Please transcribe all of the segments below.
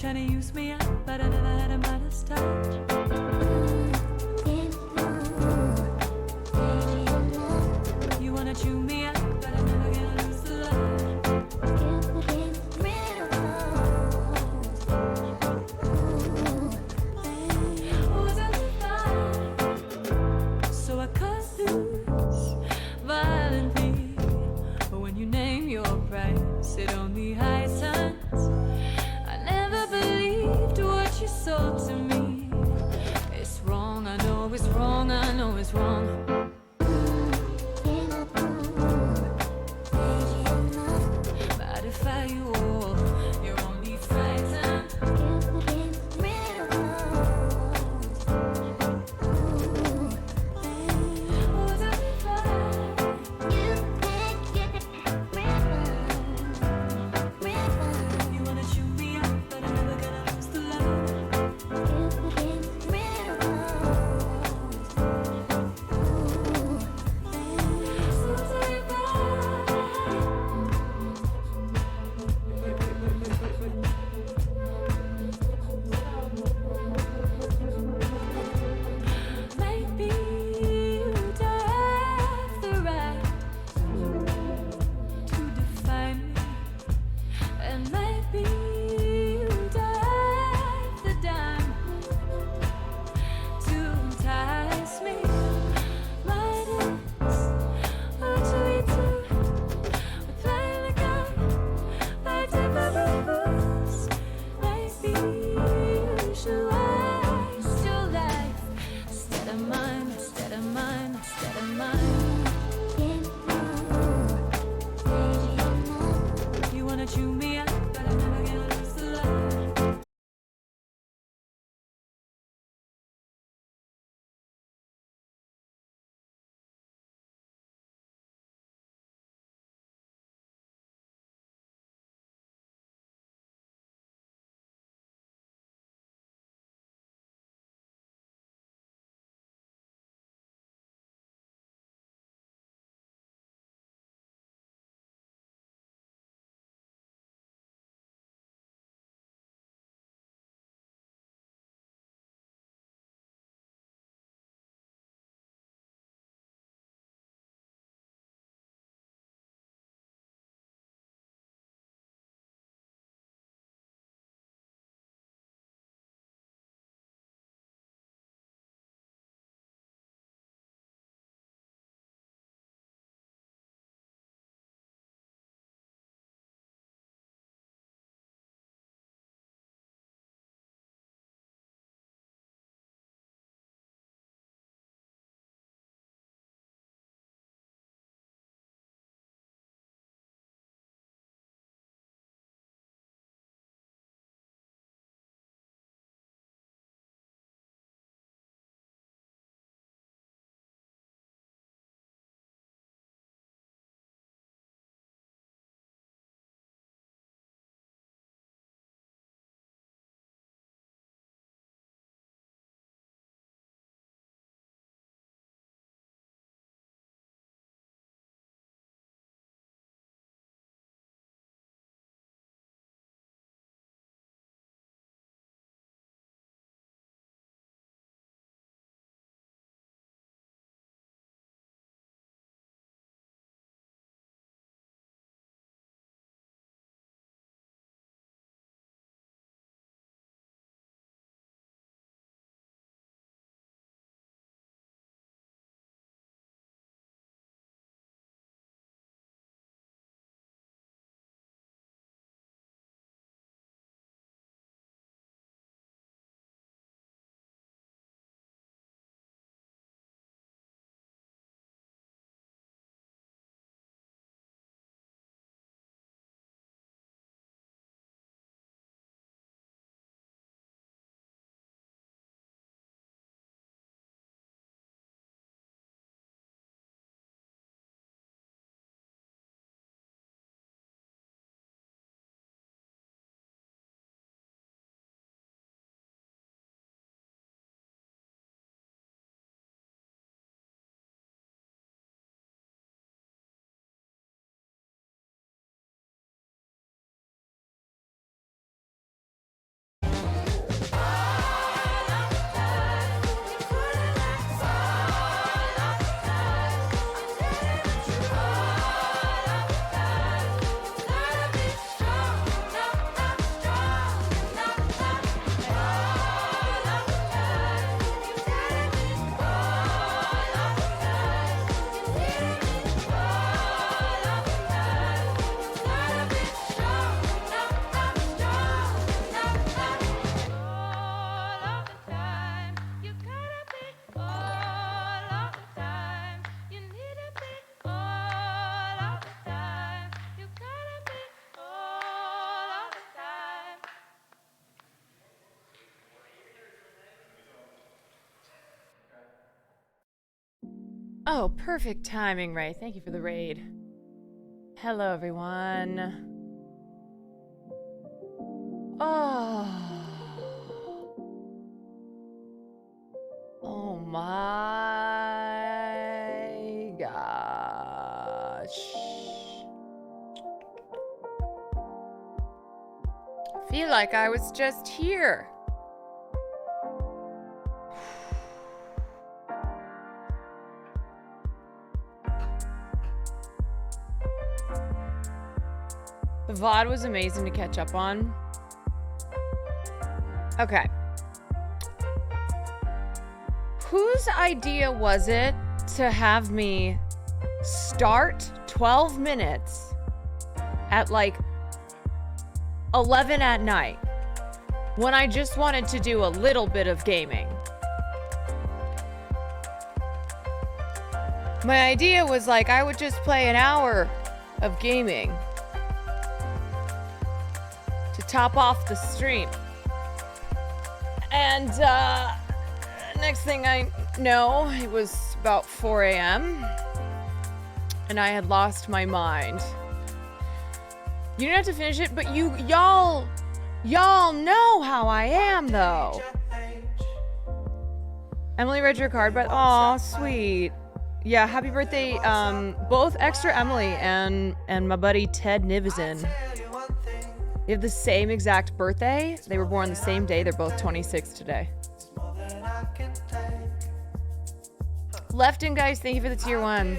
Trying to use me up, but I never had a Midas touch. You wanna chew me up, but I never get lose the love. Wasn't fine, so I cut loose violently. But when you name your price, it only heightens. I never believed what you sold to me. It's wrong, I know it's wrong, I know it's wrong. Oh, perfect timing, Ray. Thank you for the raid. Hello, everyone. Oh my gosh. I feel like I was just here. The VOD was amazing to catch up on. Okay. Whose idea was it to have me start 12 minutes at like 11 at night when I just wanted to do a little bit of gaming? My idea was like I would just play an hour of gaming to top off the stream. And next thing I know, it was about 4 a.m. and I had lost my mind. You didn't have to finish it, but y'all know how I am though. Emily read your card, but aw, sweet. Yeah, happy birthday, both Extra Emily and my buddy Ted Nivison. They have the same exact birthday. They were born the same day. They're both 26 today. Lefton, guys, thank you for the tier 1.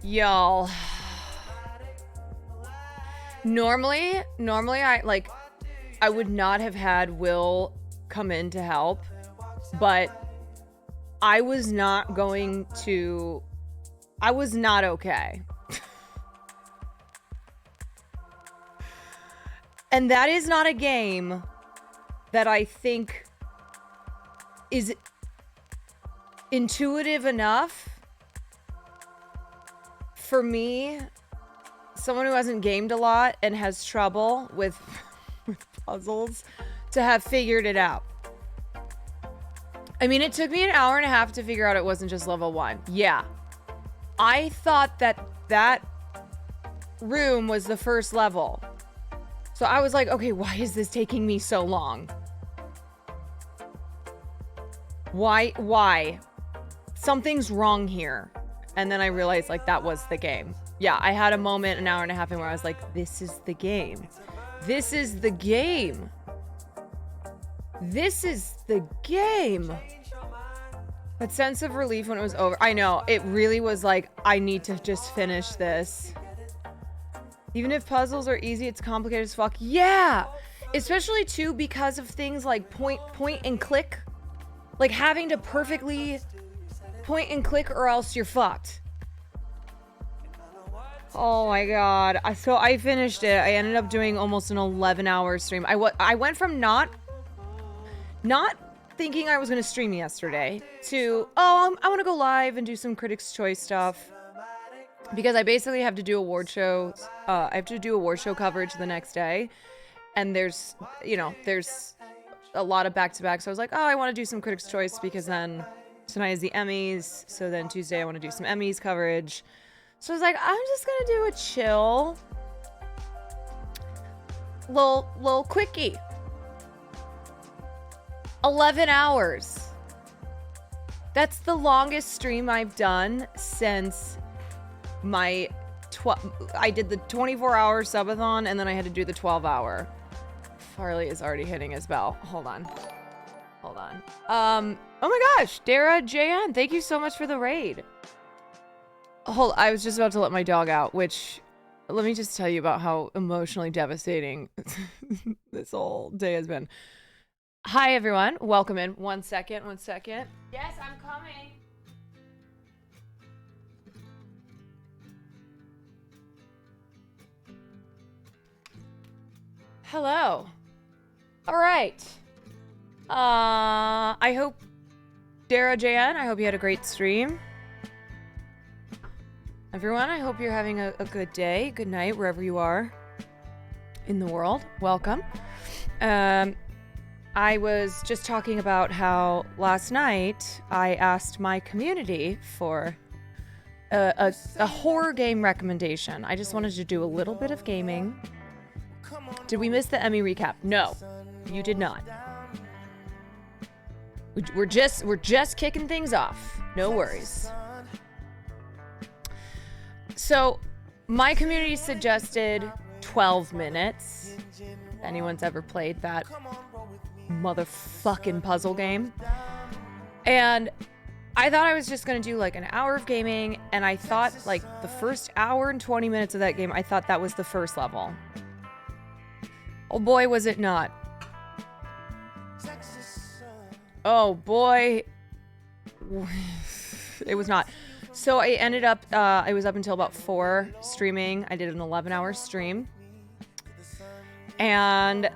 Y'all. Normally I would not have had Will come in to help, but I was not okay. And that is not a game that I think is intuitive enough for me, someone who hasn't gamed a lot and has trouble with puzzles, to have figured it out. I mean, it took me an hour and a half to figure out it wasn't just level 1. Yeah. I thought that room was the first level. So I was like, okay, why is this taking me so long? Why? Something's wrong here. And then I realized like that was the game. Yeah, I had a moment an hour and a half in where I was like, this is the game. This is the game. This is the game. That sense of relief when it was over. I know, it really was like, I need to just finish this. Even if puzzles are easy, it's complicated as fuck. Yeah! Especially too because of things like point and click. Like having to perfectly point and click or else you're fucked. Oh my god. So I finished it. I ended up doing almost an 11-hour stream. I went from not thinking I was going to stream yesterday to, I want to go live and do some Critics' Choice stuff. Because I basically have to do award shows. I have to do award show coverage the next day. And there's a lot of back-to-back. So I was like, I want to do some Critics' Choice because then tonight is the Emmys. So then Tuesday I want to do some Emmys coverage. So I was like, I'm just going to do a chill little quickie. 11 hours. That's the longest stream I've done since I did the 24-hour subathon and then I had to do the 12-hour. Farley is already hitting his bell. Hold on. Oh my gosh, Dara JN, thank you so much for the raid. I was just about to let my dog out, which, let me just tell you about how emotionally devastating this whole day has been. Hi everyone, welcome in. One second. Yes, I'm coming. Hello. All right. I hope, Dara JN, I hope you had a great stream. Everyone, I hope you're having a good day, good night, wherever you are in the world. Welcome. I was just talking about how last night I asked my community for a horror game recommendation. I just wanted to do a little bit of gaming. Did we miss the Emmy recap? No, you did not. We're just kicking things off. No worries. So, my community suggested 12 minutes. If anyone's ever played that motherfucking puzzle game. And I thought I was just gonna do like an hour of gaming, and I thought like the first hour and 20 minutes of that game, I thought that was the first level. Oh boy, was it not. Oh boy. It was not. So I ended up, I was up until about 4 streaming. I did an 11-hour stream. And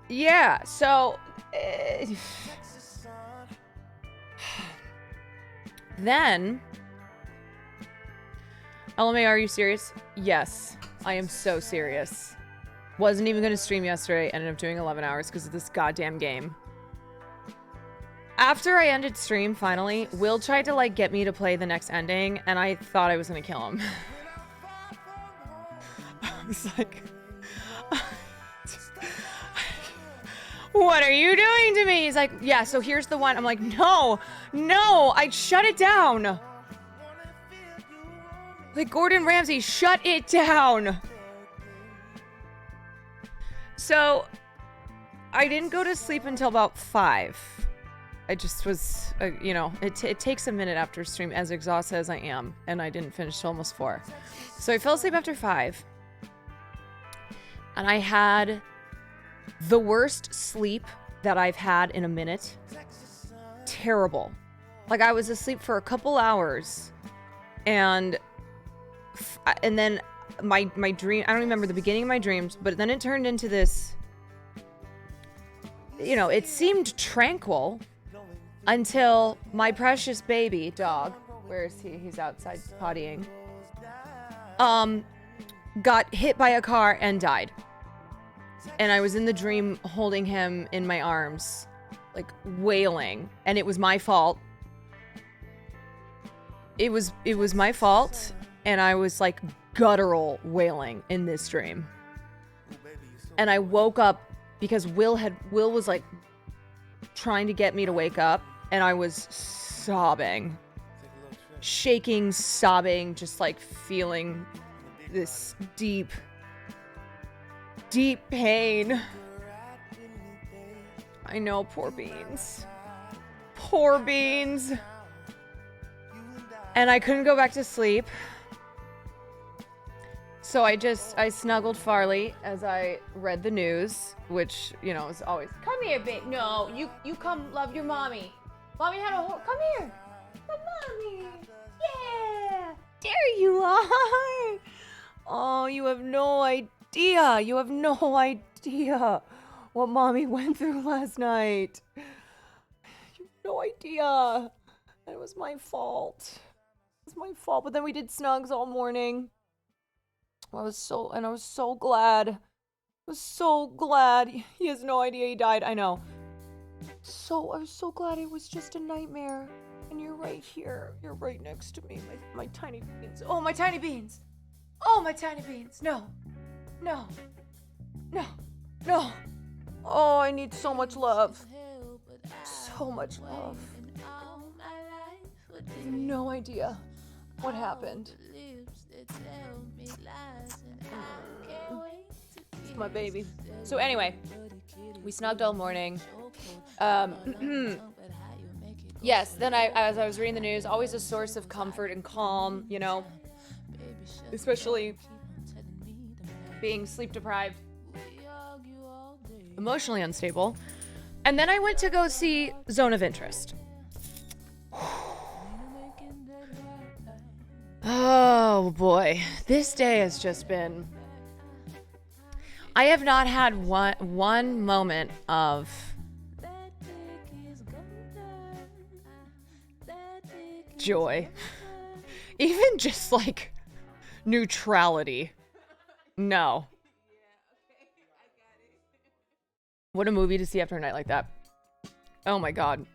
yeah, so then, LMA, are you serious? Yes, I am so serious. Wasn't even gonna stream yesterday, ended up doing 11 hours because of this goddamn game. After I ended stream, finally, Will tried to, like, get me to play the next ending, and I thought I was gonna kill him. I was like... What are you doing to me? He's like, yeah, so here's the one. I'm like, no, I shut it down. Like, Gordon Ramsay, shut it down. So, I didn't go to sleep until about 5. I just was, you know, it takes a minute after stream, as exhausted as I am, and I didn't finish till almost 4. So I fell asleep after 5. And I had the worst sleep that I've had in a minute. Terrible. Like, I was asleep for a couple hours, and then my dream, I don't remember the beginning of my dreams, but then it turned into this, you know, it seemed tranquil until my precious baby dog, where is he? He's outside pottying. Got hit by a car and died. And I was in the dream holding him in my arms, like wailing, and it was my fault. It was my fault, and I was like guttural wailing in this dream. And I woke up because Will was like trying to get me to wake up, and I was sobbing, shaking, sobbing, just like feeling this deep pain. I know, poor Beans. Poor Beans. And I couldn't go back to sleep. So I snuggled Farley as I read the news, which, you know, is always, come here, babe. No, you come love your mommy. Mommy had a come here. Come, mommy. Yeah. There you are. Oh, you have no idea. You have no idea what mommy went through last night. You have no idea. It was my fault. It was my fault. But then we did snugs all morning. I was so glad. I was so glad. He has no idea he died. I know. I was so glad it was just a nightmare. And you're right here. You're right next to me. My tiny beans. Oh, my tiny beans. Oh, my tiny beans. No. No. No. No. Oh, I need so much love. So much love. No idea what happened. It's my baby. So anyway, we snugged all morning. Yes, then as I was reading the news, always a source of comfort and calm, you know, especially being sleep deprived, emotionally unstable. And then I went to go see Zone of Interest. Oh boy, this day has just been... I have not had one moment of joy. Even just like neutrality. No. What a movie to see after a night like that. Oh my god.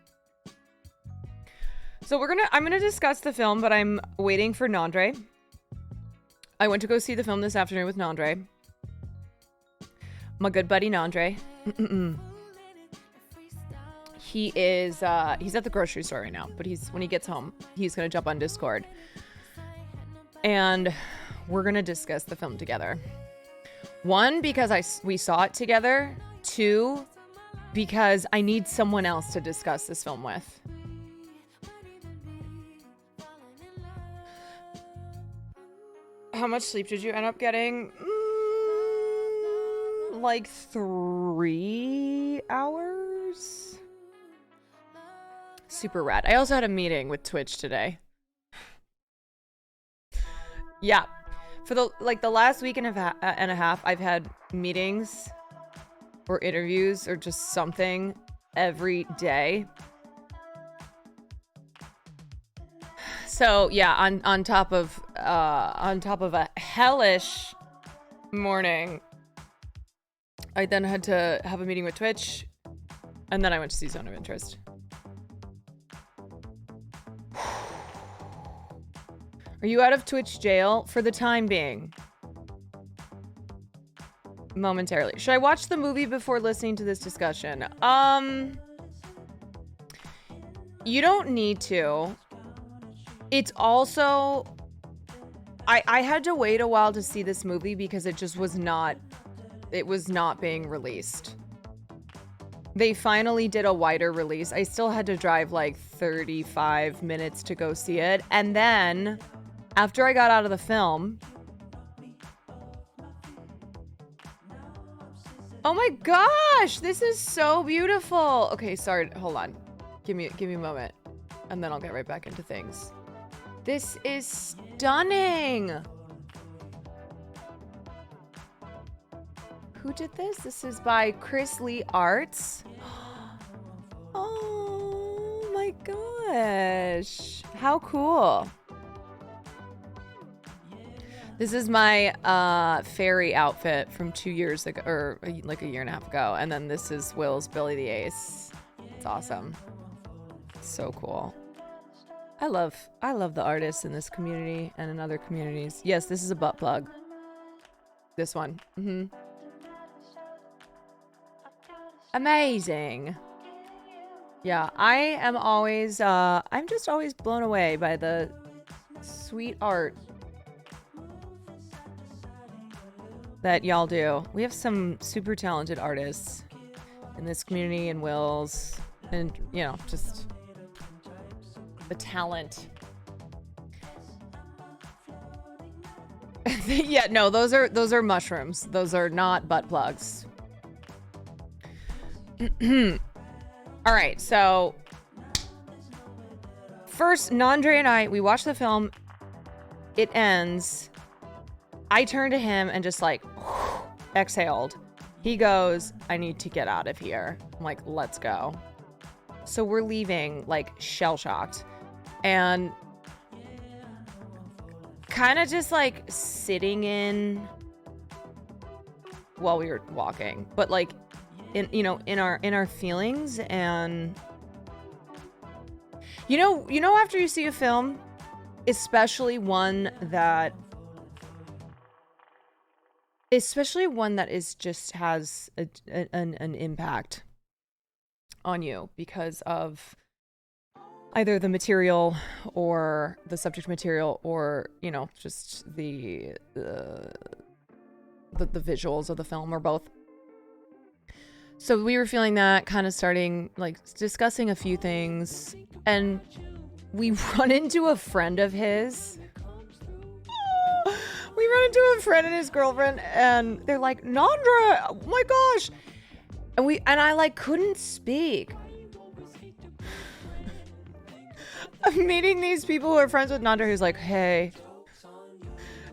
So I'm gonna discuss the film, but I'm waiting for Nandre. I went to go see the film this afternoon with Nandre. My good buddy Nandre. He is he's at the grocery store right now, but when he gets home, he's gonna jump on Discord. And we're gonna discuss the film together. One, because we saw it together. Two, because I need someone else to discuss this film with. How much sleep did you end up getting? Like 3 hours? Super rad. I also had a meeting with Twitch today. Yeah. For the last week and a half, I've had meetings or interviews or just something every day. So yeah, on top of a hellish morning, I then had to have a meeting with Twitch, and then I went to see Zone of Interest. Are you out of Twitch jail for the time being? Momentarily. Should I watch the movie before listening to this discussion? You don't need to. It's also... I had to wait a while to see this movie because it just was not... It was not being released. They finally did a wider release. I still had to drive like 35 minutes to go see it. And then, after I got out of the film... Oh my gosh! This is so beautiful! Okay, sorry. Hold on. Give me a moment. And then I'll get right back into things. This is stunning! Who did this? This is by Chris Lee Arts. Oh my gosh. How cool. This is my fairy outfit from 2 years ago, or like a year and a half ago. And then this is Will's Billy the Ace. It's awesome. So cool. I love the artists in this community and in other communities. Yes, this is a butt plug. This one. Amazing. Yeah, I am always, I'm just always blown away by the sweet art that y'all do. We have some super talented artists in this community and Will's, and, you know, just the talent. Yeah, no, those are mushrooms. Those are not butt plugs. All right, so first, Nandre and I, we watch the film. It ends. I turn to him and just like exhaled. He goes, I need to get out of here. I'm like, let's go. So we're leaving, like, shell-shocked. And kind of just like sitting in while we were walking, but like in our feelings. And you know after you see a film, especially one that is just has an impact on you because of either the material or the subject material, or, you know, just the visuals of the film, or both. So we were feeling that, kind of starting, like, discussing a few things, and we run into a friend of his. We run into a friend and his girlfriend, and they're like, Nandra, oh my gosh. And I, like, couldn't speak. I'm meeting these people who are friends with Nandra, who's like, hey.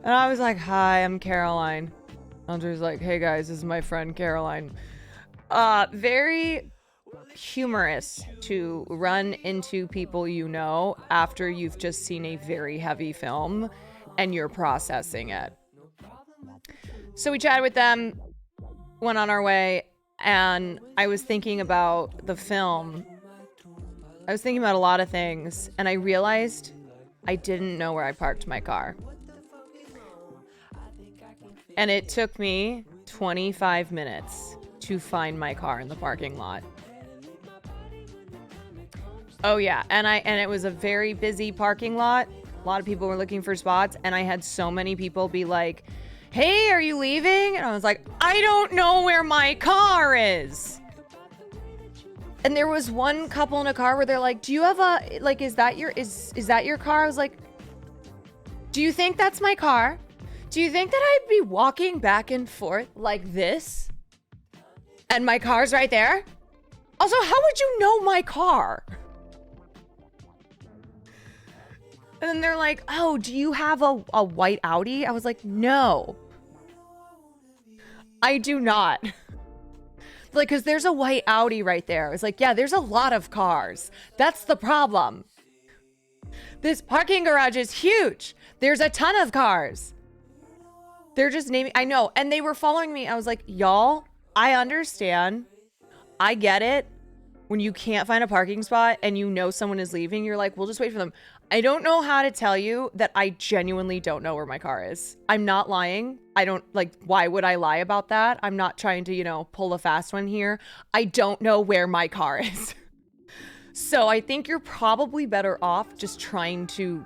And I was like, hi, I'm Caroline. Nandra's like, hey guys, this is my friend Caroline. Very humorous to run into people you know after you've just seen a very heavy film and you're processing it. So we chatted with them, went on our way, And I was thinking about the film. I was thinking about a lot of things, and I realized I didn't know where I parked my car. And it took me 25 minutes to find my car in the parking lot. Oh yeah, and it was a very busy parking lot. A lot of people were looking for spots, and I had so many people be like, "Hey, are you leaving?" And I was like, "I don't know where my car is." And there was one couple in a car where they're like, "Do you have a, like, is that your car?" I was like, "Do you think that's my car? Do you think that I'd be walking back and forth like this? And my car's right there? Also, how would you know my car?" And then they're like, "Oh, do you have a white Audi?" I was like, "No, I do not." Like, because there's a white Audi right there. It's like, yeah, there's a lot of cars. That's the problem. This parking garage is huge. There's a ton of cars. They're just naming, I know. And they were following me. I was like, y'all, I understand. I get it. When you can't find a parking spot and you know someone is leaving, you're like, we'll just wait for them. I don't know how to tell you that I genuinely don't know where my car is. I'm not lying. I don't, like, why would I lie about that? I'm not trying to, you know, pull a fast one here. I don't know where my car is. So I think you're probably better off just trying to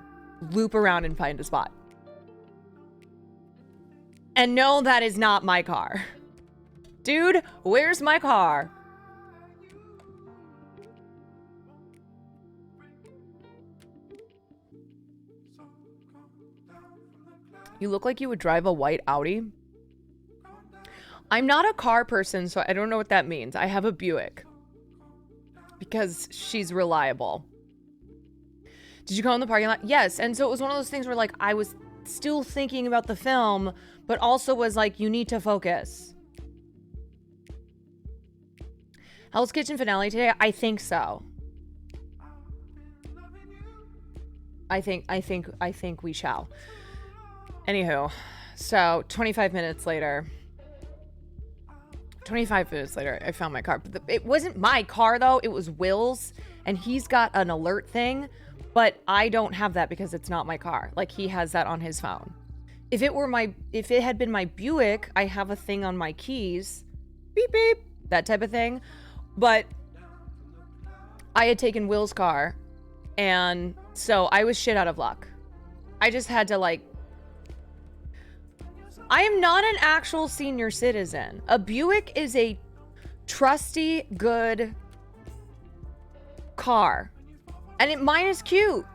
loop around and find a spot. And no, that is not my car. Dude, where's my car? You look like you would drive a white Audi. I'm not a car person, so I don't know what that means. I have a Buick. Because she's reliable. Did you go in the parking lot? Yes. And so it was one of those things where, like, I was still thinking about the film, but also was like, you need to focus. Hell's Kitchen finale today? I think so. I think we shall. Anywho, so 25 minutes later, I found my car. But it wasn't my car, though. It was Will's, and he's got an alert thing, but I don't have that because it's not my car. Like, he has that on his phone. If it had been my Buick, I have a thing on my keys. Beep, beep. That type of thing. But I had taken Will's car, and so I was shit out of luck. I just had to, like, I am not an actual senior citizen. A Buick is a trusty, good car. And mine is cute.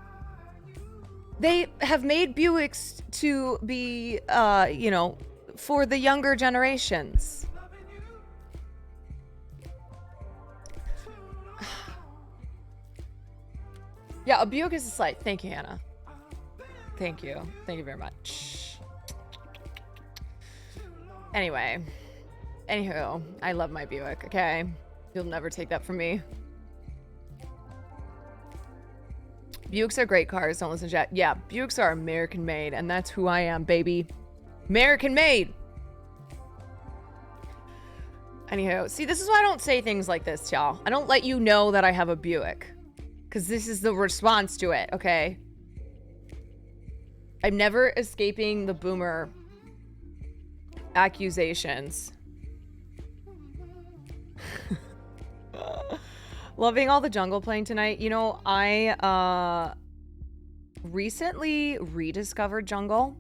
They have made Buicks to be, you know, for the younger generations. Yeah, a Buick is a slight. Thank you, Hannah. Thank you. Thank you very much. Anyway, anywho, I love my Buick, okay? You'll never take that from me. Buicks are great cars, don't listen to chat. Yeah, Buicks are American made, and that's who I am, baby. American made! Anywho, see, this is why I don't say things like this, y'all. I don't let you know that I have a Buick. Because this is the response to it, okay? I'm never escaping the boomer accusations. Loving all the jungle playing tonight. You know, I recently rediscovered jungle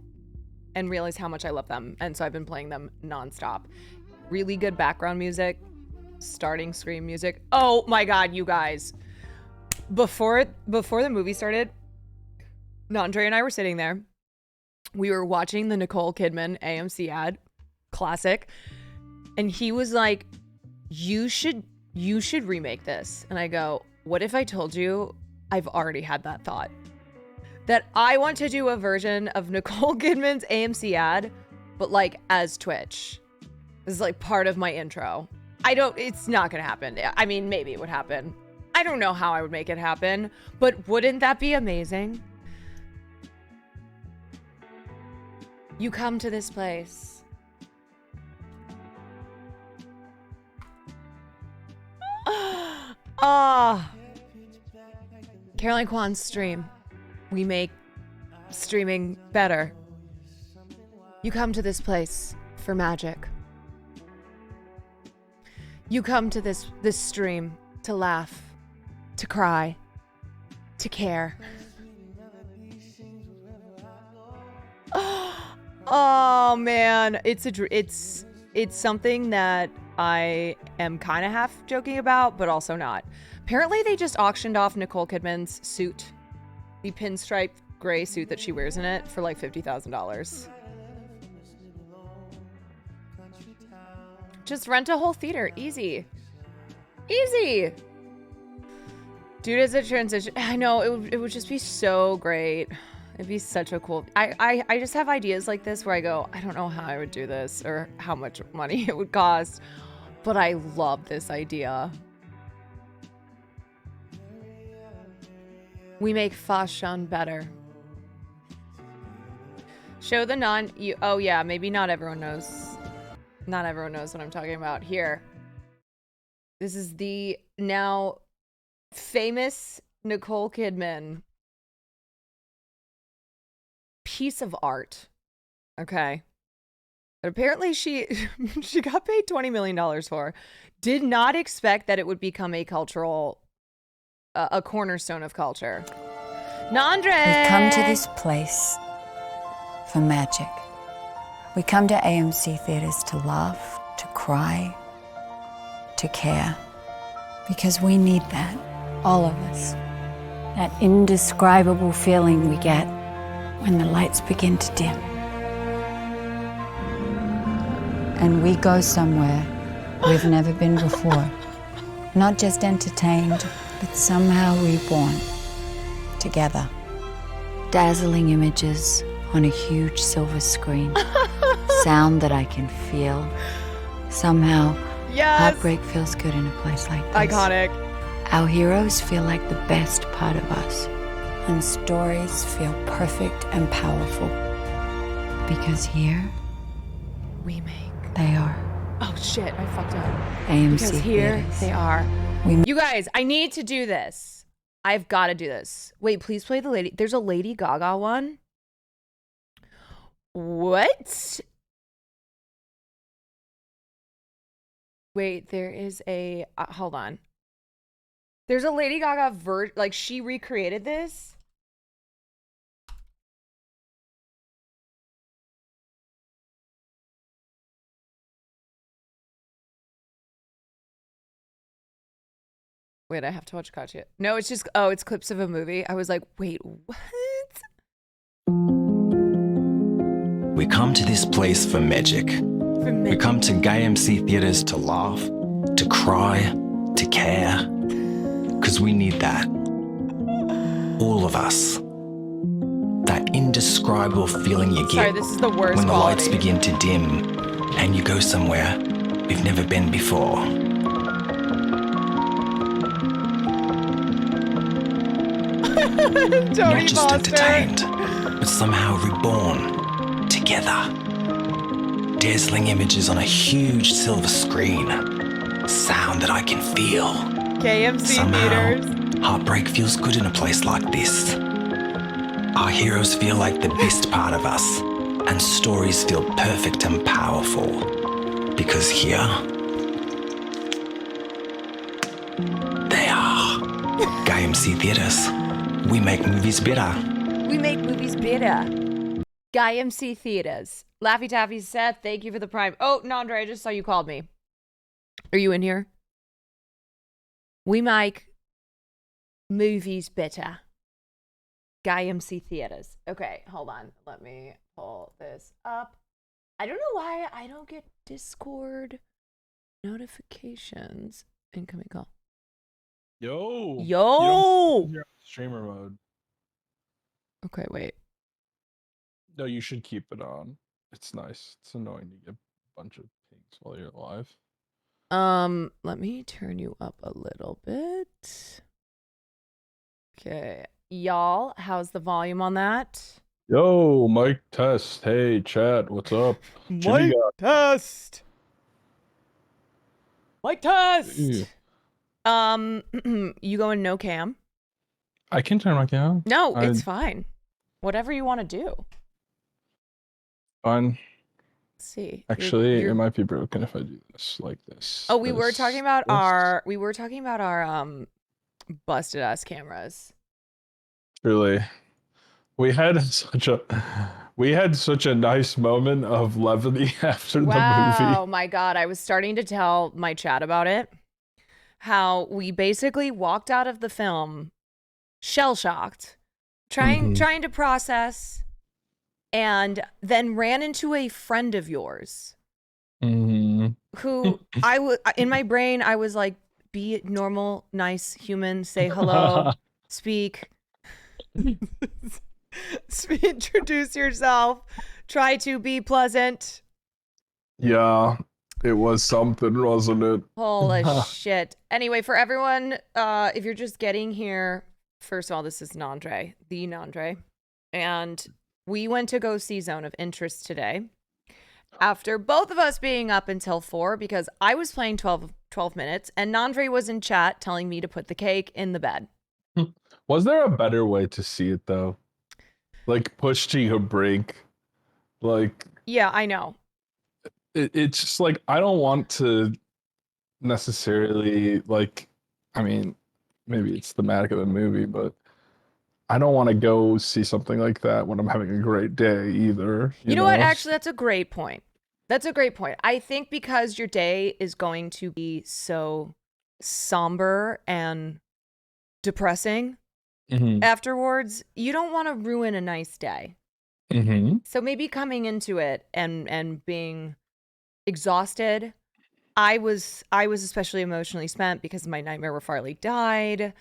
and realized how much I love them, and so I've been playing them nonstop. Really good background music, starting screen music. Oh my god, you guys. Before the movie started, Andre and I were sitting there. We were watching the Nicole Kidman AMC ad. Classic. And he was like, you should remake this. And I go, what if I told you I've already had that thought? That I want to do a version of Nicole Kidman's AMC ad, but like as Twitch. This is like part of my intro. It's not gonna happen. I mean, maybe it would happen. I don't know how I would make it happen, but wouldn't that be amazing? You come to this place. Ah, Caroline Kwan's stream. We make streaming better. You come to this place for magic. You come to this stream to laugh, to cry, to care. Oh man, it's something that I am kind of half joking about, but also not. Apparently, they just auctioned off Nicole Kidman's suit, the pinstripe gray suit that she wears in it, for like $50,000. Just rent a whole theater, easy, easy. Dude, as a transition, I know it would just be so great. It'd be such a cool. I just have ideas like this where I go, I don't know how I would do this or how much money it would cost, but I love this idea. We make fashion better. Show the non. Oh yeah, maybe not everyone knows. Not everyone knows what I'm talking about. Here. This is the now famous Nicole Kidman piece of art. Okay. But apparently she got paid $20 million for. Did not expect that it would become a cultural, a cornerstone of culture. Nandre! We come to this place for magic. We come to AMC theaters to laugh, to cry, to care. Because we need that, all of us. That indescribable feeling we get when the lights begin to dim. And we go somewhere we've never been before. Not just entertained, but somehow reborn. Together. Dazzling images on a huge silver screen. Sound that I can feel. Somehow, yes! Heartbreak feels good in a place like this. Iconic. Our heroes feel like the best part of us. And stories feel perfect and powerful. Because here, we make. They are. Oh shit, I fucked up. AMC because here theaters. They are. You guys, I need to do this. I've got to do this. Wait, please play the lady. There's a Lady Gaga one. What? Wait, there is a. Hold on. There's a Lady Gaga like she recreated this. Wait, I have to watch Katya. No, it's just, oh, it's clips of a movie. I was like, wait, what? We come to this place for magic. We come to gay MC theaters to laugh, to cry, to care. Because we need that. All of us. That indescribable feeling you get Sorry, this is the worst when the quality. lights begin to dim and you go somewhere we've never been before. Tony Not just Foster. entertained, but somehow reborn together. Dazzling images on a huge silver screen. Sound that I can feel. KMC Somehow, theaters. heartbreak feels good in a place like this. Our heroes feel like the best part of us, and stories feel perfect and powerful. Because here, they are. KMC theaters. We make movies better. We make movies better. Guy MC Theaters. Laffy Taffy Seth, thank you for the prime. Oh, Nandre, I just saw you called me. Are you in here? We make movies better. Guy MC Theaters. Okay, hold on. Let me pull this up. I don't know why I don't get Discord notifications. Incoming call. Yo. Yo. You're on streamer mode. Okay, wait. No, you should keep it on. It's nice. It's annoying to get a bunch of pings while you're live. Let me turn you up a little bit. Okay. Y'all, how's the volume on that? Yo, mic test. Hey, chat. What's up? Jimmy got- test. Mic test. Ew. You going no cam? I can turn my camera. No, it's fine. Whatever you want to do. Fine. Let's see. Actually, it might be broken if I do this like this. Oh, we were talking about our busted ass cameras. Truly. We had such a nice moment of levity after the movie. Wow, my God. I was starting to tell my chat about it. How we basically walked out of the film shell-shocked, trying to process, and then ran into a friend of yours who in my brain, I was like, be normal, nice human, say hello, speak, introduce yourself, try to be pleasant. Yeah, it was something, wasn't it? Holy shit. Anyway, for everyone, if you're just getting here, first of all, this is Nandre, the Nandre. And we went to go see Zone of Interest today. After both of us being up until 4 because I was playing 12 minutes and Nandre was in chat telling me to put the cake in the bed. Was there a better way to see it though? Like pushed to your brink. Like yeah, I know. It's just like I don't want to necessarily like I mean, maybe it's thematic of the movie, but I don't want to go see something like that when I'm having a great day either. You know what? Actually, that's a great point. That's a great point. I think because your day is going to be so somber and depressing afterwards, you don't want to ruin a nice day. So maybe coming into it and being exhausted. I was especially emotionally spent because my nightmare where Farley died.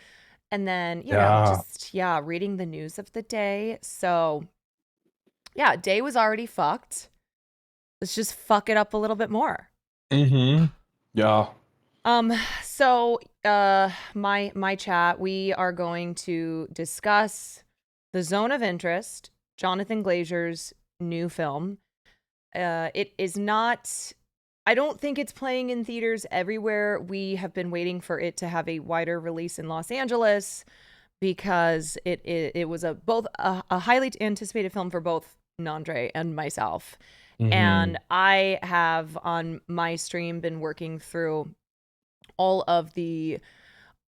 And then, you know, just, reading the news of the day. So, yeah, day was already fucked. Let's just fuck it up a little bit more. Yeah. So, my chat, we are going to discuss The Zone of Interest, Jonathan Glazer's new film. It is not... I don't think it's playing in theaters everywhere. We have been waiting for it to have a wider release in Los Angeles because it was both a highly anticipated film for both Nandre and myself. And I have on my stream been working through all of the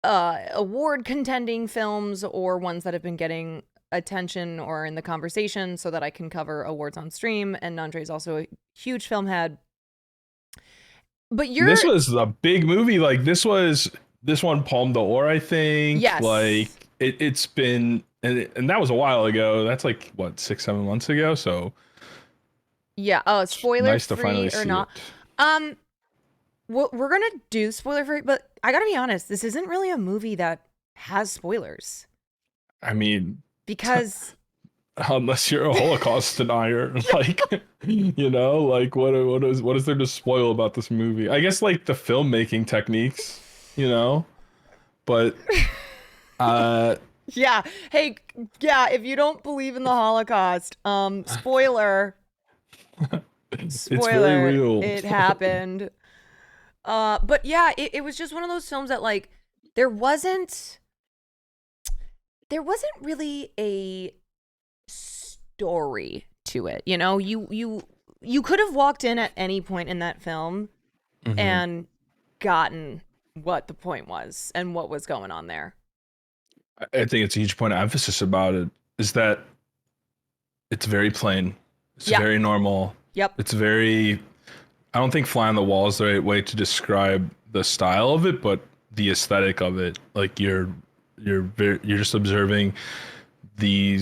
award contending films or ones that have been getting attention or in the conversation so that I can cover awards on stream. And Nandre is also a huge film head. But this was a big movie. Like this one Palme d'Or, I think. Yes. Like it's been, and that was a while ago. That's like what 6-7 months ago. So yeah. Oh, spoiler nice free to finally or see not? It. Well, we're gonna do spoiler free, but I gotta be honest. This isn't really a movie that has spoilers. I mean, because. Unless you're a Holocaust denier, like, you know, like what is there to spoil about this movie? I guess like the filmmaking techniques, you know, but yeah. Hey, yeah. If you don't believe in the Holocaust, spoiler. It's very real. It happened. But yeah, it was just one of those films that like there wasn't really a story to it. You know, you could have walked in at any point in that film and gotten what the point was and what was going on there. I think it's a huge point of emphasis about it is that it's very plain. It's very normal. Yep. It's very, I don't think fly on the wall is the right way to describe the style of it, but the aesthetic of it. Like you're just observing the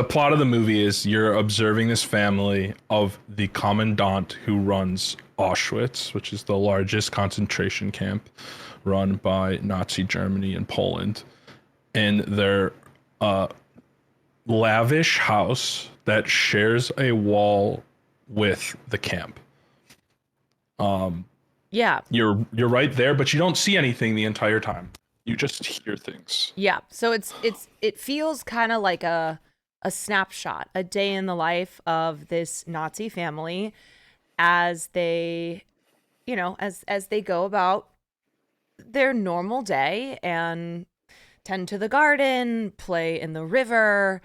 plot of the movie is you're observing this family of the commandant who runs Auschwitz, which is the largest concentration camp run by Nazi Germany and Poland. And their lavish house that shares a wall with the camp. Yeah. You're right there, but you don't see anything the entire time. You just hear things. Yeah. So it feels kind of like a snapshot, a day in the life of this Nazi family as they, you know, as they go about their normal day and tend to the garden, play in the river.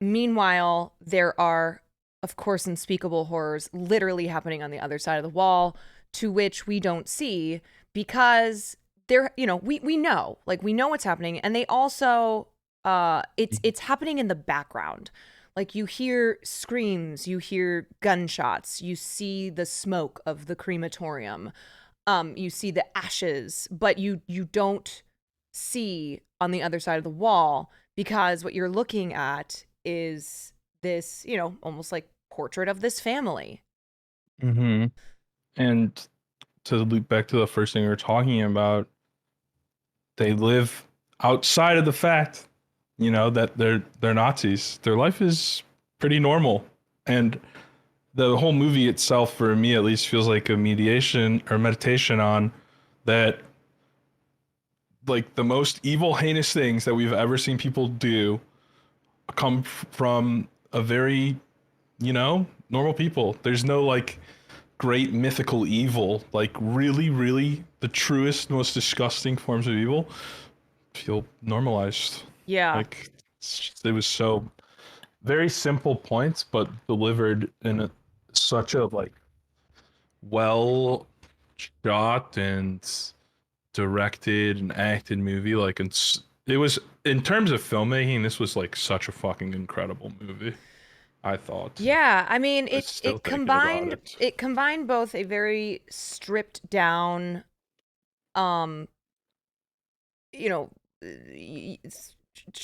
Meanwhile, there are, of course, unspeakable horrors literally happening on the other side of the wall, to which we don't see because they're, we know, like we know what's happening. And they also, it's happening in the background. Like you hear screams, you hear gunshots, you see the smoke of the crematorium, you see the ashes, but you don't see on the other side of the wall because what you're looking at is this, almost like portrait of this family. Mm-hmm. And to loop back to the first thing we were talking about, they live outside of the fact, that they're Nazis. Their life is pretty normal. And the whole movie itself, for me at least, feels like a mediation or meditation on that, like the most evil, heinous things that we've ever seen people do come from a very, normal people. There's no like great mythical evil. Like really, really the truest, most disgusting forms of evil feel normalized. Yeah. Like it was so very simple points, but delivered in such a like well shot and directed and acted movie. Like it was, in terms of filmmaking, this was like such a fucking incredible movie, I thought. Yeah, I mean, Still it thinking about combined both a very stripped down, um, you know,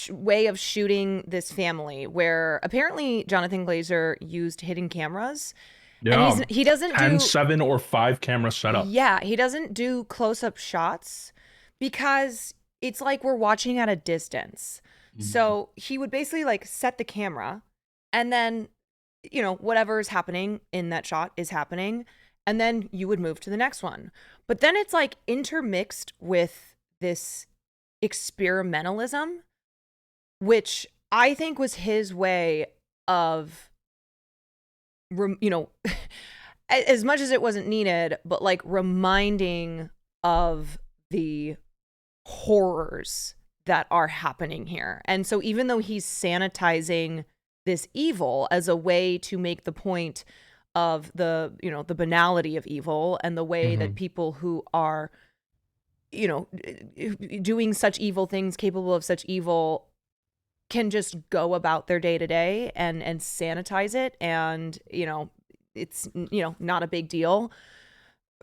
way of shooting this family, where apparently Jonathan Glazer used hidden cameras, Yeah, and he doesn't 10, do 7, or 5 camera setup. yeah, he doesn't do close up shots because it's like we're watching at a distance. So he would basically like set the camera, and then whatever's happening in that shot is happening, and then you would move to the next one. But then it's like intermixed with this experimentalism, which I think was his way of as much as it wasn't needed, but like reminding of the horrors that are happening here. And so even though he's sanitizing this evil as a way to make the point of the banality of evil and the way that people who are doing such evil things, capable of such evil, can just go about their day to day and sanitize it, and it's not a big deal,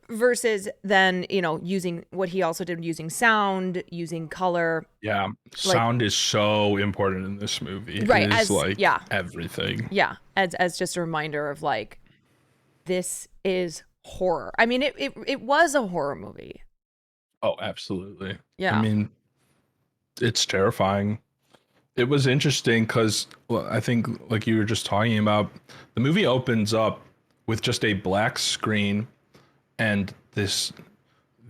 versus then using what he also did, using sound, using color. Yeah, sound is so important in this movie. Right, It is like yeah, everything. Yeah, as just a reminder of like, this is horror. I mean, it was a horror movie. Oh, absolutely. Yeah. I mean, it's terrifying. It was interesting because, well, I think like you were just talking about, the movie opens up with just a black screen and this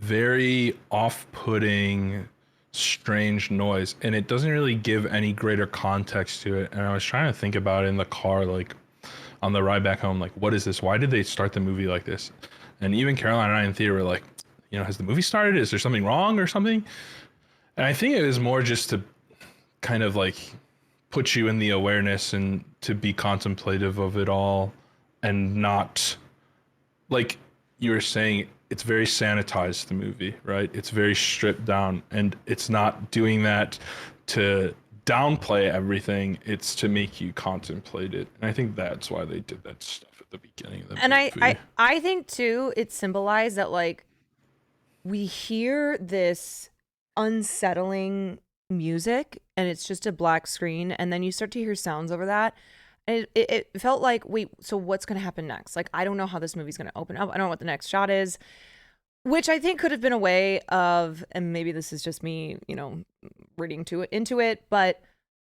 very off-putting, strange noise, and it doesn't really give any greater context to it. And I was trying to think about it in the car, like on the ride back home, like, what is this? Why did they start the movie like this? And even Caroline and I in theater were like, has the movie started? Is there something wrong or something? And I think it was more just to kind of like put you in the awareness and to be contemplative of it all, and not, like you were saying, it's very sanitized, the movie, right? It's very stripped down, and it's not doing that to downplay everything. It's to make you contemplate it. And I think that's why they did that stuff at the beginning of the movie. I think too, it symbolized that like we hear this unsettling music and it's just a black screen, and then you start to hear sounds over that, and it felt like, wait, so what's going to happen next? Like, I don't know how this movie's going to open up. I don't know what the next shot is, which I think could have been a way of, and maybe this is just me reading into it, but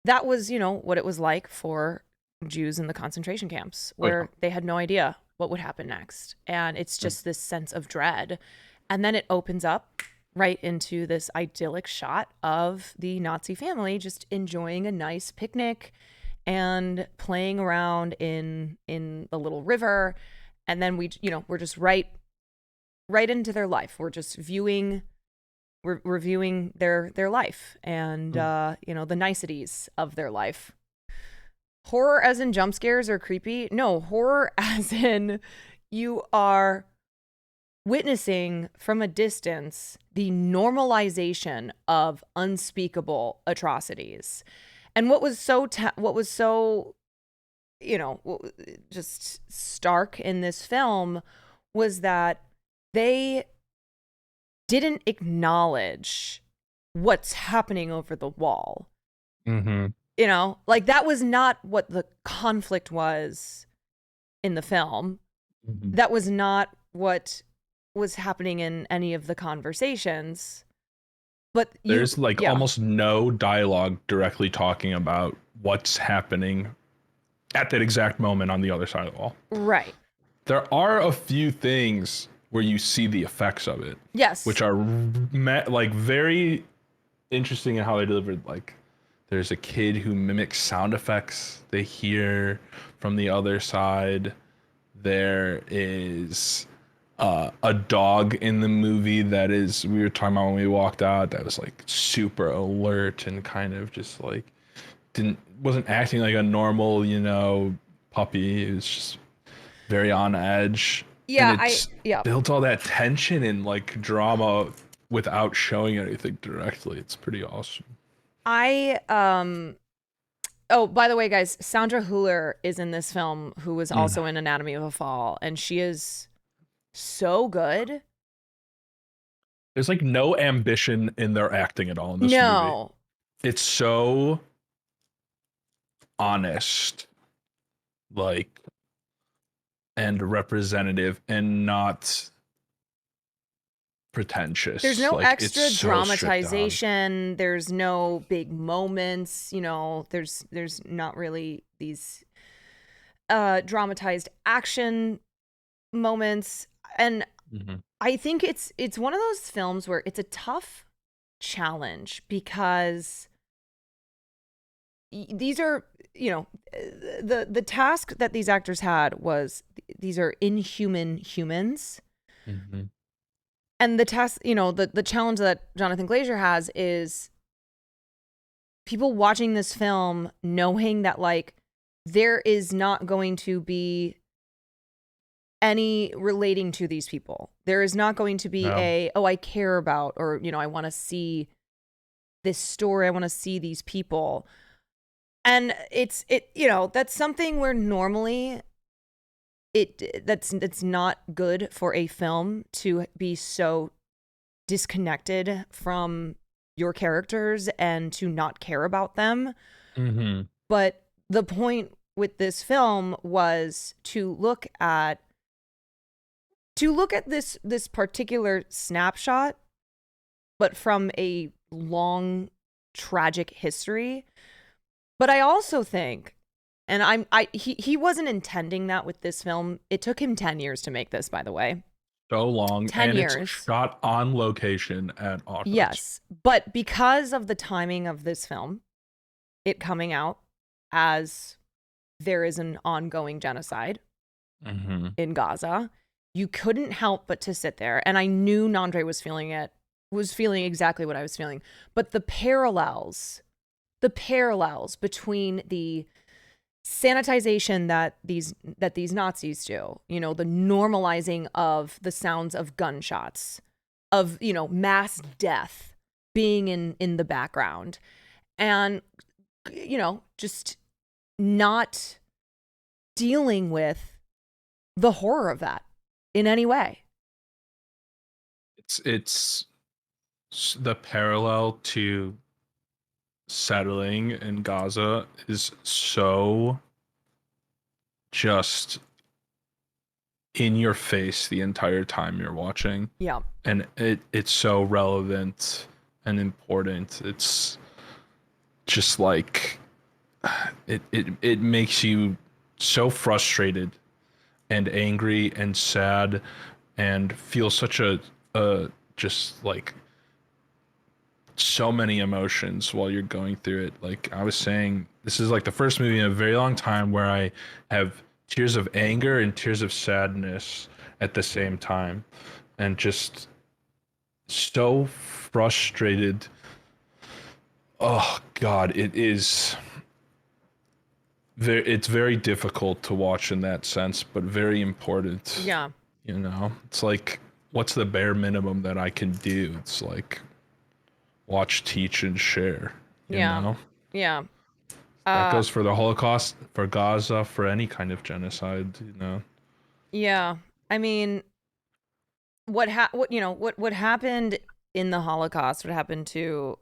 that was what it was like for Jews in the concentration camps, where they had no idea what would happen next, and it's just this sense of dread. And then it opens up right into this idyllic shot of the Nazi family just enjoying a nice picnic and playing around in the little river. And then we're just right into their life. We're just viewing reviewing their life and you know, the niceties of their life. Horror as in jump scares or creepy? No, horror as in you are witnessing from a distance the normalization of unspeakable atrocities. And what was so you know, just stark in this film was that they didn't acknowledge what's happening over the wall. Mm-hmm. You know, like that was not what the conflict was in the film. Mm-hmm. That was not what was happening in any of the conversations. But there's like almost no dialogue directly talking about what's happening at that exact moment on the other side of the wall. Right. There are a few things where you see the effects of it. Yes. Which are like very interesting in how they delivered. Like there's a kid who mimics sound effects they hear from the other side. There is a dog in the movie that is, we were talking about when we walked out, that was like super alert and kind of just like wasn't acting like a normal, you know, puppy. It was just very on edge. Yeah, and built all that tension and like drama without showing anything directly. It's pretty awesome. Oh, by the way, guys, Sandra Hüller is in this film, who was also in Anatomy of a Fall, and she is so good. There's like no ambition in their acting at all in this movie. It's so honest, like, and representative and not pretentious. There's no like, extra so dramatization. There's no big moments. You know, there's not really these dramatized action moments. And I think it's one of those films where it's a tough challenge because these are, you know, the task that these actors had was, these are inhuman humans. And the task, you know, the challenge that Jonathan Glazer has is people watching this film knowing that, like, there is not going to be any relating to these people. There is not going to be I care about, or, you know, I want to see this story. I want to see these people. And it's you know, that's something where normally that's not good for a film, to be so disconnected from your characters and to not care about them. But the point with this film was to look at this particular snapshot, but from a long tragic history. But I also think, and he wasn't intending that with this film. It took him 10 years to make this, by the way. So long. 10 years. It's shot on location at Auschwitz. Yes. But because of the timing of this film, it coming out as there is an ongoing genocide in Gaza, you couldn't help but to sit there. And I knew Nandre was feeling exactly what I was feeling. But the parallels between the sanitization that these Nazis do, you know, the normalizing of the sounds of gunshots, of, you know, mass death being in the background, and, you know, just not dealing with the horror of that in any way. It's the parallel to settling in Gaza is so just in your face the entire time you're watching. Yeah. And it's so relevant and important. It's just like it makes you so frustrated and angry and sad and feel such a just like so many emotions while you're going through it. Like I was saying, this is like the first movie in a very long time where I have tears of anger and tears of sadness at the same time. And just so frustrated. Oh God, it's very difficult to watch in that sense, but very important. Yeah. You know, it's like, what's the bare minimum that I can do? It's like watch, teach, and share. You Yeah. know, Yeah. that Uh goes for the Holocaust, for Gaza, for any kind of genocide. You know. yeah. I mean, what happened in the Holocaust, what happened to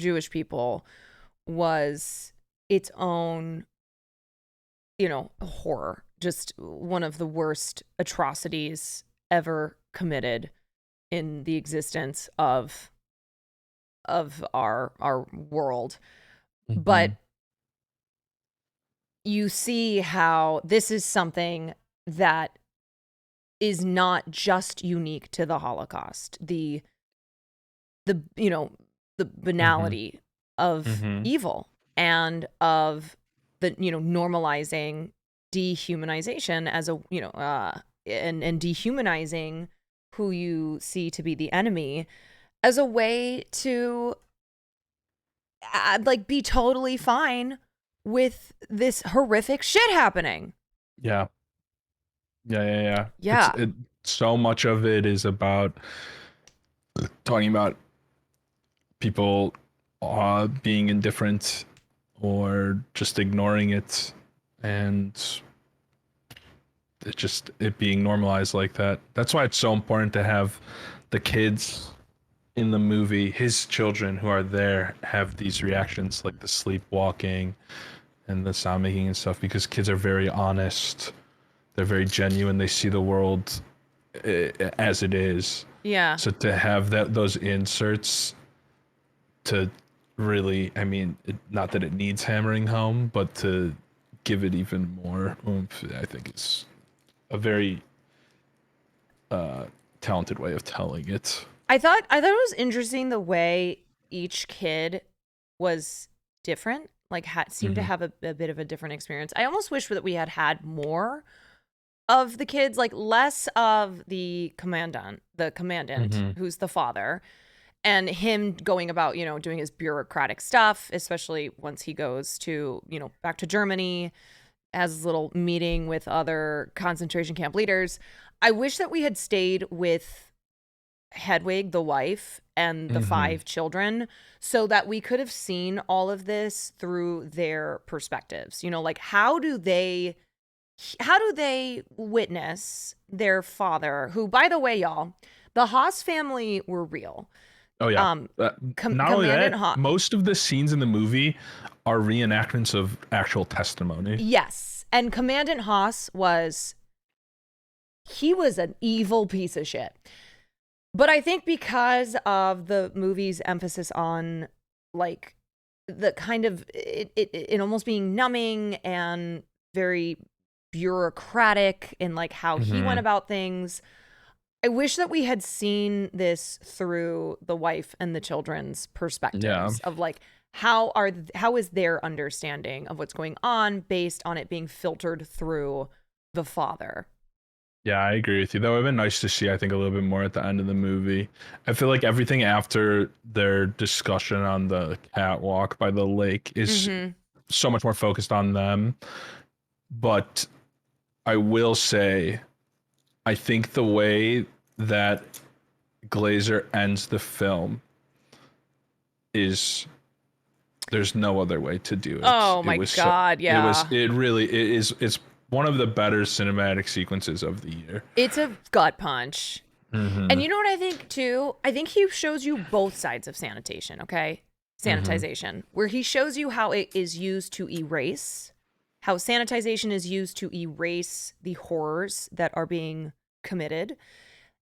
Jewish people was its own, horror. Just one of the worst atrocities ever committed in the existence of our world. But you see how this is something that is not just unique to the Holocaust. The the banality of Mm-hmm. evil and of the normalizing dehumanization as a and dehumanizing who you see to be the enemy as a way to like be totally fine with this horrific shit happening. Yeah. Yeah. Yeah. So much of it is about talking about people being indifferent or just ignoring it, and it being normalized like that. That's why it's so important to have the kids in the movie, his children who are there, have these reactions like the sleepwalking and the sound making and stuff, because kids are very honest, they're very genuine, they see the world as it is. Yeah. So to have those inserts to really, I mean, not that it needs hammering home, but to give it even more oomph, I think is a very talented way of telling it. I thought it was interesting the way each kid was different, like seemed to have a bit of a different experience. I almost wish that we had more of the kids, like less of the commandant who's the father, and him going about, doing his bureaucratic stuff, especially once he goes to, back to Germany, has his little meeting with other concentration camp leaders. I wish that we had stayed with Hedwig, the wife, and the 5 children, so that we could have seen all of this through their perspectives. Like how do they witness their father, who, by the way, y'all, the Haas family were real. Oh yeah. Not only Commandant that, Haas. most of the scenes in the movie are reenactments of actual testimony. Yes, and Commandant Haas was an evil piece of shit. But I think because of the movie's emphasis on like the kind of it almost being numbing and very bureaucratic in like how he went about things, I wish that we had seen this through the wife and the children's perspectives of like how is their understanding of what's going on based on it being filtered through the father. Yeah, I agree with you. That would have been nice to see, I think, a little bit more at the end of the movie. I feel like everything after their discussion on the catwalk by the lake is so much more focused on them. But I will say, I think the way that Glazer ends the film is, there's no other way to do it. Oh my God, yeah. It's one of the better cinematic sequences of the year. It's a gut punch. And you know what I think too? I think he shows you both sides of sanitation, okay? Sanitization, where he shows you how it is used to erase, how sanitization is used to erase the horrors that are being committed,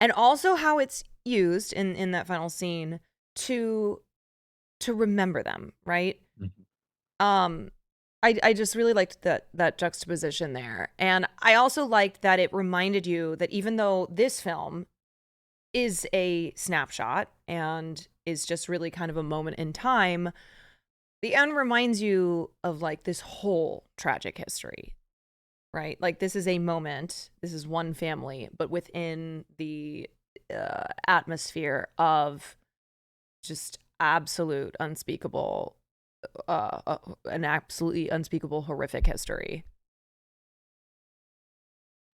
and also how it's used in that final scene to remember them, right? I just really liked that juxtaposition there. And I also liked that it reminded you that even though this film is a snapshot and is just really kind of a moment in time, the end reminds you of like this whole tragic history, right? Like this is a moment, this is one family, but within the atmosphere of just absolute unspeakable, an absolutely unspeakable horrific history.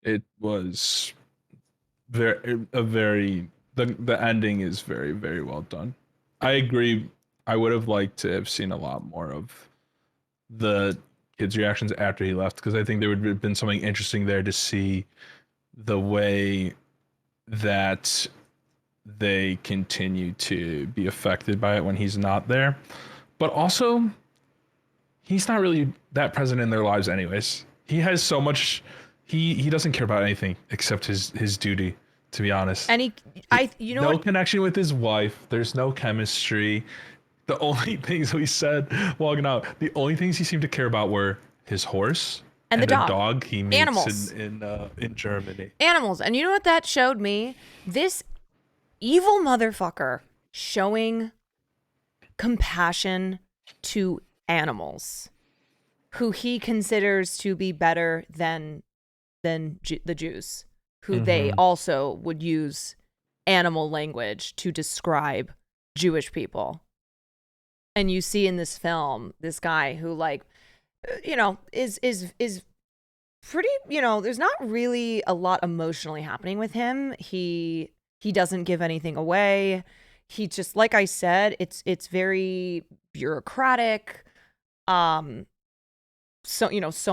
It was the ending is very, very well done. I agree. I would have liked to have seen a lot more of the kids' reactions after he left, because I think there would have been something interesting there to see the way that they continue to be affected by it when he's not there. But also, he's not really that present in their lives anyways. He has so much he doesn't care about anything except his duty, to be honest. And you know no what? connection with his wife. There's no chemistry. The only things we said walking out, the only things he seemed to care about were his horse And the a dog. dog he meets Animals. in Germany. Animals. And you know what that showed me? This evil motherfucker showing compassion to animals who he considers to be better than the Jews, who they also would use animal language to describe Jewish people. And you see in this film this guy who, like, is pretty, there's not really a lot emotionally happening with him. He doesn't give anything away. He just, like I said, it's very bureaucratic. So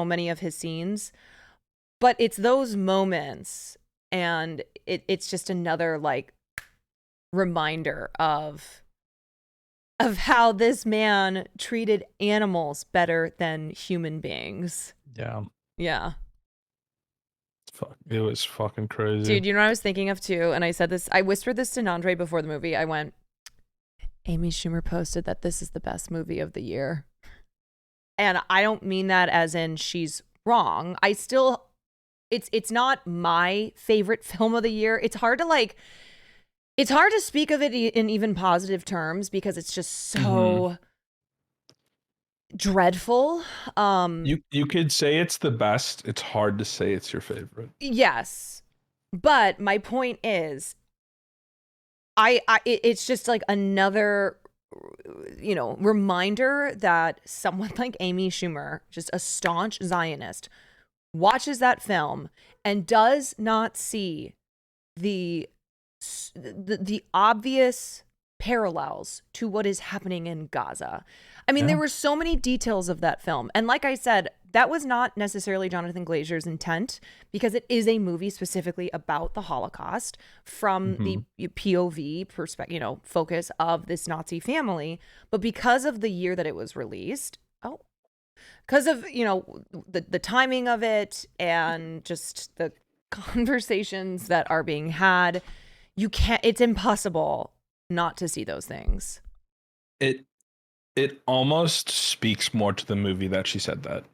many of his scenes, but it's those moments, and it's just another, like, reminder of how this man treated animals better than human beings. Yeah. It was fucking crazy. Dude, you know what I was thinking of too? And I whispered this to Nandre before the movie. I went, Amy Schumer posted that this is the best movie of the year. And I don't mean that as in she's wrong. It's not my favorite film of the year. It's hard to speak of it in even positive terms because it's just so dreadful. You could say it's the best. It's hard to say it's your favorite. Yes. But my point is, it's just like another, reminder that someone like Amy Schumer, just a staunch Zionist, watches that film and does not see the obvious parallels to what is happening in Gaza. I mean, there were so many details of that film. And like I said, that was not necessarily Jonathan Glazer's intent, because it is a movie specifically about the Holocaust from the POV perspective, focus of this Nazi family. But because of the year that it was released, because of, the timing of it and just the conversations that are being had, it's impossible not to see those things. It almost speaks more to the movie that she said that.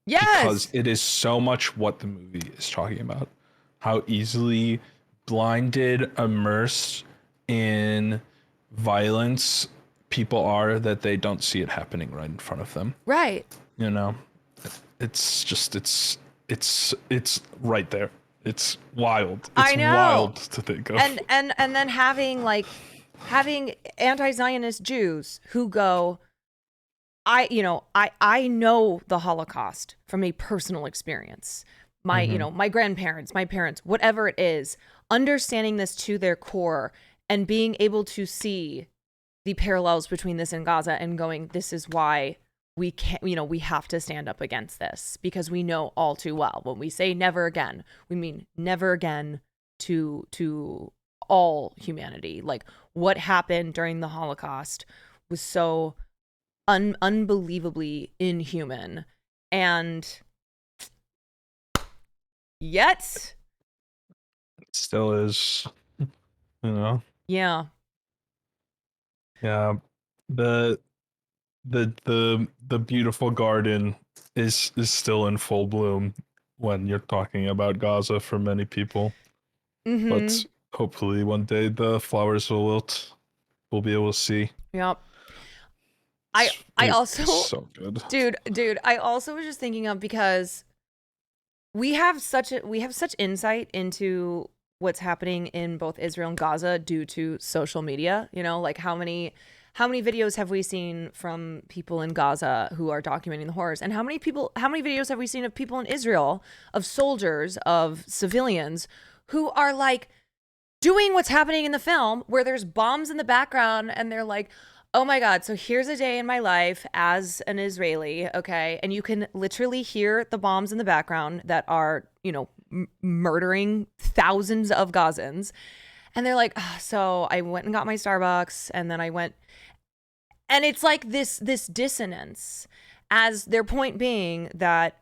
Yes. Because it is so much what the movie is talking about. How easily blinded, immersed in violence people are that they don't see it happening right in front of them. Right. It's just it's right there. It's wild. It's I know. Wild to think of. And then having anti-Zionist Jews who go, I know the Holocaust from a personal experience. My, my grandparents, my parents, whatever it is, understanding this to their core and being able to see the parallels between this and Gaza and going, this is why we can't, we have to stand up against this, because we know all too well when we say never again, we mean never again to all humanity. Like, what happened during the Holocaust was so unbelievably inhuman, and yet it still is, yeah. Yeah. The beautiful garden is still in full bloom when you're talking about Gaza for many people. But hopefully one day the flowers will wilt. We'll be able to see. Yep. I also, so good. Dude, I also was just thinking of, because we have such insight into what's happening in both Israel and Gaza due to social media. You know, like how many videos have we seen from people in Gaza who are documenting the horrors, and how many videos have we seen of people in Israel, of soldiers, of civilians who are like doing what's happening in the film, where there's bombs in the background and they're like, oh my God, so here's a day in my life as an Israeli, okay? And you can literally hear the bombs in the background that are, you know, murdering thousands of Gazans. And they're like, so I went and got my Starbucks, and then I went, and it's like this dissonance, as their point being that,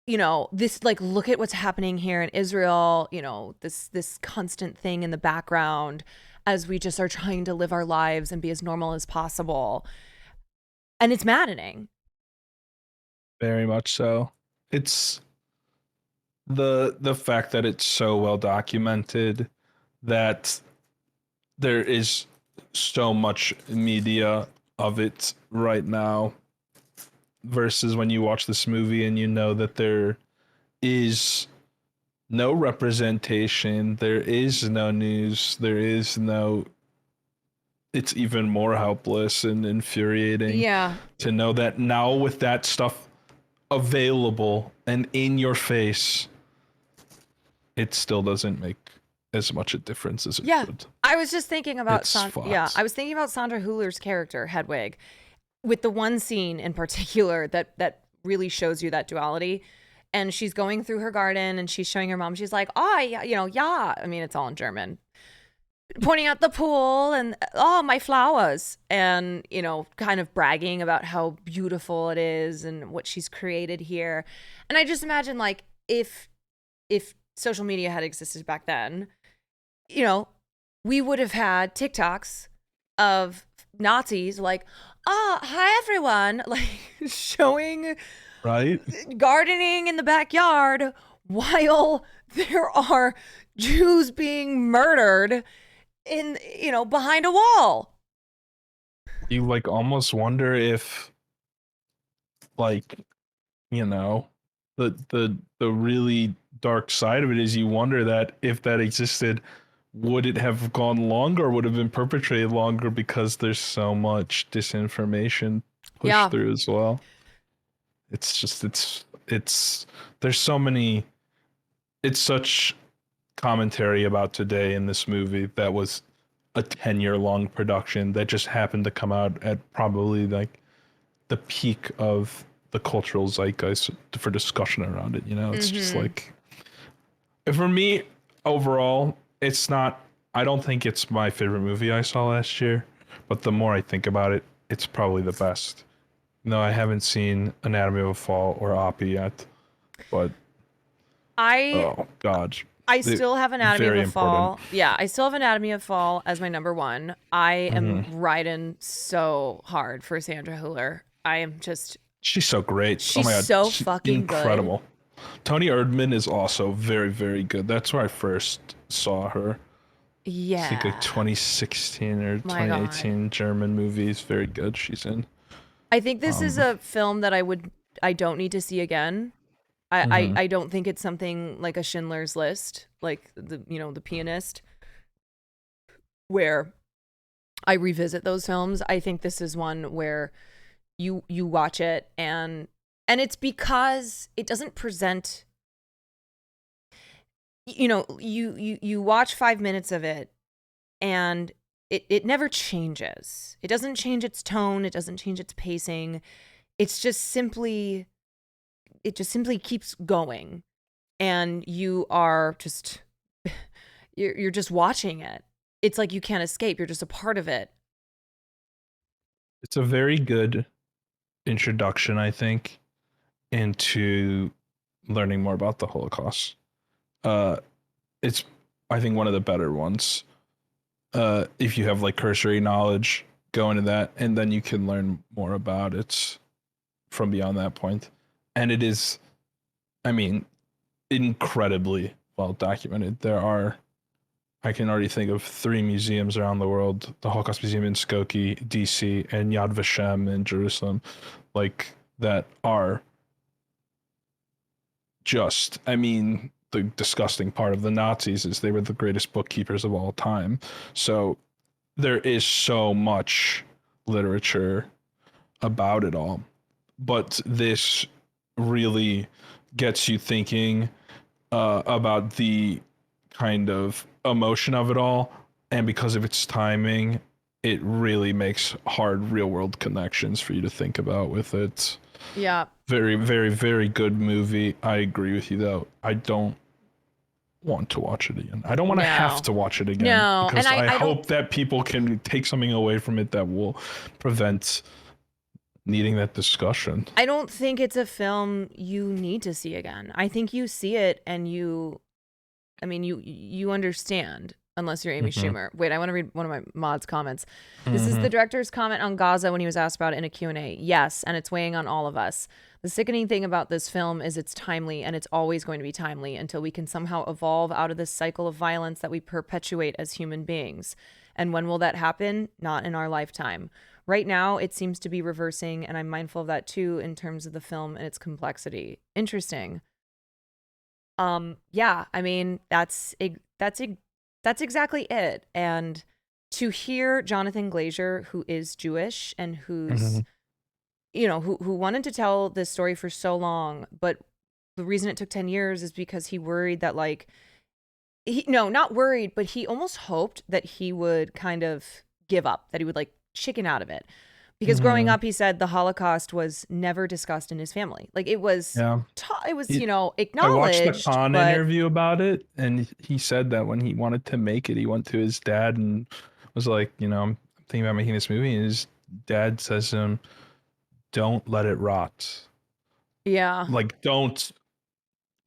you know, this, like, look at what's happening here in Israel, you know, this constant thing in the background as we just are trying to live our lives and be as normal as possible. And it's maddening. Very much so. It's the fact that it's so well documented, that there is so much media of it right now, versus when you watch this movie and you know that there is no representation, there is no news, there is no, it's even more helpless and infuriating to know that now, with that stuff available and in your face, it still doesn't make as much a difference as it would. I was just thinking about I was thinking about Sandra Hüller's character, Hedwig, with the one scene in particular that really shows you that duality. And she's going through her garden and she's showing her mom. She's like, oh, yeah, you know, yeah. I mean, it's all in German. Pointing out the pool and, oh, my flowers. And, you know, kind of bragging about how beautiful it is and what she's created here. And I just imagine, like, if social media had existed back then, you know, we would have had TikToks of Nazis like, oh, hi, everyone, like showing gardening in the backyard while there are Jews being murdered in, you know, behind a wall. You like almost wonder if, like, you know, the really dark side of it is, you wonder that if that existed, would it have gone longer, or would have been perpetrated longer, because there's so much disinformation pushed through as well. It's just, it's there's so many, it's such commentary about today in this movie that was a 10-year long production that just happened to come out at probably like the peak of the cultural zeitgeist for discussion around it. You know, it's just like, for me overall, it's not, I don't think it's my favorite movie I saw last year, but the more I think about it, it's probably the best. No, I haven't seen Anatomy of a Fall or Oppie yet, but oh god, I still have Anatomy of a Fall. Yeah, I still have Anatomy of a Fall as my number one. I am riding so hard for Sandra Hüller. I am just, she's so great. She's oh my god, so she's fucking incredible. good. Tony Erdmann is also very, very good. That's where I first saw her. Yeah, I think like 2016 or 2018 German movies. Very good. She's in. I think this is a film that I don't need to see again. I don't think it's something like a Schindler's List, like the Pianist, where I revisit those films. I think this is one where you watch it and it's because it doesn't present, you know, you watch 5 minutes of it and it never changes. It doesn't change its tone. It doesn't change its pacing. It just simply keeps going, and you are just, you're just watching it. It's like you can't escape. You're just a part of it. It's a very good introduction, I think, into learning more about the Holocaust. It's, I think, one of the better ones. If you have like cursory knowledge, go into that, and then you can learn more about it from beyond that point. And it is, I mean, incredibly well documented. There are, I can already think of 3 museums around the world: the Holocaust Museum in Skokie, DC, and Yad Vashem in Jerusalem, like, that are just, I mean, the disgusting part of the Nazis is they were the greatest bookkeepers of all time. So there is so much literature about it all. But this really gets you thinking about the kind of emotion of it all. And because of its timing, it really makes hard real world connections for you to think about with it. Yeah. Very, very, very good movie. I agree with you, though. I don't want to watch it again. I don't want to have to watch it again. No, because and I hope that people can take something away from it that will prevent needing that discussion. I don't think it's a film you need to see again. I think you see it and you understand, unless you're Amy Schumer. Wait, I want to read one of my mods' comments. This is the director's comment on Gaza when he was asked about it in a Q&A. Yes, and it's weighing on all of us. The sickening thing about this film is it's timely, and it's always going to be timely until we can somehow evolve out of this cycle of violence that we perpetuate as human beings. And when will that happen? Not in our lifetime. Right now, it seems to be reversing, and I'm mindful of that too in terms of the film and its complexity. Interesting. Yeah, I mean, that's exactly it. And to hear Jonathan Glazer, who is Jewish and who's, who wanted to tell this story for so long, but the reason it took 10 years is because he worried that not worried, but he almost hoped that he would kind of give up, that he would chicken out of it. Because growing up, he said the Holocaust was never discussed in his family. It was, acknowledged. I watched the Khan interview about it, and he said that when he wanted to make it, he went to his dad and was like, I'm thinking about making this movie. And his dad says to him, don't let it rot. Yeah. Don't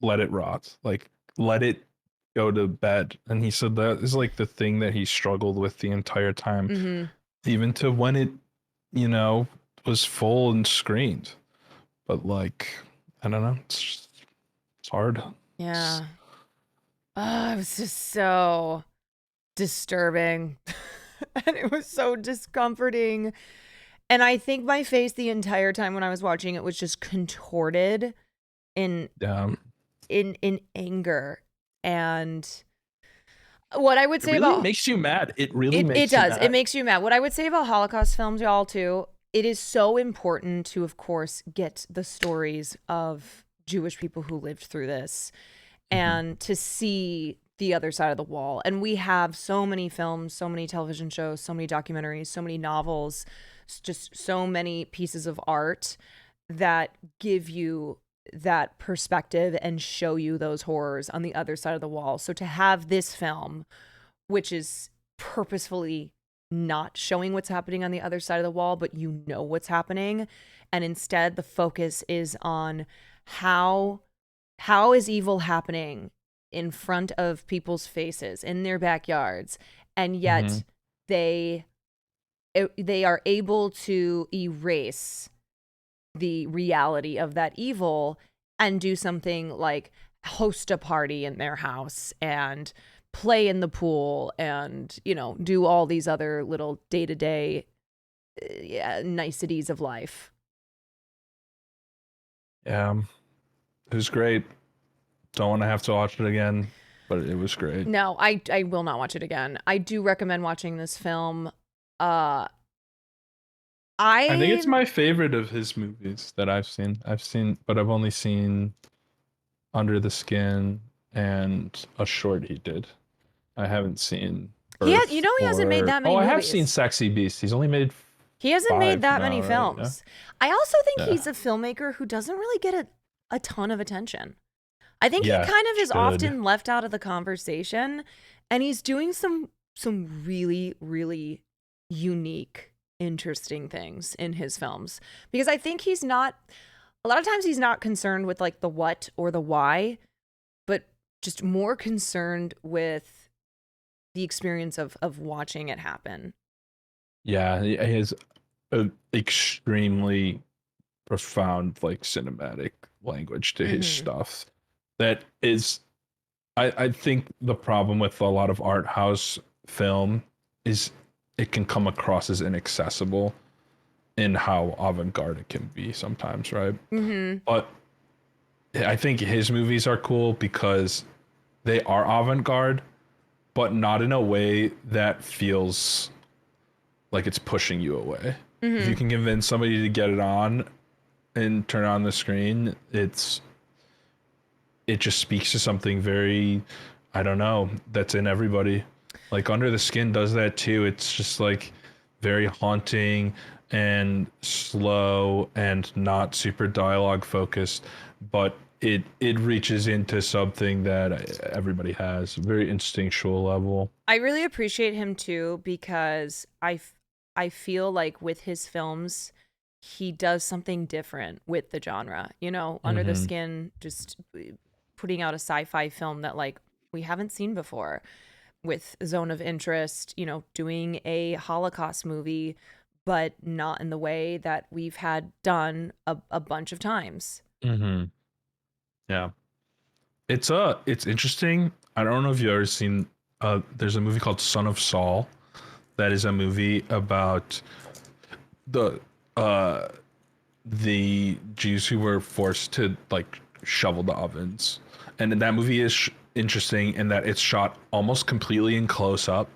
let it rot. Let it go to bed. And he said that is the thing that he struggled with the entire time, even to when it, was full and screened. But I don't know, it's hard. Yeah. It was just so disturbing. And it was so discomforting. And I think my face the entire time when I was watching it was just contorted in anger. And what I would say about makes you mad. It really makes you mad. It makes you mad. What I would say about Holocaust films, y'all, too, it is so important to, of course, get the stories of Jewish people who lived through this and to see the other side of the wall. And we have so many films, so many television shows, so many documentaries, so many novels, just so many pieces of art that give you that perspective and show you those horrors on the other side of the wall. So to have this film, which is purposefully not showing what's happening on the other side of the wall, but what's happening, and instead the focus is on how is evil happening in front of people's faces in their backyards, and yet they are able to erase the reality of that evil and do something like host a party in their house and play in the pool and, do all these other little day-to-day niceties of life. Yeah, it was great. Don't want to have to watch it again, but it was great. No, I will not watch it again. I do recommend watching this film. I think it's my favorite of his movies that I've seen. But I've only seen Under the Skin and a short he did. I haven't seen Earth he hasn't made that many movies. I have seen Sexy Beast. He hasn't made that many right? films. Yeah. I also think he's a filmmaker who doesn't really get a ton of attention. I think he kind of is often left out of the conversation, and he's doing some really, really unique, interesting things in his films, because I think a lot of times he's not concerned with the what or the why, but just more concerned with the experience of watching it happen. Yeah, he has an extremely profound cinematic language to his stuff. That is, I think the problem with a lot of art house film is it can come across as inaccessible in how avant-garde it can be sometimes, right? But I think his movies are cool because they are avant-garde, but not in a way that feels like it's pushing you away. If you can convince somebody to get it on and turn on the screen, it just speaks to something very, I don't know, that's in everybody. Like Under the Skin does that too. It's just like very haunting and slow and not super dialogue focused, but it reaches into something that everybody has, a very instinctual level. I really appreciate him too because I feel like with his films, he does something different with the genre. You know, Under the Skin, just putting out a sci-fi film that like we haven't seen before. With Zone of Interest, you know, doing a Holocaust movie, but not in the way that we've had done a bunch of times. Mm-hmm. Yeah. It's interesting. I don't know if you've ever seen there's a movie called Son of Saul that is a movie about the uh the Jews who were forced to like shovel the ovens. And that movie is interesting in that it's shot almost completely in close up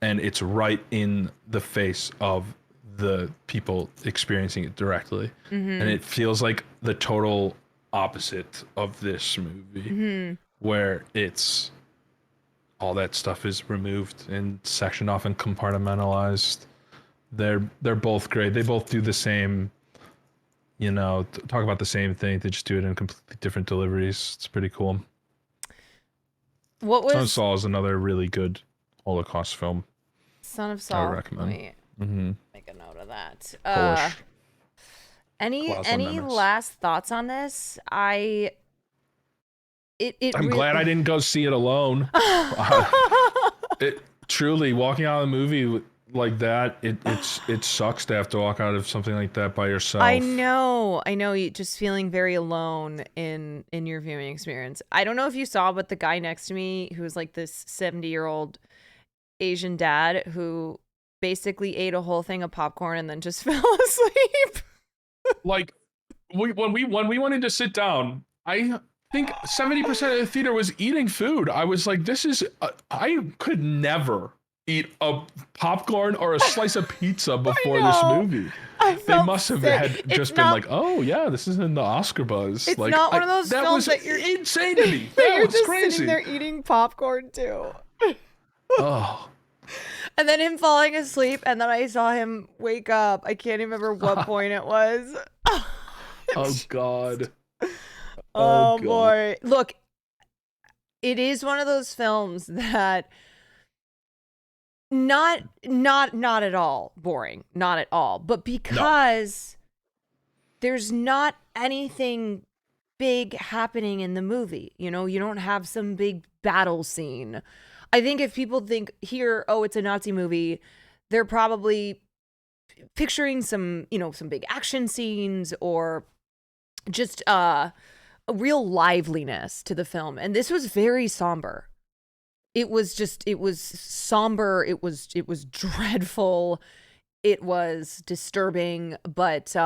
and it's right in the face of the people experiencing it directly. And it feels like the total opposite of this movie where it's all that stuff is removed and sectioned off and compartmentalized. They're both great. They both do the same, you know, talk about the same thing. They just do it in completely different deliveries. It's pretty cool. What Son of was Saul is another really good Holocaust film. Son of I Saul? would recommend. Wait, Mm-hmm. make a note of that. Polish. Any Memes. last thoughts on this? I'm glad I didn't go see it alone. It truly, walking out of the movie like that, it sucks to have to walk out of something like that by yourself. I know. You just feeling very alone in your viewing experience. I don't know if you saw, but the guy next to me, who was like this 70-year-old Asian dad, who basically ate a whole thing of popcorn and then just fell asleep. Like, when we went in to sit down, I think 70% of the theater was eating food. I was like, this is I could never eat a popcorn or a slice of pizza before this movie. They must have had just been like, oh yeah, this is in the Oscar buzz. It's like, not one of those that films was that you're insane to me. that That you're was just crazy. sitting there eating popcorn too. Oh. And then him falling asleep, and then I saw him wake up. I can't even remember what point it was. Oh God. Oh God. boy. Look, it is one of those films that not at all boring, not at all, but because there's not anything big happening in the movie, you know, you don't have some big battle scene. I think if people think here, oh, it's a Nazi movie, they're probably picturing some, you know, some big action scenes or just a real liveliness to the film. And this was very somber. It was somber. It was dreadful. It was disturbing, but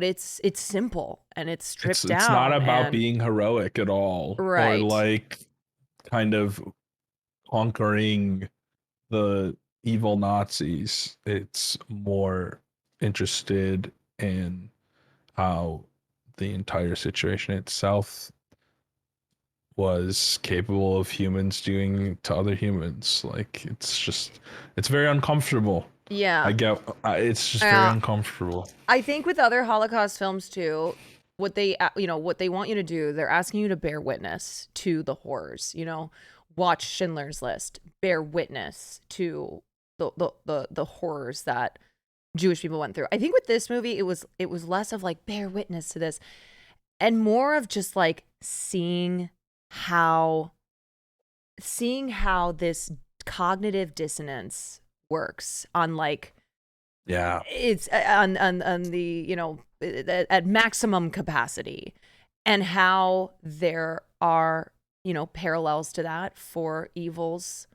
it's simple and it's stripped down. It's not about and being heroic at all. Right. Or like kind of conquering the evil Nazis. It's more interested in how the entire situation itself was capable of humans doing to other humans. Like it's very uncomfortable. Yeah. I get it's just very uncomfortable. I think with other Holocaust films too, what they want you to do, they're asking you to bear witness to the horrors, you know. Watch Schindler's List, bear witness to the horrors that Jewish people went through. I think with this movie, it was less of like bear witness to this and more of just like seeing how this cognitive dissonance works on like it's on the, you know, at maximum capacity, and how there are, you know, parallels to that for evils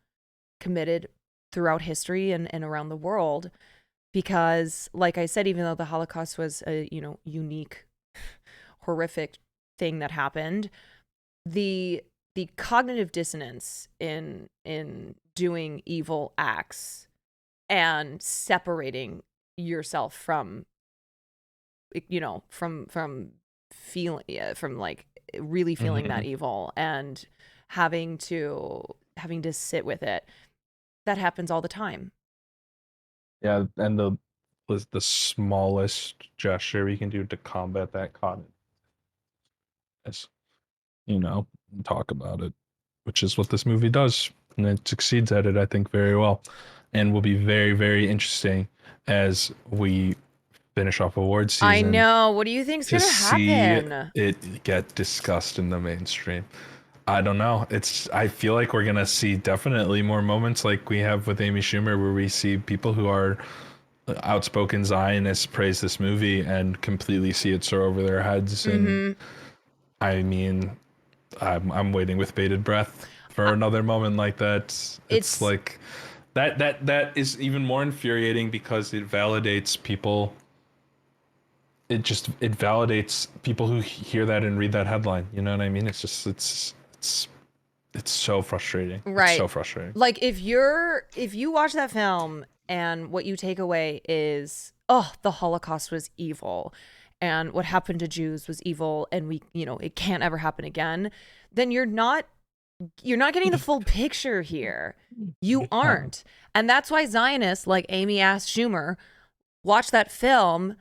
committed throughout history and around the world. Because like I said, even though the Holocaust was a, you know, unique, horrific thing that happened, the cognitive dissonance in doing evil acts and separating yourself from, you know, from feeling, from like really feeling that evil and having to sit with it. That happens all the time. Yeah, and the smallest gesture we can do to combat that cognitive is, you know, talk about it, which is what this movie does, and it succeeds at it, I think, very well, and will be very, very interesting as we finish off award season. I know. What do you think's gonna happen? It get discussed in the mainstream. I don't know. I feel like we're gonna see definitely more moments like we have with Amy Schumer, where we see people who are outspoken Zionists praise this movie and completely see it soar over their heads. And I mean, I'm waiting with bated breath for another moment like that. It's like that is even more infuriating because it validates people. It validates people who hear that and read that headline. You know what I mean? It's just it's so frustrating. Right. It's so frustrating. Like if you watch that film and what you take away is, oh, the Holocaust was evil and what happened to Jews was evil and we, you know, it can't ever happen again, then you're not getting the full picture here. You aren't. And that's why Zionists like Amy Ass Schumer watch that film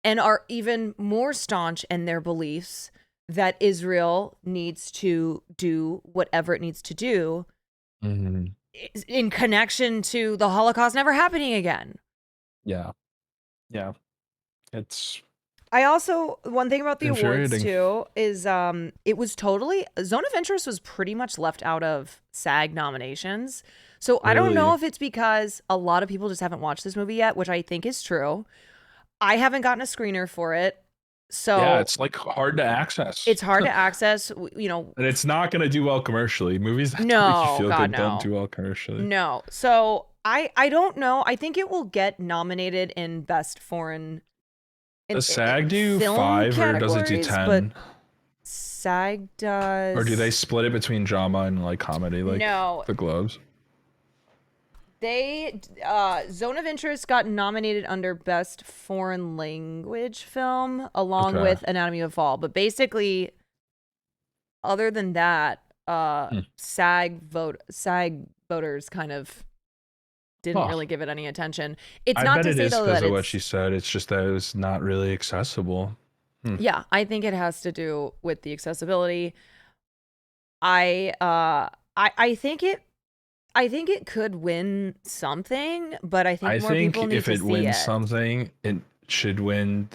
and are even more staunch in their beliefs that Israel needs to do whatever it needs to do in connection to the Holocaust never happening again. Yeah. Yeah. I also, one thing about the awards too is it was totally, Zone of Interest was pretty much left out of SAG nominations. So I don't know if it's because a lot of people just haven't watched this movie yet, which I think is true. I haven't gotten a screener for it. So yeah, it's like hard to access. It's hard to access, you know. And it's not going to do well commercially. Movies that make you feel good don't do well commercially. No. So I don't know. I think it will get nominated in Best Foreign. Does SAG do 5 or does it do 10? SAG does. Or do they split it between drama and like comedy, like the Globes? They Zone of Interest got nominated under Best Foreign Language Film along with Anatomy of a Fall, but basically, other than that, SAG voters kind of didn't really give it any attention. It's not to say though that because of what she said. It's just that it was not really accessible. Yeah, I think it has to do with the accessibility. I think it could win something, but I think more people need to see it. If it wins something, it should win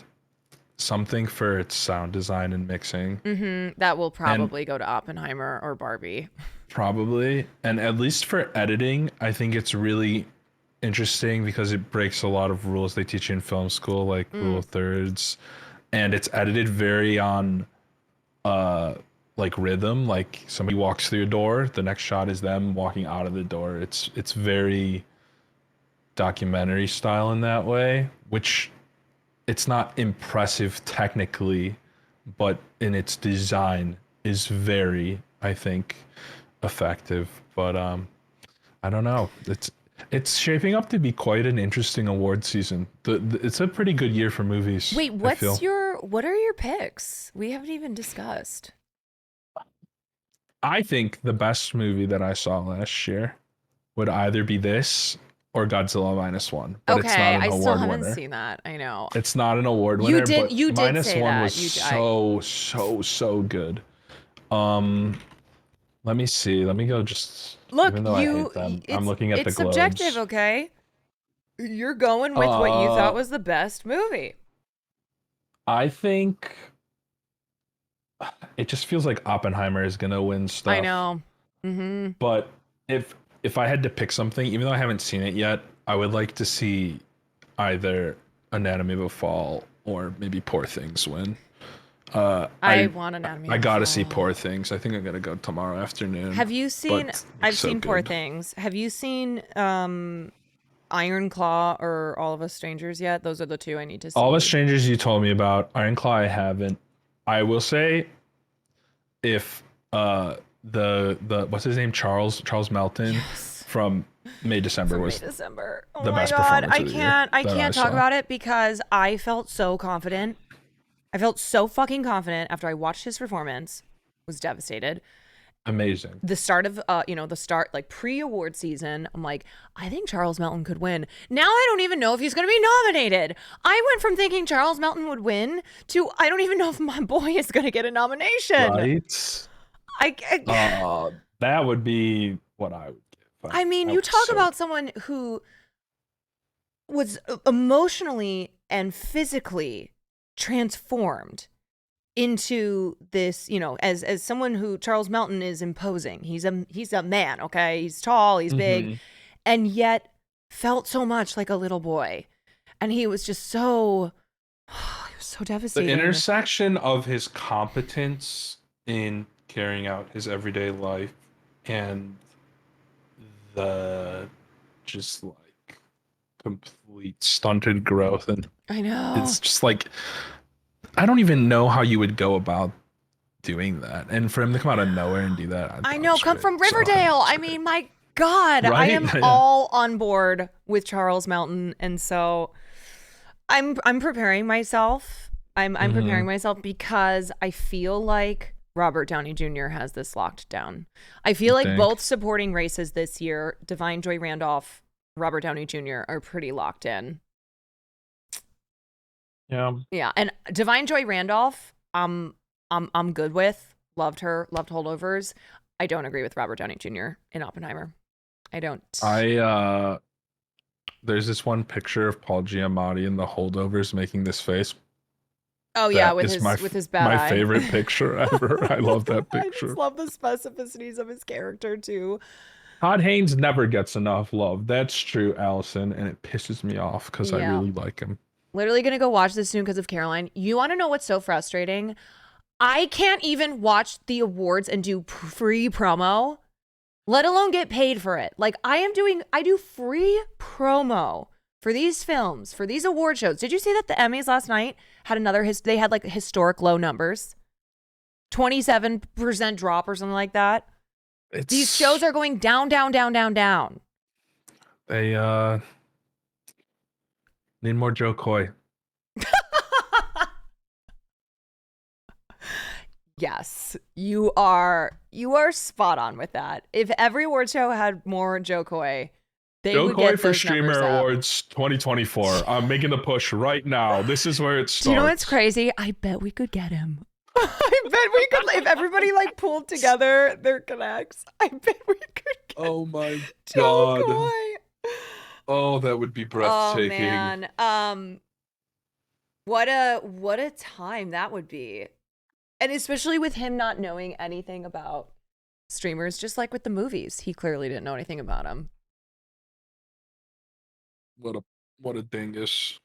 something for its sound design and mixing. That will probably go to Oppenheimer or Barbie. Probably. And at least for editing, I think it's really interesting because it breaks a lot of rules they teach you in film school, like rule of thirds. And it's edited very on like rhythm, like somebody walks through a door, the next shot is them walking out of the door. It's very documentary style in that way, which it's not impressive technically, but in its design is very, I think, effective. But I don't know. It's shaping up to be quite an interesting award season. It's a pretty good year for movies. Wait, what are your picks? We haven't even discussed. I think the best movie that I saw last year would either be this or Godzilla -1. But it's not an I award still haven't winner. seen that. I know. It's not an award winner. You did -1 say that. was so good. Let me see. Let me go just look. Even though I hate them, I'm looking at the Globes. It's subjective, okay? You're going with what you thought was the best movie. I think it just feels like Oppenheimer is gonna win stuff. I know. But if I had to pick something, even though I haven't seen it yet, I would like to see either Anatomy of a Fall or maybe Poor Things win. I want Anatomy of a Fall. I gotta see Poor Things. I think I'm gonna go tomorrow afternoon. Have you seen? I've seen Poor Things. Have you seen Iron Claw or All of Us Strangers yet? Those are the two I need to see. All of Us Strangers you told me about. Iron Claw I haven't. I will say, if the what's his name, Charles Melton from May December From was May December. Oh the my best god, performance I of the year can't that I talk saw. about it because I felt so confident. I felt so fucking confident after I watched his performance. Was devastated. Amazing. The start of the start like pre-award season, I'm like, I think Charles Melton could win. Now I don't even know if he's going to be nominated. I went from thinking Charles Melton would win to I don't even know if my boy is going to get a nomination. Right? That would be what I would give. I mean, you talk about someone who was emotionally and physically transformed into this, as someone who Charles Melton is imposing. He's a man, okay? He's tall, he's big, and yet felt so much like a little boy. And he was just so he was so devastating. The intersection of his competence in carrying out his everyday life and the just like complete stunted growth, and I know. it's just like I don't even know how you would go about doing that, and for him to come out of nowhere and do that, I know, come from Riverdale. I mean, my God, I am all on board with Charles Melton, and so I'm preparing myself. I'm preparing myself because I feel like Robert Downey Jr. has this locked down. I feel like both supporting races this year, Divine Joy Randolph, Robert Downey Jr. are pretty locked in. Yeah, and Divine Joy Randolph, I'm good with. Loved her, loved Holdovers. I don't agree with Robert Downey Jr. in Oppenheimer. I don't. There's this one picture of Paul Giamatti in the Holdovers making this face. Oh yeah, with his bad eye. My favorite picture ever. I love that picture. I just love the specificities of his character too. Todd Haynes never gets enough love. That's true, Allison, and it pisses me off because I really like him. Literally gonna go watch this soon because of Caroline. You want to know what's so frustrating? I can't even watch the awards and do free promo, let alone get paid for it. Like I do free promo for these films, for these award shows. Did you see that the Emmys last night had they had like historic low numbers? 27% drop or something like that. These shows are going down, down, down, down, down. They need more Joe Coy. Yes, you are spot on with that. If every award show had more Joe Coy, they would get for those Streamer numbers up. Awards 2024. I'm making the push right now. This is where it starts. Do you know what's crazy? I bet we could get him. I bet we could, if everybody like pulled together their connects. I bet we could get Oh my Joe God. Coy. Oh, that would be breathtaking. Oh man. What a time that would be. And especially with him not knowing anything about streamers, just like with the movies. He clearly didn't know anything about them. What a dingus.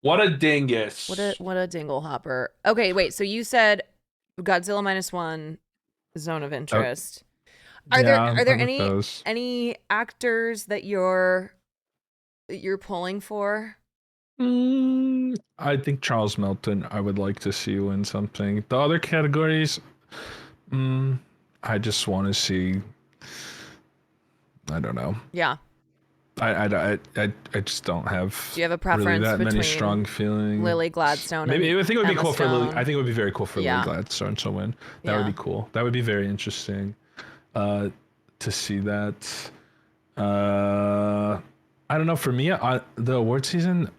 What a dingus. What a dingle hopper. Okay, wait. So you said Godzilla -1, Zone of Interest. Are there any actors that you're pulling for? I think Charles Melton, I would like to see win something. The other categories, I just want to see. I don't know. Yeah. I just don't have. Do you have a preference really that between many strong feelings? Lily Gladstone? Maybe I think it would be Emma cool Stone. for Lily. I think it would be very cool for Lily Gladstone to win. That would be cool. That would be very interesting. To see that. I don't know. For me, the award season.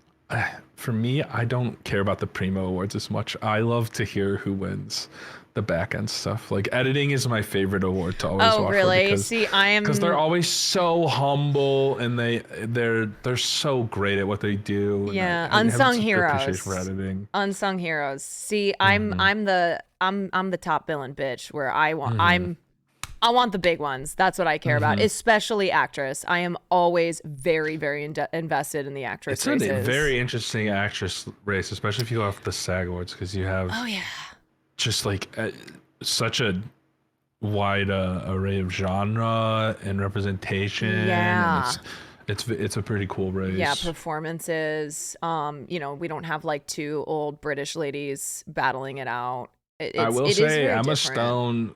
For me, I don't care about the Primo Awards as much. I love to hear who wins the back end stuff. Like editing is my favorite award to always watch. Oh, really? See, I am, because they're always so humble and they're so great at what they do. Yeah, I unsung have heroes. appreciation for editing. Unsung heroes. See, I'm the top villain bitch where I want the big ones. That's what I care about, especially actress. I am always very, very invested in the actress races. It's a very interesting actress race, especially if you go off the SAG Awards, because you have just like such a wide array of genre and representation. Yeah. And it's a pretty cool race. Yeah, performances. We don't have like two old British ladies battling it out. I will say Emma Stone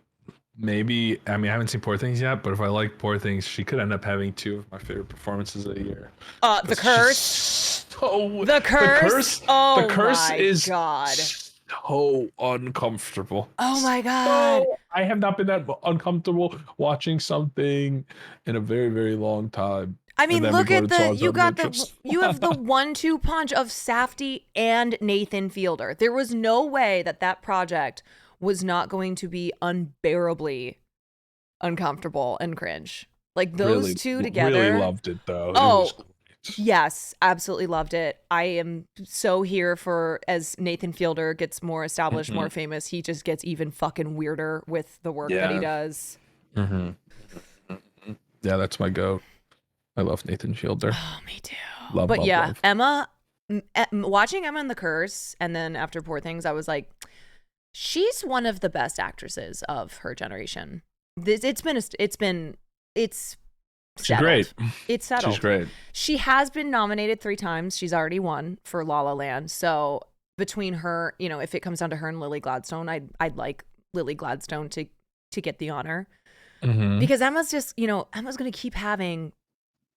maybe, I mean, I haven't seen Poor Things yet, but if I like Poor Things, she could end up having 2 of my favorite performances of the year. The Curse. The Curse. Oh the Curse my is God. so uncomfortable. Oh my God. So, I have not been that uncomfortable watching something in a very, very long time. I mean, And then look we go at to Songs you of got Interest. you have the 1-2 punch of Safdie and Nathan Fielder. There was no way that project was not going to be unbearably uncomfortable and cringe. Like those Really, two together. Really loved it though. Oh, It was great. yes, absolutely loved it. I am so here for as Nathan Fielder gets more established, more famous, he just gets even fucking weirder with the work that he does. Yeah, that's my goat. I love Nathan Fielder. Oh, me too. Love, but love, yeah, love. Emma, watching Emma and the Curse, and then after Poor Things, I was like, she's one of the best actresses of her generation. It's She's great. It's settled. She's great. She has been nominated 3 times. She's already won for La La Land. So between her, you know, if it comes down to her and Lily Gladstone, I'd like Lily Gladstone to get the honor. Because Emma's just, you know, Emma's going to keep having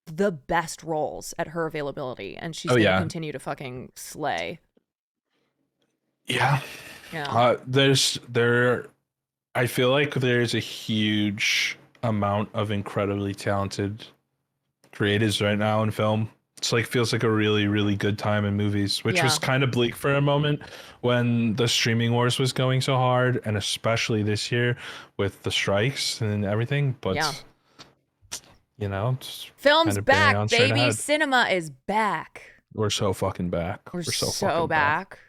the best roles at her availability, and she's going to continue to fucking slay. Yeah. Yeah. I feel like there's a huge amount of incredibly talented creatives right now in film. It's like feels like a really, really good time in movies, which was kind of bleak for a moment when the streaming wars was going so hard, and especially this year with the strikes and everything. But you know, film's back, baby. Cinema is back. We're so fucking back. We're so fucking back.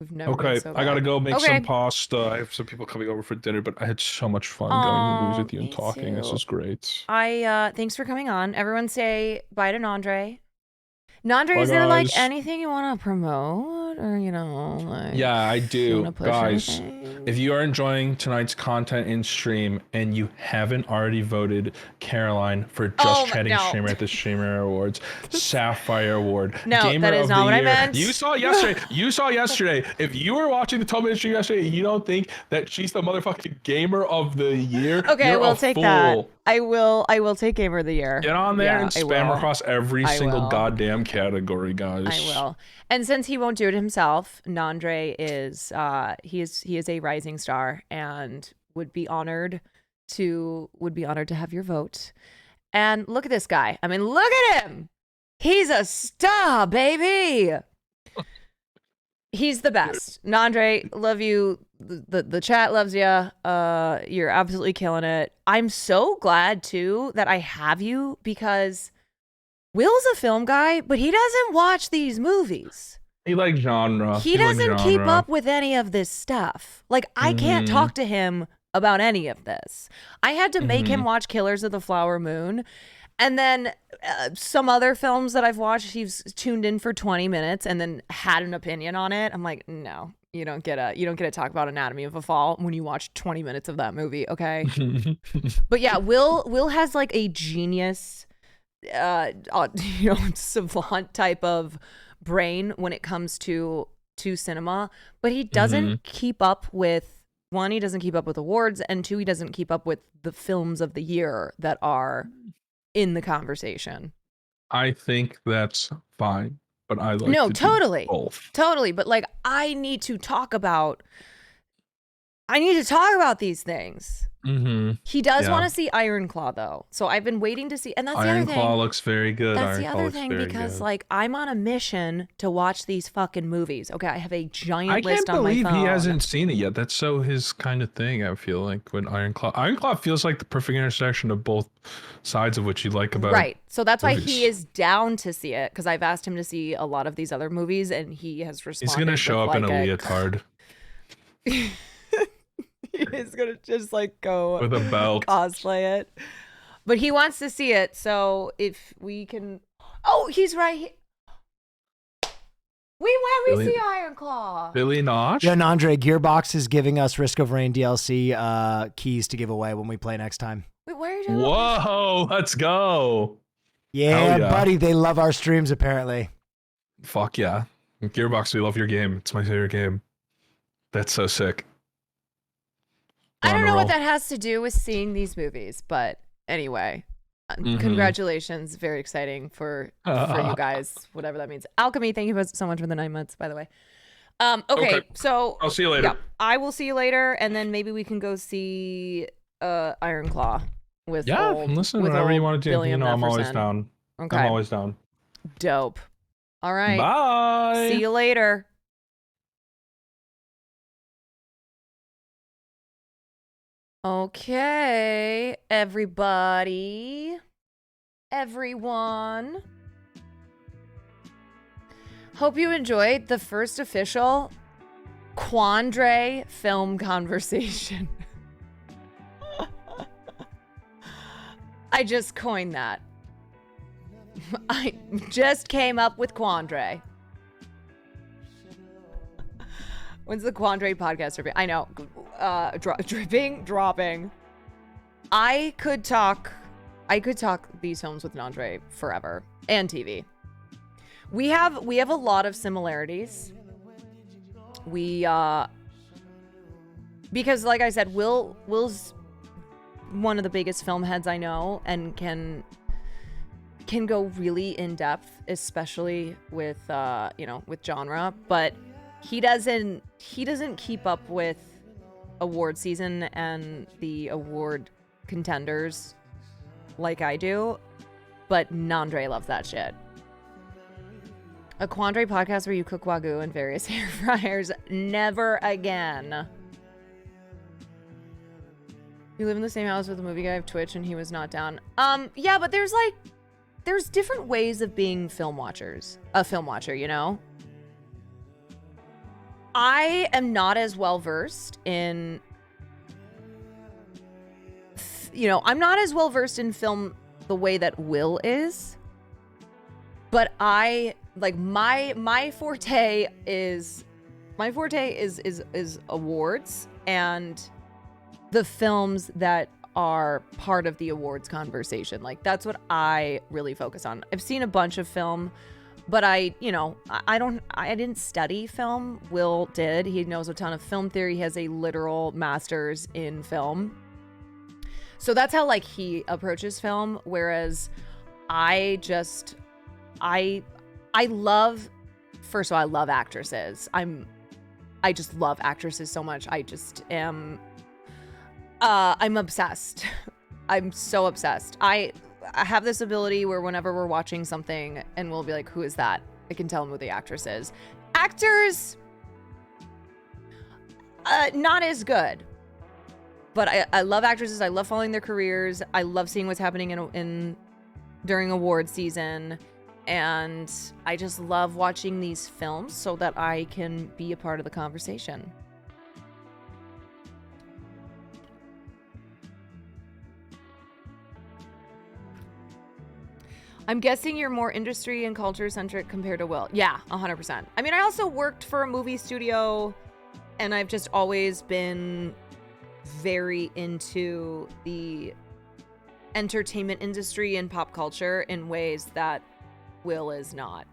We've never been so I gotta back. go make some pasta. I have some people coming over for dinner, but I had so much fun going to the movies with you and talking. This was great. Thanks for coming on. Everyone say bye to Nandre. Nandre, Bye, is there like guys. anything you want to promote, or you know, like, Yeah, I do, push guys. anything? If you are enjoying tonight's content in stream and you haven't already voted Caroline for Just Chatting Streamer at the Streamer Awards, Sapphire Award, No, Gamer that is of not the what I Year. meant. You saw yesterday. You saw yesterday. If you were watching the 12-minute stream yesterday, and you don't think that she's the motherfucking Gamer of the Year. Okay, you're we'll a take fool. that. I will take Gamer of the Year. Get on there and I spam will. across every I single will. goddamn category, guys. I will. And since he won't do it himself, Nandre is he is a rising star and would be honored to have your vote. And look at this guy. I mean, look at him. He's a star, baby. He's the best. Nandre, love you. The chat loves you. You're absolutely killing it. I'm so glad too that I have you, because Will's a film guy, but he doesn't watch these movies. He likes genre. He doesn't keep up with any of this stuff. Like, I can't talk to him about any of this. I had to make him watch Killers of the Flower Moon. And then some other films that I've watched, he's tuned in for 20 minutes and then had an opinion on it. I'm like, no, you don't get to talk about Anatomy of a Fall when you watch 20 minutes of that movie, okay? But yeah, Will has like a genius, savant type of brain when it comes to cinema, but he doesn't keep up with, one, he doesn't keep up with awards, and 2, he doesn't keep up with the films of the year that are in the conversation. I think that's fine, but I like No, to totally. do both. Totally, but like I need to talk about these things. He does want to see Iron Claw though. So I've been waiting to see, and that's the other Iron thing. Claw looks very good. That's Iron the Claw other looks thing, very because good. like I'm on a mission to watch these fucking movies. Okay, I have a giant I can't list on my believe phone. he hasn't seen it yet. That's so his kind of thing. I feel like when Iron Claw feels like the perfect intersection of both sides of what you like about Right. So that's why he movies. is down to see it, because I've asked him to see a lot of these other movies, and he has responded. He's gonna show with, up in like, a leotard He's gonna just like go with a belt. cosplay it, but he wants to see it. So if we can, he's right here. We see Iron Claw. Billy Notch. Yeah, and Andre, Gearbox is giving us Risk of Rain DLC keys to give away when we play next time. Wait, where are you doing? Whoa, let's go. Yeah, yeah. buddy, they love our streams apparently. Fuck yeah. Gearbox, we love your game. It's my favorite game. That's so sick. I on don't a know what roll. that has to do with seeing these movies, but anyway, congratulations. Very exciting for you guys, whatever that means. Alchemy, thank you so much for the 9 months, by the way. Okay, so I'll see you later. yeah, I will see you later, and then maybe we can go see Iron Claw with listen, with whatever you old want to do. Billy You and know, I'm always Mefferson. down. Okay, I'm always down. dope. All right, Bye. see you later. Okay, everyone. Hope you enjoyed the first official Quandre film conversation. I just coined that. I just came up with Quandre. When's the Quandre podcast dripping? I know. Dropping. I could talk these films with Andre forever, and TV. We have a lot of similarities. Because like I said, Will's one of the biggest film heads I know, and can go really in depth, especially with with genre, but he doesn't keep up with award season and the award contenders like I do, but Nandre loves that shit. A Quandre podcast where you cook Wagyu in various air fryers. Never again. You live in the same house with a movie guy of Twitch and he was not down. Yeah, but there's different ways of being a film watcher, you know? I am not as well versed in, I'm not as well versed in film the way that Will is, but my forte is awards and the films that are part of the awards conversation. Like, that's what I really focus on. I've seen a bunch of film, but I didn't study film. Will did. He knows a ton of film theory. He has a literal master's in film. So that's how he approaches film. Whereas I love, first of all, I love actresses. I just love actresses so much. I just am, I'm obsessed. I'm so obsessed. I have this ability where whenever we're watching something and we'll be like, who is that? I can tell them who the actress is. Actors, not as good. But I love actresses. I love following their careers. I love seeing what's happening during award season. And I just love watching these films so that I can be a part of the conversation. I'm guessing you're more industry and culture centric compared to Will. Yeah, 100%. I mean, I also worked for a movie studio and I've just always been very into the entertainment industry and pop culture in ways that Will is not.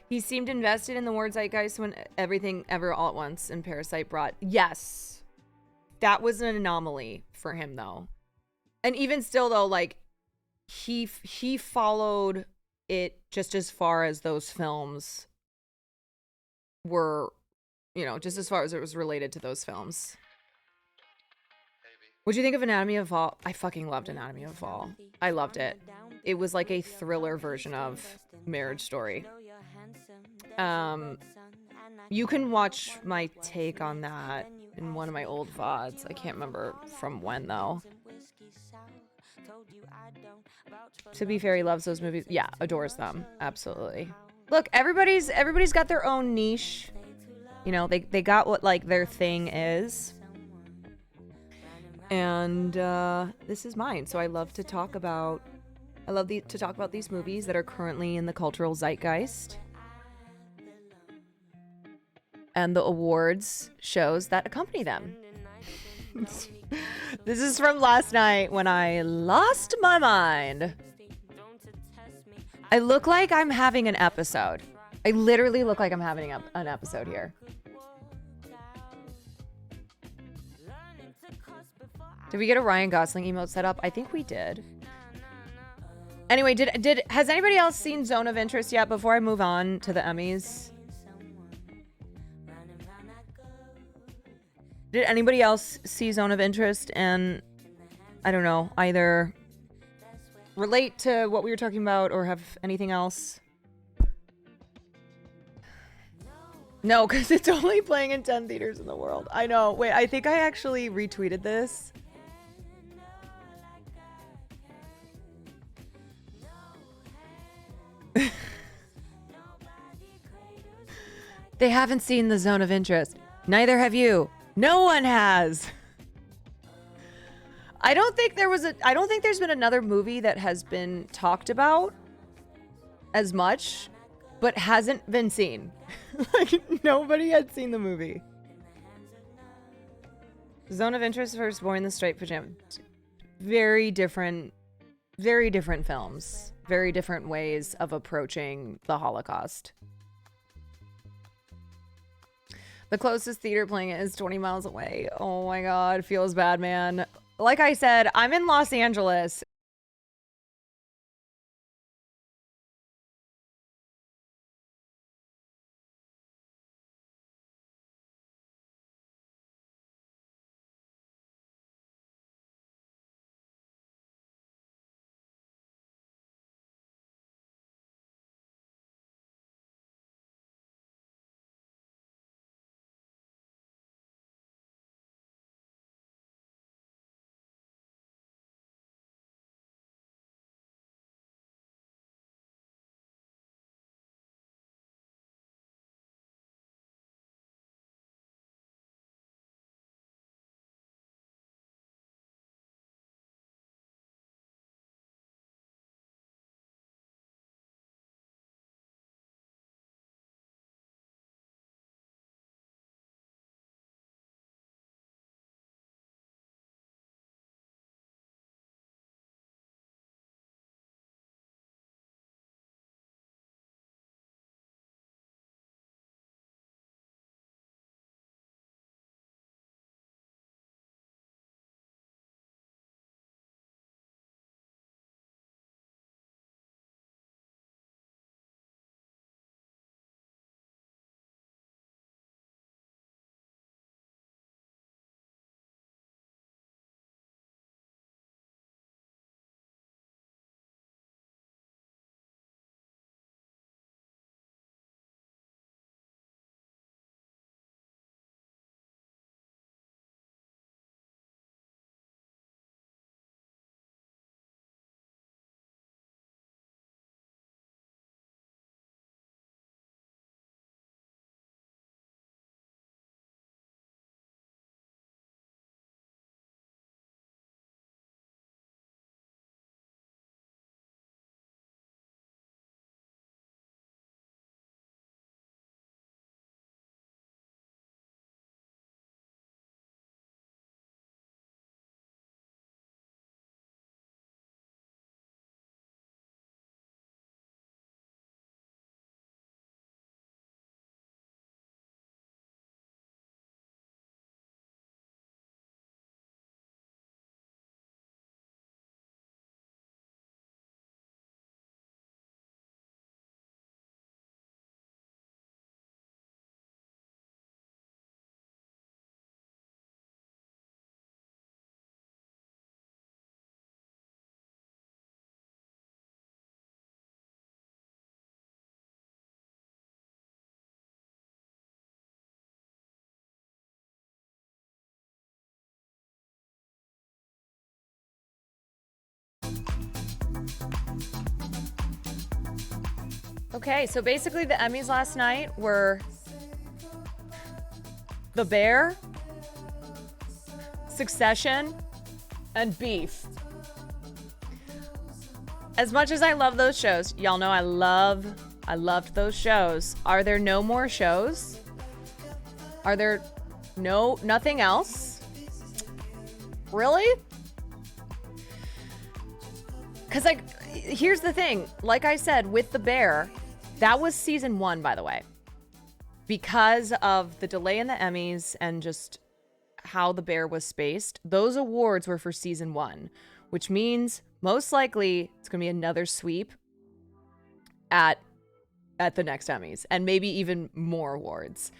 He seemed invested in the word zeitgeist when Everything Ever All at Once and Parasite brought. Yes, that was an anomaly for him though. And even still though, he followed it just as far as those films were, just as far as it was related to those films. What'd you think of Anatomy of a Fall? I fucking loved Anatomy of a Fall. I loved it. It was like a thriller version of Marriage Story. You can watch my take on that in one of my old VODs. I can't remember from when though. To be fair, he loves those movies. Yeah, adores them. Absolutely. Look, everybody's got their own niche. They got what their thing is. And this is mine. So I love to talk about these movies that are currently in the cultural zeitgeist and the awards shows that accompany them. This is from last night when I lost my mind. I look like I'm having an episode. I literally look like I'm having an episode here. Did we get a Ryan Gosling emote set up? I think we did. Anyway, has anybody else seen Zone of Interest yet before I move on to the Emmys? Did anybody else see Zone of Interest and, I don't know, either relate to what we were talking about or have anything else? No, because it's only playing in 10 theaters in the world. I know. Wait, I think I actually retweeted this. They haven't seen the Zone of Interest. Neither have you. No one has. I don't think there's been another movie that has been talked about as much, but hasn't been seen. Like, nobody had seen the movie. Zone of Interest versus Boy in the Striped Pajamas. Very different films. Very different ways of approaching the Holocaust. The closest theater playing it is 20 miles away. Oh my God, feels bad, man. Like I said, I'm in Los Angeles. Okay, so basically the Emmys last night were The Bear, Succession, and Beef. As much as I love those shows, y'all know I loved those shows. Are there no more shows? Are there nothing else? Really? Because, like, here's the thing. Like I said, with The Bear, that was season 1, by the way. Because of the delay in the Emmys and just how the bear was spaced, those awards were for season 1, which means most likely it's going to be another sweep at the next Emmys, and maybe even more awards.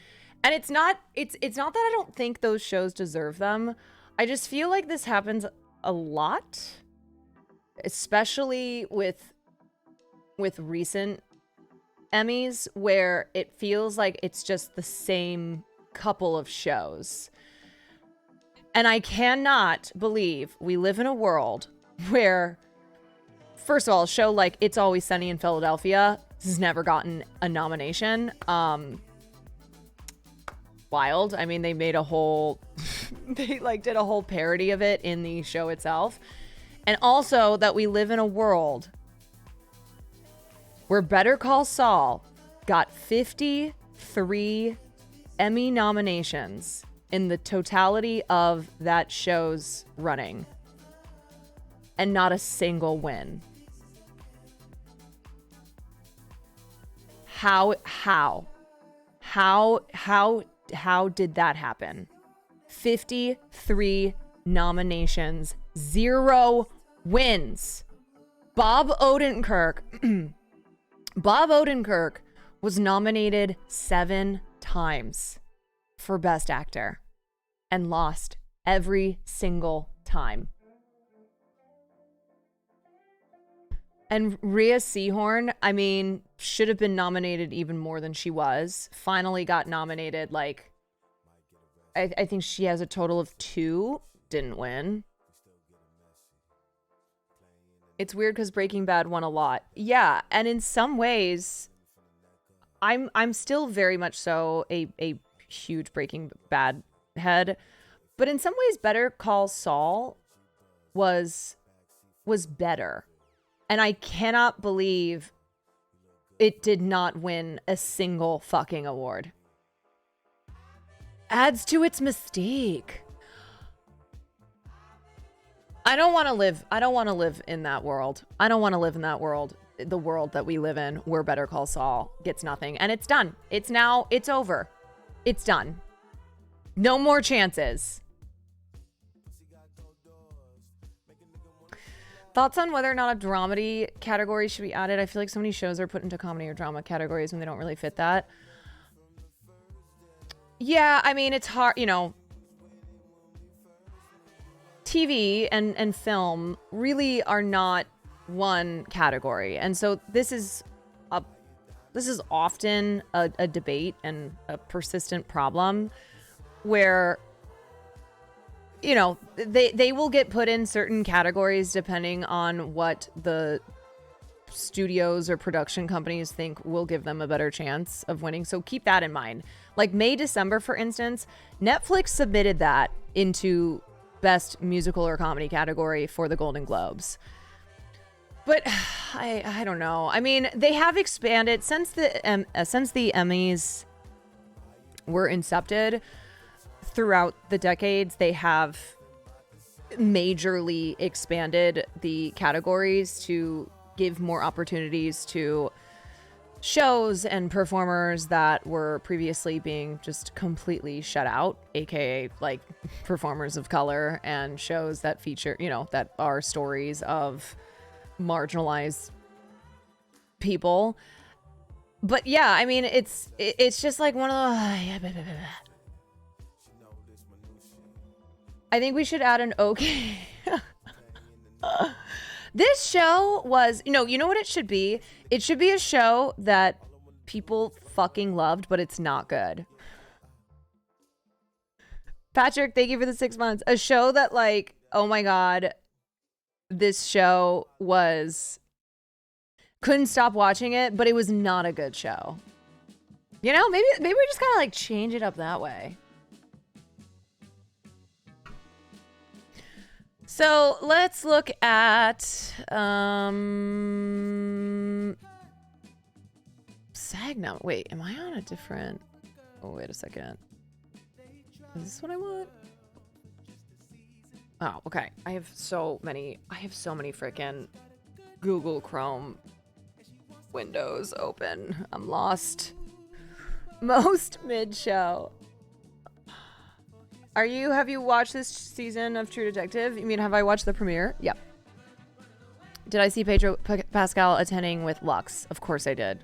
And it's not that I don't think those shows deserve them. I just feel like this happens a lot, especially with recent Emmys, where it feels like it's just the same couple of shows. And I cannot believe we live in a world where, first of all, a show like It's Always Sunny in Philadelphia has never gotten a nomination. Wild. I mean, they made a whole they like did a whole parody of it in the show itself. And also that we live in a world where Better Call Saul got 53 Emmy nominations in the totality of that show's running, and not a single win. How did that happen? 53 nominations, 0 wins. Bob Odenkirk was nominated 7 times for Best Actor and lost every single time. And Rhea Seehorn, I mean, should have been nominated even more than she was. Finally got nominated, like, I think she has a total of 2. Didn't win. It's weird because Breaking Bad won a lot. Yeah, and in some ways, I'm still very much so a huge Breaking Bad head. But in some ways, Better Call Saul was better. And I cannot believe it did not win a single fucking award. Adds to its mystique. I don't want to live in that world. I don't want to live in that world. The world that we live in where Better Call Saul gets nothing. And it's done. It's over. It's done. No more chances. Thoughts on whether or not a dramedy category should be added? I feel like so many shows are put into comedy or drama categories when they don't really fit that. Yeah, I mean, it's hard, TV and film really are not one category. And so this is often a debate and a persistent problem where they will get put in certain categories depending on what the studios or production companies think will give them a better chance of winning. So keep that in mind. Like December, for instance, Netflix submitted that into Best Musical or Comedy category for the Golden Globes. But I don't know. I mean, they have expanded since the Emmys were incepted. Throughout the decades, they have majorly expanded the categories to give more opportunities to shows and performers that were previously being just completely shut out, aka like performers of color and shows that feature, that are stories of marginalized people. But yeah, I mean, it's just like one of the I think we should add an okay. This show was, you know what it should be? It should be a show that people fucking loved, but it's not good. Patrick, thank you for the 6 months. A show that, like, oh my God, this show couldn't stop watching it, but it was not a good show. Maybe we just gotta like change it up that way. So let's look at Sagna. Wait, am I on a different? Oh, wait a second. Is this what I want? Oh, okay. I have so many freaking Google Chrome windows open. I'm lost. Most mid-show. Have you watched this season of True Detective? You mean, have I watched the premiere? Yep. Did I see Pedro Pascal attending with Lux? Of course I did.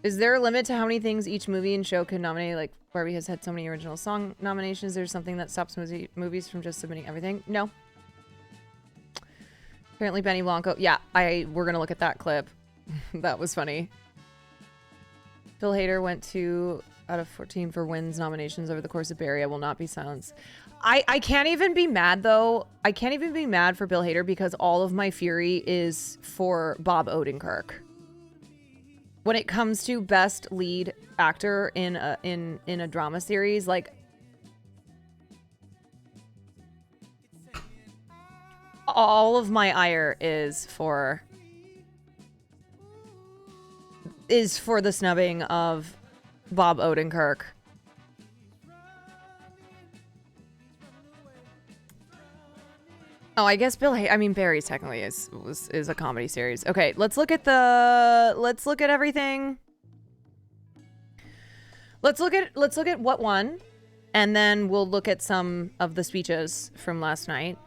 Is there a limit to how many things each movie and show can nominate? Like, Barbie has had so many original song nominations. There's something that stops movies from just submitting everything? No. Apparently Benny Blanco. Yeah, we're going to look at that clip. That was funny. Bill Hader went 2 out of 14 for wins nominations over the course of Barry. I will not be silenced. I can't even be mad, though. I can't even be mad for Bill Hader because all of my fury is for Bob Odenkirk. When it comes to best lead actor in a drama series, like, all of my ire is for the snubbing of Bob Odenkirk. Oh, I guess Barry's technically is a comedy series. Okay, let's look at everything. Let's look at what won, and then we'll look at some of the speeches from last night.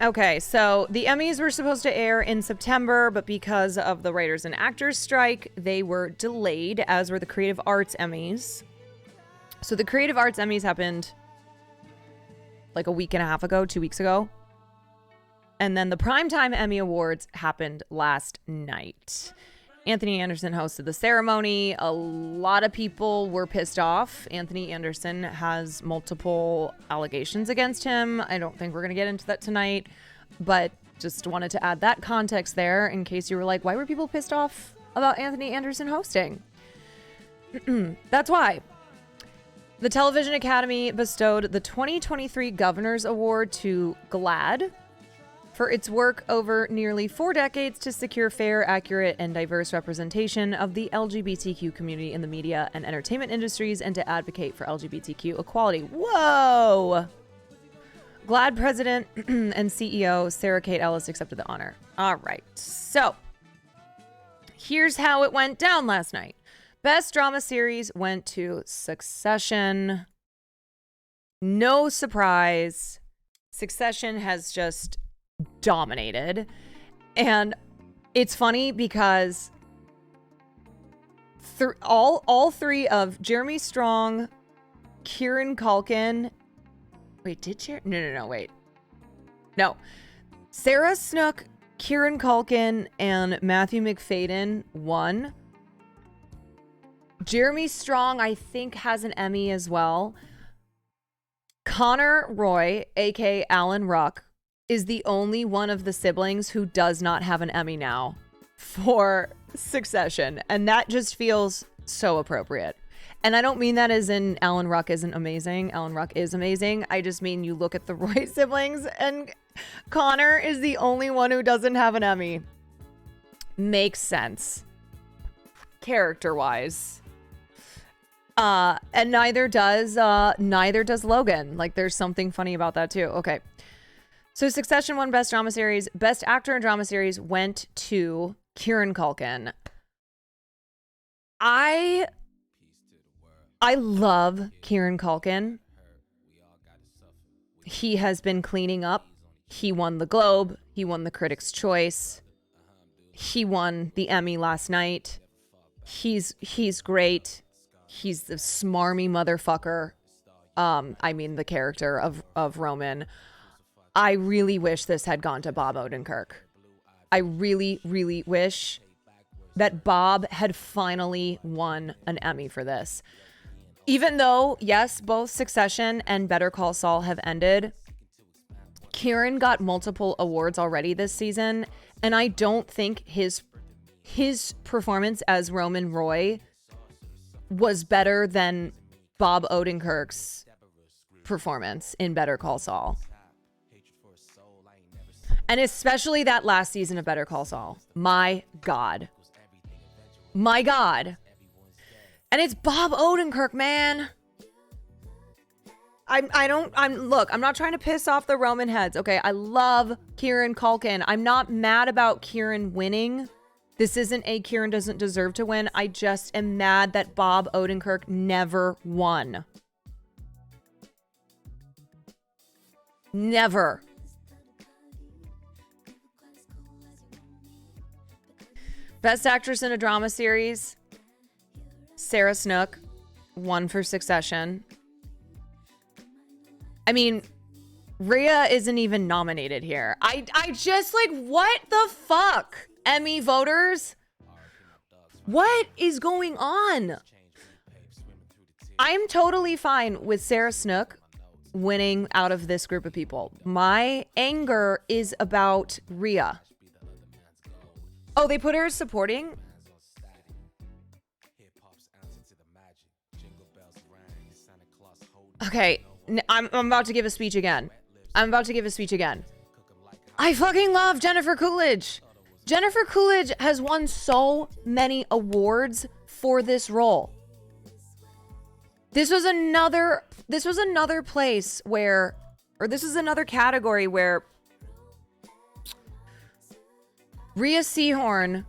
Okay, so the Emmys were supposed to air in September, but because of the writers and actors strike, they were delayed, as were the Creative Arts Emmys. So the Creative Arts Emmys happened like a week and a half ago, 2 weeks ago. And then the Primetime Emmy Awards happened last night. Anthony Anderson hosted the ceremony. A lot of people were pissed off. Anthony Anderson has multiple allegations against him. I don't think we're going to get into that tonight, but just wanted to add that context there in case you were like, why were people pissed off about Anthony Anderson hosting? That's why. The Television Academy bestowed the 2023 Governor's Award to GLAAD for its work over nearly 4 decades to secure fair, accurate, and diverse representation of the LGBTQ community in the media and entertainment industries and to advocate for LGBTQ equality. Whoa! GLAAD president and CEO Sarah Kate Ellis accepted the honor. All right, so here's how it went down last night. Best drama series went to Succession. No surprise. Succession has just dominated. And it's funny because all three of Jeremy Strong, Kieran Culkin. Wait, wait. No. Sarah Snook, Kieran Culkin, and Matthew McFadden won. Jeremy Strong, I think, has an Emmy as well. Connor Roy, aka Alan Ruck, is the only one of the siblings who does not have an Emmy now for Succession. And that just feels so appropriate. And I don't mean that as in Alan Ruck isn't amazing. Alan Ruck is amazing. I just mean you look at the Roy siblings and Connor is the only one who doesn't have an Emmy. Makes sense. Character-wise. And neither does Logan. Like, there's something funny about that too. Okay. So Succession won Best Drama Series. Best Actor in Drama Series went to Kieran Culkin. I love Kieran Culkin. He has been cleaning up. He won the Globe. He won the Critics' Choice. He won the Emmy last night. He's great. He's the smarmy motherfucker. I mean, the character of Roman. I really wish this had gone to Bob Odenkirk. I really, really wish that Bob had finally won an Emmy for this. Even though, yes, both Succession and Better Call Saul have ended, Kieran got multiple awards already this season, and I don't think his performance as Roman Roy was better than Bob Odenkirk's performance in Better Call Saul. And especially that last season of Better Call Saul. My God. My God. And it's Bob Odenkirk, man. I'm not trying to piss off the Roman heads. Okay, I love Kieran Culkin. I'm not mad about Kieran winning. This isn't a Kieran doesn't deserve to win. I just am mad that Bob Odenkirk never won. Never. Best Actress in a Drama Series, Sarah Snook won for Succession. I mean, Rhea isn't even nominated here. I just like, what the fuck? Emmy voters? What is going on? I'm totally fine with Sarah Snook winning out of this group of people. My anger is about Rhea. Oh, they put her as supporting? Okay, I'm about to give a speech again. I fucking love Jennifer Coolidge. Jennifer Coolidge has won so many awards for this role. This was another place where, or this is another category where Rhea Seehorn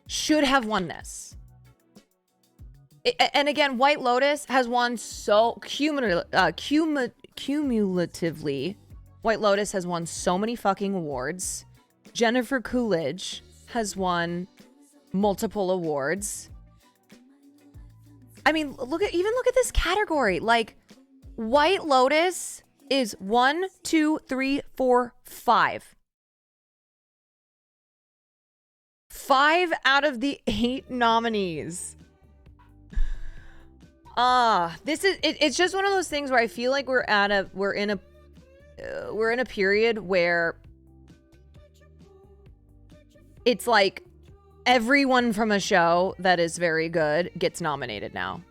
should have won this. And again, White Lotus has won so cumulatively. White Lotus has won so many fucking awards. Jennifer Coolidge has won multiple awards. I mean, look at this category. Like, White Lotus is 1, 2, 3, 4, 5. 5 out of the 8 nominees. It's just one of those things where I feel like we're in a period where it's like everyone from a show that is very good gets nominated now.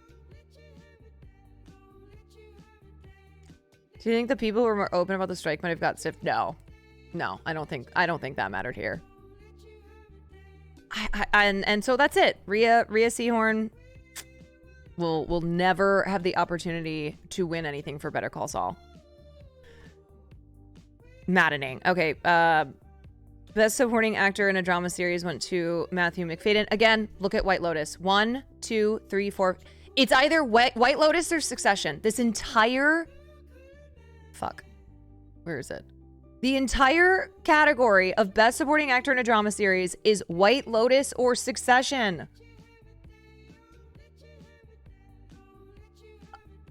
Do you think the people who were more open about the strike might have got stiff? No, I don't think that mattered here. And so that's it. Rhea Seehorn will never have the opportunity to win anything for Better Call Saul. Maddening. Okay, Best Supporting Actor in a Drama Series went to Matthew McFadden. Again, look at White Lotus. 1, 2, 3, 4. It's either White Lotus or Succession. This entire... Fuck. Where is it? The entire category of Best Supporting Actor in a Drama Series is White Lotus or Succession.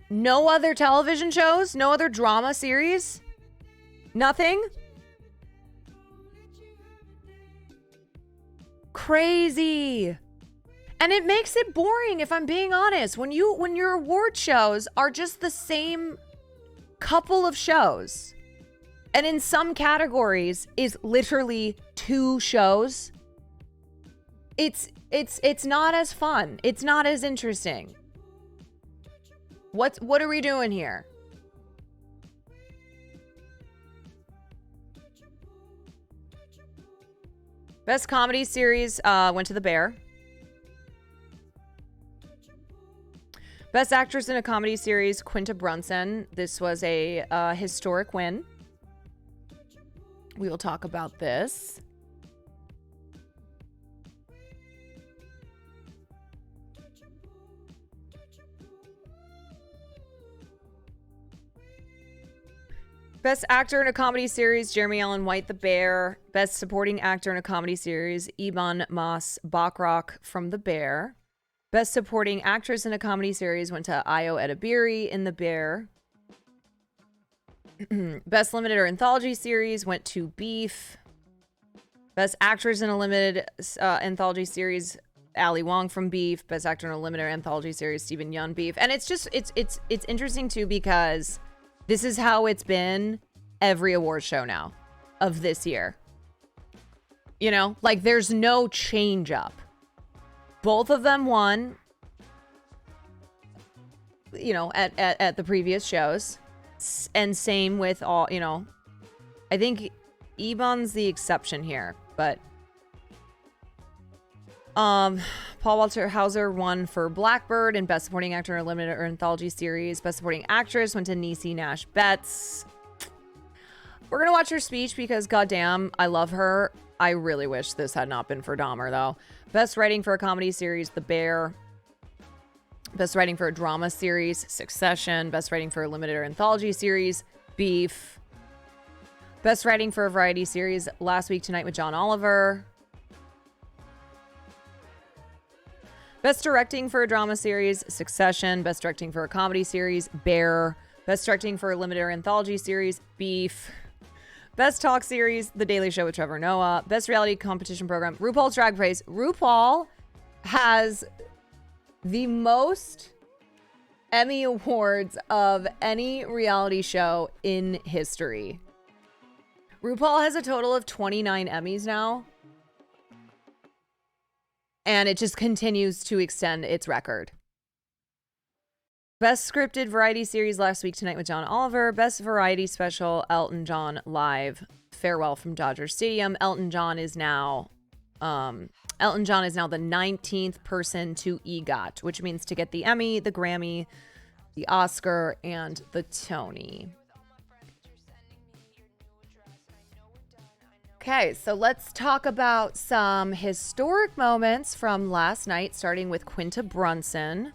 No other television shows? No other drama series? Nothing? Crazy. And it makes it boring, if I'm being honest. When your award shows are just the same couple of shows, and in some categories is literally 2 shows, it's not as fun. It's not as interesting. What are we doing here? Best Comedy Series went to The Bear. Best Actress in a Comedy Series, Quinta Brunson. This was a historic win. We will talk about this. Best Actor in a Comedy Series, Jeremy Allen White, The Bear. Best Supporting Actor in a Comedy Series, Ebon Moss-Bachrach from The Bear. Best Supporting Actress in a Comedy Series went to Ayo Edebiri in The Bear. Best Limited or Anthology Series went to Beef. Best Actress in a Limited Anthology Series, Ali Wong from Beef. Best Actor in a Limited Anthology Series, Stephen Yeun, Beef. And it's just, it's interesting too, because this is how it's been every award show now of this year. You know, like there's no change up. Both of them won, you know, at the previous shows. And same with all, you know, I think Ebon's the exception here, but Paul Walter Hauser won for Blackbird and Best Supporting Actor in a Limited or Anthology Series. Best Supporting Actress went to Niecy Nash Betts. We're gonna watch her speech because goddamn, I love her. I really wish this had not been for Dahmer, though. Best writing for a comedy series, The Bear. Best writing for a drama series, Succession. Best writing for a limited or anthology series, Beef. Best writing for a variety series, Last Week Tonight with John Oliver. Best directing for a drama series, Succession. Best directing for a comedy series, Bear. Best directing for a limited or anthology series, Beef. Best talk series, The Daily Show with Trevor Noah. Best reality competition program, RuPaul's Drag Race. RuPaul has the most Emmy awards of any reality show in history. RuPaul has a total of 29 Emmys now. And it just continues to extend its record. Best scripted variety series, Last Week Tonight with John Oliver. Best variety special, Elton John Live, Farewell from Dodger Stadium. Elton John is now the 19th person to EGOT, which means to get the Emmy, the Grammy, the Oscar, and the Tony. Okay, so let's talk about some historic moments from last night, starting with Quinta Brunson.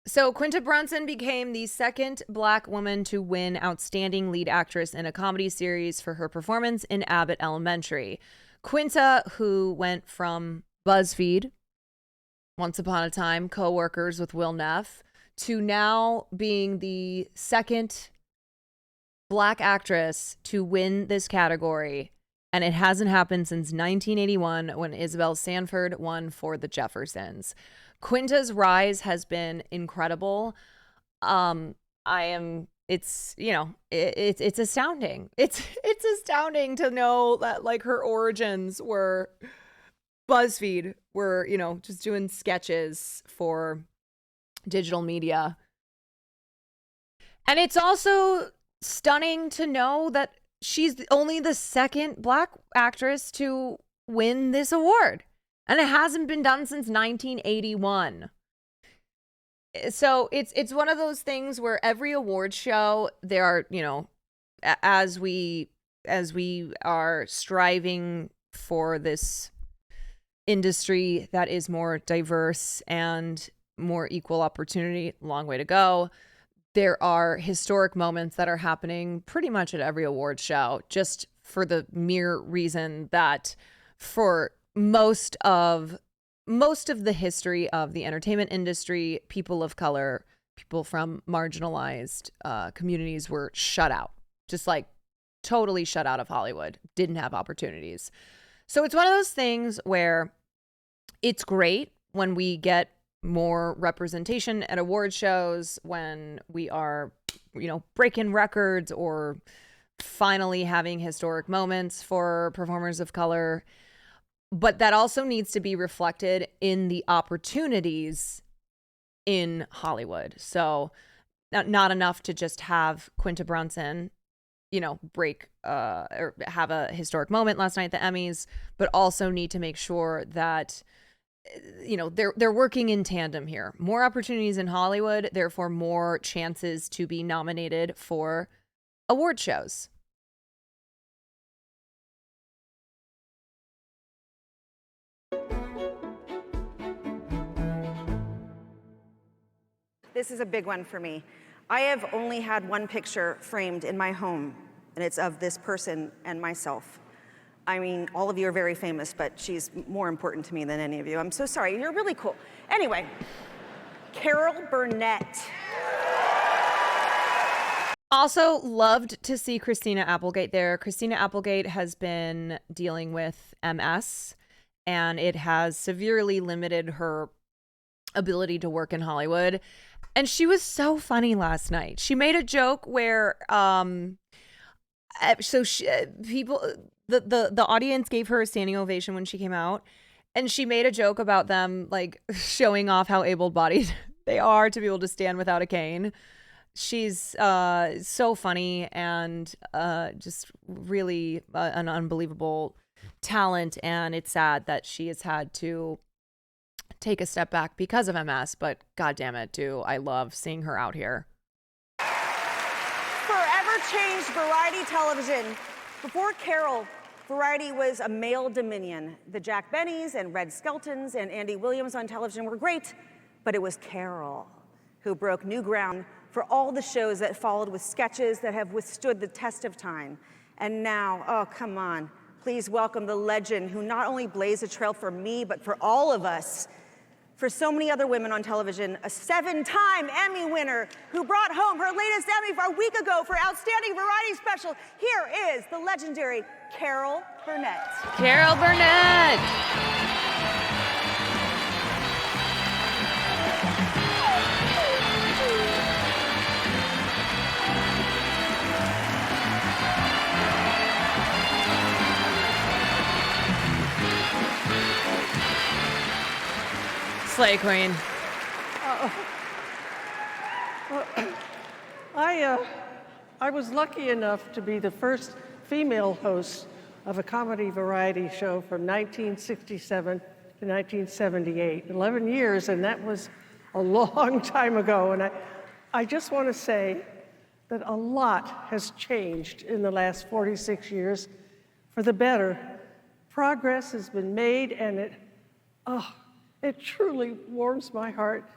So Quinta Brunson became the second Black woman to win Outstanding Lead Actress in a Comedy Series for her performance in Abbott Elementary. Quinta, who went from BuzzFeed, once upon a time, co-workers with Will Neff, to now being the second Black actress to win this category. And it hasn't happened since 1981 when Isabel Sanford won for The Jeffersons. Quinta's rise has been incredible. It's astounding. It's astounding to know that like her origins were BuzzFeed, were, just doing sketches for digital media. And it's also stunning to know that she's only the second Black actress to win this award. And it hasn't been done since 1981. So it's one of those things where every award show, there are, as we are striving for this industry that is more diverse and more equal opportunity, long way to go. There are historic moments that are happening pretty much at every award show, just for the mere reason that for most of the history of the entertainment industry, people of color, people from marginalized communities were shut out, just like totally shut out of Hollywood, didn't have opportunities. So it's one of those things where it's great when we get more representation at award shows, when we are, breaking records or finally having historic moments for performers of color. But that also needs to be reflected in the opportunities in Hollywood. So not enough to just have Quinta Brunson, break or have a historic moment last night at the Emmys, but also need to make sure that they're working in tandem here. More opportunities in Hollywood, therefore more chances to be nominated for award shows. This is a big one for me. I have only had one picture framed in my home, and it's of this person and myself. I mean, all of you are very famous, but she's more important to me than any of you. I'm so sorry. You're really cool. Anyway, Carol Burnett. Also loved to see Christina Applegate there. Christina Applegate has been dealing with MS, and it has severely limited her ability to work in Hollywood. And she was so funny last night. She made a joke where the audience gave her a standing ovation when she came out, and she made a joke about them like showing off how able-bodied they are to be able to stand without a cane. She's so funny and just really an unbelievable talent, and it's sad that she has had to take a step back because of MS, but God damn it, I love seeing her out here. changed variety television. Before Carol, variety was a male dominion. The Jack Bennys and Red Skeltons and Andy Williams on television were great, but it was Carol who broke new ground for all the shows that followed with sketches that have withstood the test of time. And now, oh, come on, please welcome the legend who not only blazed a trail for me, but for all of us, for so many other women on television, a 7-time Emmy winner who brought home her latest Emmy a week ago for Outstanding Variety Special. Here is the legendary Carol Burnett. Carol Burnett. Slay Queen. I was lucky enough to be the first female host of a comedy variety show from 1967 to 1978. 11 years, and that was a long time ago. And I just want to say that a lot has changed in the last 46 years for the better. Progress has been made, and it truly warms my heart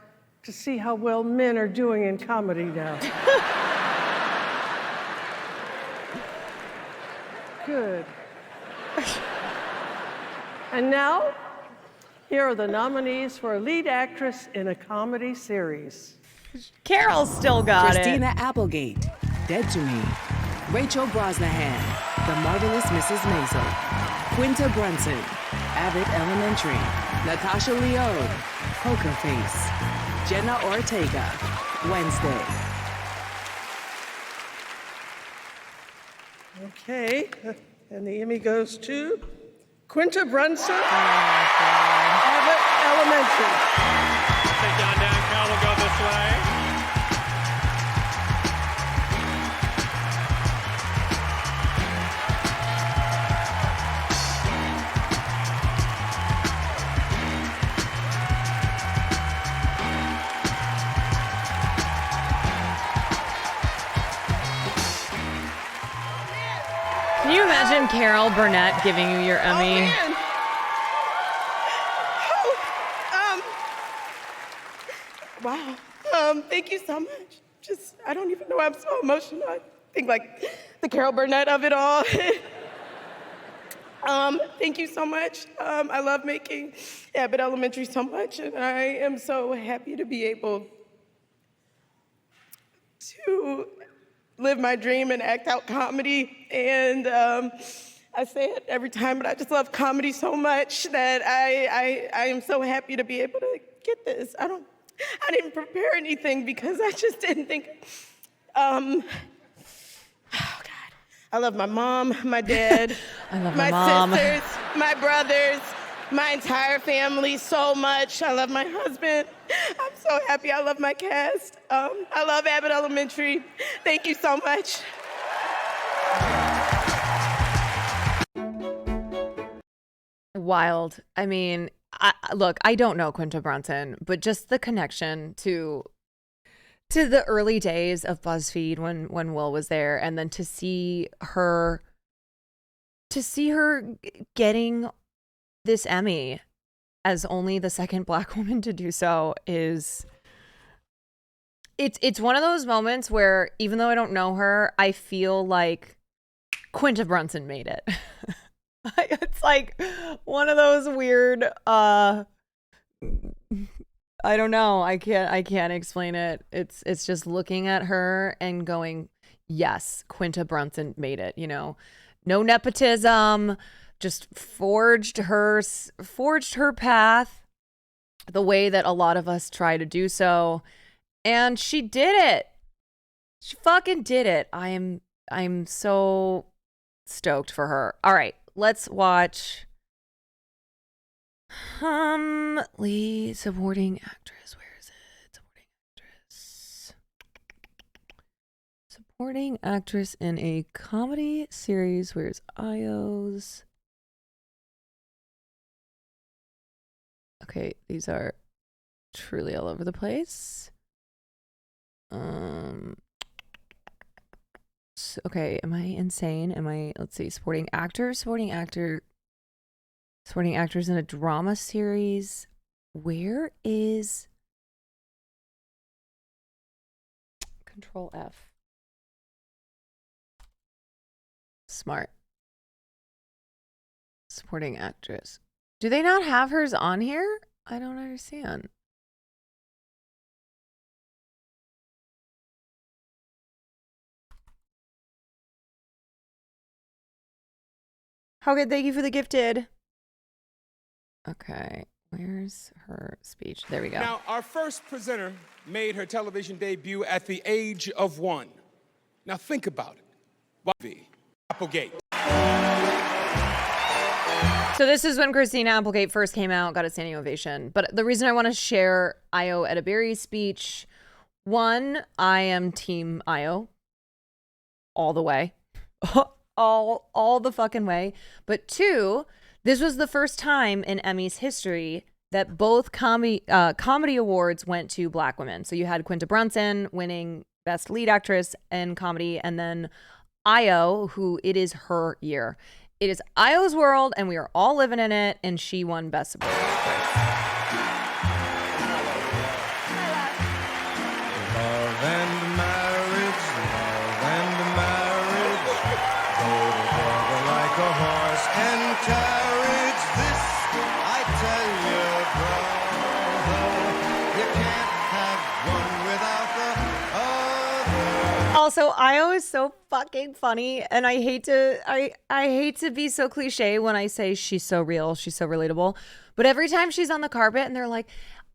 to see how well men are doing in comedy now. Good. And now, here are the nominees for a lead actress in a comedy series. Carol still got Christina it. Applegate, Dead to Me. Rachel Brosnahan, The Marvelous Mrs. Maisel. Quinta Brunson, Abbott Elementary. Natasha Leone, Poker Face. Jenna Ortega, Wednesday. Okay, and the Emmy goes to Quinta Brunson, Abbott Elementary. Take John down, Carol will go this way. Can you imagine Carol Burnett giving you your Emmy? Man. Wow. Thank you so much. I don't even know why I'm so emotional. I think like the Carol Burnett of it all. Thank you so much. I love making Abbott Elementary so much, and I am so happy to be able to live my dream and act out comedy. And I say it every time, but I just love comedy so much that I am so happy to be able to get this. I didn't prepare anything because I just didn't think, oh God. I love my mom, my dad, I love my mom. sisters, my brothers, my entire family so much. I love my husband. I'm so happy. I love my cast. I love Abbott Elementary. Thank you so much. Wild. I mean, look, I don't know Quinta Brunson, but just the connection to the early days of BuzzFeed when Will was there, and then to see her getting this Emmy as only the second Black woman to do so is it's one of those moments where even though I don't know her, I feel like Quinta Brunson made it. It's like one of those weird I don't know. I can't explain it. It's just looking at her and going, yes, Quinta Brunson made it, you know. No nepotism, just forged her path the way that a lot of us try to do so. And she did it. She fucking did it. I'm so stoked for her. All right, let's watch lead supporting actress. Where is it? Supporting actress. Supporting actress in a comedy series. Where's Io's? Okay, these are truly all over the place. Okay, am I insane? Let's see, supporting actors in a drama series. Where is Control F? Smart. Supporting actress. Do they not have hers on here? I don't understand. How good, thank you for the gifted. Okay, where's her speech? There we go. Now, our first presenter made her television debut at the age of 1. Now think about it. Applegate. So this is when Christina Applegate first came out, got a standing ovation. But the reason I want to share Io Edeberry's speech, one, I am team Io all the way. all the fucking way. But two, this was the first time in Emmys history that both comedy awards went to Black women. So you had Quinta Brunson winning Best Lead Actress in Comedy, and then Io, who it is her year. It is Io's world, and we are all living in it, and she won Best Supporting Actress. Love and marriage, go together like a horse and carriage. This I tell you, brother, you can't have one without the other. Also, Io is so fucking funny, and I hate to be so cliche when I say she's so real, she's so relatable. But every time she's on the carpet and they're like,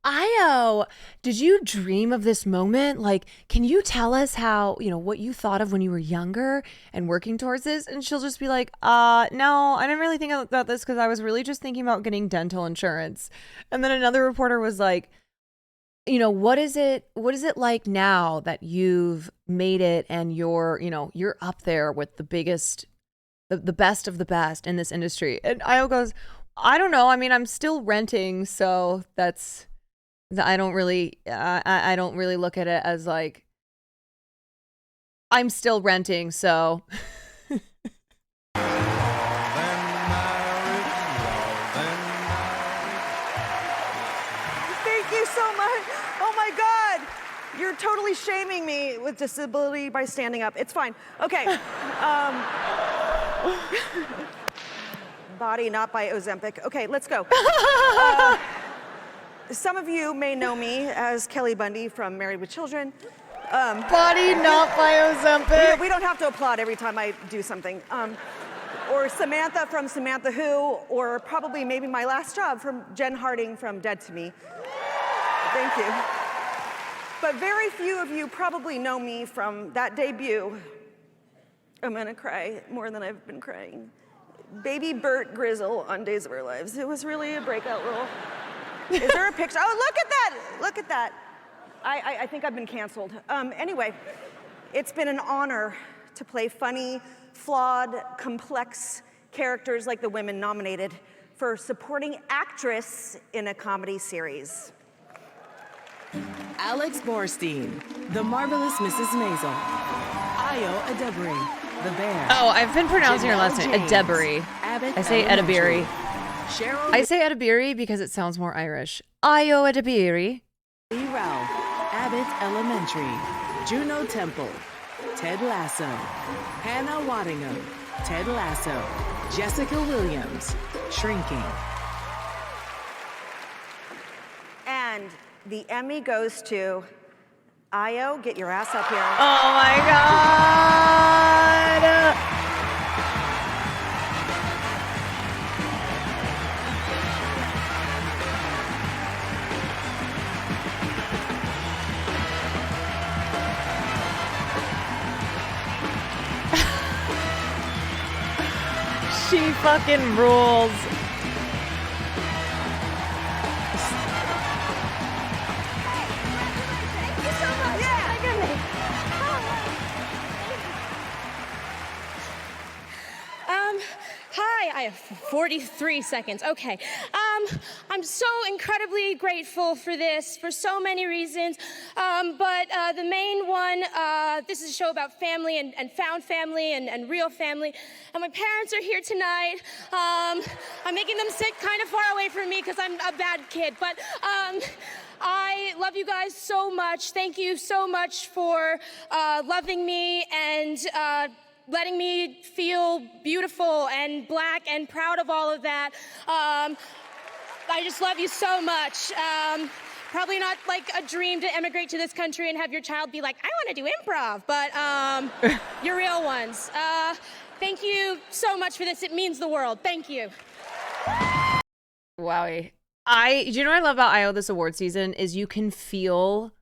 Io, did you dream of this moment? Like, can you tell us how, what you thought of when you were younger and working towards this? And she'll just be like, no, I didn't really think about this because I was really just thinking about getting dental insurance. And then another reporter was like, what is it like now that you've made it and you're up there with the biggest, the best of the best in this industry? And Io goes, I don't know. I mean, I'm still renting, so I don't really look at it as like I'm still renting, so. Thank you so much. Oh my God. You're totally shaming me with disability by standing up. It's fine. Okay. Body, not by Ozempic. Okay, let's go. Some of you may know me as Kelly Bundy from Married with Children. Body, not by Ozempic. We don't have to applaud every time I do something. Or Samantha from Samantha Who, or probably maybe my last job from Jen Harding from Dead to Me. Thank you. But very few of you probably know me from that debut. I'm gonna cry more than I've been crying. Baby Bert Grizzle on Days of Our Lives. It was really a breakout role. Is there a picture? Oh, look at that! Look at that. I think I've been canceled. Anyway, it's been an honor to play funny, flawed, complex characters like the women nominated for supporting actress in a comedy series. Alex Borstein, The Marvelous Mrs. Maisel. Io Edeberry, The Bear. Oh, I've been pronouncing her last name. Edeberry. I say Edeberry. I say Edeberry because it sounds more Irish. Io Edeberry. Lee Ralph, Abbott Elementary. Juno Temple, Ted Lasso. Hannah Waddingham, Ted Lasso. Jessica Williams, Shrinking. And the Emmy goes to Io. Get your ass up here. Oh my God. She fucking rules. Hi, I have 43 seconds. Okay. I'm so incredibly grateful for this for so many reasons. But the main one, this is a show about family and found family and real family. And my parents are here tonight. I'm making them sit kind of far away from me because I'm a bad kid. But I love you guys so much. Thank you so much for loving me and letting me feel beautiful and black and proud of all of that. I just love you so much. Probably not like a dream to emigrate to this country and have your child be like, I want to do improv, but you're real ones. Thank you so much for this. It means the world. Thank you. Wowie. Do you know what I love about IO this award season is you can feel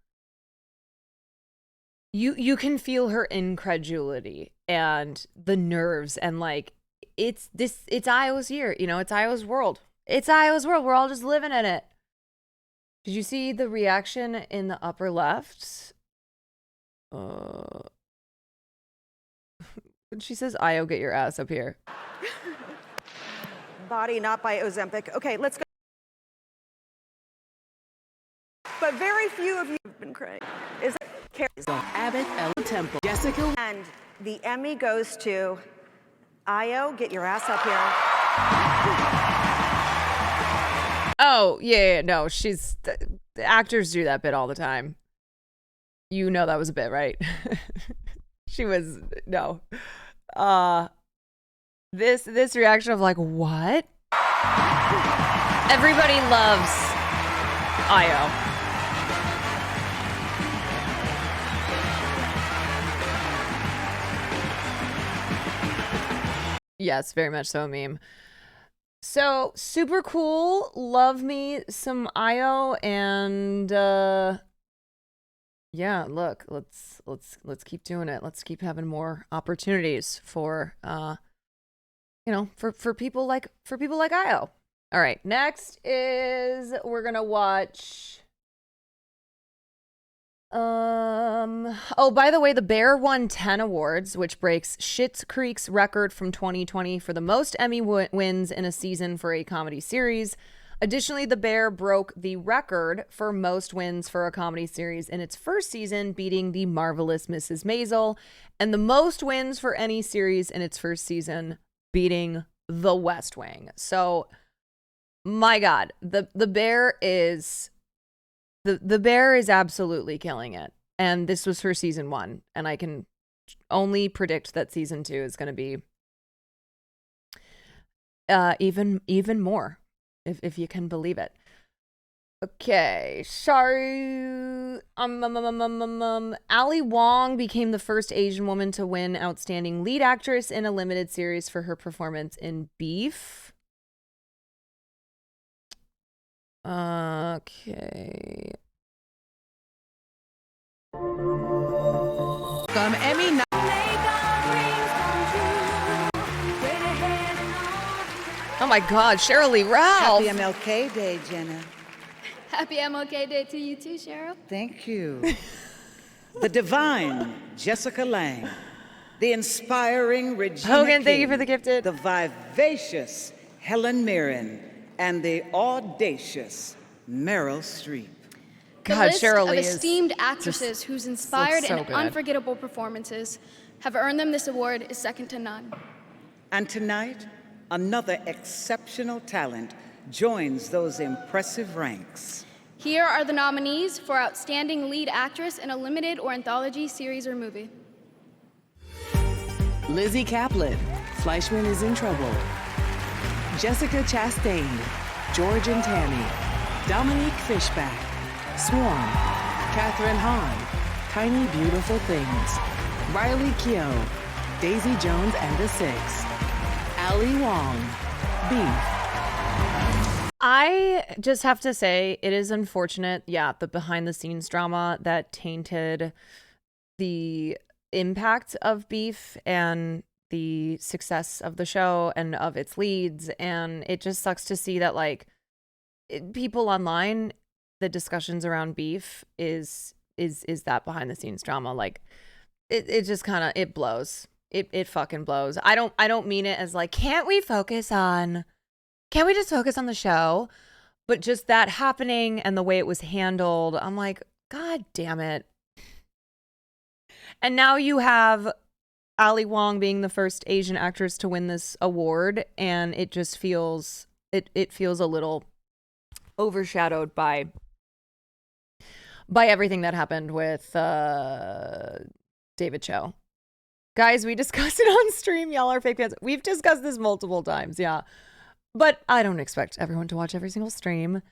her incredulity and the nerves and like it's IO's year, you know, it's IO's world. It's IO's world. We're all just living in it. Did you see the reaction in the upper left? When she says, IO, get your ass up here. Body not by Ozempic. Okay, let's go. But very few of you have been crying. Is it Carrie's? Abbott, Ella Temple, Jessica. And the Emmy goes to Io. Get your ass up here. Oh, yeah, no, the actors do that bit all the time. You know that was a bit, right? No. This reaction of like, what? Everybody loves Io. Yes, very much so a meme. So super cool. Love me some Io and yeah, look, let's keep doing it. Let's keep having more opportunities for for people like Io. All right, next is we're gonna watch. Oh, by the way, The Bear won 10 awards, which breaks Schitt's Creek's record from 2020 for the most Emmy wins in a season for a comedy series. Additionally, The Bear broke the record for most wins for a comedy series in its first season, beating The Marvelous Mrs. Maisel, and the most wins for any series in its first season, beating The West Wing. So, my God, the Bear is... The Bear is absolutely killing it. And this was her season 1. And I can only predict that season 2 is going to be even more, if you can believe it. Okay, sorry. Ali Wong became the first Asian woman to win Outstanding Lead Actress in a limited series for her performance in Beef. Okay. Come Emmy. Oh my God, Cheryl Lee Ralph. Happy MLK Day, Jenna. Happy MLK Day to you too, Cheryl. Thank you. The divine Jessica Lange, the inspiring Regina Hogan, King, thank you for the gifted. The vivacious Helen Mirren, and the audacious Meryl Streep. The God, list Cheryl of Lee is esteemed actresses whose inspired so and good. unforgettable performances have earned them this award is second to none. And tonight, another exceptional talent joins those impressive ranks. Here are the nominees for Outstanding Lead Actress in a Limited or Anthology Series or Movie. Lizzie Kaplan, Fleischman is in Trouble. Jessica Chastain, George and Tammy. Dominique Fishback, Swarm. Catherine Hahn, Tiny Beautiful Things. Riley Keough, Daisy Jones and the Six. Ali Wong, Beef. I just have to say, it is unfortunate, the behind the scenes drama that tainted the impact of Beef and the success of the show and of its leads. And it just sucks to see that, like, people online, the discussions around Beef is that behind the scenes drama. Like, it just kind of, it blows. it fucking blows. I don't mean it as like, can't we just focus on the show? But just that happening and the way it was handled, I'm like, God damn it. And now you have Ali Wong being the first Asian actress to win this award, and it just feels it feels a little overshadowed by everything that happened with David Cho. Guys, we discussed it on stream. Y'all are fake fans. We've discussed this multiple times, yeah. But I don't expect everyone to watch every single stream.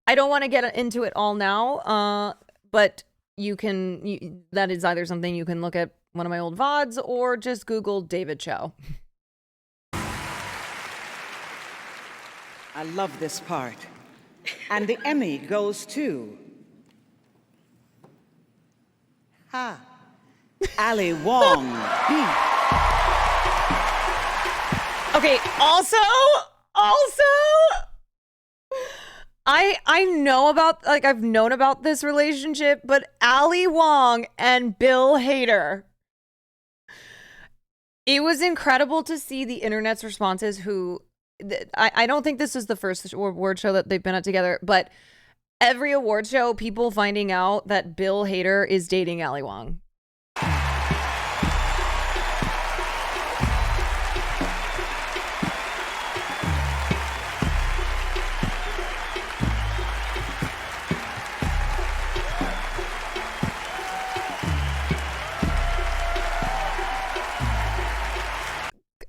I don't want to get into it all now, but that is either something you can look at one of my old VODs or just Google David Cho. I love this part. And the Emmy goes to Ali Wong. Okay, also, I know about, like, I've known about this relationship, but Ali Wong and Bill Hader. It was incredible to see the internet's responses I don't think this is the first award show that they've been at together, but every award show, people finding out that Bill Hader is dating Ali Wong.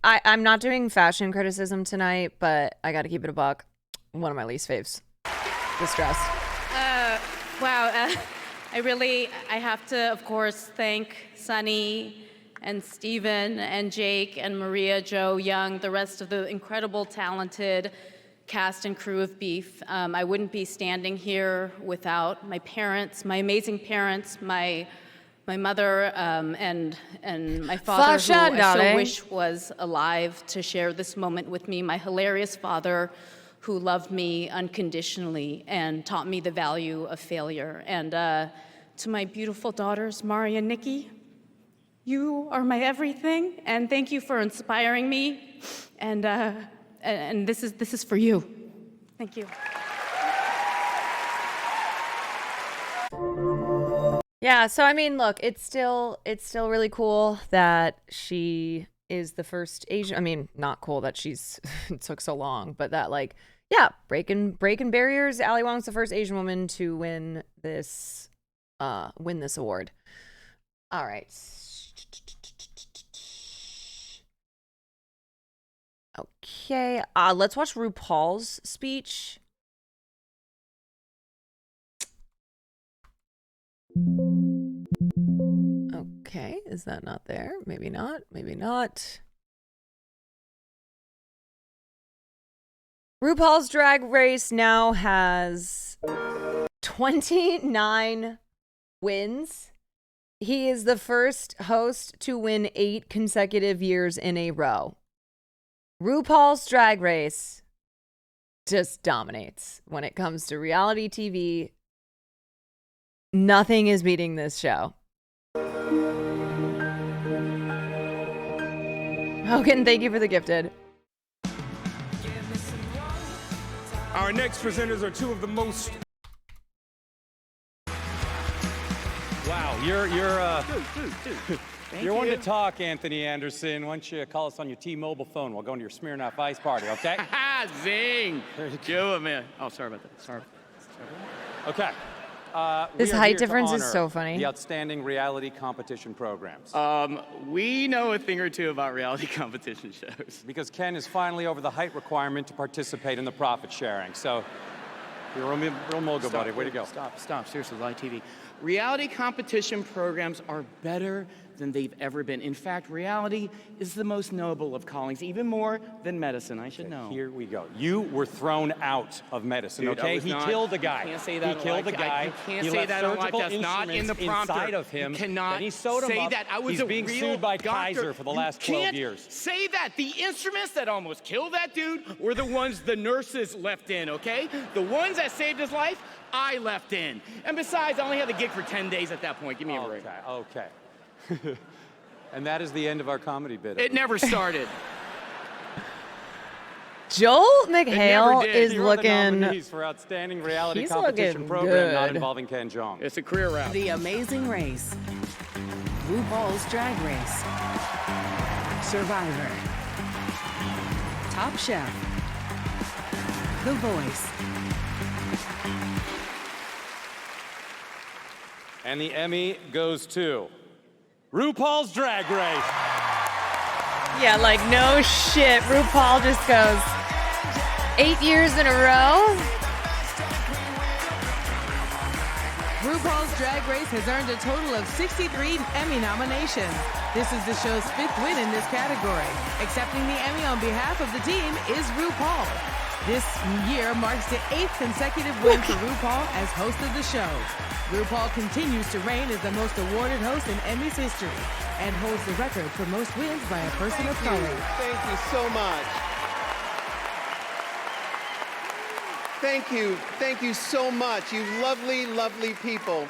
I'm not doing fashion criticism tonight, but I got to keep it a buck. One of my least faves. This dress. Wow. I have to, of course, thank Sunny and Steven and Jake and Maria, Joe, Young, the rest of the incredible, talented cast and crew of Beef. I wouldn't be standing here without my parents, my amazing parents, my mother and my father, who I so wish was alive to share this moment with me, my hilarious father who loved me unconditionally and taught me the value of failure. And to my beautiful daughters, Mari and Nikki, you are my everything, and thank you for inspiring me. And this is for you. Thank you. Yeah, so I mean, look, it's still really cool that she is the first Asian. I mean, not cool that it took so long, but that, like, yeah, breaking barriers. Ali Wong's the first Asian woman to win this award. All right. Okay, let's watch RuPaul's speech. Okay, is that not there? Maybe not, maybe not. RuPaul's Drag Race now has 29 wins. He is the first host to win 8 consecutive years in a row. RuPaul's Drag Race just dominates when it comes to reality TV. Nothing is beating this show. Hogan, thank you for the gifted. Our next presenters are two of the most... Wow, you're one to talk, Anthony Anderson. Why don't you call us on your T-Mobile phone? We'll go into your Smirnoff Ice party, okay? Zing! Do it, man. Oh, sorry about that. Sorry. Okay. This height difference is so funny. The outstanding reality competition programs. We know a thing or two about reality competition shows. Because Ken is finally over the height requirement to participate in the profit sharing. So, you're a real mogul, buddy. Way to go. Stop. Seriously, live TV. Reality competition programs are better than they've ever been. In fact, reality is the most noble of callings, even more than medicine. I should know. Here we go. You were thrown out of medicine, Dude, okay? He killed a guy. You can't say that. He killed a guy. You can't he say left that on live. surgical That's not in the prompter. inside of him. You cannot and he sewed him say up. that. I was He's a being real sued by doctor. Kaiser for the last 12 years. Say that. The instruments that almost killed that dude were the ones the nurses left in, okay? The ones that saved his life, I left in. And besides, I only had the gig for 10 days at that point. Give me a break. Okay. And that is the end of our comedy bit. It never started. Joel McHale did. is Here are the looking. nominees for outstanding reality He's competition looking program not good. involving Ken Jeong. It's a career route. The Amazing Race. RuPaul's Drag Race. Survivor. Top Chef. The Voice. And the Emmy goes to RuPaul's Drag Race. Yeah, like no shit. RuPaul just goes 8 years in a row. RuPaul's Drag Race has earned a total of 63 Emmy nominations. This is the show's 5th win in this category. Accepting the Emmy on behalf of the team is RuPaul. This year marks the 8th consecutive win for RuPaul as host of the show. RuPaul continues to reign as the most awarded host in Emmys history and holds the record for most wins by a person of color. Thank you so much. Thank you. Thank you so much, you lovely, lovely people.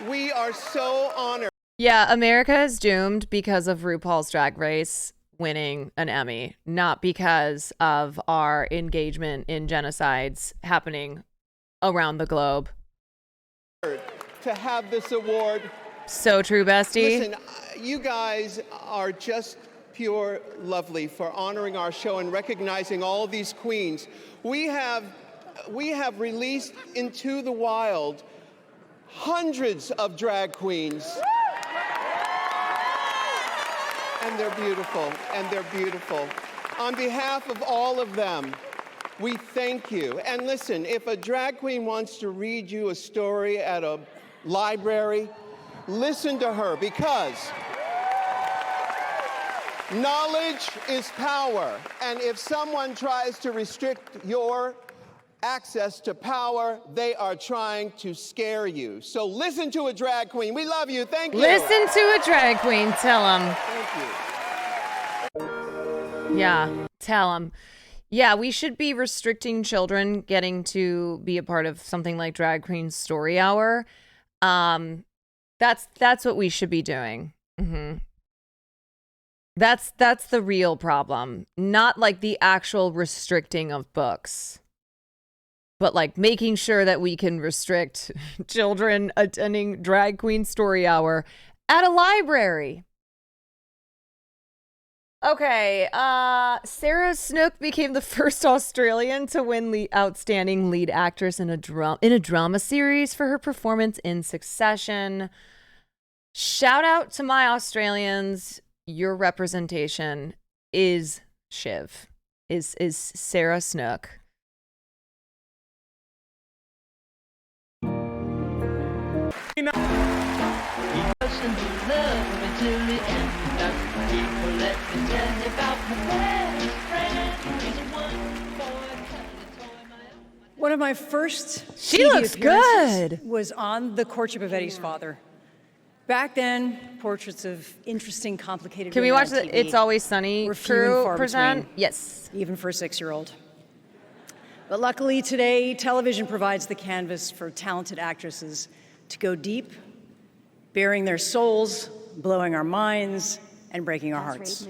We are so honored. Yeah, America is doomed because of RuPaul's Drag Race winning an Emmy, not because of our engagement in genocides happening around the globe. To have this award. So true, bestie. Listen, you guys are just pure lovely for honoring our show and recognizing all of these queens. We have released into the wild hundreds of drag queens. And they're beautiful, and they're beautiful. On behalf of all of them, we thank you. And listen, if a drag queen wants to read you a story at a library, listen to her, because knowledge is power. And if someone tries to restrict your access to power, they are trying to scare you. So listen to a drag queen. We love you. Thank you. Listen to a drag queen. Tell them. Thank you. Yeah, tell them. Yeah, we should be restricting children getting to be a part of something like Drag Queen Story Hour. That's what we should be doing. That's the real problem. Not like the actual restricting of books, but like making sure that we can restrict children attending Drag Queen Story Hour at a library. Okay, Sarah Snook became the first Australian to win Outstanding Lead Actress in a drama series for her performance in Succession. Shout out to my Australians. Your representation is Shiv, is Sarah Snook. One of my first She TV looks appearances good. was on The Courtship of Eddie's Father. Back then, portraits of interesting, complicated Can we women watch on the TV It's Always Sunny were few and crew far present? between, Yes. even for a 6-year-old. But luckily today, television provides the canvas for talented actresses to go deep, bearing their souls, blowing our minds, and breaking our hearts.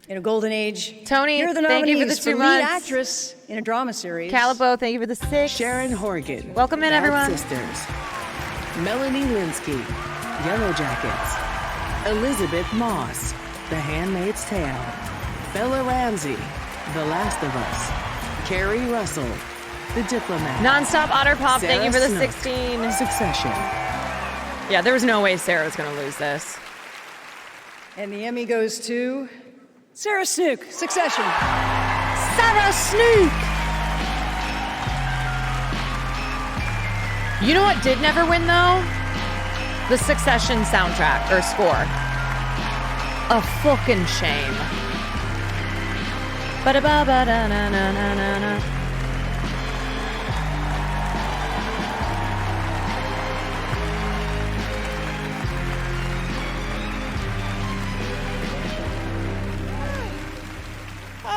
In a golden age, Tony, here are the thank you for the nominees 2 lead months. actress in a drama series. Calabo, thank you for the 6. Sharon Horgan. Welcome in, Bad everyone. Sisters. Melanie Linsky. Yellow Jackets. Elizabeth Moss. The Handmaid's Tale. Bella Ramsey. The Last of Us. Carrie Russell. The Diplomat. Nonstop Otter Pop, thank you for the Sarah Snook. 16. Succession. Yeah, there was no way Sarah was going to lose this. And the Emmy goes to Sarah Snook, Succession. Sarah Snook! You know what did never win, though? The Succession soundtrack or score. A fucking shame. Ba-da-ba-ba-da-na-na-na-na-na.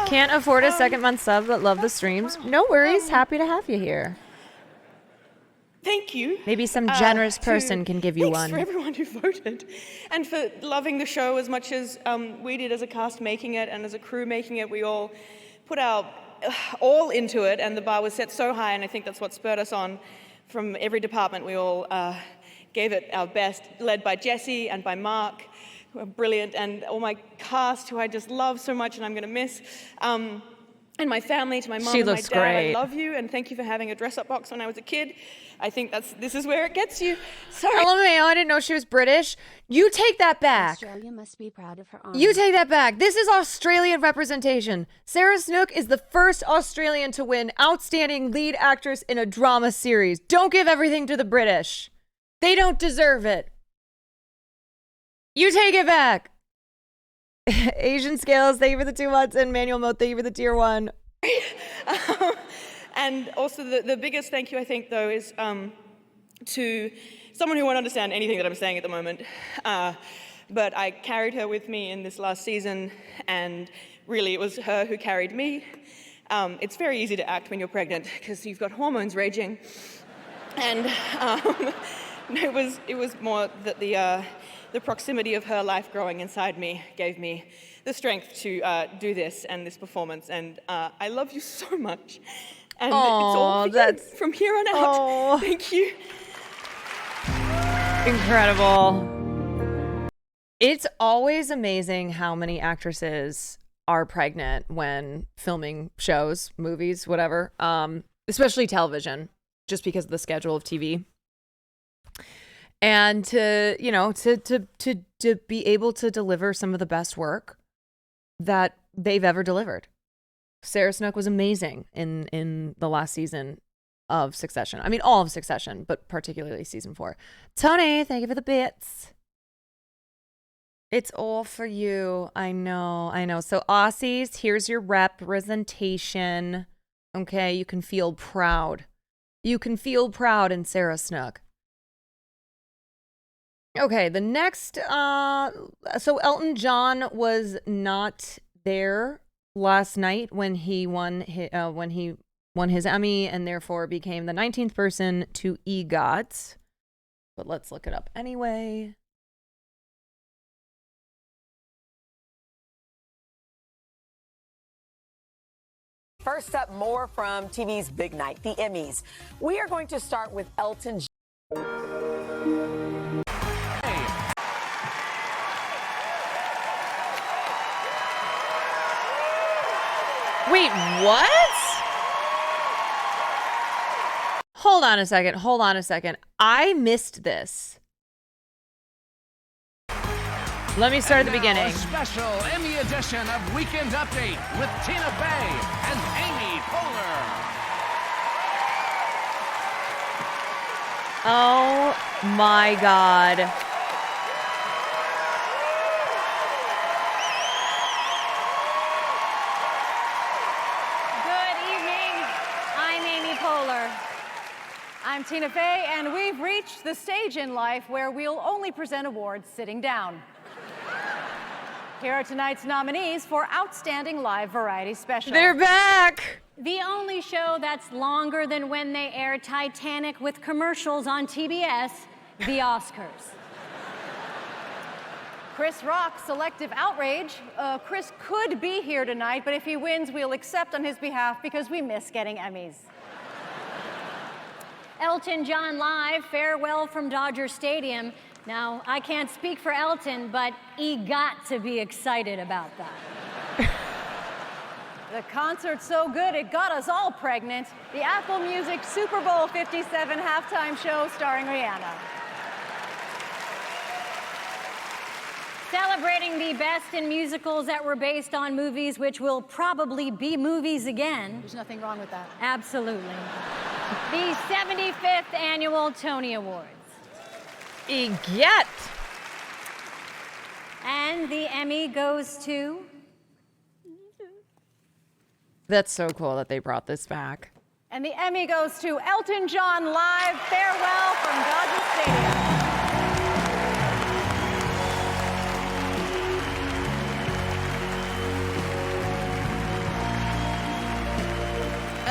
Can't afford a second month sub but love the streams. No worries. Happy to have you here. thank you. Maybe some generous to- person can give you thanks one. for everyone who voted and for loving the show as much as we did as a cast making it and as a crew making it. We all put our all into it, and the bar was set so high, and I think that's what spurred us on. From every department, we all gave it our best, led by Jesse and by Mark, who are brilliant, and all my cast, who I just love so much and I'm going to miss. And my family, to my mom She and my looks dad, great. I love you, and thank you for having a dress-up box when I was a kid. I think this is where it gets you. Sorry. LMAO, I didn't know she was British. You take that back. Australia must be proud of her honor. You take that back. This is Australian representation. Sarah Snook is the first Australian to win Outstanding Lead Actress in a Drama Series. Don't give everything to the British. They don't deserve it. You take it back. Asian Scales, thank you for the 2 months. And Manuel Moat, thank you for the tier 1. And also the biggest thank you, I think, though, is to someone who won't understand anything that I'm saying at the moment. But I carried her with me in this last season, and really it was her who carried me. It's very easy to act when you're pregnant because you've got hormones raging. And it was more that the proximity of her life growing inside me gave me the strength to do this and this performance. And I love you so much. And it's all for you from here on out. Thank you. Incredible. It's always amazing how many actresses are pregnant when filming shows, movies, whatever, especially television, just because of the schedule of TV. And to be able to deliver some of the best work that they've ever delivered. Sarah Snook was amazing in the last season of Succession. I mean, all of Succession, but particularly season 4. Tony, thank you for the bits. It's all for you. I know. So Aussies, here's your representation. Okay, you can feel proud. You can feel proud in Sarah Snook. Okay, the next, so Elton John was not there last night when he won his Emmy and therefore became the 19th person to EGOT. But let's look it up anyway. First up, more from TV's big night, the Emmys. We are going to start with Elton John. Wait, what? Hold on a second. I missed this. Let me start at the beginning. A special Emmy edition of Weekend Update with Tina Fey and Amy Poehler. Oh my God. I'm Tina Fey, and we've reached the stage in life where we'll only present awards sitting down. Here are tonight's nominees for Outstanding Live Variety Special. They're back! The only show that's longer than when they air Titanic with commercials on TBS, the Oscars. Chris Rock, Selective Outrage. Chris could be here tonight, but if he wins, we'll accept on his behalf because we miss getting Emmys. Elton John Live, Farewell from Dodger Stadium. Now, I can't speak for Elton, but he got to be excited about that. The concert's so good, it got us all pregnant. The Apple Music Super Bowl 57 halftime show starring Rihanna. Celebrating the best in musicals that were based on movies which will probably be movies again. There's nothing wrong with that. Absolutely. The 75th Annual Tony Awards. EGOT! And the Emmy goes to... That's so cool that they brought this back. And the Emmy goes to Elton John Live, Farewell from Dodger Stadium.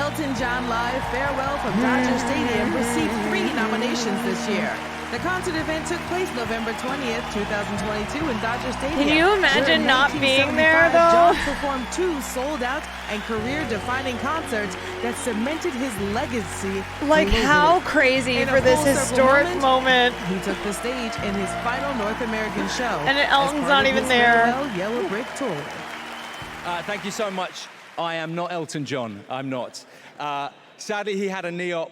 Elton John Live Farewell from Dodger Stadium received 3 nominations this year. The concert event took place November 20th, 2022 in Dodger Stadium. Can you imagine Where not in being there, 1975, though? John performed 2 sold-out and career-defining concerts that cemented his legacy. Like, globally. how crazy In a for this full-circle historic moment. He took the stage in his final North American show. And as Elton's part not of even his there. farewell Yellow Brick Tour. Thank you so much. I am not Elton John. I'm not. Sadly, he had a knee op.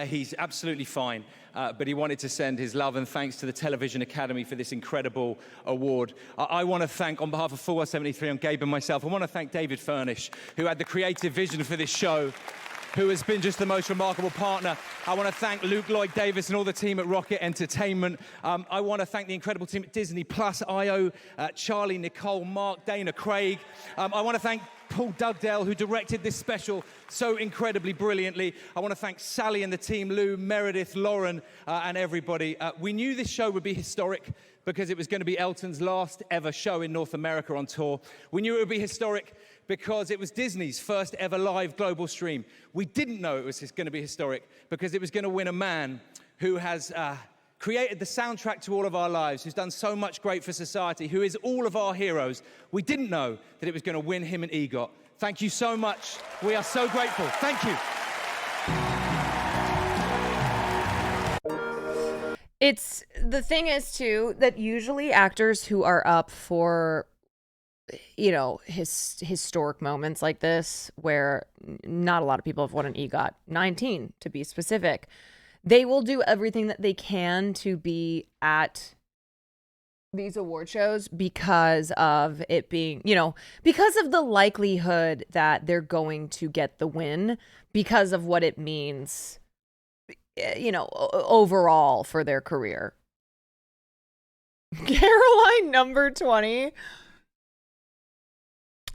He's absolutely fine. But he wanted to send his love and thanks to the Television Academy for this incredible award. I want to thank, on behalf of Full 173 and Gabe and myself, I want to thank David Furnish, who had the creative vision for this show, who has been just the most remarkable partner. I want to thank Luke Lloyd Davis and all the team at Rocket Entertainment. I want to thank the incredible team at Disney Plus, Io, Charlie, Nicole, Mark, Dana, Craig. I want to thank Paul Dugdale, who directed this special so incredibly brilliantly. I want to thank Sally and the team, Lou, Meredith, Lauren, and everybody. We knew this show would be historic because it was going to be Elton's last ever show in North America on tour. We knew it would be historic because it was Disney's first ever live global stream. We didn't know it was going to be historic because it was going to win a man who has created the soundtrack to all of our lives, who's done so much great for society, who is all of our heroes. We didn't know that it was going to win him an EGOT. Thank you so much. We are so grateful. Thank you. It's the thing is too that usually actors who are up for, you know, historic moments like this, where not a lot of people have won an EGOT, 19 to be specific, they will do everything that they can to be at these award shows because of it being, you know, because of the likelihood that they're going to get the win because of what it means, you know, overall for their career. Caroline number 20.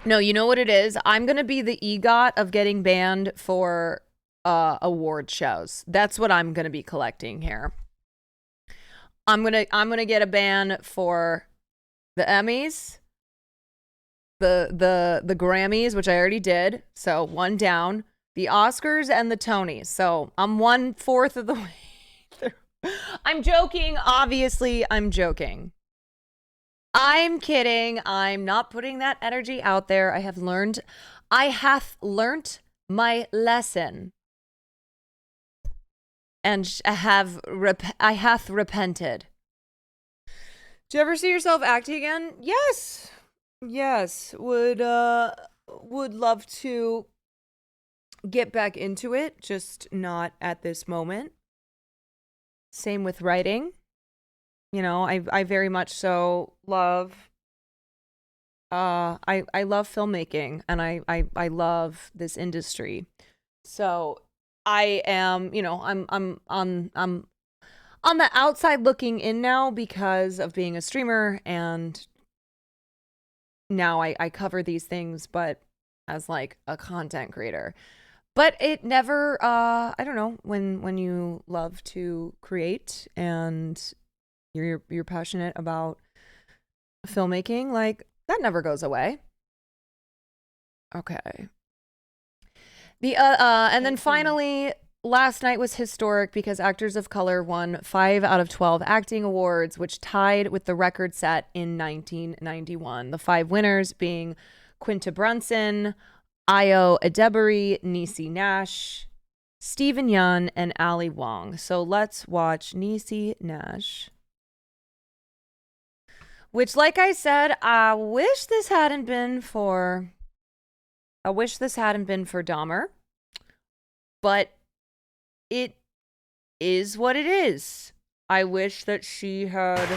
No, you know what it is? I'm going to be the EGOT of getting banned for award shows. That's what I'm going to be collecting here. I'm going to get a ban for the Emmys, the Grammys, which I already did. So 1 down, the Oscars and the Tonys. So I'm 1/4 of the way through. I'm joking. Obviously, I'm joking. I'm kidding. I'm not putting that energy out there. I have learned my lesson. And I hath repented. Do you ever see yourself acting again? Yes. Yes. Would love to get back into it, just not at this moment. Same with writing. You know, I very much so love I love filmmaking, and I love this industry. So I am, you know, I'm on the outside looking in now because of being a streamer, and now I cover these things, but as like a content creator. But it never, I don't know, when you love to create and you're passionate about filmmaking, like that never goes away. Okay. And then finally, last night was historic because actors of color won 5 out of 12 acting awards, which tied with the record set in 1991. The 5 winners being Quinta Brunson, Io Adebari, Niecy Nash, Stephen Yeun, and Ali Wong. So let's watch Niecy Nash. Which, like I said, I wish this hadn't been for Dahmer. But it is what it is. I wish that she had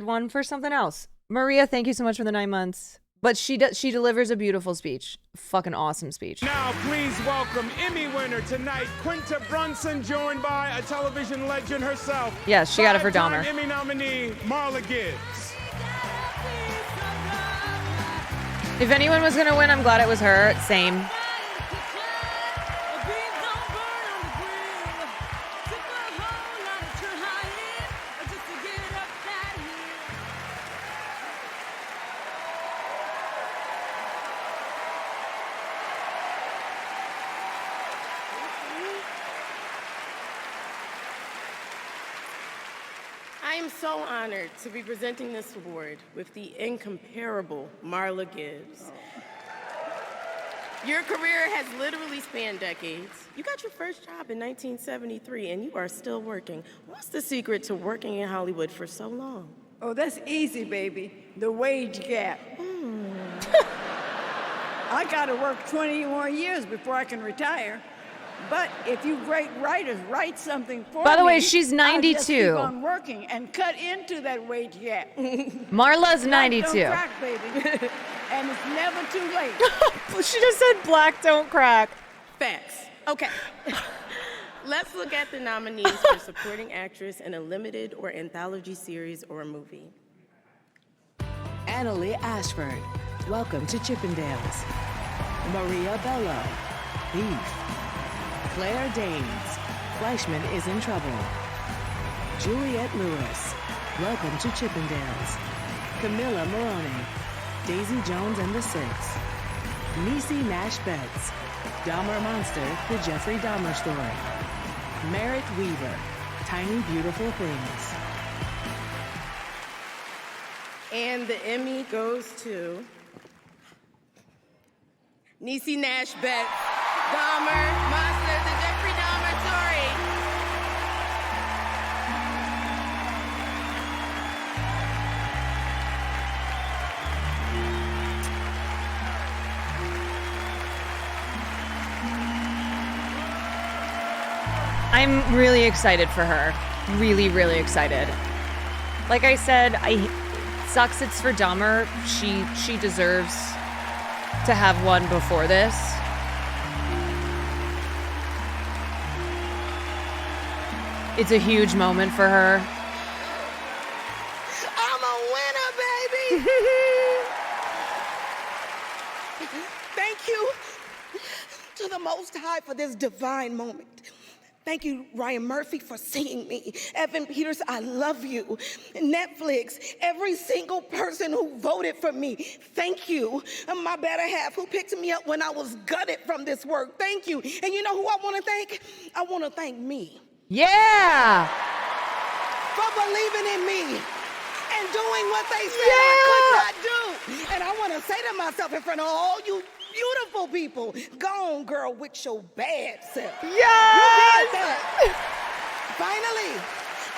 won for something else. Maria, thank you so much for the 9 months. But she delivers a beautiful speech. Fucking awesome speech. Now, please welcome Emmy winner tonight, Quinta Brunson, joined by a television legend herself. Yes, she got it for Dahmer. Five-time Emmy nominee, Marla Gibbs. If anyone was going to win, I'm glad it was her. Same. am so honored to be presenting this award with the incomparable Marla Gibbs. Your career has literally spanned decades. You got your first job in 1973, and you are still working. What's the secret to working in Hollywood for so long? Oh, that's easy, baby. The wage gap. I gotta work 20 more years before I can retire. But if you great writers write something for me, By the way, she's I'll just 92. keep on working and cut into that wage gap. Marla's Black 92. Don't crack, baby. And it's never too late. She just said black don't crack. Facts. Okay. Let's look at the nominees for supporting actress in a limited or anthology series or a movie. Annalee Ashford, Welcome to Chippendales. Maria Bello, Beef. Claire Danes, Fleischman is in Trouble. Juliette Lewis, Welcome to Chippendales. Camilla Moroni, Daisy Jones and the Six. Niecy Nash Betts, Dahmer Monster, The Jeffrey Dahmer Story. Merritt Weaver, Tiny Beautiful Things. And the Emmy goes to Niecy Nash Betts, Dahmer Monster, The Jeffrey Dahmer Story. I'm really excited for her. Really, really excited. Like I said, sucks it's for Dahmer. She deserves to have one before this. It's a huge moment for her. I'm a winner, baby! Thank you to the Most High for this divine moment. Thank you, Ryan Murphy, for seeing me. Evan Peters, I love you. Netflix, every single person who voted for me, thank you. And my better half who picked me up when I was gutted from this work, thank you. And you know who I want to thank? I want to thank me. Yeah! For believing in me and doing what they said I could not do. And I want to say to myself in front of all you beautiful people, go on, girl, with your bad self. Yes! You did that. Finally,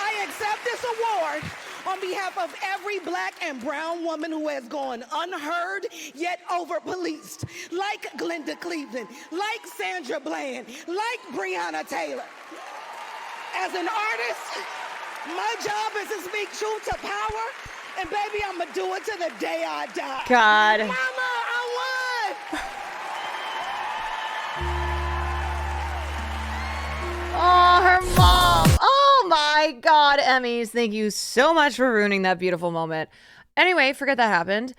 I accept this award on behalf of every black and brown woman who has gone unheard yet over-policed, like Glenda Cleveland, like Sandra Bland, like Breonna Taylor. As an artist, my job is to speak truth to power, and baby, I'm gonna do it to the day I die. God. Mama, I won! Oh, her mom. Oh my God, Emmys. Thank you so much for ruining that beautiful moment. Anyway, forget that happened.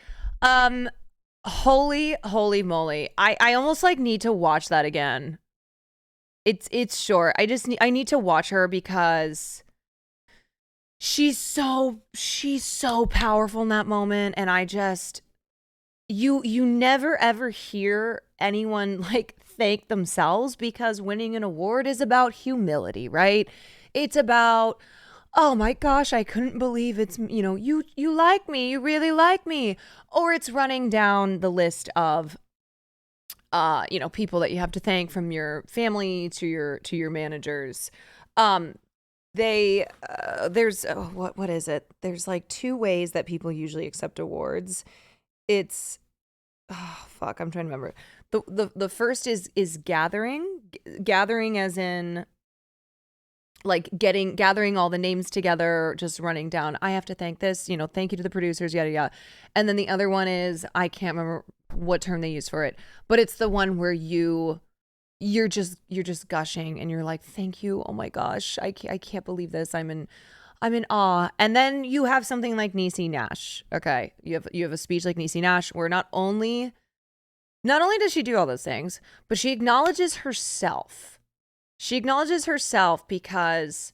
Holy moly. I almost like need to watch that again. It's short. I need to watch her because she's so powerful in that moment, and I just you never ever hear anyone like thank themselves, because winning an award is about humility, right? It's about, oh my gosh, I couldn't believe it's, you like me, you really like me. Or it's running down the list of people that you have to thank, from your family to your managers. There's what is it? There's like two ways that people usually accept awards. It's I'm trying to remember. The first is gathering as in like gathering all the names together, just running down, I have to thank this, thank you to the producers, yada yada. And then the other one is, I can't remember what term they use for it, but it's the one where you're just gushing and you're like, thank you, oh my gosh, I can't believe this, I'm in awe. And then you have something like Niecy Nash. Okay, you have a speech like Niecy Nash where not only does she do all those things, but she acknowledges herself. She acknowledges herself because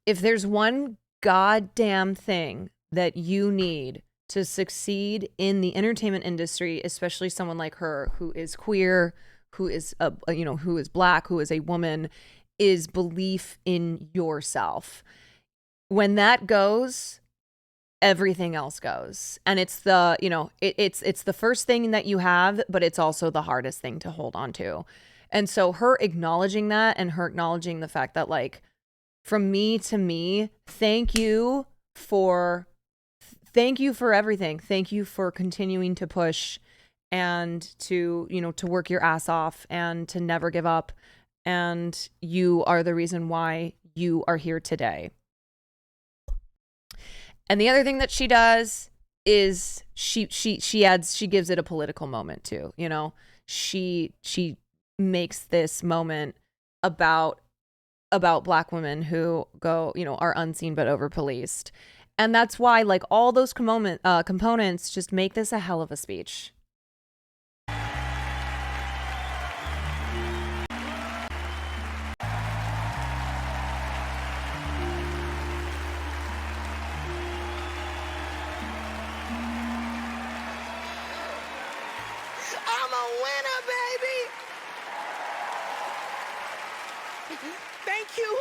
if there's one goddamn thing that you need to succeed in the entertainment industry, especially someone like her who is queer, who is who is black, who is a woman, is belief in yourself. when that goes, everything else goes. And it's the, it's the first thing that you have, but it's also the hardest thing to hold on to. And so her acknowledging that and her acknowledging the fact that, like, from me to me, thank you for everything. Thank you for continuing to push and to, to work your ass off and to never give up. And you are the reason why you are here today. And the other thing that she does is she gives it a political moment too. She makes this moment about Black women who go, are unseen but over policed. And that's why, like, all those components just make this a hell of a speech. I'm a winner, baby. Thank you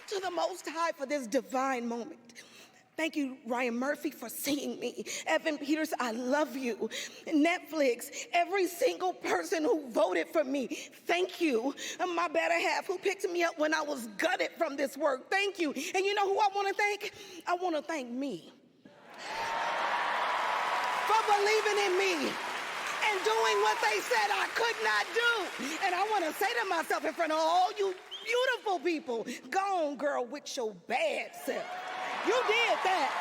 to the Most High for this divine moment. Thank you, Ryan Murphy, for seeing me. Evan Peters, I love you. Netflix, every single person who voted for me, thank you. And my better half who picked me up when I was gutted from this work, thank you. And you know who I want to thank? I want to thank me for believing in me and doing what they said I could not do. And I want to say to myself in front of all you beautiful people, go on, girl, with your bad self. You did that.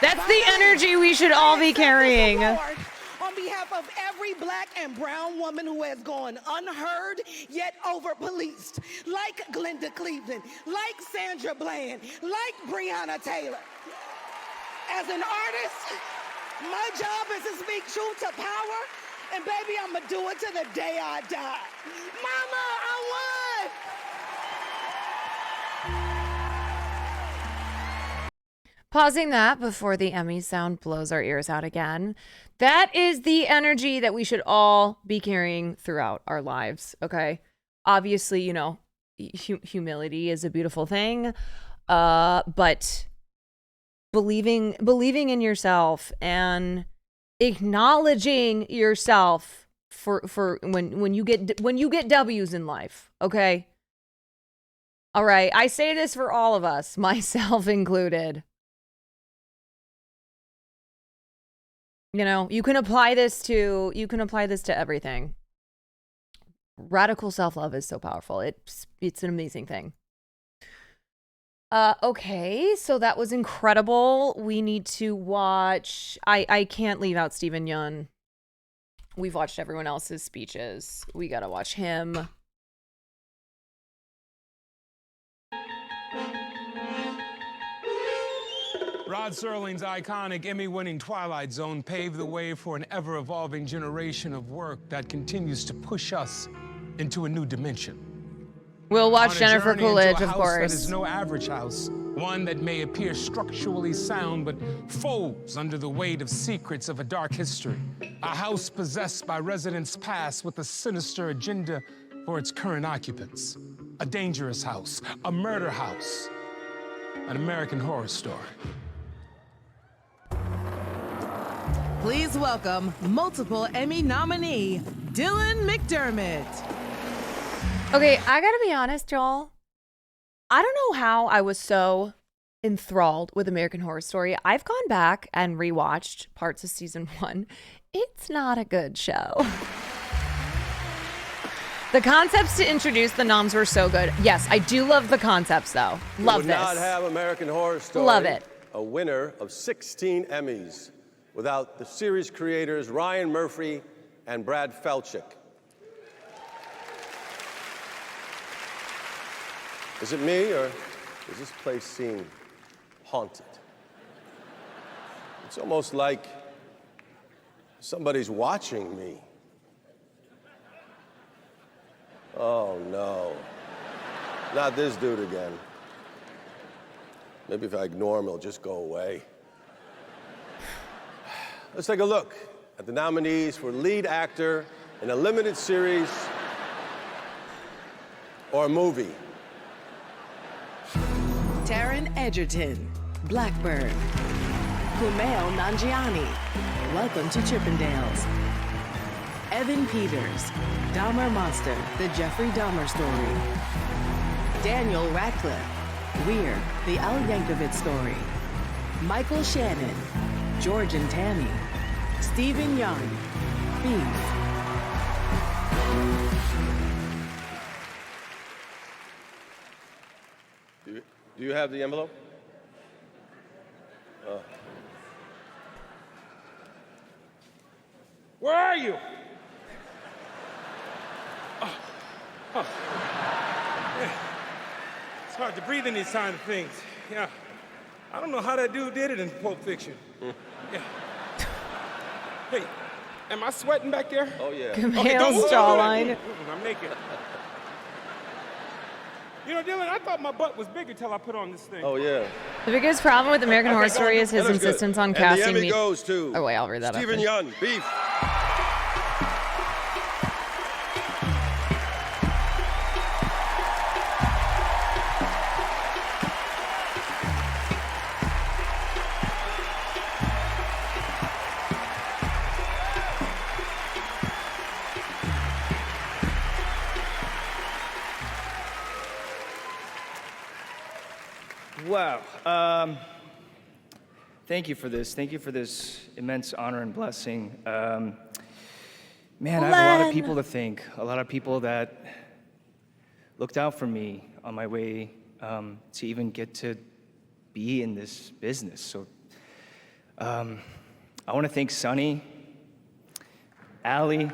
That's the energy we should all be carrying. On behalf of every Black and brown woman who has gone unheard yet over-policed, like Glenda Cleveland, like Sandra Bland, like Breonna Taylor. As an artist, my job is to speak truth to power, and baby, I'm gonna do it to the day I die. Mama, I won! Pausing that before the Emmy sound blows our ears out again. That is the energy that we should all be carrying throughout our lives, okay? Obviously, humility is a beautiful thing, but believing in yourself and acknowledging yourself for when you get W's in life, okay? All right, I say this for all of us, myself included. You can apply this to everything. Radical self-love is so powerful. It's an amazing thing. Okay, so that was incredible. We need to watch. I can't leave out Stephen Yeun. We've watched everyone else's speeches. We gotta watch him. Rod Serling's iconic Emmy-winning Twilight Zone paved the way for an ever-evolving generation of work that continues to push us into a new dimension. We'll watch Jennifer Coolidge, of course. That is no average house, one that may appear structurally sound, but folds under the weight of secrets of a dark history. A house possessed by residents past with a sinister agenda for its current occupants. A dangerous house, a murder house, an American Horror Story. Please welcome multiple Emmy nominee, Dylan McDermott. Okay, I gotta be honest, y'all. I don't know how I was so enthralled with American Horror Story. I've gone back and rewatched parts of season 1. It's not a good show. The concepts to introduce the noms were so good. Yes, I do love the concepts, though. Love this. We would not have American Horror Story, love it, a winner of 16 Emmys, without the series creators Ryan Murphy and Brad Falchuk. Is it me, or does this place seem haunted? It's almost like somebody's watching me. Oh, no. Not this dude again. Maybe if I ignore him, he'll just go away. Let's take a look at the nominees for lead actor in a limited series or a movie. Taron Egerton, Blackbird. Kumail Nanjiani, Welcome to Chippendales. Evan Peters, Dahmer Monster, The Jeffrey Dahmer Story. Daniel Radcliffe, We're, The Al Yankovic Story. Michael Shannon, George and Tammy. Stephen Young, Beef. Do you have the envelope? Where are you? Yeah. It's hard to breathe in these kind of things. Yeah. I don't know how that dude did it in Pulp Fiction. Yeah. Hey, am I sweating back there? Oh, yeah. Kumail's jawline. I'm naked. You know, Dylan, I thought my butt was bigger till I put on this thing. Oh, yeah. The biggest problem with American Horror Story is his That looks good. insistence on And casting the Emmy me. goes to Oh wait, I'll read that Stephen after. Young, Beef. Wow. Thank you for this. Thank you for this immense honor and blessing. Man, I have a lot of people to thank. A lot of people that looked out for me on my way to even get to be in this business. So I want to thank Sonny, Allie,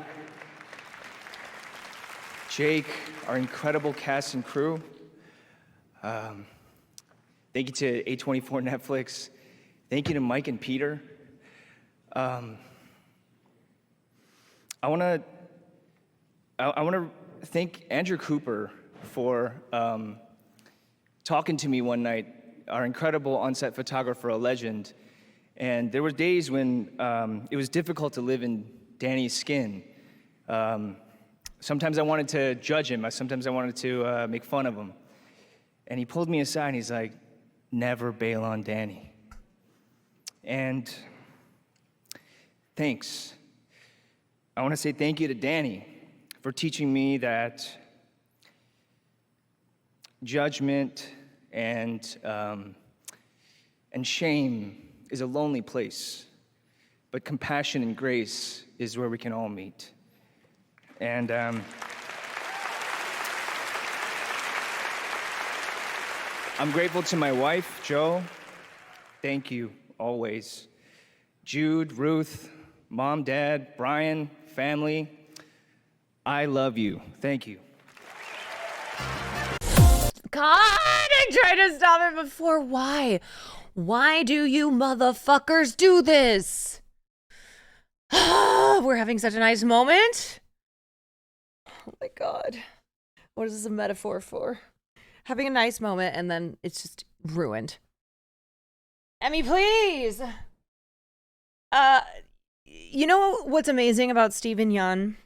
Jake, our incredible cast and crew. Thank you to A24 Netflix. Thank you to Mike and Peter. I want to thank Andrew Cooper for talking to me one night, our incredible on-set photographer, a legend. And there were days when it was difficult to live in Danny's skin. Sometimes I wanted to judge him. Sometimes I wanted to make fun of him. And he pulled me aside and he's like, never bail on Danny. And thanks. I want to say thank you to Danny for teaching me that judgment and shame is a lonely place, but compassion and grace is where we can all meet. And I'm grateful to my wife, Jo. Thank you, always. Jude, Ruth, Mom, Dad, Brian, family, I love you. Thank you. God, I tried to stop it before. Why? Why do you motherfuckers do this? We're having such a nice moment. Oh my God. What is this a metaphor for? Having a nice moment and then it's just ruined. Emmy, please. You know what's amazing about Stephen Yeun?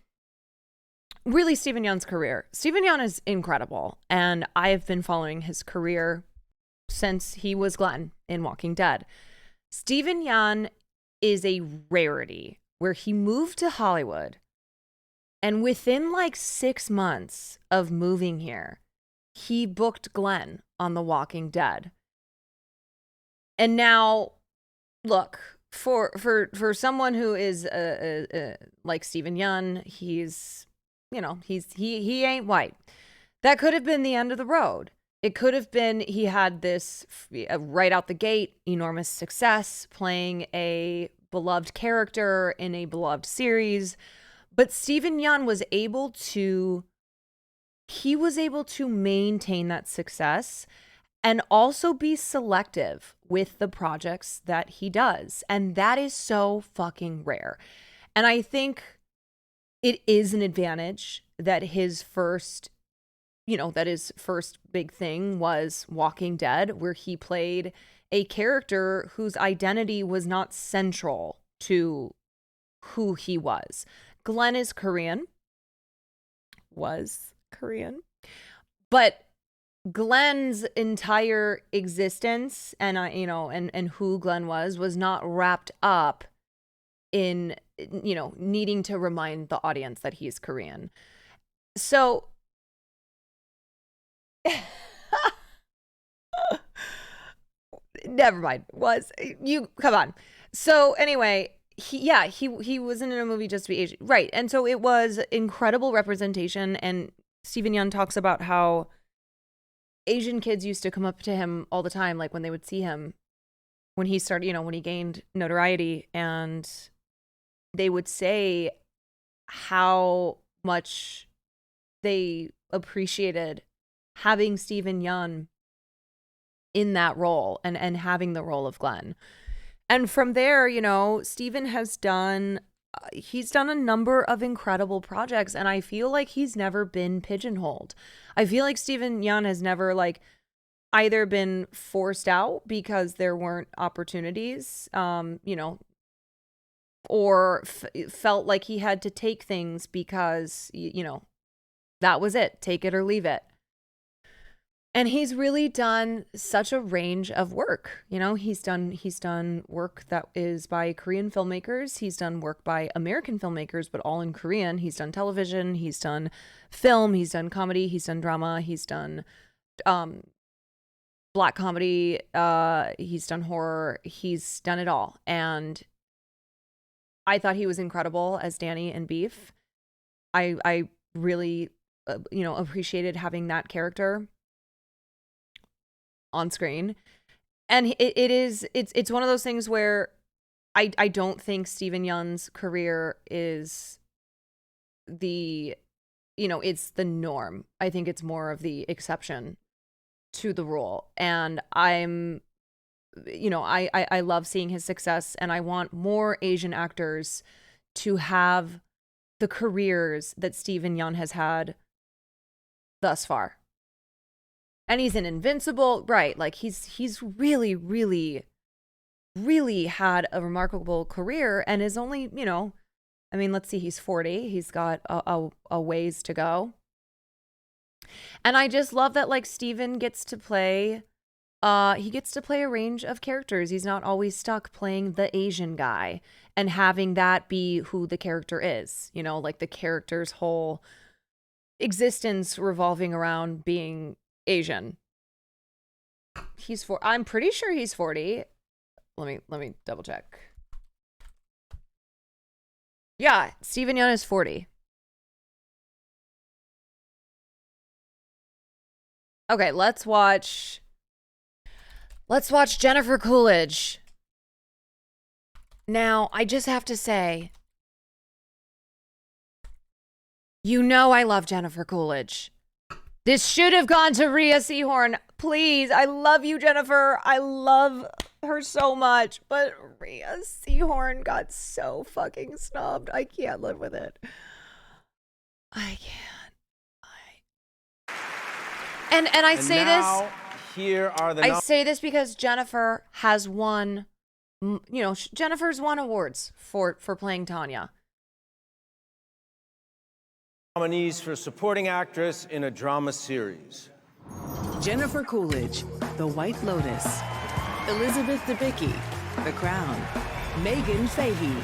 Really, Stephen Yeun's career. Stephen Yeun is incredible, and I have been following his career since he was Glenn in Walking Dead. Stephen Yeun is a rarity where he moved to Hollywood, and within like 6 months of moving here, he booked Glenn on The Walking Dead. And now, look, for someone who is like Stephen Yeun, he's, you know, he ain't white. That could have been the end of the road. It could have been he had this right out the gate enormous success playing a beloved character in a beloved series. But Stephen Yeun was able to maintain that success and also be selective with the projects that he does. And that is so fucking rare. And I think it is an advantage that his first big thing was Walking Dead, where he played a character whose identity was not central to who he was. Glenn is Korean, was Korean, but Glenn's entire existence and and who Glenn was not wrapped up in needing to remind the audience that he's Korean. So never mind. Come on. So anyway, he wasn't in a movie just to be Asian. Right. And so it was incredible representation, and Steven Yeun talks about how Asian kids used to come up to him all the time, like when they would see him, when he started, when he gained notoriety, and they would say how much they appreciated having Steven Yeun in that role and having the role of Glenn. And from there, Steven has done a number of incredible projects, and I feel like he's never been pigeonholed. I feel like Steven Yeun has never either been forced out because there weren't opportunities, or felt like he had to take things because, that was it, take it or leave it. And he's really done such a range of work. He's done work that is by Korean filmmakers. He's done work by American filmmakers, but all in Korean. He's done television. He's done film. He's done comedy. He's done drama. He's done black comedy. He's done horror. He's done it all. And I thought he was incredible as Danny in Beef. I really, appreciated having that character on screen. And it's one of those things where I don't think Steven Yeun's career is it's the norm. I think it's more of the exception to the rule. And I love seeing his success, and I want more Asian actors to have the careers that Steven Yeun has had thus far. And he's in Invincible, right? Like he's really, really, really had a remarkable career, and is only, let's see, he's 40. He's got a ways to go. And I just love that Steven gets to play he gets to play a range of characters. He's not always stuck playing the Asian guy and having that be who the character is, the character's whole existence revolving around being Asian. I'm pretty sure he's 40. Let me double check. Yeah, Steven Yeun is 40. Okay, let's watch Jennifer Coolidge. Now, I just have to say, I love Jennifer Coolidge. This should have gone to Rhea Seehorn. Please, I love you, Jennifer. I love her so much. But Rhea Seehorn got so fucking snubbed. I can't live with it. I can't. And I say this. Here are the I say this because Jennifer has won. Jennifer's won awards for playing Tanya. nominees for supporting actress in a drama series. Jennifer Coolidge, The White Lotus. Elizabeth Debicki, The Crown. Megan Fahey,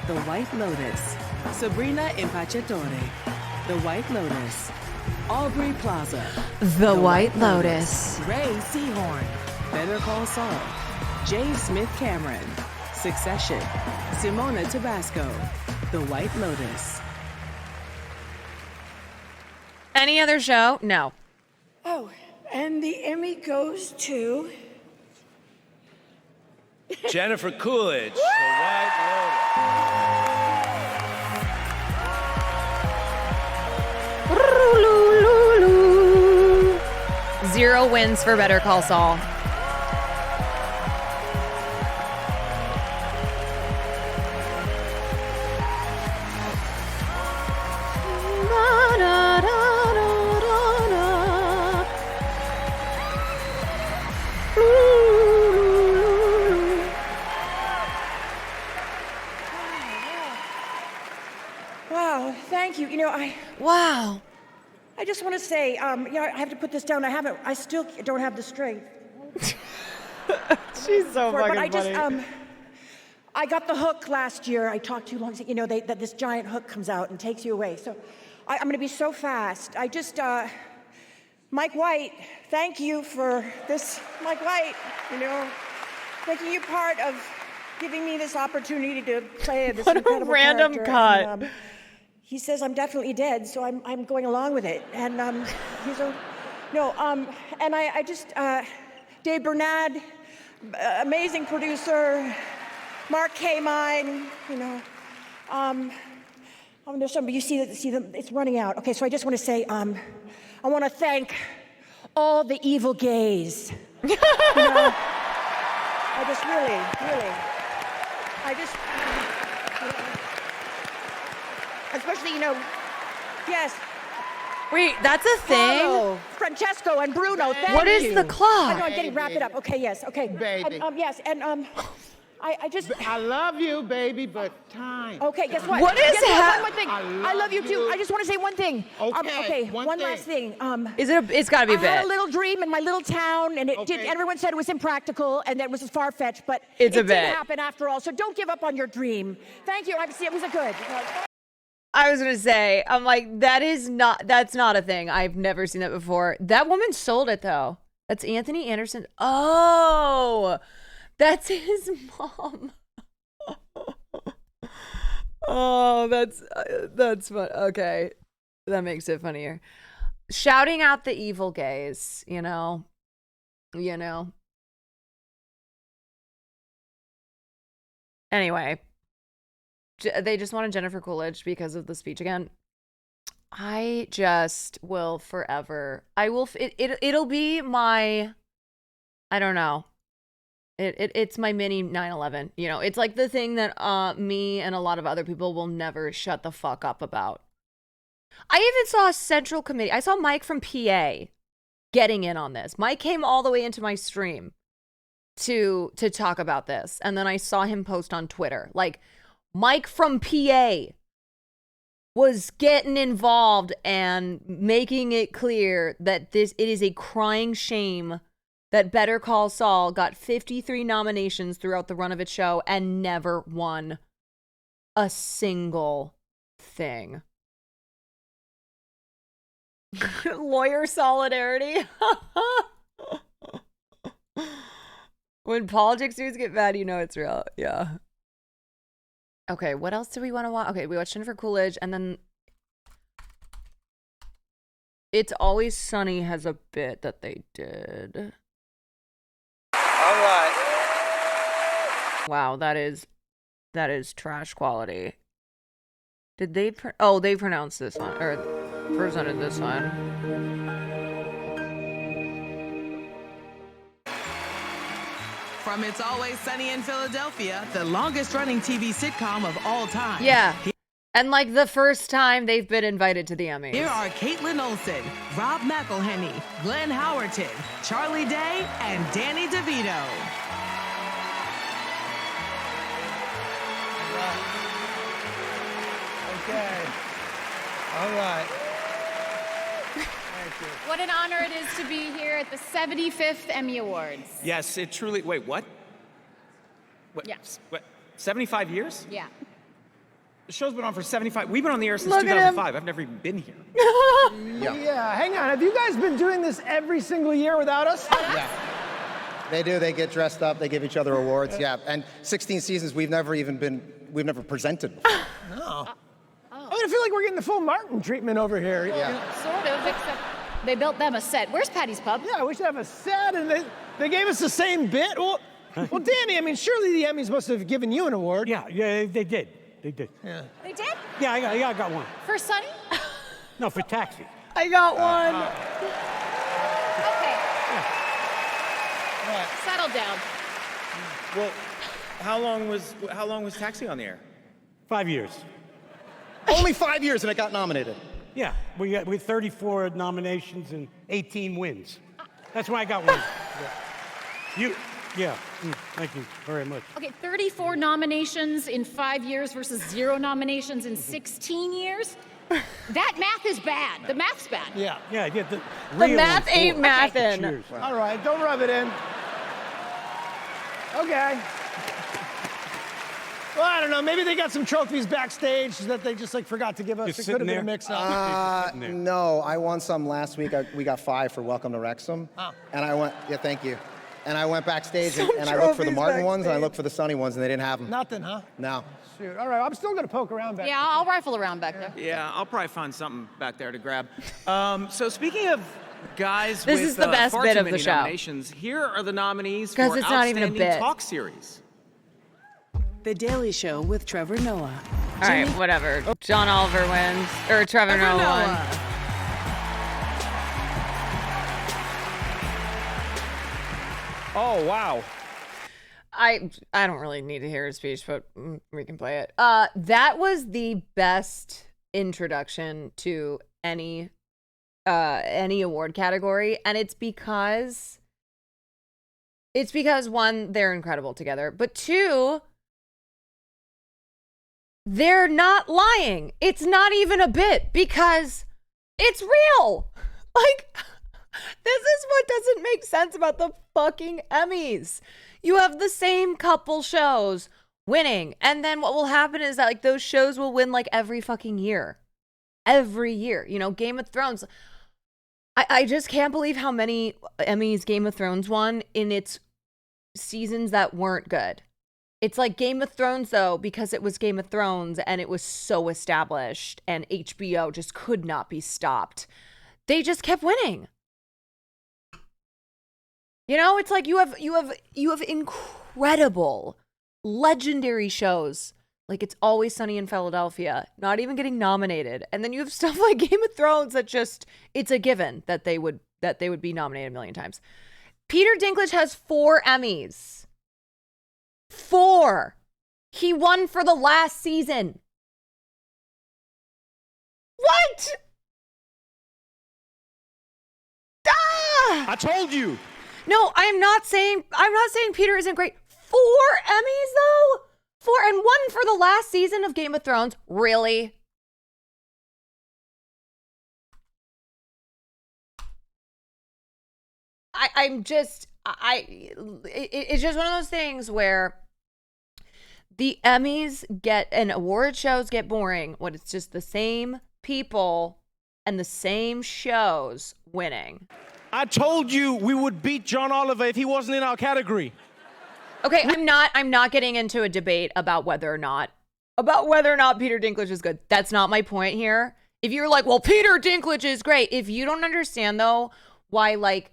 The White Lotus. Sabrina Impacciatore, The White Lotus. Aubrey Plaza, The White Lotus. Ray Seahorn, Better Call Saul. J. Smith Cameron, Succession. Simona Tabasco, The White Lotus. Any other show? No. Oh, and the Emmy goes to Jennifer Coolidge, The White Lotus. 0 wins for Better Call Saul. Wow, thank you. You know, Wow. just want to say, I have to put this down. I still don't have the strength. She's so for it, fucking but funny. I got the hook last year. I talked too long. That this giant hook comes out and takes you away. So I'm going to be so fast. I just, Mike White, thank you for this. Mike White, making you part of giving me this opportunity to play this What a incredible random character. cut. And, he says I'm definitely dead, so I'm going along with it. And and I just Dave Bernard, amazing producer, Mark Kamine, there's somebody, you see them, it's running out. Okay, so I just want to say, I want to thank all the evil gays. I just really, especially, yes. Wait, that's a thing? Paulo, Francesco, and Bruno, thank you. What is the clock? I know, I'm getting wrapped it up. Okay, yes, okay. Baby. Yes, and I just... I love you, baby, but time. Okay, guess what? What is Guess what? hap- One more thing. I love you too. I just want to say one thing. Okay, one last thing. It's got to be a I had bit. a little dream in my little town, and everyone said it was impractical and that it was far-fetched, but It's a it did bit. happen after all. So don't give up on your dream. Thank you. It was a good. I was gonna say, I'm like, that's not a thing. I've never seen that before. That woman sold it though. That's Anthony Anderson. Oh, that's his mom. Oh, that's fun. Okay, that makes it funnier. Shouting out the evil gays, Anyway, they just wanted Jennifer Coolidge because of the speech again. I just will forever. It'll be my, I don't know. It's my mini 9/11. It's like the thing that me and a lot of other people will never shut the fuck up about. I even saw a Central Committee. I saw Mike from PA getting in on this. Mike came all the way into my stream to talk about this, and then I saw him post on Twitter. Like, Mike from PA was getting involved and making it clear that it is a crying shame that Better Call Saul got 53 nominations throughout the run of its show and never won a single thing. Lawyer solidarity. When politics dudes get mad, it's real. Yeah. Okay, what else do we want to watch? Okay, we watched Jennifer Coolidge, and then It's Always Sunny has a bit that they did. All right. Wow, that is trash quality. Did they they pronounced this one, or presented this one. From It's Always Sunny in Philadelphia, the longest running TV sitcom of all time. Yeah. And like the first time they've been invited to the Emmys. Here are Caitlin Olsen, Rob McElhenney, Glenn Howerton, Charlie Day, and Danny DeVito. Okay. All right. What an honor it is to be here at the 75th Emmy Awards. Yes, it truly. Wait, what? Yes. What? 75 years? Yeah. The show's been on for 75. We've been on the air since Look at 2005. I've never even been here. Yeah, hang on. Have you guys been doing this every single year without us? Yeah. They do. They get dressed up. They give each other awards. Yeah. And 16 seasons, we've never presented before. No. I feel like we're getting the full Martin treatment over here. Yeah. Sort of, except they built them a set. Where's Patty's Pub? Yeah, we should have a set, and they gave us the same bit. Well, Danny, I mean, surely the Emmys must have given you an award. Yeah, they did. They did. Yeah. They did? Yeah, I got one. For Sunny? No, for Taxi. I got one. Okay. Settle down. Well, how long was Taxi on the air? 5 years. Only 5 years, and it got nominated. Yeah, we had 34 nominations and 18 wins. That's why I got one. Thank you very much. Okay, 34 nominations in 5 years versus 0 nominations in 16 years? That math is bad. The math's bad. Yeah. Yeah, yeah. The real math one, ain't four. mathin'. Cheers. All right, don't rub it in. Okay. Well, I don't know. Maybe they got some trophies backstage that they just like forgot to give us. Just It could have sitting been a there? mix-up. No, I won some last week. We got 5 for Welcome to Wrexham. Oh. And I went, yeah, thank you. And I went backstage Some and I looked for the trophies Martin ones and I backstage. looked for the Sunny ones and they didn't have them. Nothing, huh? No. Shoot. All right, I'm still gonna poke around back. Yeah, I'll rifle around back there. Yeah, I'll probably find something back there to grab. So speaking of guys This with is the best far bit too of the many show. nominations, here are the nominees 'Cause for it's not even a Outstanding bit. Talk Series. The Daily Show with Trevor Noah. All right, whatever. John Oliver wins, or Trevor Noah won. Oh, wow. I don't really need to hear his speech, but we can play it. That was the best introduction to any award category, and it's because one, they're incredible together, but two, they're not lying. It's not even a bit because it's real. Like, this is what doesn't make sense about the fucking Emmys. You have the same couple shows winning, and then what will happen is that like those shows will win like every fucking year. Every year. You know, Game of Thrones. I just can't believe how many Emmys Game of Thrones won in its seasons that weren't good. It's like Game of Thrones, though, because it was Game of Thrones and it was so established and HBO just could not be stopped. They just kept winning. You know, it's like you have incredible, legendary shows. Like It's Always Sunny in Philadelphia, not even getting nominated. And then you have stuff like Game of Thrones that just, it's a given that they would be nominated a million times. Peter Dinklage has 4 Emmys. 4. He won for the last season. What? Ah! I told you. No, I'm not saying Peter isn't great. 4 Emmys though? 4 and 1 for the last season of Game of Thrones. Really? It's just one of those things where the Emmys and award shows get boring when it's just the same people and the same shows winning. I told you we would beat John Oliver if he wasn't in our category. Okay, I'm not getting into a debate about whether or not Peter Dinklage is good. That's not my point here. If you're like, well, Peter Dinklage is great. If you don't understand though why like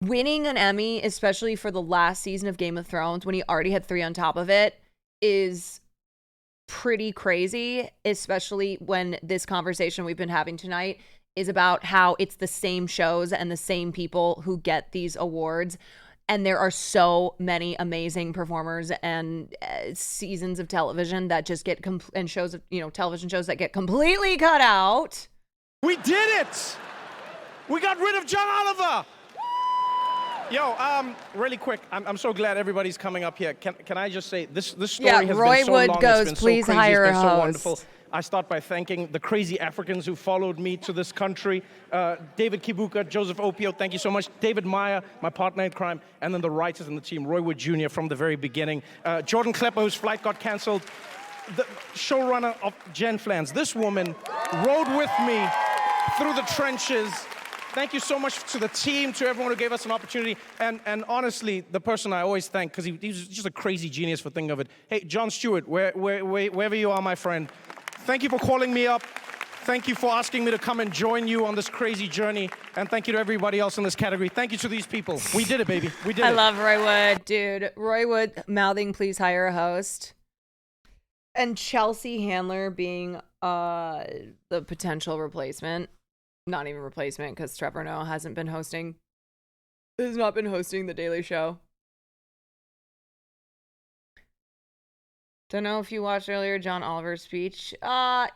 winning an Emmy, especially for the last season of Game of Thrones, when he already had 3 on top of it, is pretty crazy, especially when this conversation we've been having tonight is about how it's the same shows and the same people who get these awards. And there are so many amazing performers and seasons of television that just get and shows of, television shows that get completely cut out. We did it! We got rid of John Oliver! Yo, really quick, I'm so glad everybody's coming up here. Can I just say, this story has Roy been so Wood long, goes, it's been please so crazy, hire it's been a so host. wonderful. I start by thanking the crazy Africans who followed me to this country. David Kibuka, Joseph Opio, thank you so much. David Meyer, my partner in crime, and then the writers in the team, Roy Wood Jr. from the very beginning. Jordan Klepper, whose flight got canceled. The showrunner of Jen Flans. This woman rode with me through the trenches. Thank you so much to the team, to everyone who gave us an opportunity. And honestly, the person I always thank, because he's just a crazy genius for thinking of it. Hey, Jon Stewart, wherever you are, my friend, thank you for calling me up. Thank you for asking me to come and join you on this crazy journey. And thank you to everybody else in this category. Thank you to these people. We did it, baby. We did it. I love Roy Wood, dude. Roy Wood mouthing, please hire a host. And Chelsea Handler being the potential replacement. Not even replacement, because Trevor Noah has not been hosting The Daily Show. Don't know if you watched earlier John Oliver's speech. I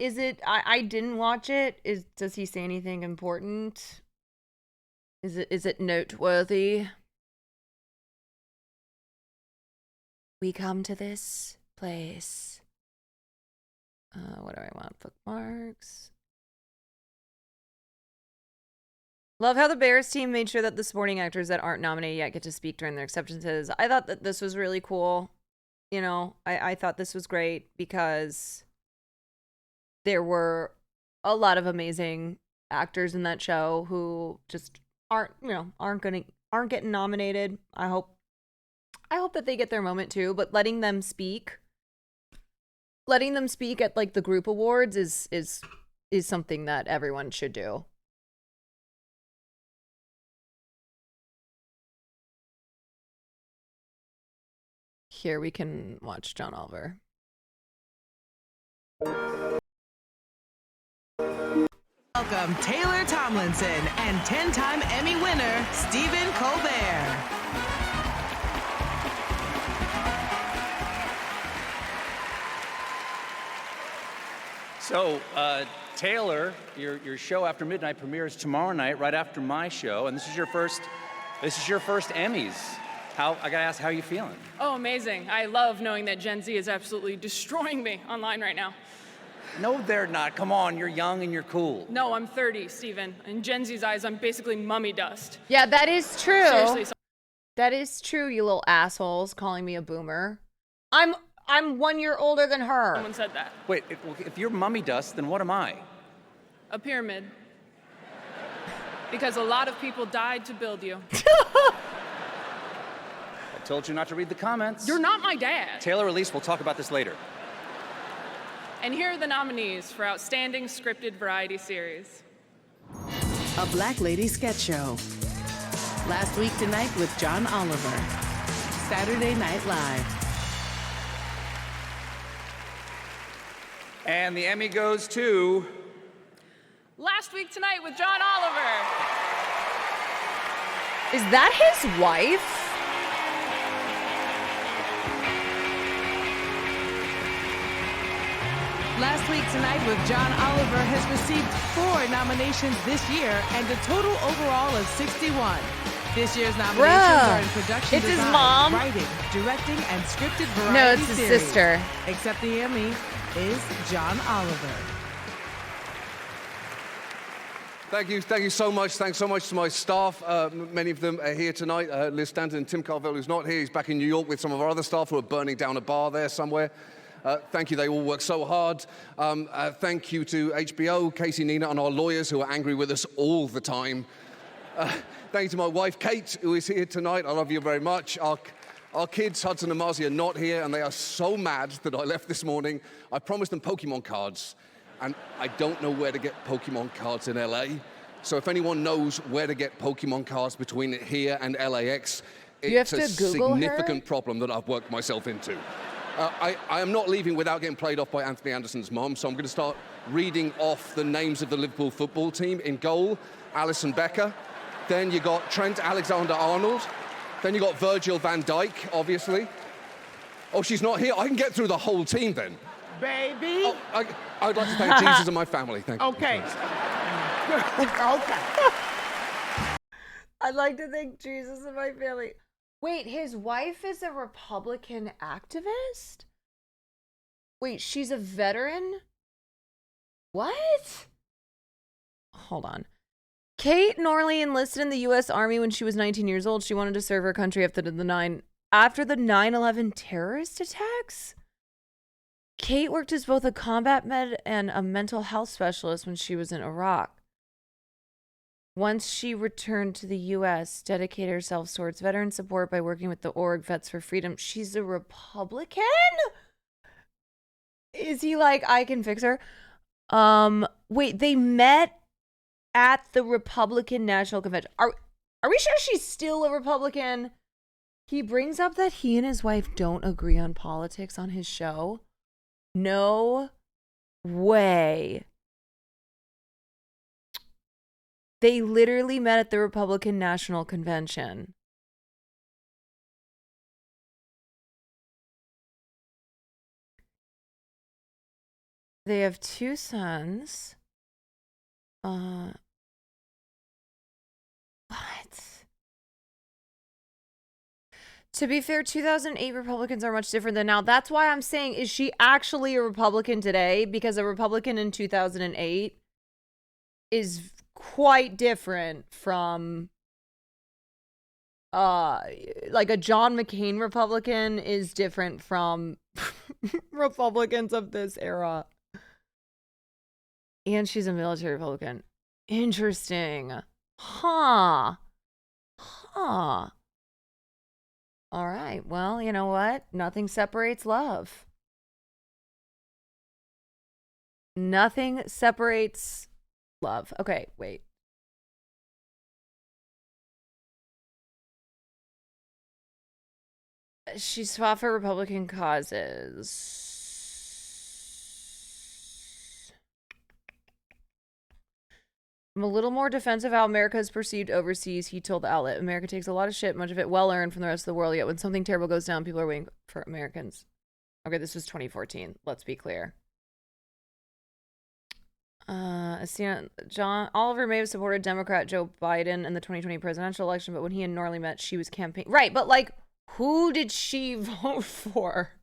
didn't watch it. Does he say anything important? Is it noteworthy? We come to this place What do I want? Bookmarks. Love how the Bears team made sure that the supporting actors that aren't nominated yet get to speak during their acceptances. I thought that this was really cool. You know, I thought this was great because there were a lot of amazing actors in that show who just aren't getting nominated. I hope that they get their moment too, but letting them speak at like the group awards is something that everyone should do. Here we can watch John Oliver. Welcome Taylor Tomlinson and 10-time Emmy winner Stephen Colbert. So, Taylor, your show After Midnight premieres tomorrow night, right after my show, and this is your first Emmys. I gotta ask, how are you feeling? Oh, amazing. I love knowing that Gen Z is absolutely destroying me online right now. No, they're not. Come on, you're young and you're cool. No, I'm 30, Steven. In Gen Z's eyes, I'm basically mummy dust. Yeah, that is true. Seriously. That is true, you little assholes calling me a boomer. I'm 1 year older than her. Someone said that. Wait, if you're mummy dust, then what am I? A pyramid. Because a lot of people died to build you. I told you not to read the comments. You're not my dad. Taylor, Elise, we'll talk about this later. And here are the nominees for Outstanding Scripted Variety Series. A Black Lady Sketch Show. Last Week Tonight with John Oliver. Saturday Night Live. And the Emmy goes to... Last Week Tonight with John Oliver. Is that his wife? Last Week Tonight with John Oliver has received 4 nominations this year and a total overall of 61. This year's nominations are in production It's his design, mom. writing, directing, and scripted variety No, it's his series. sister. Except the Emmy is John Oliver. Thank you so much. Thanks so much to my staff. Many of them are here tonight. Liz Stanton and Tim Carville, who's not here. He's back in New York with some of our other staff who are burning down a bar there somewhere. Thank you, they all work so hard. Thank you to HBO, Casey, Nina, and our lawyers who are angry with us all the time. Thank you to my wife, Kate, who is here tonight. I love you very much. Our kids, Hudson and Marzi, are not here, and they are so mad that I left this morning. I promised them Pokemon cards, and I don't know where to get Pokemon cards in LA. So if anyone knows where to get Pokemon cards between here and LAX, You have it's to a Google her? significant problem that I've worked myself into. I am not leaving without getting played off by Anthony Anderson's mom, so I'm going to start reading off the names of the Liverpool football team. In goal, Alisson Becker. Then you got Trent Alexander-Arnold. Then you got Virgil van Dijk, obviously. Oh, she's not here. I can get through the whole team then. Baby. Oh, I'd like to thank Jesus and my family. Thank you. Okay. Okay. I'd like to thank Jesus and my family. Wait, his wife is a Republican activist? Wait, she's a veteran? What? Hold on. Kate Norley enlisted in the U.S. Army when she was 19 years old. She wanted to serve her country after the 9/11 terrorist attacks. Kate worked as both a combat med and a mental health specialist when she was in Iraq. Once she returned to the U.S., dedicated herself towards veteran support by working with the org Vets for Freedom. She's a Republican? Is he like, I can fix her? Wait, they met at the Republican National Convention. Are we sure she's still a Republican? He brings up that he and his wife don't agree on politics on his show. No way. They literally met at the Republican National Convention. They have 2 sons. What? To be fair, 2008 Republicans are much different than now. That's why I'm saying, is she actually a Republican today? Because a Republican in 2008 is quite different from, like a John McCain Republican is different from Republicans of this era. And she's a military Republican. Interesting. Huh. Huh. All right. Well, you know what? Nothing separates love. Nothing separates love. Okay, wait. She's fought for Republican causes. I'm a little more defensive how America is perceived overseas, he told the outlet. America takes a lot of shit, much of it well-earned from the rest of the world, yet when something terrible goes down, people are waiting for Americans. Okay, this was 2014. Let's be clear. John Oliver may have supported Democrat Joe Biden in the 2020 presidential election, but when he and Norley met, she was campaigning. Right, but like, who did she vote for?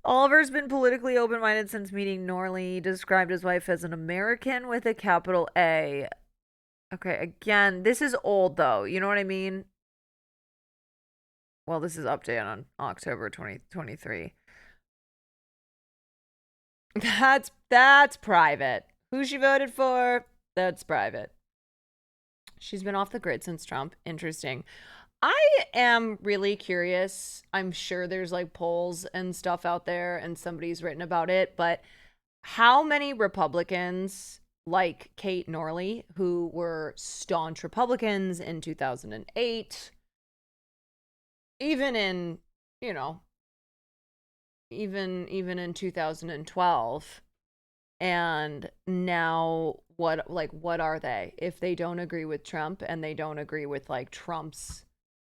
Oliver's been politically open-minded since meeting Norley. He described his wife as an American with a capital A. Okay, again, this is old though. You know what I mean? Well, this is updated on October 2023. That's private. Who she voted for, that's private. She's been off the grid since Trump. Interesting. I am really curious. I'm sure there's like polls and stuff out there and somebody's written about it, but how many Republicans like Kate Norley, who were staunch Republicans in 2008, even in, you know, even in 2012, and now what are they? If they don't agree with Trump and they don't agree with like Trump's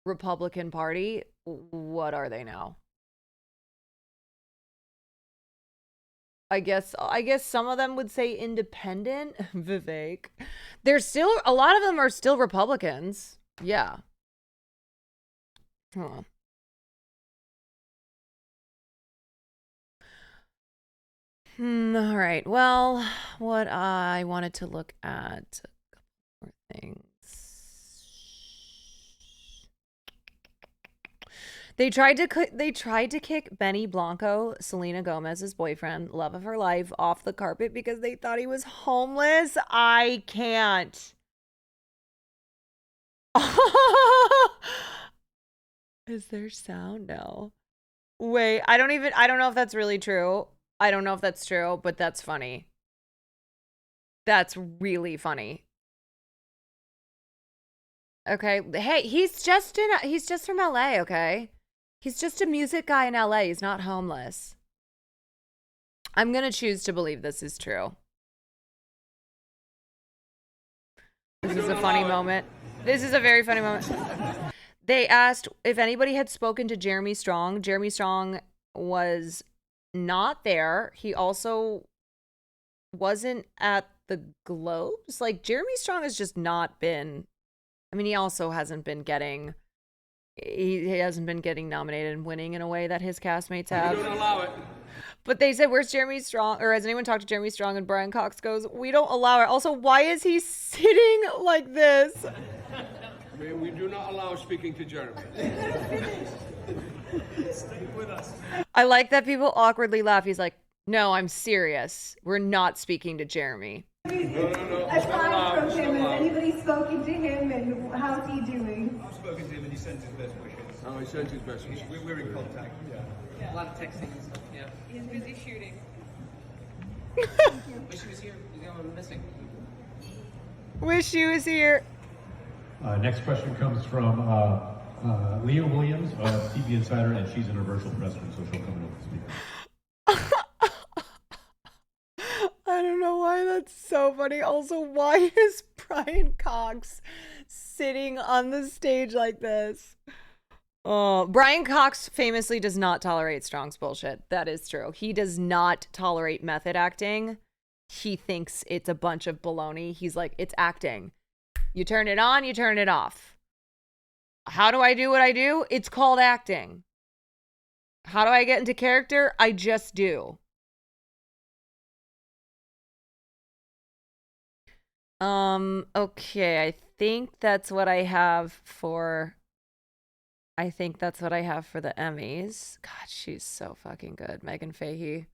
Republican Party, what are they now? I guess some of them would say independent. Vivek. There's still a lot of them are still Republicans. Yeah. Huh. All right. Well, what I wanted to look at a couple more things. They tried to kick Benny Blanco, Selena Gomez's boyfriend, love of her life, off the carpet because they thought he was homeless. I can't. Is there sound? No. Wait, I don't know if that's really true. I don't know if that's true, but that's funny. That's really funny. Okay. Hey, he's just from LA, okay? He's just a music guy in LA. He's not homeless. I'm going to choose to believe this is true. This is a funny moment. This is a very funny moment. They asked if anybody had spoken to Jeremy Strong. Jeremy Strong was not there. He also wasn't at the Globes. Like, Jeremy Strong has just not been... I mean, he also hasn't been getting... He hasn't been getting nominated and winning in a way that his castmates have. We don't allow it. But they said, where's Jeremy Strong? Or has anyone talked to Jeremy Strong? And Brian Cox goes, we don't allow it. Also, why is he sitting like this? We do not allow speaking to Jeremy. Stay with us. I like that people awkwardly laugh. He's like, no, I'm serious. We're not speaking to Jeremy. No. Aside from him, has anybody spoken to him and how's he doing? I've spoken to him and he sent his best wishes. Oh, he sent his best wishes. We're in contact. Yeah. A lot of texting and stuff, yeah. He's busy shooting. Wish he was here. He's going missing. Wish he was here. Next question comes from Leah Williams of TV Insider, and she's in a virtual press room, so she'll come in with the speaker. I don't know why that's so funny. Also, why is Brian Cox sitting on the stage like this? Oh, Brian Cox famously does not tolerate Strong's bullshit. That is true. He does not tolerate method acting. He thinks it's a bunch of baloney. He's like, it's acting. You turn it on, you turn it off. How do I do what I do? It's called acting. How do I get into character? I just do. Okay, I think that's what I have for the Emmys. God, she's so fucking good. Megan Fahey.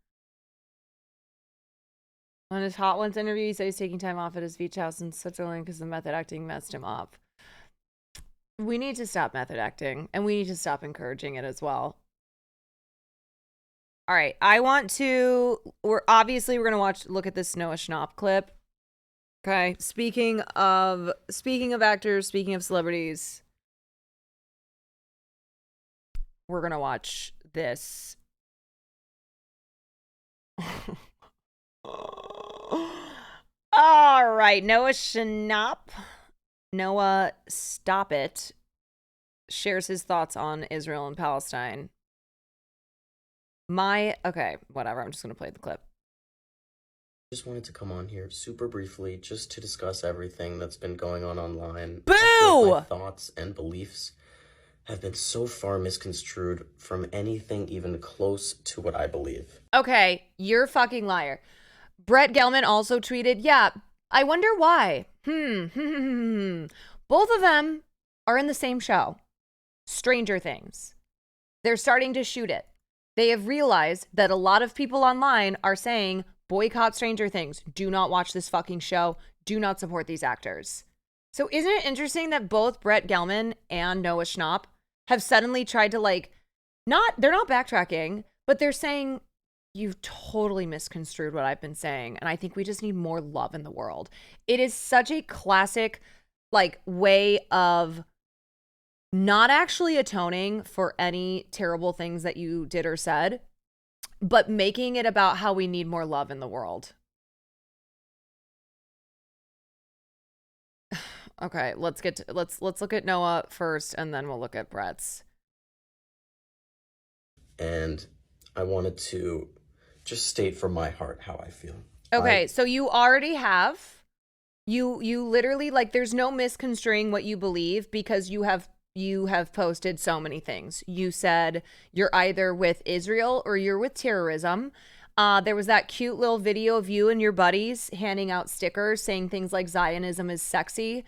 On his Hot Ones interview, he said he's taking time off at his beach house in Switzerland because the method acting messed him up. We need to stop method acting, and we need to stop encouraging it as well. All right, we're gonna look at this Noah Schnapp clip. Okay, speaking of actors, speaking of celebrities, we're gonna watch this. All right, Noah Schnapp. Noah, stop it. Shares his thoughts on Israel and Palestine. Okay, whatever. I'm just going to play the clip. Just wanted to come on here super briefly just to discuss everything that's been going on online. Boo! I feel like my thoughts and beliefs have been so far misconstrued from anything even close to what I believe. Okay, you're a fucking liar. Brett Gelman also tweeted, yeah, I wonder why. Both of them are in the same show, Stranger Things. They're starting to shoot it. They have realized that a lot of people online are saying, boycott Stranger Things. Do not watch this fucking show. Do not support these actors. So isn't it interesting that both Brett Gelman and Noah Schnapp have suddenly tried to they're not backtracking, but they're saying, you've totally misconstrued what I've been saying. And I think we just need more love in the world. It is such a classic, way of not actually atoning for any terrible things that you did or said, but making it about how we need more love in the world. Okay, let's look at Noah first, and then we'll look at Brett's. And I wanted to just state from my heart how I feel. Okay, so you already have. You literally, there's no misconstruing what you believe because you have posted so many things. You said you're either with Israel or you're with terrorism. There was that cute little video of you and your buddies handing out stickers saying things like Zionism is sexy.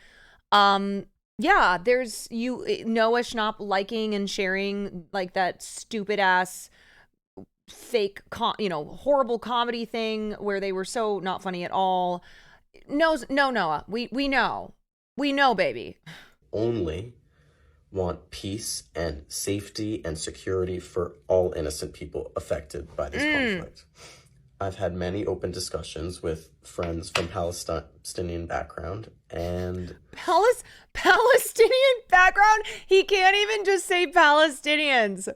Yeah, there's Noah Schnapp liking and sharing that stupid ass fake horrible comedy thing where they were so not funny at all. No, Noah, we know, baby. Only want peace and safety and security for all innocent people affected by this conflict. I've had many open discussions with friends from Palestinian background and Palestinian background? He can't even just say Palestinians.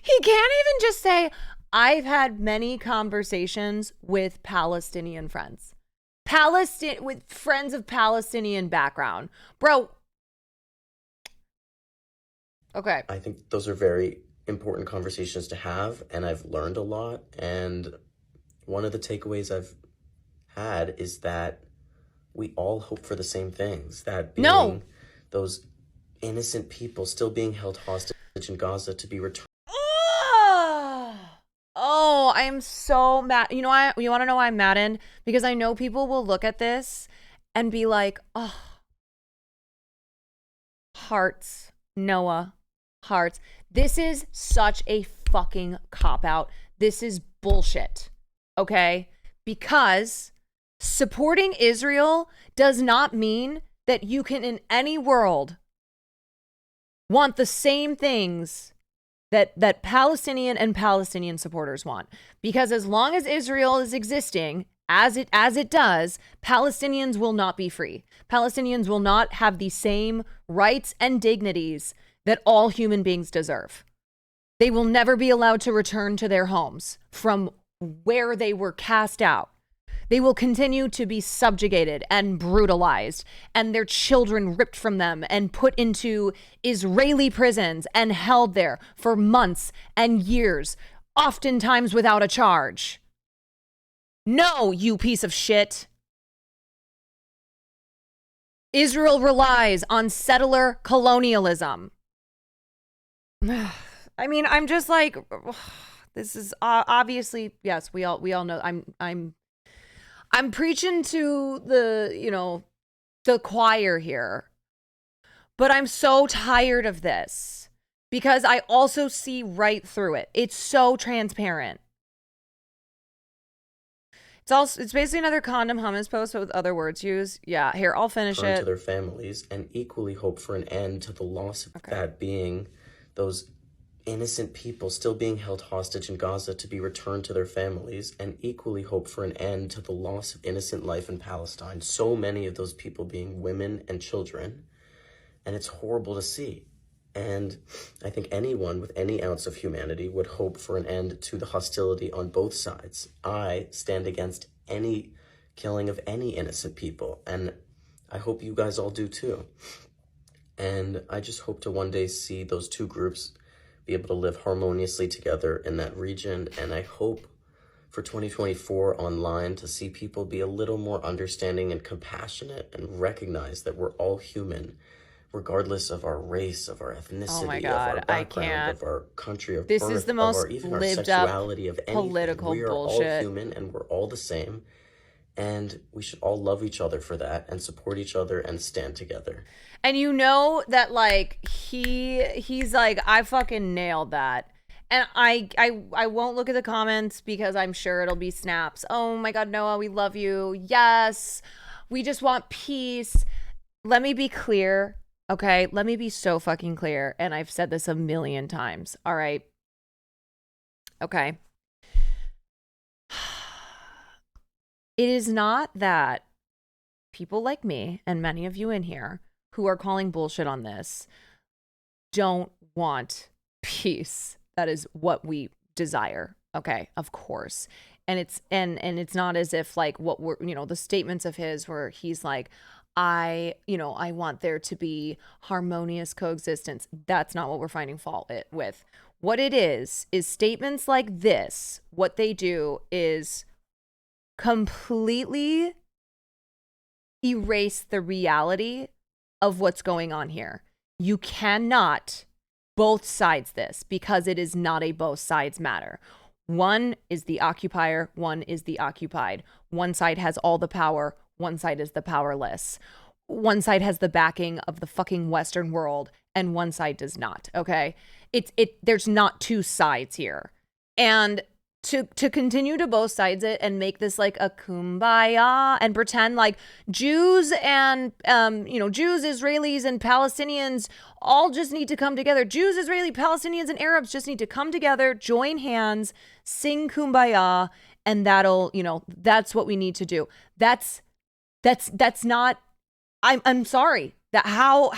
He can't even just say, I've had many conversations with Palestinian friends. With friends of Palestinian background. Bro. Okay. I think those are very important conversations to have, and I've learned a lot. And one of the takeaways I've had is that we all hope for the same things. That being those innocent people still being held hostage in Gaza to be returned. Oh, I am so mad. You want to know why I'm maddened? Because I know people will look at this and be like, oh, hearts, Noah, hearts. This is such a fucking cop-out. This is bullshit, okay? Because supporting Israel does not mean that you can, in any world, want the same things that Palestinian and Palestinian supporters want. Because as long as Israel is existing, as it does, Palestinians will not be free. Palestinians will not have the same rights and dignities that all human beings deserve. They will never be allowed to return to their homes from where they were cast out. They will continue to be subjugated and brutalized, and their children ripped from them and put into Israeli prisons and held there for months and years, oftentimes without a charge. No, you piece of shit. Israel relies on settler colonialism. I mean, I'm just like, this is obviously, yes, we all know. I'm preaching to the choir here, but I'm so tired of this because I also see right through it. It's so transparent. It's basically another condom hummus post, but with other words used. Yeah, here, I'll finish return it. to their families and equally hope for an end to the loss of that being those innocent people still being held hostage in Gaza to be returned to their families, and equally hope for an end to the loss of innocent life in Palestine. So many of those people being women and children, and it's horrible to see. And I think anyone with any ounce of humanity would hope for an end to the hostility on both sides. I stand against any killing of any innocent people, and I hope you guys all do too. And I just hope to one day see those two groups be able to live harmoniously together in that region. And I hope for 2024 online to see people be a little more understanding and compassionate and recognize that we're all human, regardless of our race, of our ethnicity, of our background, of our country of birth, is the most even our lived up sexuality, of anything. political We are bullshit. all human and we're all the same. And we should all love each other for that and support each other and stand together. And you know that like he's like, I fucking nailed that. And I won't look at the comments because I'm sure it'll be snaps. Oh my God, Noah, we love you. Yes, we just want peace. Let me be clear, okay? Let me be so fucking clear. And I've said this a million times, all right? Okay. It is not that people like me and many of you in here who are calling bullshit on this don't want peace. That is what we desire. Okay, of course. And it's not as if like what we're, the statements of his where he's like, I want there to be harmonious coexistence. That's not what we're finding fault with. What it is statements like this, what they do is completely erase the reality of what's going on here. You cannot both sides this because it is not a both sides matter. One is the occupier, one is the occupied. One side has all the power, one side is the powerless. One side has the backing of the fucking Western world and one side does not, okay? There's not two sides here. And to continue to both sides it and make this like a kumbaya and pretend like Jews and Jews, Israelis and Palestinians all just need to come together. Jews, Israeli, Palestinians and Arabs just need to come together, join hands, sing kumbaya, and that'll, that's what we need to do. That's not, I'm sorry. That how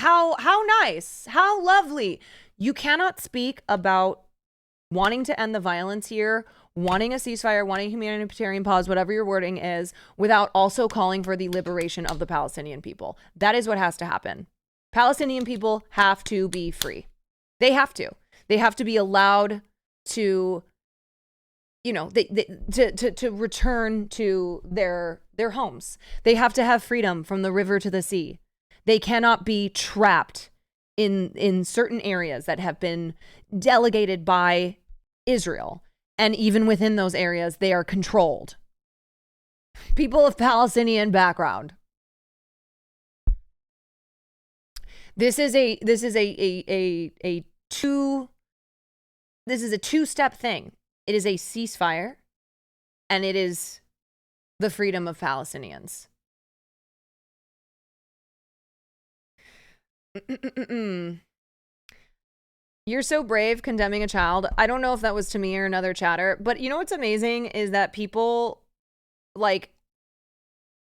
nice, how lovely. You cannot speak about wanting to end the violence here, wanting a ceasefire, wanting a humanitarian pause, whatever your wording is, without also calling for the liberation of the Palestinian people. That is what has to happen. Palestinian people have to be free. They have to. They have to be allowed to, to return to their homes. They have to have freedom from the river to the sea. They cannot be trapped in certain areas that have been delegated by Israel. And even within those areas, they are controlled. People of Palestinian background. This is a two-step thing. It is a ceasefire, and it is the freedom of Palestinians. You're so brave condemning a child. I don't know if that was to me or another chatter, but you know what's amazing is that people like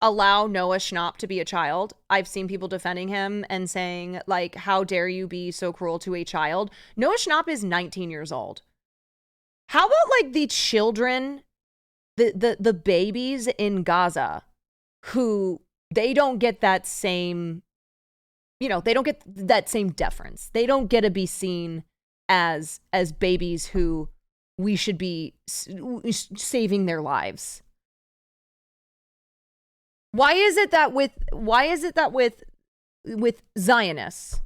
allow Noah Schnapp to be a child. I've seen people defending him and saying like, how dare you be so cruel to a child? Noah Schnapp is 19 years old. How about like the children, the babies in Gaza who they don't get that same, they don't get that same deference. They don't get to be seen as babies who we should be saving their lives. Why is it that with with Zionists,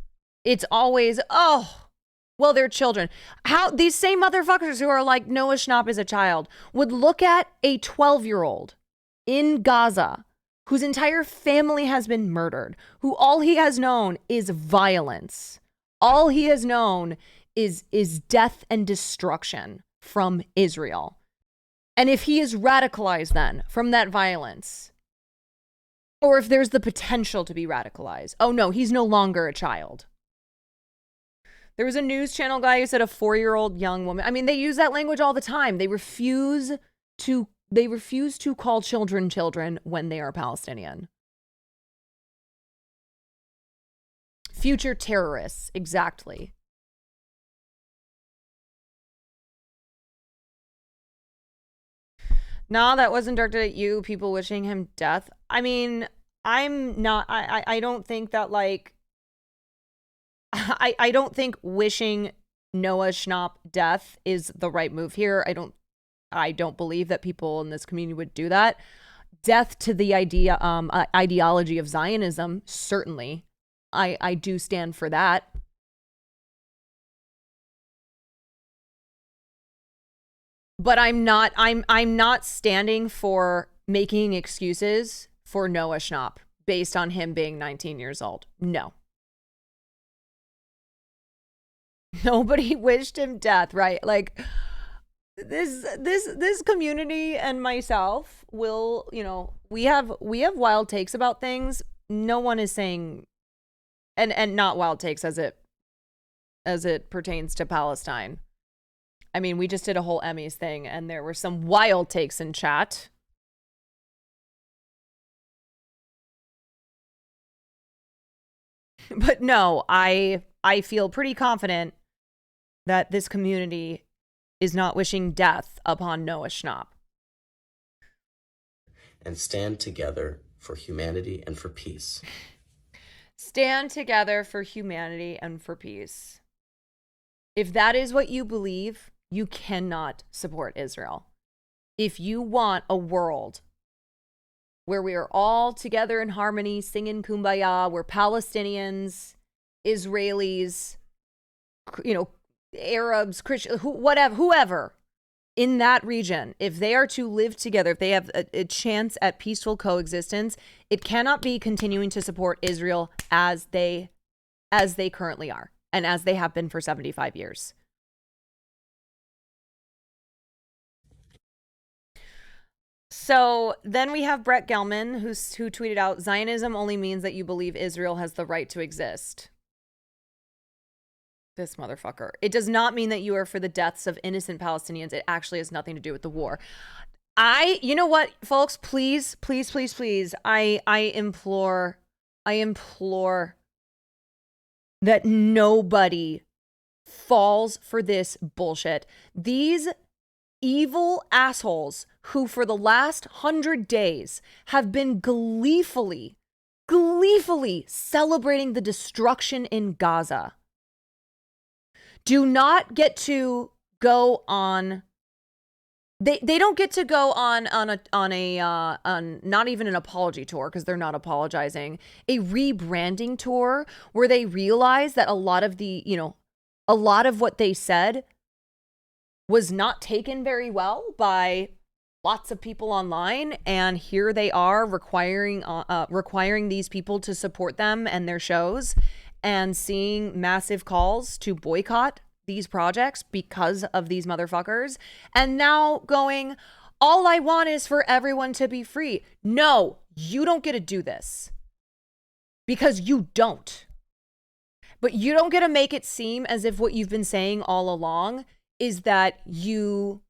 it's always, oh, well, they're children. How these same motherfuckers who are like Noah Schnapp is a child would look at a 12-year-old in Gaza whose entire family has been murdered, who all he has known is violence. All he has known is death and destruction from Israel. And if he is radicalized then from that violence, or if there's the potential to be radicalized, oh no, he's no longer a child. There was a news channel guy who said a 4-year-old young woman. I mean, they use that language all the time. They refuse to call children children when they are Palestinian. Future terrorists, exactly. No, that wasn't directed at you, people wishing him death. I mean, I don't think that, like, I don't think wishing Noah Schnapp death is the right move here. I don't believe that people in this community would do that. Death to the ideology of Zionism, certainly. I do stand for that. But I'm not standing for making excuses for Noah Schnapp based on him being 19 years old. No. Nobody wished him death, right? Like, this community and myself will, you know, we have wild takes about things. No one is saying, and not wild takes as it pertains to Palestine. I mean, we just did a whole Emmys thing and there were some wild takes in chat. But no, I feel pretty confident that this community is not wishing death upon Noah Schnapp. And stand together for humanity and for peace. Stand together for humanity and for peace. If that is what you believe, you cannot support Israel. If you want a world where we are all together in harmony, singing Kumbaya, where Palestinians, Israelis, you know, Arabs, Christians, whoever in that region, if they are to live together, if they have a chance at peaceful coexistence, it cannot be continuing to support Israel as they currently are and as they have been for 75 years. So then we have Brett Gelman, who tweeted out, Zionism only means that you believe Israel has the right to exist. This motherfucker. It does not mean that you are for the deaths of innocent Palestinians. It actually has nothing to do with the war. You know what, folks, please, please, please, please. I implore that nobody falls for this bullshit. These evil assholes who for the last 100 days have been gleefully celebrating the destruction in Gaza do not get to go on. They don't get to go on not even an apology tour, because they're not apologizing, a rebranding tour where they realize that a lot of what they said was not taken very well by lots of people online, and here they are requiring these people to support them and their shows, and seeing massive calls to boycott these projects because of these motherfuckers, and now going, all I want is for everyone to be free. No, you don't get to do this, because you don't. But you don't get to make it seem as if what you've been saying all along is that you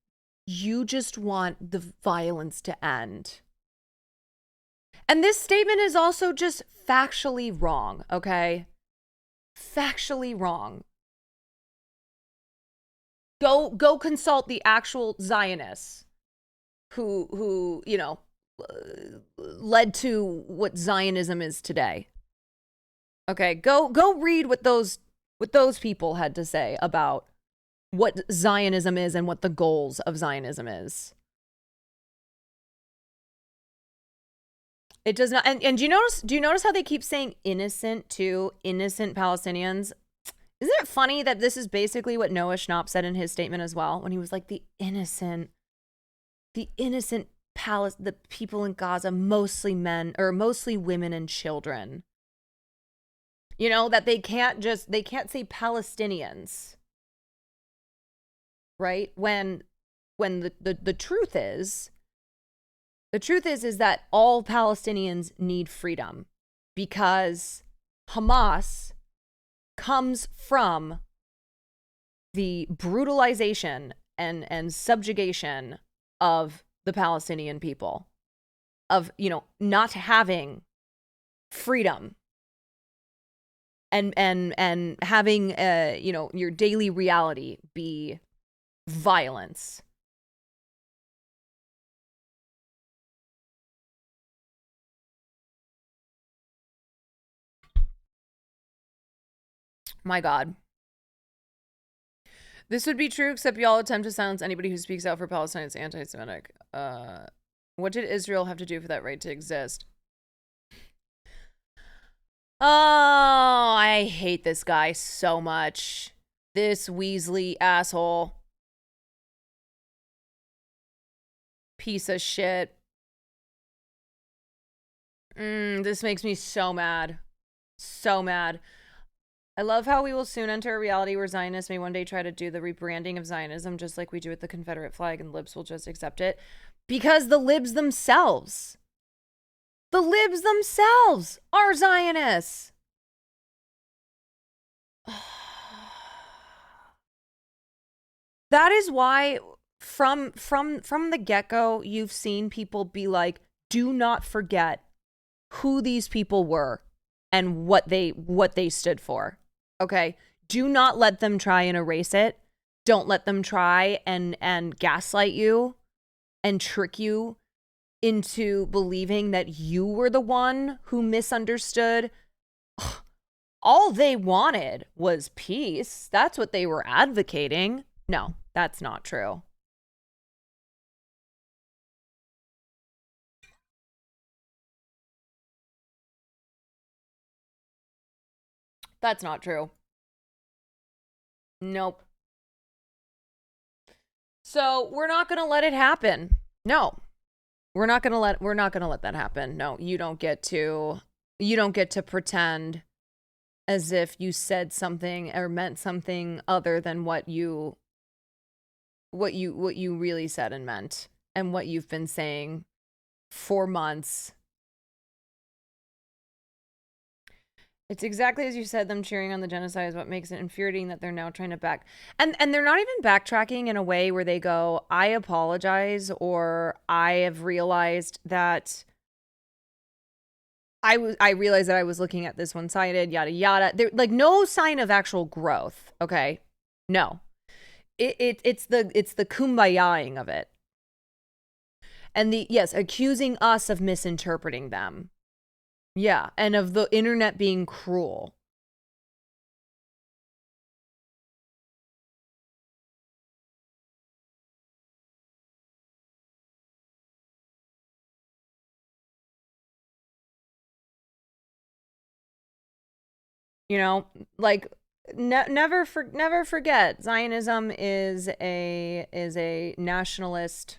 just want the violence to end. And this statement is also just factually wrong, okay? Factually wrong. Go consult the actual Zionists who led to what Zionism is today. Okay, go read what those people had to say about what Zionism is and what the goals of Zionism is. It does not. And do you notice how they keep saying innocent too? Innocent Palestinians. Isn't it funny that this is basically what Noah Schnapp said in his statement as well, when he was like, the innocent the people in Gaza, mostly men or mostly women and children. You know, that they can't say Palestinians. Right? When the truth is that all Palestinians need freedom, because Hamas comes from the brutalization and subjugation of the Palestinian people, of, you know, not having freedom and having you know, your daily reality be violence. My God. This would be true, except y'all attempt to silence anybody who speaks out for Palestine as anti-Semitic. What did Israel have to do for that right to exist? Oh, I hate this guy so much. This Weasley asshole. Piece of shit. This makes me so mad. So mad. I love how we will soon enter a reality where Zionists may one day try to do the rebranding of Zionism just like we do with the Confederate flag, and libs will just accept it. Because the libs themselves are Zionists. That is why from the get-go, you've seen people be like, do not forget who these people were and what they stood for. Okay? Do not let them try and erase it. Don't let them try and gaslight you and trick you into believing that you were the one who misunderstood. All they wanted was peace. That's what they were advocating. No, that's not true. That's not true. Nope. So we're not gonna let it happen. No. We're not gonna let that happen. No, you don't get to pretend as if you said something or meant something other than what you really said and meant, and what you've been saying for months. It's exactly as you said. Them cheering on the genocide is what makes it infuriating that they're now trying to back. And they're not even backtracking in a way where they go, I apologize, or I have realized that I realized that I was looking at this one-sided, yada yada. There, like, no sign of actual growth, okay? No. It's the kumbayaing of it. And accusing us of misinterpreting them. Yeah, and of the internet being cruel. You know, like, never forget, Zionism is a nationalist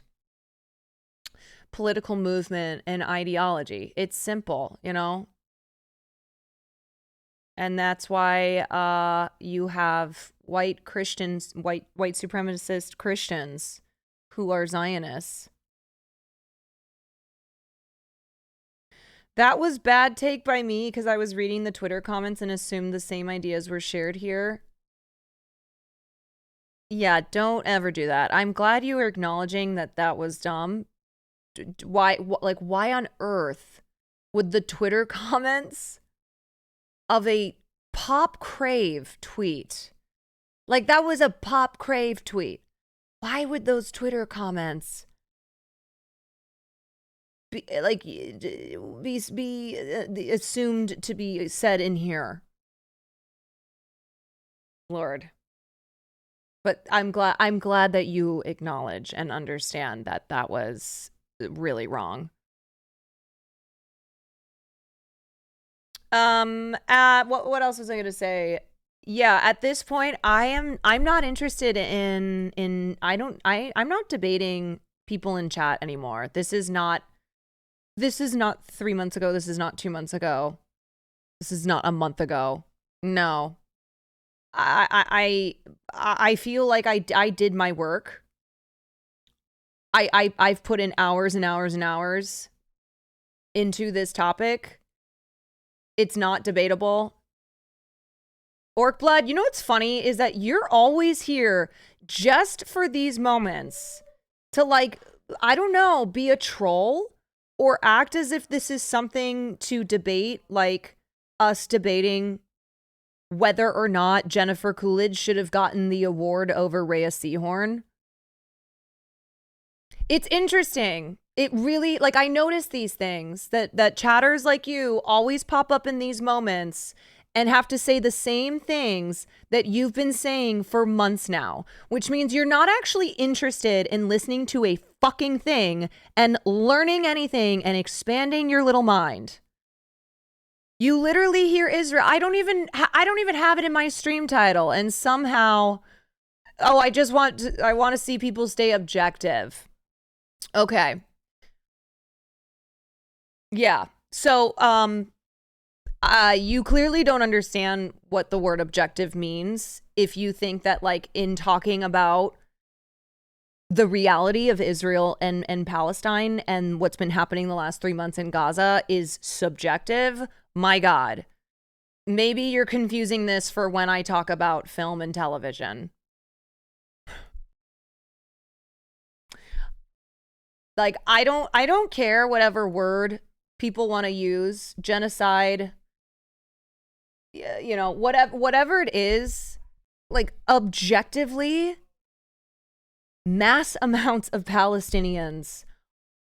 political movement and ideology. It's simple, you know? And that's why you have white Christians, white supremacist Christians who are Zionists. That was bad take by me because I was reading the Twitter comments and assumed the same ideas were shared here. Yeah, don't ever do that. I'm glad you were acknowledging that that was dumb. Why on earth would the Twitter comments of a Pop Crave tweet, like, that was a Pop Crave tweet, why would those Twitter comments be assumed to be said in here? Lord. But I'm glad that you acknowledge and understand that that was really wrong. What else was I gonna say? Yeah, at this point, I'm not interested I'm not debating people in chat anymore. This is not 3 months ago. This is not 2 months ago. This is not a month ago. No. I feel like I did my work. I've put in hours and hours and hours into this topic. It's not debatable. Orc Blood, you know what's funny is that you're always here just for these moments to, like, I don't know, be a troll or act as if this is something to debate, like us debating whether or not Jennifer Coolidge should have gotten the award over Rhea Seehorn. It's interesting. It really, like, I notice these things that chatters like you always pop up in these moments and have to say the same things that you've been saying for months now, which means you're not actually interested in listening to a fucking thing and learning anything and expanding your little mind. You literally hear Israel. I don't even have it in my stream title, and somehow, oh, I want to see people stay objective. Okay. Yeah. So, you clearly don't understand what the word objective means if you think that, like, in talking about the reality of Israel and Palestine and what's been happening the last 3 months in Gaza is subjective. My God. Maybe you're confusing this for when I talk about film and television. Like, I don't care whatever word people want to use, genocide, you know, whatever it is, like, objectively, mass amounts of Palestinians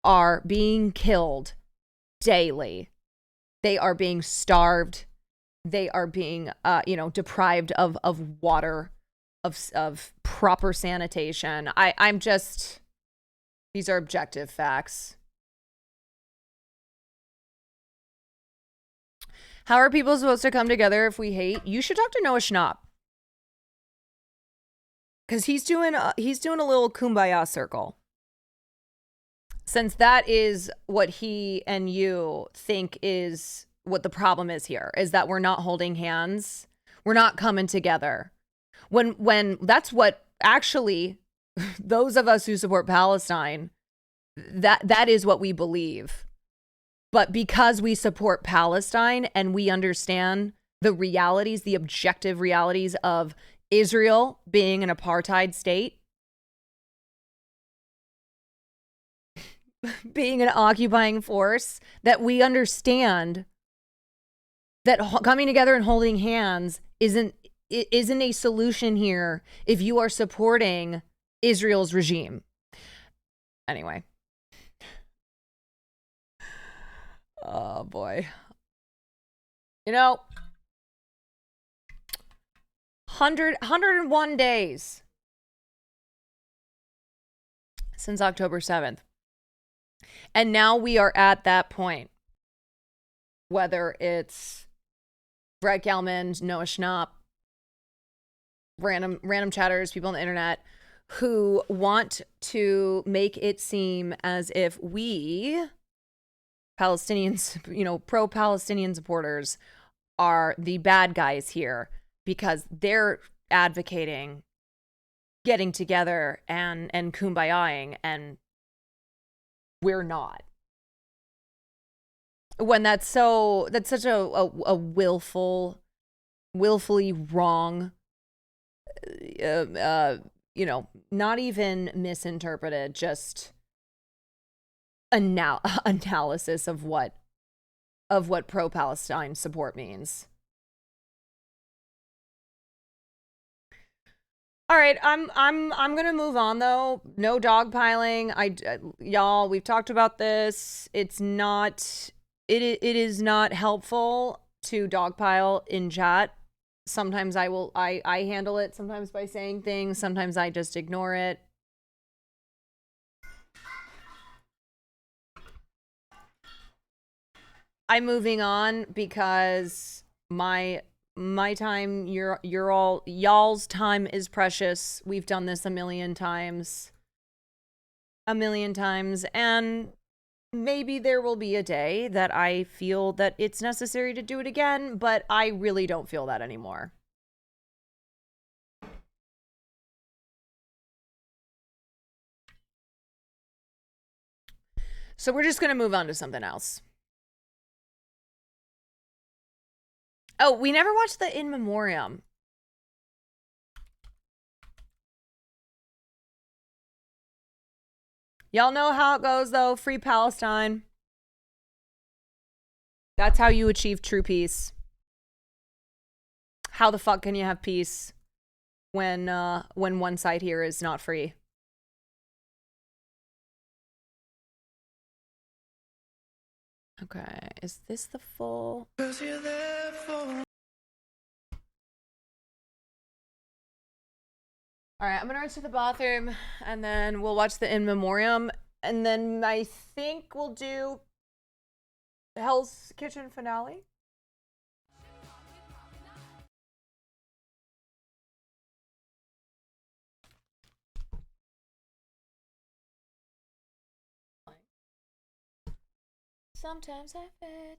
are being killed daily. They are being starved. They are being, deprived of water, of proper sanitation. I'm just, these are objective facts. How are people supposed to come together if we hate? You should talk to Noah Schnapp. Because he's doing a little kumbaya circle. Since that is what he and you think is what the problem is here, is that we're not holding hands. We're not coming together. When that's what actually those of us who support Palestine, that is what we believe. But because we support Palestine and we understand the realities, the objective realities of Israel being an apartheid state, being an occupying force, that we understand that coming together and holding hands isn't a solution here if you are supporting Israel's regime. Anyway. Oh, boy. You know, 101 days since October 7th. And now we are at that point. Whether it's Brett Gelman, Noah Schnapp, random chatters, people on the internet who want to make it seem as if we Palestinians, pro-Palestinian supporters are the bad guys here because they're advocating getting together and kumbayaing, and we're not. When that's such a willfully wrong, not even misinterpreted, just analysis of what pro-Palestine support means. All right, I'm gonna move on though. No dogpiling. Y'all, we've talked about this. It is not helpful to dogpile in chat. Sometimes I handle it sometimes by saying things, sometimes I just ignore it. I'm moving on because my time, y'all's time is precious. We've done this a million times, and maybe there will be a day that I feel that it's necessary to do it again, but I really don't feel that anymore. So we're just going to move on to something else. Oh, we never watched the In Memoriam. Y'all know how it goes, though. Free Palestine. That's how you achieve true peace. How the fuck can you have peace when one side here is not free? Okay, is this the full? All right, I'm gonna run to the bathroom, and then we'll watch the In Memoriam, and then I think we'll do Hell's Kitchen finale. Sometimes I feel.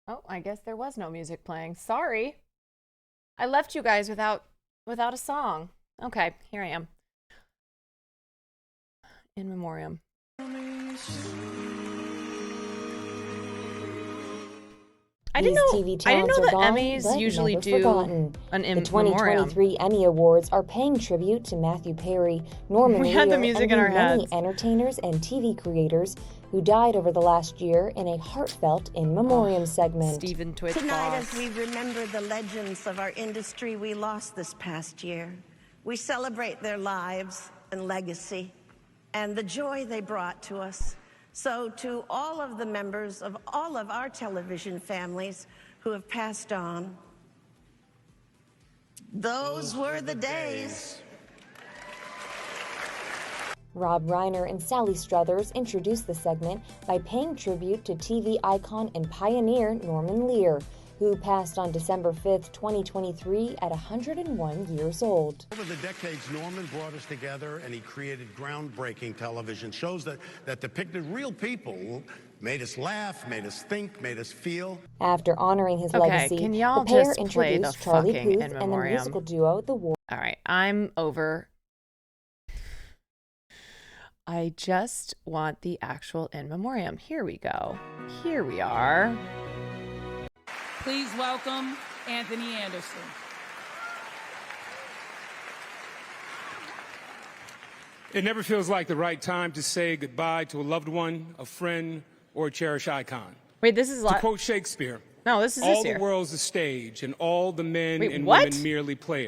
Oh, I guess there was no music playing. Sorry. I left you guys without a song. Okay, here I am. In Memoriam. I didn't know the Emmys usually do an In Memoriam. The 2023 Emmy Awards are paying tribute to Matthew Perry, Norman We had the Lear, music and in the our many heads. entertainers and TV creators who died over the last year in a heartfelt In Memoriam segment. Stephen Twitch Tonight, boss. as we remember the legends of our industry we lost this past year, we celebrate their lives and legacy and the joy they brought to us. So to all of the members of all of our television families who have passed on, those were the days. Rob Reiner and Sally Struthers introduced the segment by paying tribute to TV icon and pioneer Norman Lear, who passed on December 5th, 2023 at 101 years old. Over the decades, Norman brought us together and he created groundbreaking television shows that depicted real people, made us laugh, made us think, made us feel. After honoring his Okay, legacy, can y'all the pair just play the introduced Charlie fucking Puth In and the Memoriam? musical duo The War. All right, I'm over. I just want the actual In Memoriam. Here we go. Here we are. Please welcome Anthony Anderson. It never feels like the right time to say goodbye to a loved one, a friend, or a cherished icon. Wait, this is to quote Shakespeare. No, this is all this year. the world's a stage, and all the men Wait, and what? women merely players.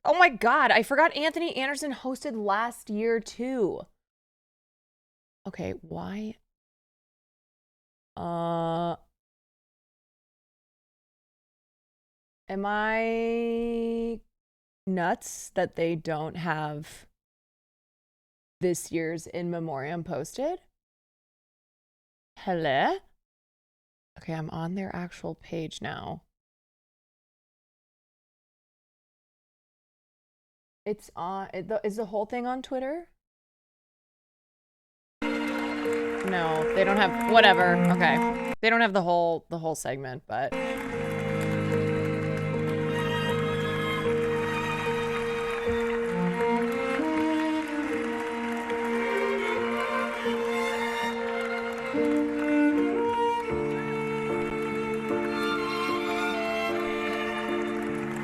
Oh my God, I forgot Anthony Anderson hosted last year too. Okay, why? Am I nuts that they don't have this year's In Memoriam posted? Hello? Okay, I'm on their actual page now. It's on. Is the whole thing on Twitter? No, they don't have. Whatever. Okay, they don't have the whole segment, but.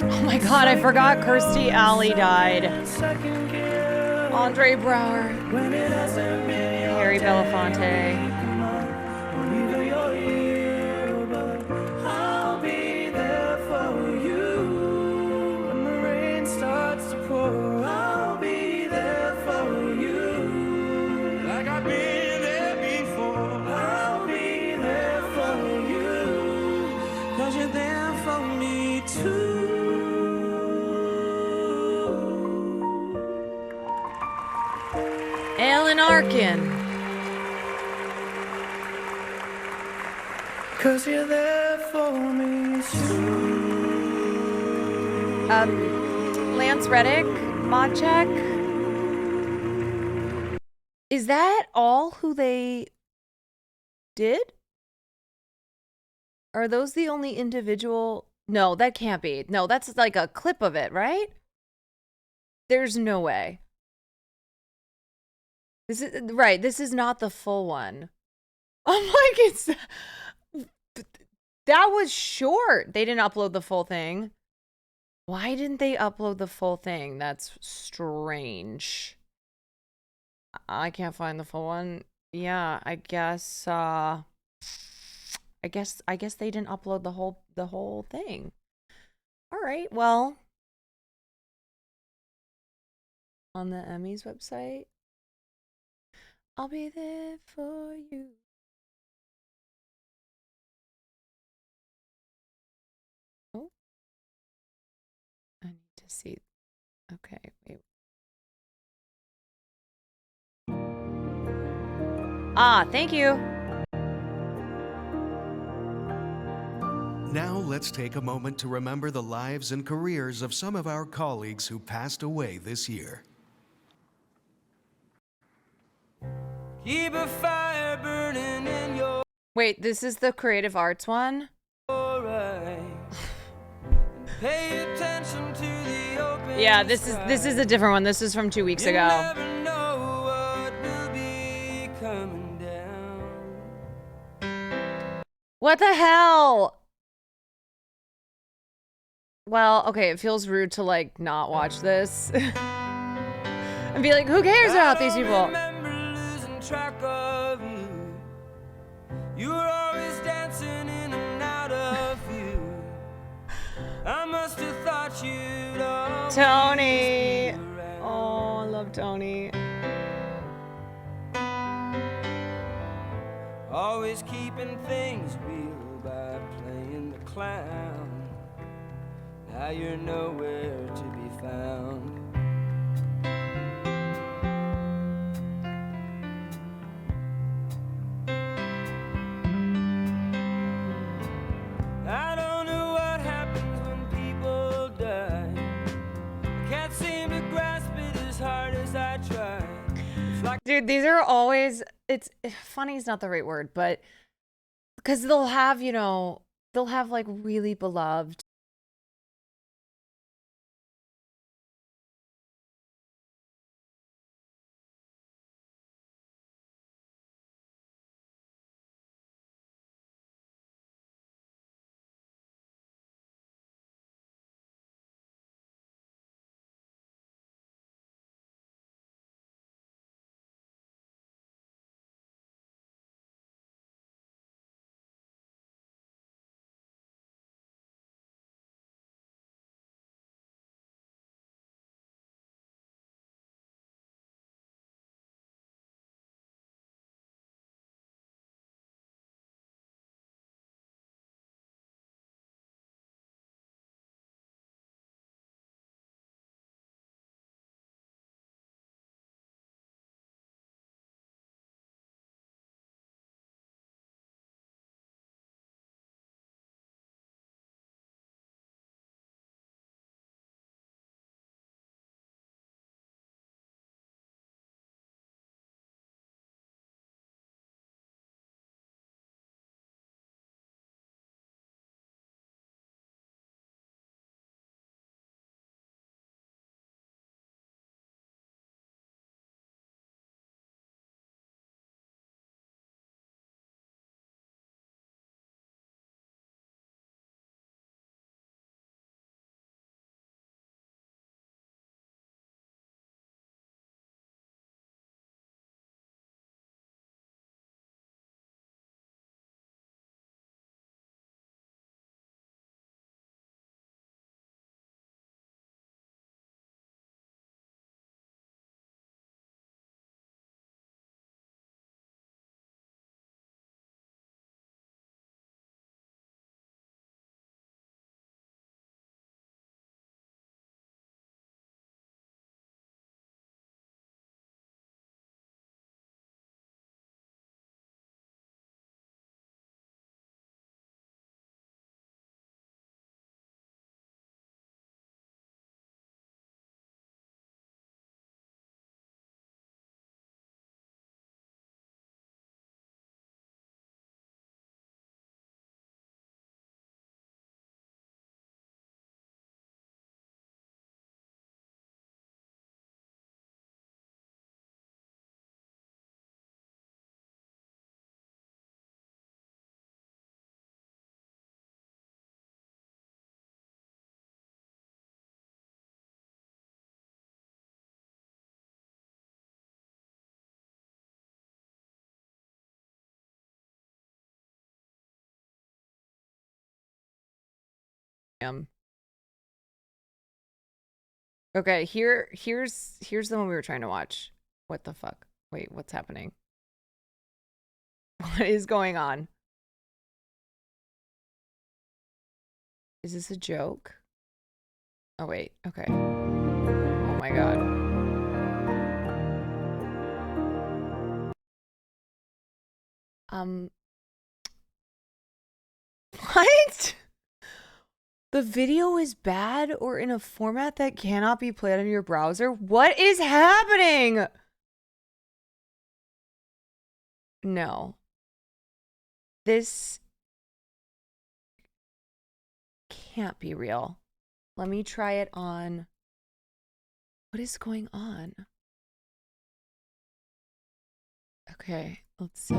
Oh my god, I forgot Kirstie Alley died. Andre Braugher. Harry Belafonte. I'll be there for you when the rain starts to pour. I'll be there for you like I've been there before. I'll be there for you 'cause you're there for me too. Alan Arkin. 'Cause you're there for me too. Lance Reddick, mod check. Is that all who they did? Are those the only individual? No, that can't be. No, that's like a clip of it, right? There's no way. This is right. This is not the full one. I'm like, it's that was short. They didn't upload the full thing. Why didn't they upload the full thing? That's strange. I can't find the full one. Yeah, I guess they didn't upload the whole thing. All right. Well, on the Emmys website, I'll be there for you. Oh. I need to see. Okay, wait. Ah, thank you. Now let's take a moment to remember the lives and careers of some of our colleagues who passed away this year. Keep a fire burning in your Wait, this is the creative arts one? eye. Pay attention to the open Yeah, this is a different one. This is from 2 weeks You ago. never know what will be coming down. What the hell? Well, okay, it feels rude to like not watch this. And be like, who cares about these people? Losing track of you. You were always dancing in and out of view. I must have thought you'd always Tony. be around. Oh, I love Tony. Always keeping things real by playing the clown. Now you're nowhere to be found. I don't know what happens when people die. Can't seem to grasp it as hard as I try. It's like Dude, these are always, it's funny is not the right word, but because they'll have, they'll have like really beloved Liam. Okay, here's the one we were trying to watch. What the fuck? Wait, what's happening? What is going on? Is this a joke? Oh wait, okay. Oh my god. What? The video is bad or in a format that cannot be played on your browser? What is happening? No. This can't be real. Let me try it on. What is going on? Okay, let's see.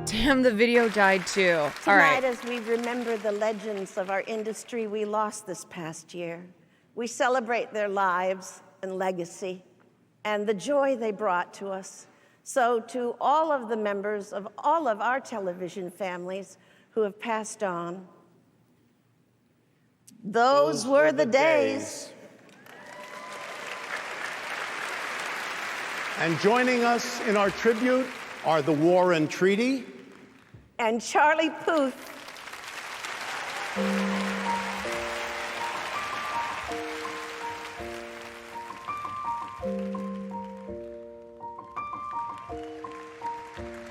Damn, the video died too. All Tonight, right. as we remember the legends of our industry we lost this past year, we celebrate their lives and legacy and the joy they brought to us. So to all of the members of all of our television families who have passed on, those were the days. And joining us in our tribute are the War and Treaty. And Charlie Puth.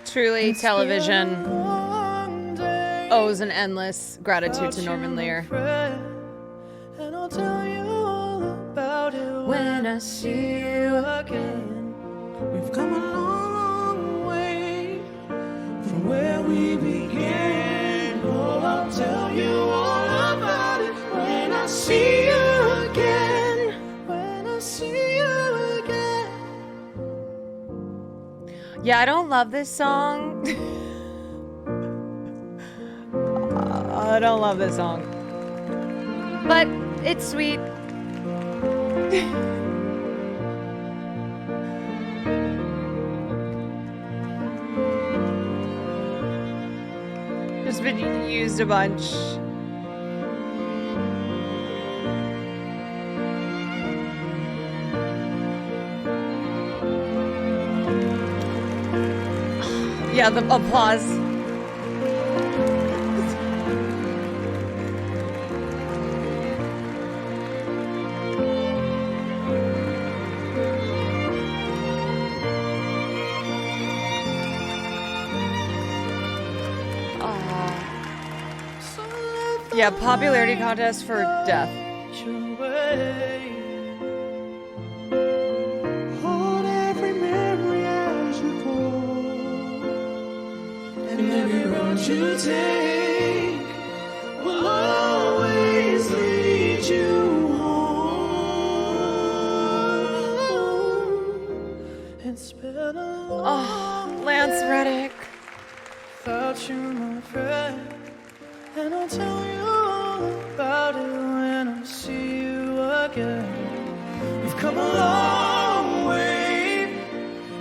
Truly, television owes an endless gratitude to Norman Lear. And I'll tell you all about it when I see you again. We've come a long way from where we began. Oh, I'll tell you all about it when I see you again. When I see you again. Yeah, I don't love this song. I don't love this song. But it's sweet. Just been used a bunch. Yeah, the applause. Yeah, popularity contest for death. Hold every memory as you go, and every road you take will always lead you home. It's been a long Lance Reddick. without you, my friend. And I'll tell you all about it when I see you again. We've come a long way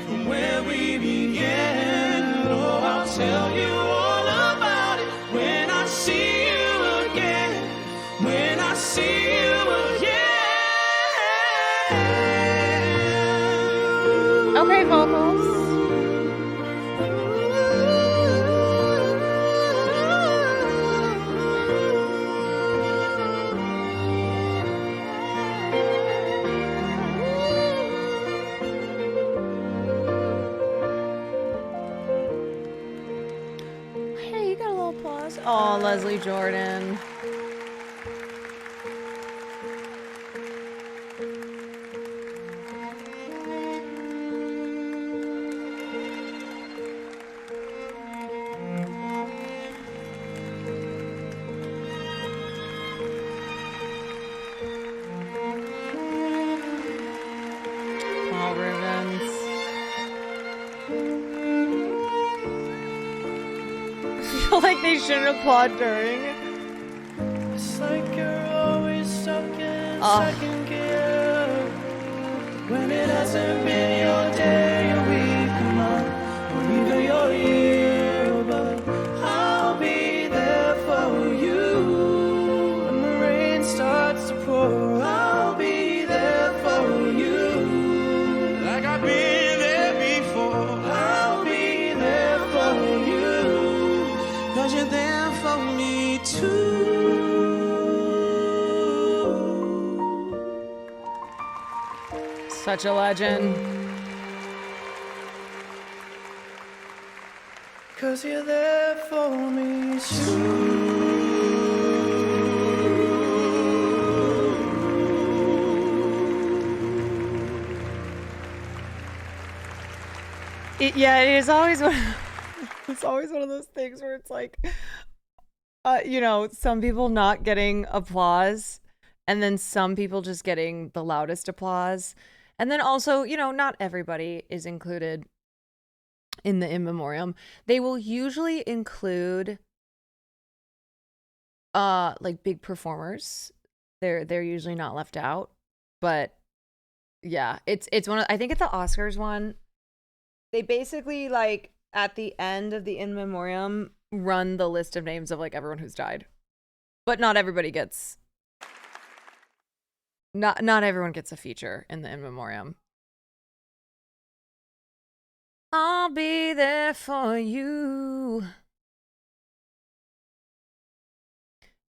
from where we began. Oh, I'll tell you all about it when I see you again. When I see you again. Okay, vocals. Hey, you got a little applause. Oh, Leslie Jordan. Paul Rubens. I feel like they shouldn't applaud during. It's like you're always stuck in second gear. When it hasn't been your day, your week, your month, or even your year. But Such a legend. 'Cause you're there for me too. It is always it's always one of those things where it's like, some people not getting applause, and then some people just getting the loudest applause, and then also, not everybody is included in the in memoriam. They will usually include, like big performers. They're usually not left out, but yeah, it's one of, I think at the Oscars one. They basically, like, at the end of the in memoriam, run the list of names of, like, everyone who's died. But not everybody gets... Not everyone gets a feature in the in memoriam. I'll be there for you.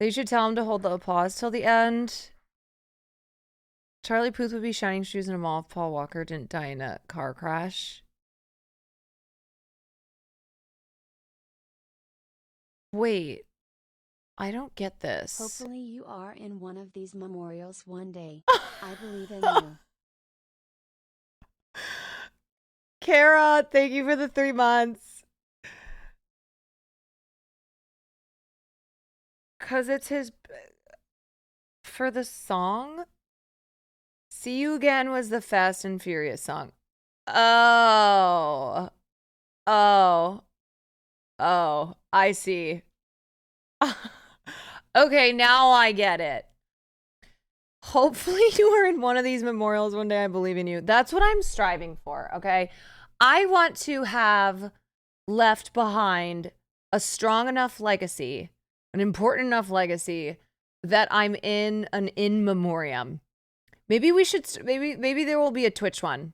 They should tell him to hold the applause till the end. Charlie Puth would be shining shoes in a mall if Paul Walker didn't die in a car crash. Wait, I don't get this. Hopefully you are in one of these memorials one day. I believe in you. Kara, thank you for the 3 months. 'Cause it's his... For the song? See You Again was the Fast and Furious song. Oh. Oh, I see. Okay, now I get it. Hopefully you are in one of these memorials one day. I believe in you. That's what I'm striving for, okay? I want to have left behind a strong enough legacy, an important enough legacy, that I'm in an in memoriam. Maybe we should, maybe there will be a Twitch one.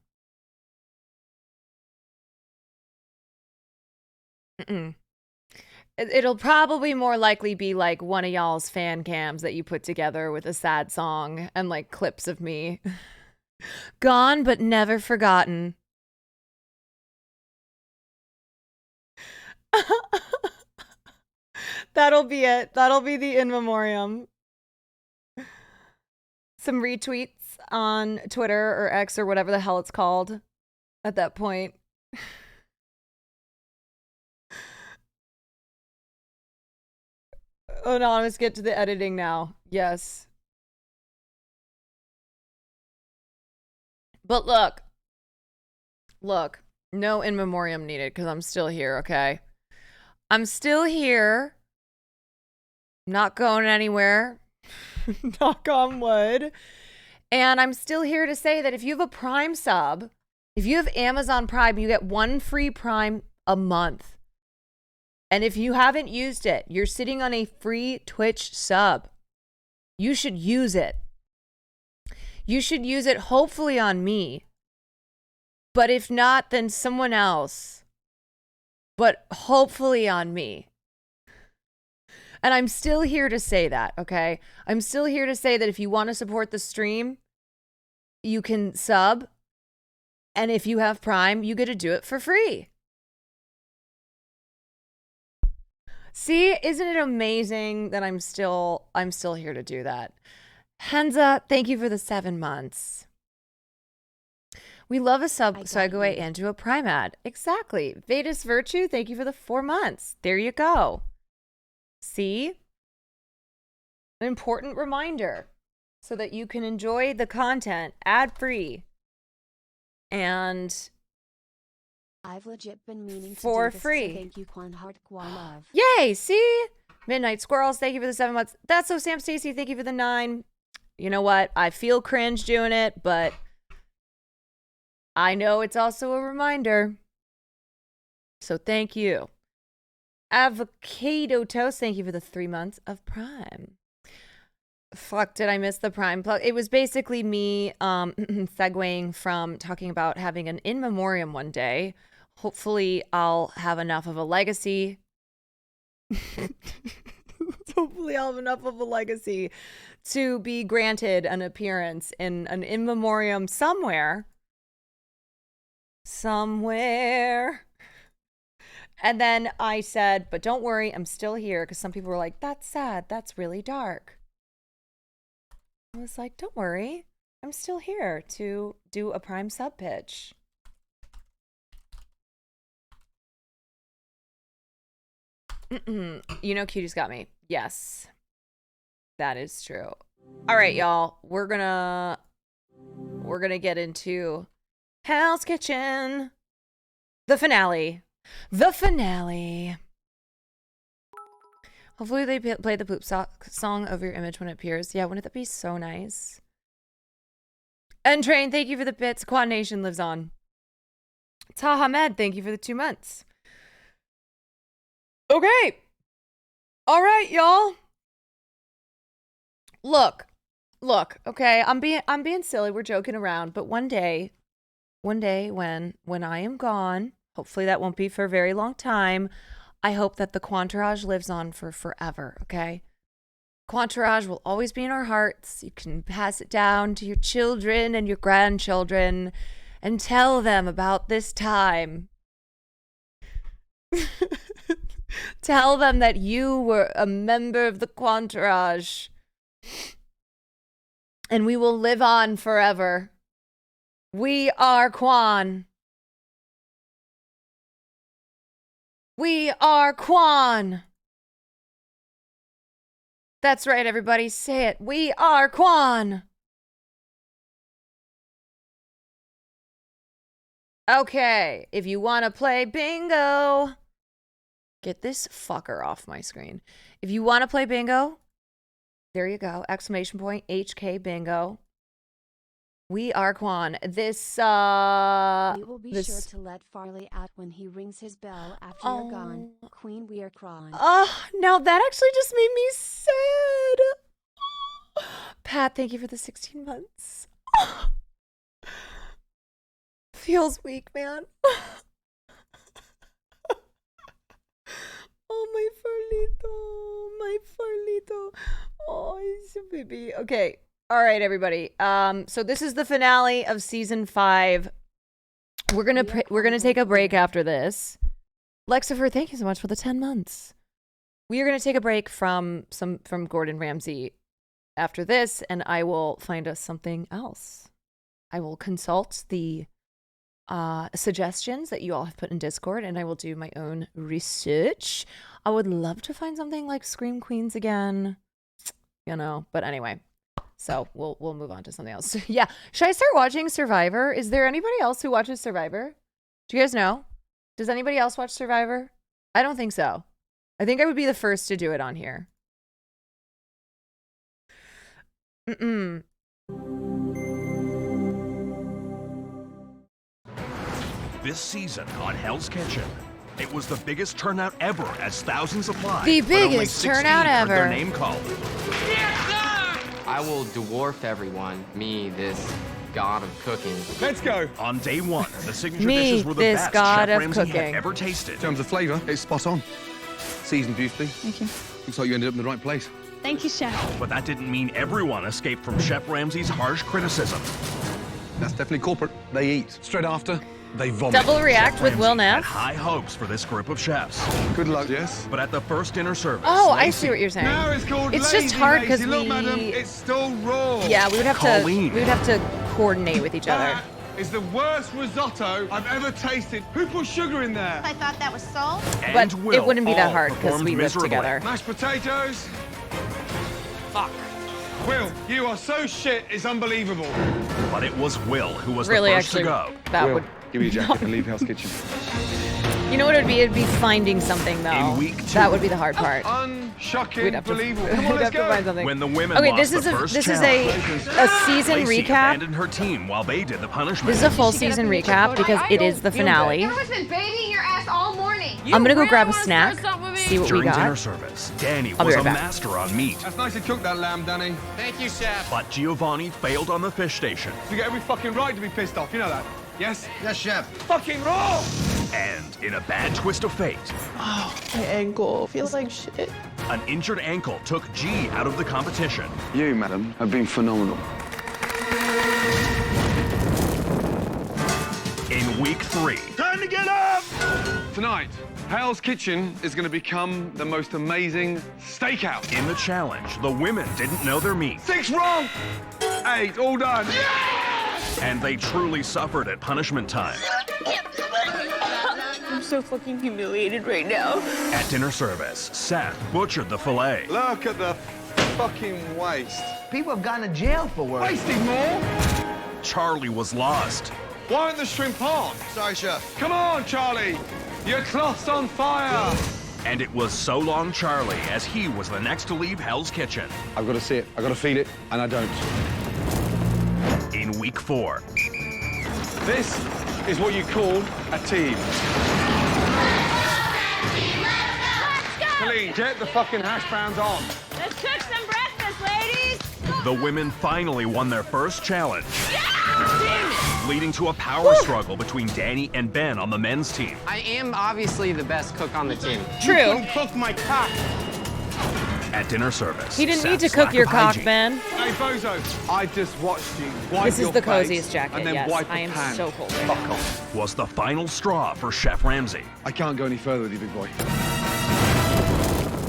It'll probably more likely be like one of y'all's fan cams that you put together with a sad song and like clips of me. Gone but never forgotten. That'll be it. That'll be the in memoriam. Some retweets on Twitter or X or whatever the hell it's called at that point. Oh no, let's get to the editing now. Yes. But look, no in memoriam needed because I'm still here, okay? I'm still here. Not going anywhere. Knock on wood. And I'm still here to say that if you have a Prime sub, if you have Amazon Prime, you get 1 free Prime a month. And if you haven't used it, you're sitting on a free Twitch sub. You should use it. You should use it hopefully on me. But if not, then someone else. But hopefully on me. And I'm still here to say that, okay? I'm still here to say that if you want to support the stream, you can sub. And if you have Prime, you get to do it for free. See, isn't it amazing that I'm still here to do that? Henza, thank you for the 7 months. We love a sub segue into a Prime ad. Exactly. Vedas Virtue, thank you for the 4 months. There you go. See? An important reminder so that you can enjoy the content ad-free and I've legit been meaning to for do this, free. So thank you, Quan Heart Quan Love. Yay, see? Midnight Squirrels, thank you for the 7 months. That's so Sam Stacy, thank you for the 9. You know what? I feel cringe doing it, but I know it's also a reminder. So thank you. Avocado Toast, thank you for the 3 months of Prime. Fuck, did I miss the Prime plug? It was basically me segueing from talking about having an in memoriam one day. Hopefully I'll have enough of a legacy Hopefully I'll have enough of a legacy to be granted an appearance in an in memoriam somewhere. Somewhere. And then I said, but don't worry, I'm still here, because some people were like, that's sad, that's really dark. I was like, don't worry, I'm still here to do a prime sub pitch. You know, Cutie's got me. Yes, that is true. All right, y'all, we're gonna get into Hell's Kitchen, the finale. The finale. Hopefully they play the poop song over your image when it appears. Yeah, wouldn't that be so nice? Untrained, thank you for the bits. Quad Nation lives on. Tahamed, thank you for the 2 months. Okay. All right, y'all. Look. Okay, I'm being silly. We're joking around, but one day when I am gone, hopefully that won't be for a very long time, I hope that the Quantourage lives on for forever, okay? Quantourage will always be in our hearts. You can pass it down to your children and your grandchildren and tell them about this time. Tell them that you were a member of the Quantourage. And we will live on forever. We are Quan. We are Quan. That's right, everybody. Say it. We are Quan. Okay, if you want to play bingo, get this fucker off my screen. If you want to play bingo, there you go. Exclamation point, HK bingo. We are Quan. This, We will be sure to let Farley out when he rings his bell after you're gone. Queen, we are Quan. Now that actually just made me sad. Pat, thank you for the 16 months. Feels weak, man. Oh, my Farlito. My Farlito. Oh, he's a baby. Okay. All right, everybody. So this is the finale of season 5. We're gonna take a break after this. Lexifer, thank you so much for the 10 months. We are gonna take a break from Gordon Ramsay after this, and I will find us something else. I will consult the suggestions that you all have put in Discord, and I will do my own research. I would love to find something like Scream Queens again, you know. But anyway. So we'll move on to something else. Yeah. Should I start watching Survivor? Is there anybody else who watches Survivor? Do you guys know? Does anybody else watch Survivor? I don't think so. I think I would be the first to do it on here. This season on Hell's Kitchen, it was the biggest turnout ever as thousands applied. The but only biggest 16 turnout heard ever. Their name called. I will dwarf everyone, me, this god of cooking. Let's go. On day 1, the signature Me, dishes were the this best god Chef of Ramsay cooking. had ever tasted. In terms of flavour, it's spot on. Seasoned beautifully. Thank you. Looks like you ended up in the right place. Thank you, Chef. But that didn't mean everyone escaped from Chef Ramsay's harsh criticism. That's definitely corporate. They eat. Straight after, they vomit. Double react Chef with Will Ramsay had Neff. high hopes for this group of chefs. Good luck, yes. But at the first dinner service, Oh, I see what you're saying. Now it's called It's lazy, just hard because Lacey. Look, madam, it's still raw. Yeah, we would have Colleen. to coordinate with each other. That is the worst risotto I've ever tasted. Who put sugar in there? I thought that was salt. But and Will it wouldn't be that all hard because performed we live miserably. together. Mashed potatoes. Fuck. Will, you are so shit, it's unbelievable. But it was Will who was Really, the first actually, to go. that Will, would. give me your jacket and leave Hell's Kitchen. You know what it'd be? It'd be finding something though. In week 2, that would be the hard part. Unshocking, We'd have to, believable. we'd Come on, let's have to go. find something. When the women Okay, lost this is the a first this challenge, is a season Lacey recap. abandoned her team while they did the punishment. This is a full season recap because it is the finale. Everyone's been bathing your ass all morning. I'm gonna go grab a snack, see what we During dinner got. service, Danny I'll be was right a back. master on meat. That's nicely cooked, that lamb, Danny. Thank you, Chef. But Giovanni failed on the fish station. You get every fucking right to be pissed off, you know that? Yes? Yes, chef. Fucking raw! And in a bad twist of fate, Oh, my ankle feels like shit. An injured ankle took G out of the competition. You, madam, have been phenomenal. In week 3, Time to get up! Tonight, Hell's Kitchen is going to become the most amazing steakhouse. in the challenge, the women didn't know their meat. 6 wrong! 8, all done. And they truly suffered at punishment time. I'm so fucking humiliated right now. At dinner service, Seth butchered the filet. Look at the fucking waste. People have gone to jail for work. Wasting more? Charlie was lost. Why aren't the shrimp on? Sorry, chef. Come on, Charlie. Your cloth's on fire. And it was so long Charlie as he was the next to leave Hell's Kitchen. I've got to see it. I've got to feed it, and I don't. In week 4, This is what you call a team. Colleen, get the fucking hash browns on. Let's cook some breakfast, ladies. the women finally won their first challenge. Leading to a power struggle between Danny and Ben on the men's team. I am obviously the best cook on the team. True. You couldn't cook my cock. At dinner service, He didn't need to Seth's cook lack your of cock, hygiene. Ben. Hey, Bozo, I just watched you wipe This is your the face coziest jacket, and then yes. wipe I a am pan. so cold. Fuck off. Was the final straw for Chef Ramsay. I can't go any further with you, big boy.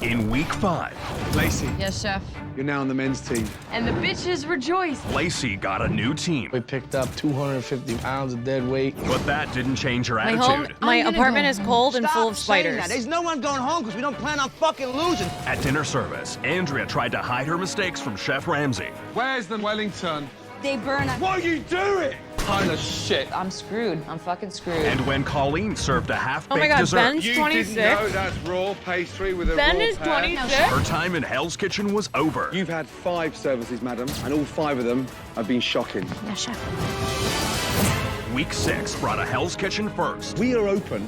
In week 5, Lacey, Yes, chef. you're now on the men's team. And the bitches rejoice. Lacey got a new team. We picked up 250 pounds of dead weight. But that didn't change her My attitude. apartment is cold and full of spiders. There's no one going home because we don't plan on fucking losing. At dinner service, Andrea tried to hide her mistakes from Chef Ramsay. Where's the Wellington? They burn us. What are you doing? Pile of shit. I'm screwed. I'm fucking screwed. And when Colleen served a half-baked Oh my God, dessert, Ben's You 26. didn't know that's raw pastry with a Ben raw is pan? 26. her time in Hell's Kitchen was over. You've had 5 services, madam, and all 5 of them have been shocking. Yeah, chef. Week 6 brought a Hell's Kitchen first. We are open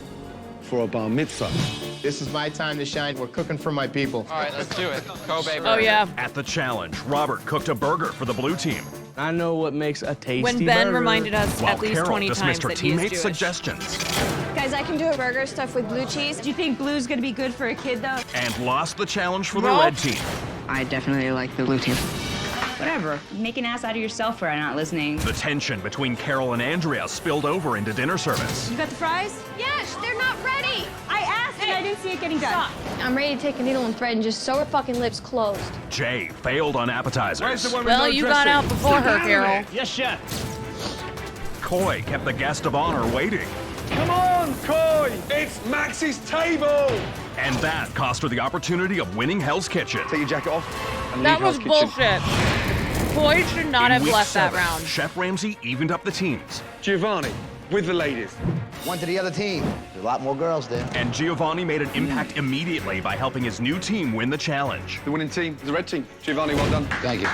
for a bar mitzvah. This is my time to shine. We're cooking for my people. All right, let's do it. Kobe burger. Oh, yeah. At the challenge, Robert cooked a burger for the blue team, I know what makes a tasty When Ben burger. reminded us while at least Carol 20 times dismissed her that he is teammates' Jewish. suggestions Guys, I can do a burger stuffed with blue cheese. Do you think blue's gonna be good for a kid, though? and lost the challenge for the Nope. red team. I definitely like the blue team. Whatever. Make an ass out of yourself for not listening. The tension between Carol and Andrea spilled over into dinner service. You got the fries? Yes, they're not ready. I asked and I didn't see it getting done. I'm ready to take a needle and thread and just sew her fucking lips closed. Jay failed on appetizers. Well, you got out before her, Carol. Yes, chef. Coy kept the guest of honor waiting. Come on, Coy! It's Max's table! And that cost her the opportunity of winning Hell's Kitchen. Take your jacket off and That leave was Hell's Kitchen. bullshit. Boyd should not In have week left that 7, round. Chef Ramsay evened up the teams. Giovanni, with the ladies. One to the other team. There's a lot more girls there. And Giovanni made an impact immediately by helping his new team win the challenge. The winning team is the red team. Giovanni, well done. Thank you.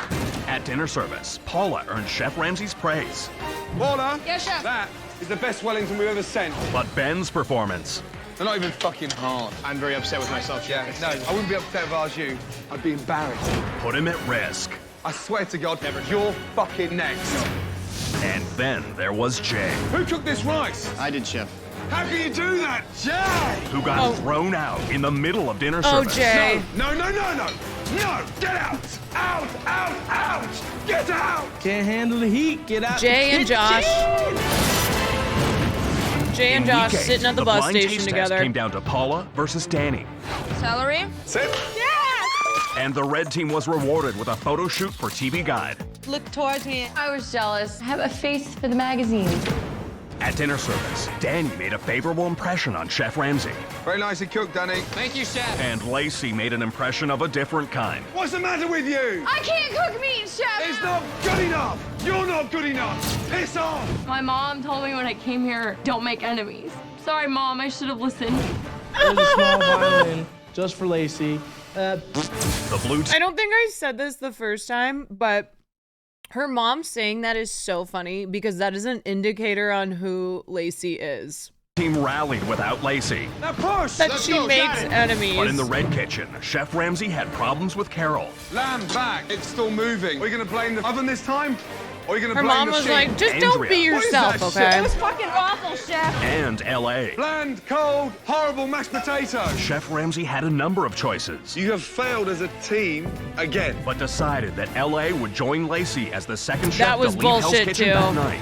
At dinner service, Paula earned Chef Ramsay's praise. Paula, Yes, chef. that is the best Wellington we've ever sent. But Ben's performance They're not even fucking hard. I'm very upset with myself, chef. Yeah, no, I wouldn't be upset if I was you. I'd be embarrassed. put him at risk. I swear to God, you're fucking next. And then there was Jay, Who cooked this rice? I did, chef. How can you do that? Jay! who got thrown out in the middle of dinner Oh, service. Jay. No, no, no, no! No! Get out! Out! Out! Out! Get out! Can't handle the heat. Get out. Jay and Josh. Jay and In Josh week 8, sitting at the bus blind station taste test together. came down to Paula versus Danny. Celery? Sit. And the red team was rewarded with a photo shoot for TV Guide. Look towards me. I was jealous. I have a face for the magazine. At dinner service, Danny made a favorable impression on Chef Ramsay. Very nicely cooked, Danny. Thank you, chef. And Lacey made an impression of a different kind. What's the matter with you? I can't cook meat, chef! It's not good enough! You're not good enough! Piss off! My mom told me when I came here, don't make enemies. Sorry, Mom, I should have listened. There's a small violin just for Lacey. The blue I don't think I said this the first time, but her mom saying that is so funny because that is an indicator on who Lacey is. team rallied without Lacey. Now push! That she makes enemies. But in the red kitchen, Chef Ramsay had problems with Carol. Lamb back. It's still moving. We're gonna blame the oven this time? Or are you gonna Her blame mom the was sheep? like, just don't Andrea. be What is yourself, that okay? shit? was fucking awful, Chef. And LA. Bland, cold, horrible mashed potatoes. Chef Ramsay had a number of choices, You have failed as a team again. but decided that LA would join Lacey as the second chef That was to leave Hell's bullshit, Kitchen too. that night.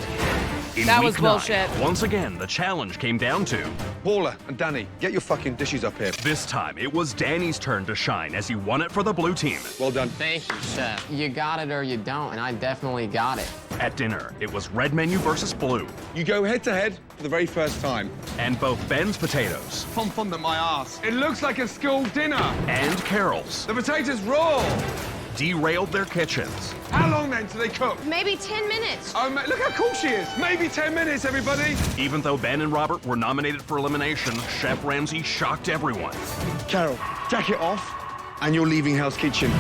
In That week was bullshit. 9, once again, the challenge came down to... Paula and Danny, get your fucking dishes up here. This time, it was Danny's turn to shine as he won it for the blue team. Well done. Thank you, Chef. You got it or you don't, and I definitely got it. At dinner, it was red menu versus blue, You go head to head for the very first time. and both Ben's potatoes Fun at my ass. It looks like a school dinner. and Carol's The potatoes raw. derailed their kitchens. How long then do they cook? Maybe 10 minutes. Oh, look how cool she is. Maybe 10 minutes, everybody. Even though Ben and Robert were nominated for elimination, Chef Ramsay shocked everyone. Carol, jacket off, and you're leaving Hell's Kitchen.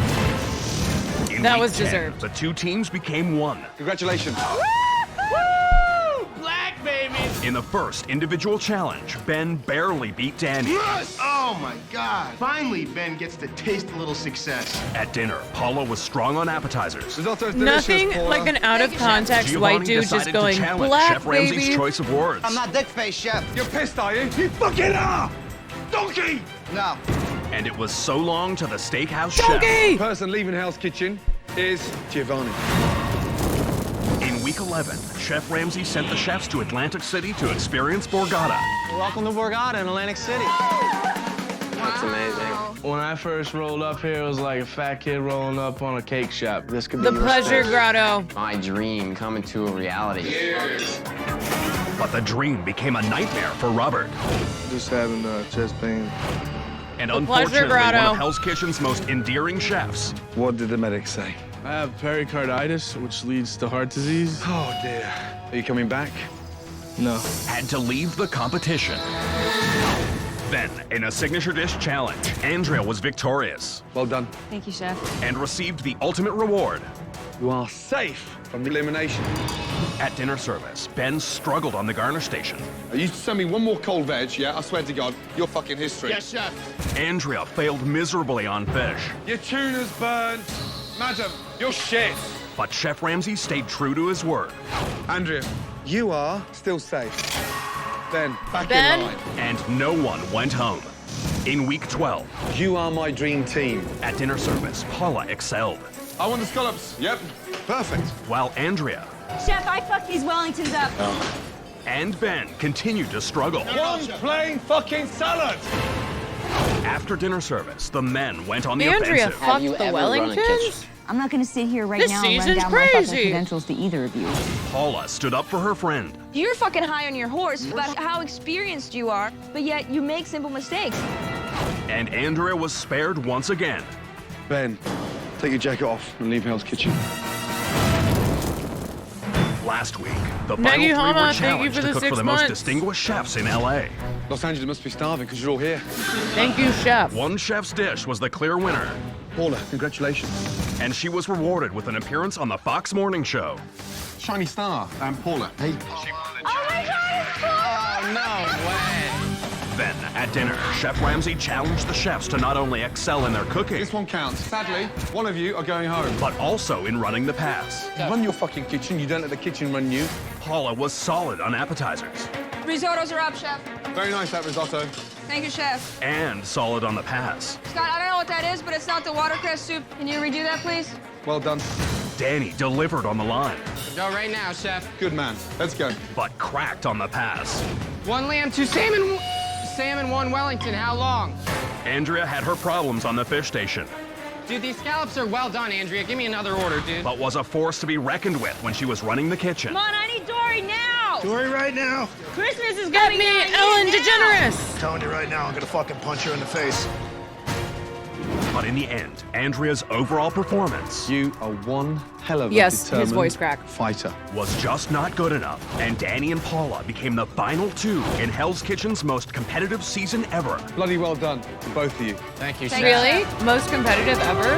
In That week was 10, deserved. the two teams became one. Congratulations. Black baby. In the first individual challenge, Ben barely beat Danny. Oh my God. Finally, Ben gets to taste a little success. At dinner, Paula was strong on appetizers. Risotto's delicious, Nothing Paula. like an out of context Giovanni white dude decided just going to challenge black Chef Ramsay's baby. choice of words. I'm not dick face, chef. You're pissed, are you? You fucking are! Donkey! No. And it was so long to the steakhouse chef. Donkey! The person leaving Hell's Kitchen is Giovanni. In week 11, Chef Ramsay sent the chefs to Atlantic City to experience Borgata. Welcome to Borgata in Atlantic City. That's amazing. When I first rolled up here, it was like a fat kid rolling up on a cake shop. This could be The your pleasure space. grotto. My dream coming to a reality. But the dream became a nightmare for Robert. Just having chest pain. And The pleasure unfortunately, one grotto. of Hell's Kitchen's most endearing chefs What did the medics say? I have pericarditis, which leads to heart disease. Oh, dear. Are you coming back? No. had to leave the competition. Then, in a signature dish challenge, Andrea was victorious Well done. Thank you, Chef. and received the ultimate reward. You are safe from elimination. At dinner service, Ben struggled on the garnish station. You send me one more cold veg, yeah? I swear to God, you're fucking history. Yes, chef. Andrea failed miserably on fish, Your tuna's burnt. Madam, you're shit. but Chef Ramsay stayed true to his word. Andrea, you are still safe. Ben, back Ben? in line. And no one went home. In week 12, You are my dream team. at dinner service, Paula excelled, I want the scallops. Yep, perfect. while Andrea Chef, I fucked these Wellingtons up. and Ben continued to struggle. One plain fucking salad. After dinner service, the men went on the Andrea offensive. fucked the Wellingtons? I'm not going to sit here right This now and run season's down my fucking crazy. credentials to either of you. Paula stood up for her friend. You're fucking high on your horse about how experienced you are, but yet you make simple mistakes. And Andrea was spared once again. Ben, take your jacket off and leave Hell's Kitchen. Last week, the Maggie final three Hama, were thank you challenged for to the cook 6 for the most months. distinguished chefs in L.A. Los Angeles must be starving because you're all here. Thank you, Chef. One chef's dish was the clear winner, Paula, congratulations. and she was rewarded with an appearance on the Fox Morning Show. Shiny star. And Paula. Hey. Oh, no way. Then, at dinner, Chef Ramsay challenged the chefs to not only excel in their cooking, This one counts. Sadly, one of you are going home. but also in running the pass. Run your fucking kitchen. You don't let the kitchen run you. Paula was solid on appetizers, Risottos are up, Chef. Very nice, that risotto. Thank you, Chef. and solid on the pass. Scott, I don't know what that is, but it's not the watercress soup. Can you redo that, please? Well done. Danny delivered on the line, Go right now, Chef. Good man. Let's go. but cracked on the pass. 1 lamb, 2 salmon, 1 Wellington. How long? Andrea had her problems on the fish station, Dude, these scallops are well done, Andrea. Give me another order, dude. but was a force to be reckoned with when she was running the kitchen. Come on, I need Dory now! Dory right now. Christmas is Get coming me now, I need Ellen it now! DeGeneres. I'm telling you right now, I'm gonna fucking punch her in the face. But in the end, Andrea's overall performance You are one hell of a Yes, his determined voice crack. fighter. was just not good enough, and Danny and Paula became the final two in Hell's Kitchen's most competitive season ever. Bloody well done to both of you. Thank you, Chef. Really? Most competitive ever?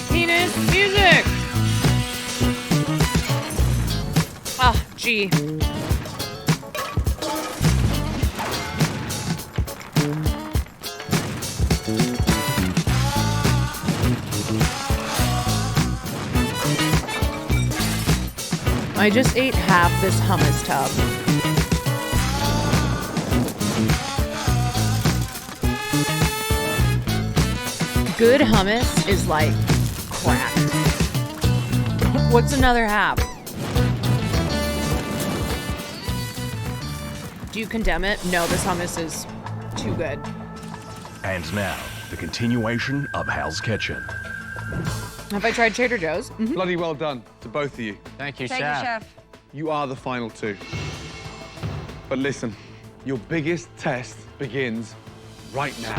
Penis music! Gucci. I just ate half this hummus tub. Good hummus is like crack. What's another half? Do you condemn it? No, this hummus is too good. And now, the continuation of Hal's Kitchen. Have I tried Trader Joe's? Mm-hmm. Bloody well done to both of you. Thank you, Thank you, Chef. You are the final two. But listen, your biggest test begins right now.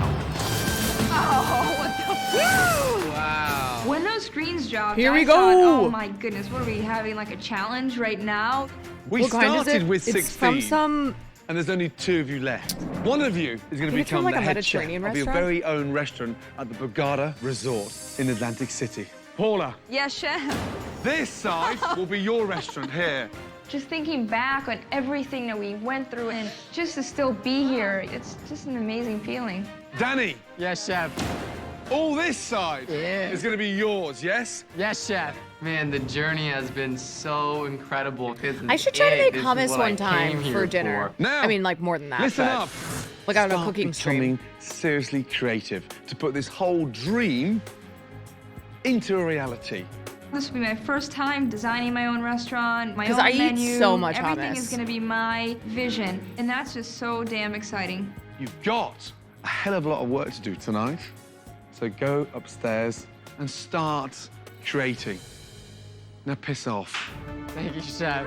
Oh, what the? Woo! Wow. When those screens dropped, Here we I go. thought, oh my goodness, what are we having, like a challenge right now? We What kind is started it? with It's 16. from some... And there's only 2 of you left. One of you is going to Think it's from, become like, the a head chef Mediterranean of your restaurant? very own restaurant at the Borgata Resort in Atlantic City. Paula, Yes, Chef. this side will be your restaurant here. Just thinking back on everything that we went through and just to still be here, it's just an amazing feeling. Danny, Yes, Chef. all this side Yeah. is going to be yours, yes? Yes, Chef. Man, the journey has been so incredible. I should try to make This is hummus what I one time came for here dinner. for. Now, I mean, like more than that. Listen but up. like on a Start cooking becoming stream. seriously creative to put this whole dream into a reality. This will be my first time designing my own restaurant, my 'Cause own I eat menu. so much Everything hummus. is going to be my vision, and that's just so damn exciting. You've got a hell of a lot of work to do tonight. So go upstairs and start creating. Now piss off. Thank you, Chef.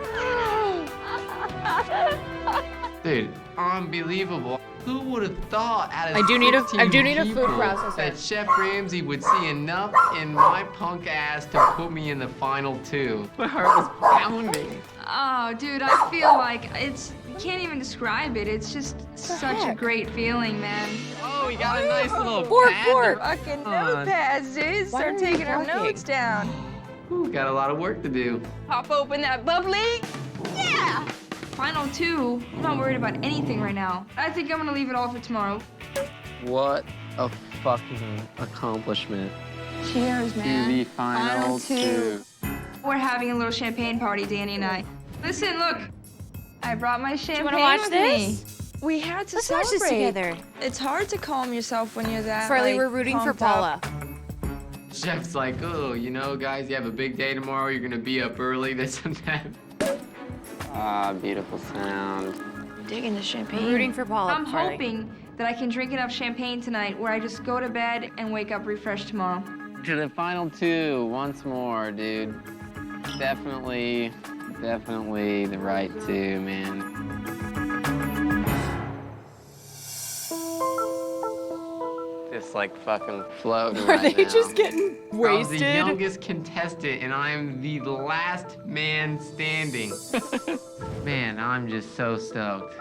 Dude, unbelievable. Who would have thought out of I do need a 16 food people processor. that Chef Ramsay would see enough in my punk ass to put me in the final 2? My heart was pounding. Oh, dude, I feel like you can't even describe it. It's just such a great feeling, man. Oh, we got a nice little Fork, pad. fork. Fucking on. notepads, dude. Why Start are you taking our working? notes down. Ooh, got a lot of work to do. Pop open that bubbly. Yeah! Final 2, I'm not worried about anything right now. I think I'm gonna leave it all for tomorrow. What a fucking accomplishment. Cheers, man. To the final 2. We're having a little champagne party, Danny and I. Listen, look. I brought my champagne wanna watch with this? me. We had to Let's watch celebrate. this together. It's hard to calm yourself when you're that, Farley, like, we're rooting for pumped up. Paula. Chef's like, oh, you know, guys, you have a big day tomorrow. You're gonna be up early, this and that. Ah, beautiful sound. Digging the champagne. We're rooting for Paula. I'm Farley. hoping that I can drink enough champagne tonight where I just go to bed and wake up refreshed tomorrow. To the final 2, once more, dude. Definitely the right 2, man. Just like fucking floating Are right they now. just getting I was the wasted? youngest contestant, and I am the last man standing. Man, I'm just so stoked.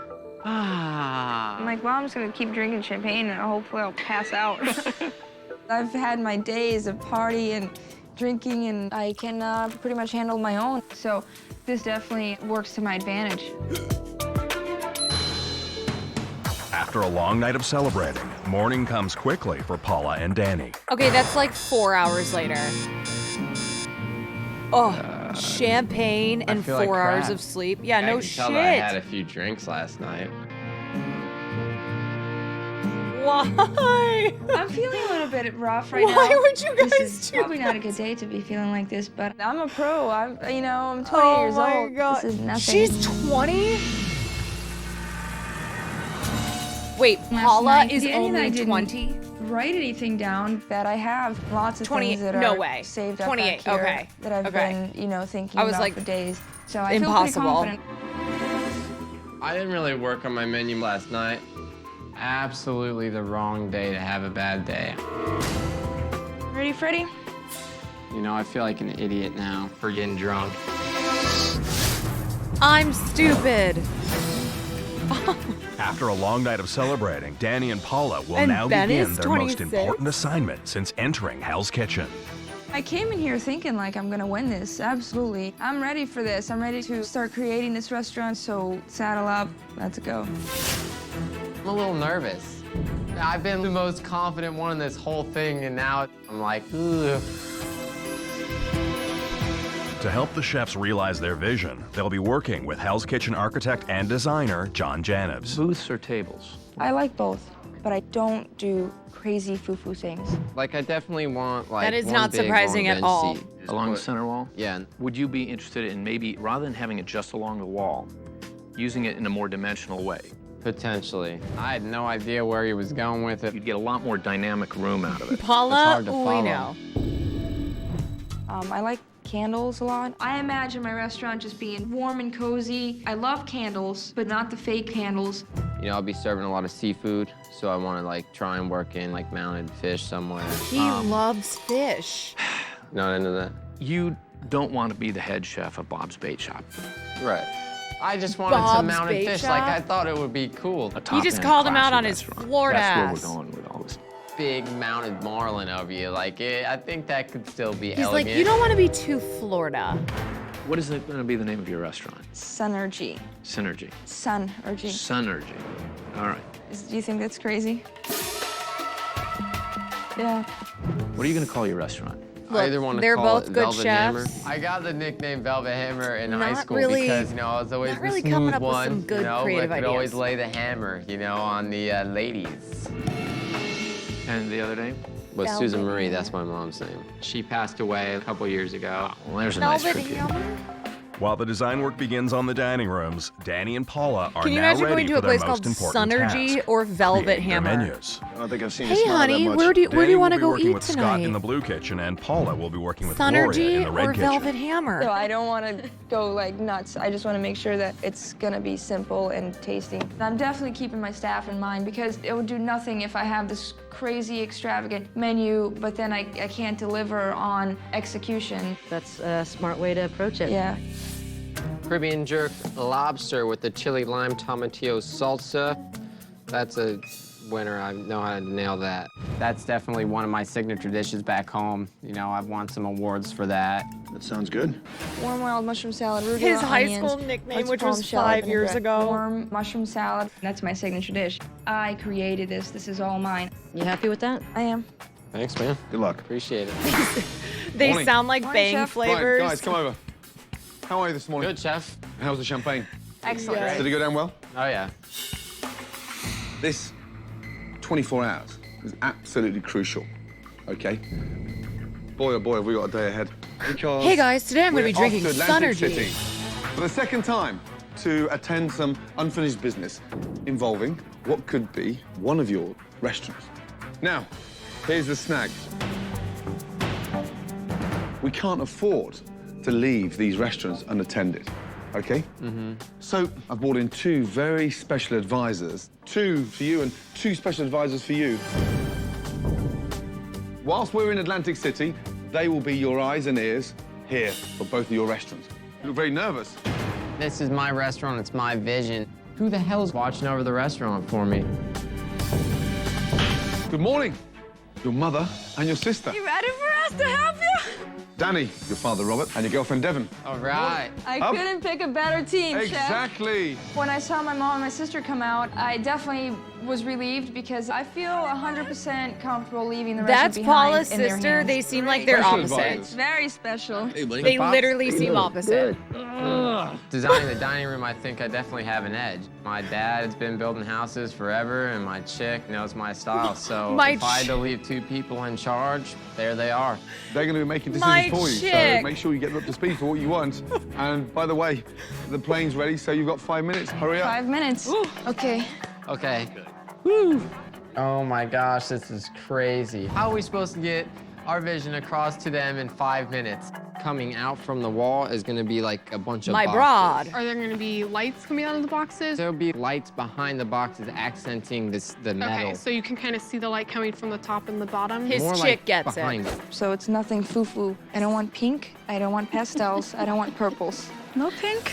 I'm like, well, I'm just gonna keep drinking champagne and hopefully I'll pass out. I've had my days of party and drinking, and I can pretty much handle my own. So this definitely works to my advantage. After a long night of celebrating, morning comes quickly for Paula and Danny. Okay, that's like 4 hours later. Oh, champagne and feel like 4 hours crap. of sleep. Yeah, no I can shit. tell that I had a few drinks last night. Why? I'm feeling a little bit rough right now. Why would you guys This is do probably not a good day to be feeling like this, but I'm a pro. I'm 20 Oh years my old. God. This is nothing. She's 20? Wait, Last Paula night, is Danny and I only didn't 20? Write anything down that I have. Lots of 20 things that no are way. saved up 28, back here okay. that I've Okay. been, thinking I was about like, for days. So I impossible. feel pretty confident. I didn't really work on my menu last night. Absolutely the wrong day to have a bad day. Ready, Freddie? You know, I feel like an idiot now for getting drunk. I'm stupid. After a long night of celebrating, Danny and Paula will And now Ben begin is their most 26? important assignment since entering Hell's Kitchen. I came in here thinking like I'm gonna win this, absolutely. I'm ready for this. I'm ready to start creating this restaurant, so saddle up, let's go. I'm a little nervous. I've been the most confident one in this whole thing, and now I'm like, ugh. To help the chefs realize their vision, they'll be working with Hell's Kitchen architect and designer John Janibs. Booths or tables? I like both, but I don't do crazy foo-foo things. Like, I definitely want, like, That is one not big surprising at long all. bench seat. Along the center wall? Yeah. Would you be interested in maybe, rather than having it just along the wall, using it in a more dimensional way? Potentially. I had no idea where he was going with it. You'd get a lot more dynamic room out of it. Paula, It's hard to we follow. know. I like candles a lot. I imagine my restaurant just being warm and cozy. I love candles, but not the fake candles. You know, I'll be serving a lot of seafood, so I want to, like, try and work in, like, mounted fish somewhere. He loves fish. Not into that. You don't want to be the head chef of Bob's Bait Shop. Right. I just wanted some Bob's mounted Bait fish. Shop? Like, I thought it would be cool. A You top-end, just called him out classy on his restaurant. Florida That's ass. where we're going with all this. Big mounted marlin over you. Like, I think that could still be He's elegant. like, you don't want to be too Florida. What is it going to be the name of your restaurant? Sunergy. Synergy. Sunergy. Sunergy. All right. Do you think that's crazy? Yeah. What are you going to call your restaurant? I either want to they're call both it good Velvet Hammer. chefs. I got the nickname Velvet Hammer in high Not school really- because, you know, I was always not the really smooth coming up with one. some good you know, creative I could always ideas. lay the hammer, you know, on the ladies. And the other name? Was Velvet Susan Marie, Hammer. that's my mom's name. She passed away a couple years ago. Well, there's a nice Velvet tribute. Hammer? While the design work begins on the dining rooms, Danny and Paula are Can you now imagine ready going to for a their place most called important Sunergy task, or Velvet creating their Hammer? menus. I don't think I've seen Hey, honey, where do Danny you want to will go be working eat with Scott in tonight? the blue kitchen, and Paula will be working with Gloria in Sunergy the red or kitchen. Velvet Hammer? So I don't want to go like nuts. I just want to make sure that it's gonna be simple and tasty. I'm definitely keeping my staff in mind because it would do nothing if I have this crazy extravagant menu, but then I can't deliver on execution. That's a smart way to approach it. Yeah. Caribbean jerk lobster with the chili lime tomatillo salsa. That's a winner. I know how to nail that. That's definitely one of my signature dishes back home. You know, I've won some awards for that. That sounds good. Warm wild mushroom salad, arugula, His high onions, school nickname, white which palm was shallot 5 years vinaigrette. ago. Warm mushroom salad. That's my signature dish. I created this. This is all mine. You happy with that? I am. Thanks, man. Good luck. Appreciate it. They Morning. sound like Morning, Bang chef. flavors. Right, guys, come over. How are you this morning? Good, chef. How's the champagne? Excellent. Did it go down well? Oh, yeah. This 24 hours is absolutely crucial, okay? Boy, oh boy, have we got a day ahead. Because Hey, guys, today I'm gonna be we're off drinking to Atlantic Sunergy. City for the second time to attend some unfinished business involving what could be one of your restaurants. Now, here's the snag. We can't afford to leave these restaurants unattended, okay? So I've brought in two very special advisors, two for you and two special advisors for you. Whilst we're in Atlantic City, they will be your eyes and ears here for both of your restaurants. You look very nervous. This is my restaurant. It's my vision. Who the hell's watching over the restaurant for me? Good morning. Your mother and your sister. You ready for us to help you? Danny, your father Robert, and your girlfriend Devon. All right. I Up. couldn't pick a better team, Chef. Exactly. When I saw my mom and my sister come out, I definitely was relieved because I feel 100% comfortable leaving the restaurant That's behind Paula's in their sister. hands. They seem like they're Special opposite. advisors. Very special. They literally seem opposite. Designing the dining room, I think I definitely have an edge. My dad's been building houses forever, and my chick knows my style. So My if I had to leave two people in charge, there they are. They're going to be making My decisions for you, chick. so make sure you get them up to speed for what you want. And by the way, the plane's ready, so you've got 5 minutes. Hurry up. 5 minutes. Okay. Okay. Woo! Oh my gosh, this is crazy. How are we supposed to get our vision across to them in 5 minutes? Coming out from the wall is gonna be like a bunch of My boxes. broad. Are there going to be lights coming out of the boxes? There'll be lights behind the boxes accenting the metal. Okay, so you can kind of see the light coming from the top and the bottom. His More chick like gets behind it. So it's nothing foo-foo. I don't want pink. I don't want pastels. I don't want purples. No pink.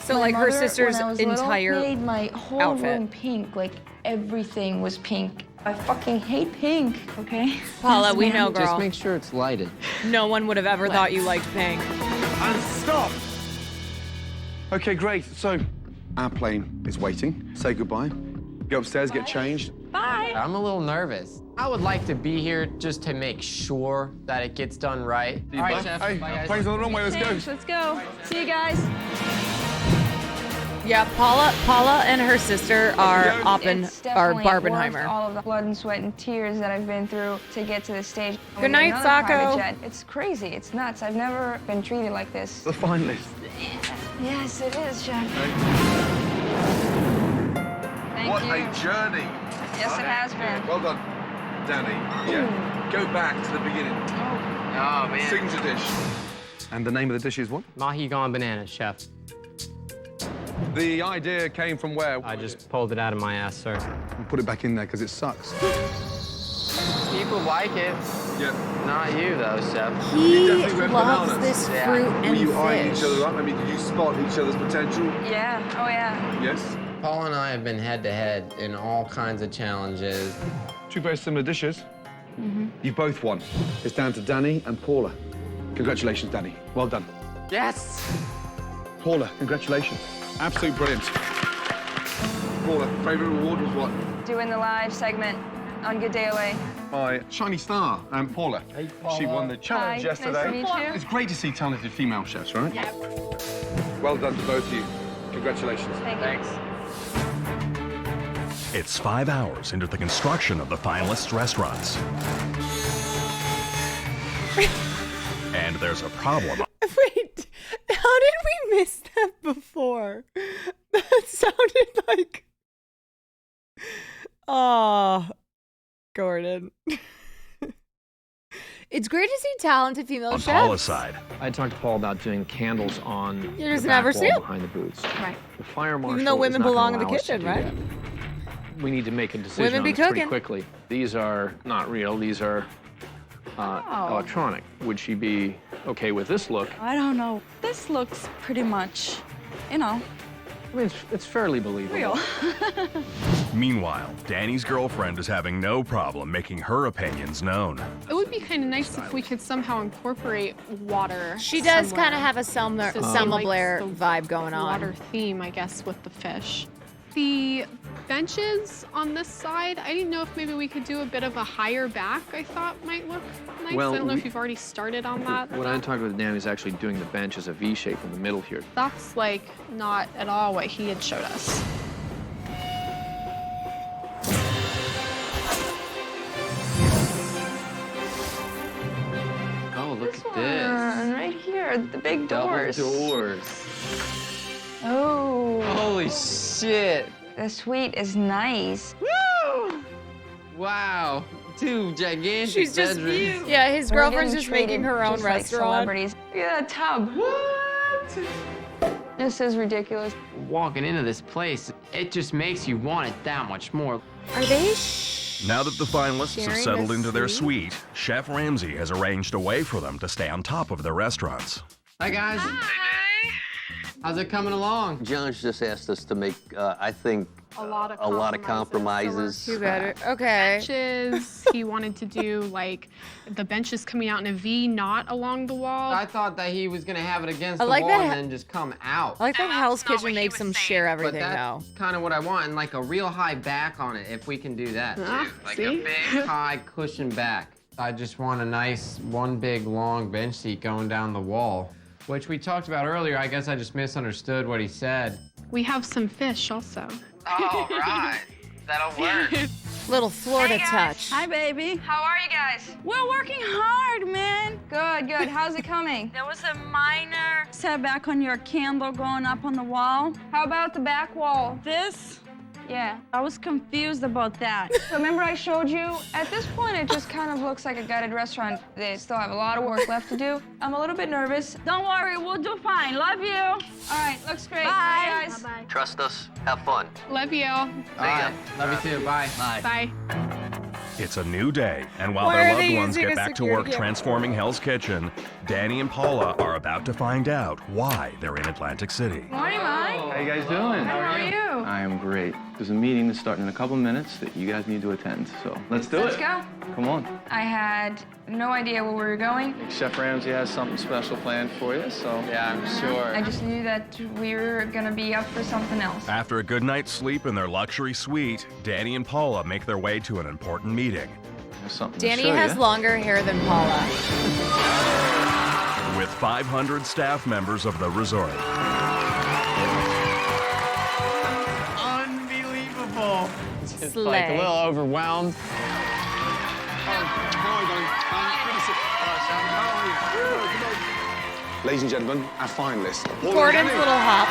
So My like her mother, sister's when I was little, entire made my whole outfit. room pink. Like everything was pink. I fucking hate pink, okay? Paula, we know, girl. Just make sure it's lighted. No one would have ever thought you liked pink. And stop! Okay, great. So, our plane is waiting. Say goodbye. Go upstairs, get changed. Bye. I'm a little nervous. I would like to be here just to make sure that it gets done right. All right, Chef. Hey, Bye, guys. plane's on the runway. Let's go. Let's go. See you guys. Yeah, Paula and her sister are It's definitely worth Barbenheimer. all of the blood and sweat and tears that I've been through to get to this stage. Good night, Another private Sacco. jet. It's crazy. It's nuts. I've never been treated like this. The finalist. Yes, it is, Chef. Thank What you. a journey. Yes, it has been. Well done, Danny. Yeah. Go back to the beginning. Oh, man. Signature dish. And the name of the dish is what? Mahi gone bananas, Chef. The idea came from where? I just pulled it out of my ass, sir. And put it back in there because it sucks. People like it. Yeah. Not you, though, Chef. He definitely went loves bananas. this Yeah. fruit Were and you eyeing fish. each other up? I mean, did you spot each other's potential? Yeah. Oh, yeah. Yes. Paul and I have been head-to-head in all kinds of challenges. Two very similar dishes. You both won. It's down to Danny and Paula. Congratulations, Danny. Well done. Yes! Paula, congratulations. Absolute brilliant. Paula, favourite reward was what? Doing the live segment on Good Day Away. By Shiny Star and Paula. She won the challenge Hi, nice to yesterday. meet you. It's great to see talented female chefs, right? Yeah. Well done to both of you. Congratulations. Thank you. Thanks. It's 5 hours into the construction of the finalists' restaurants. And there's a problem. Wait, how did we miss that before? That sounded like... Oh, Gordon. It's great to see talented female On chefs. Paula's side, I talked to Paul about doing candles on You the just back never wall see 'em. behind the booths. Right. The fire marshal Even though is women not gonna belong in the allow us to kitchen, do right? that. We need to make a decision Women on be this pretty cooking. quickly. These are not real. These are electronic. Would she be okay with this look? I don't know. This looks pretty much, you know, I mean, it's fairly believable. real. meanwhile, Danny's girlfriend is having no problem making her opinions known. It would be kind of nice if we could somehow incorporate water. She does somewhere. kind of have a Selma, So Selma like Blair the vibe going on. Water theme, I guess, with the fish. The benches on this side, I didn't know if maybe we could do a bit of a higher back, I thought might look nice. Well, I don't know we- if you've already started on that. What I talked with Danny is actually doing the bench as a V shape in the middle here. That's like not at all what he had showed us. Oh, look This at this. one, right here, the big doors. Double doors. Oh. Holy shit. The suite is nice. Woo! Wow. Two gigantic She's just, bedrooms. yeah, his We're girlfriend's getting just making treated her own just like restaurant. celebrities. Look at that tub. What? This is ridiculous. Walking into this place, it just makes you want it that much more. Are they Now that the finalists have sharing settled a into their suite? suite, Chef Ramsay has arranged a way for them to stay on top of their restaurants. Hi, guys. How's it coming along? John's just asked us to make, I think, A lot of compromises. Too bad. Okay. Benches. He wanted to do like the benches coming out in a V, not along the wall. I thought that he was gonna have it against I the like wall that and ha- then just come out. I like that Hell's Kitchen makes them share everything but though. that's kind of what I want, and like a real high back on it, if we can do that. Ah, too. Like see? a big high cushion back. I just want a nice one big long bench seat going down the wall, which we talked about earlier. I guess I just misunderstood what he said. We have some fish also. Oh, right. That'll work. Little Florida touch. Hi, baby. How are you guys? We're working hard, man. Good, good. How's it coming? There was a minor setback on your candle going up on the wall. How about the back wall? This? Yeah. I was confused about that. So remember I showed you? At this point, it just kind of looks like a gutted restaurant. They still have a lot of work left to do. I'm a little bit nervous. Don't worry, we'll do fine. Love you. All right, looks great. Bye. Guys. Bye-bye. Trust us. Have fun. Love you. All right. Love you too. Bye. Bye. It's a new day, and while Why their are loved they ones using get a back to work security- transforming Hell's Kitchen, Danny and Paula are about to find out why they're in Atlantic City. Morning, Mike. How you guys doing? How are you? I am great. There's a meeting that's starting in a couple minutes that you guys need to attend, so let's do it. Let's go. Come on. I had no idea where we were going. Chef Ramsay has something special planned for you, so. Yeah, I'm sure. I just knew that we were gonna be up for something else. After a good night's sleep in their luxury suite, Danny and Paula make their way to an important meeting. There's something Danny to show has you. longer hair than Paula. With 500 staff members of the resort. Unbelievable. Just like a little overwhelmed. Ladies and gentlemen, our finalists. Gordon's little hop.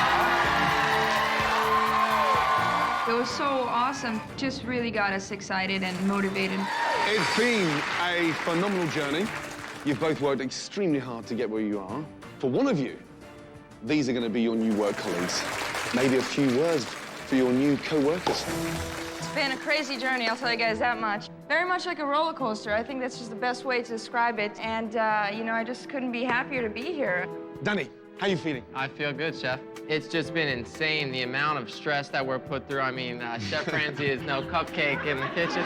It was so awesome. Just really got us excited and motivated. It's been a phenomenal journey. You've both worked extremely hard to get where you are. For one of you, these are going to be your new work colleagues. Maybe a few words for your new co-workers. It's been a crazy journey, I'll tell you guys that much. Very much like a roller coaster. I think that's just the best way to describe it. And, you know, I just couldn't be happier to be here. Danny, how you feeling? I feel good, Chef. It's just been insane, the amount of stress that we're put through. I mean, Chef Ramsay is no cupcake in the kitchen.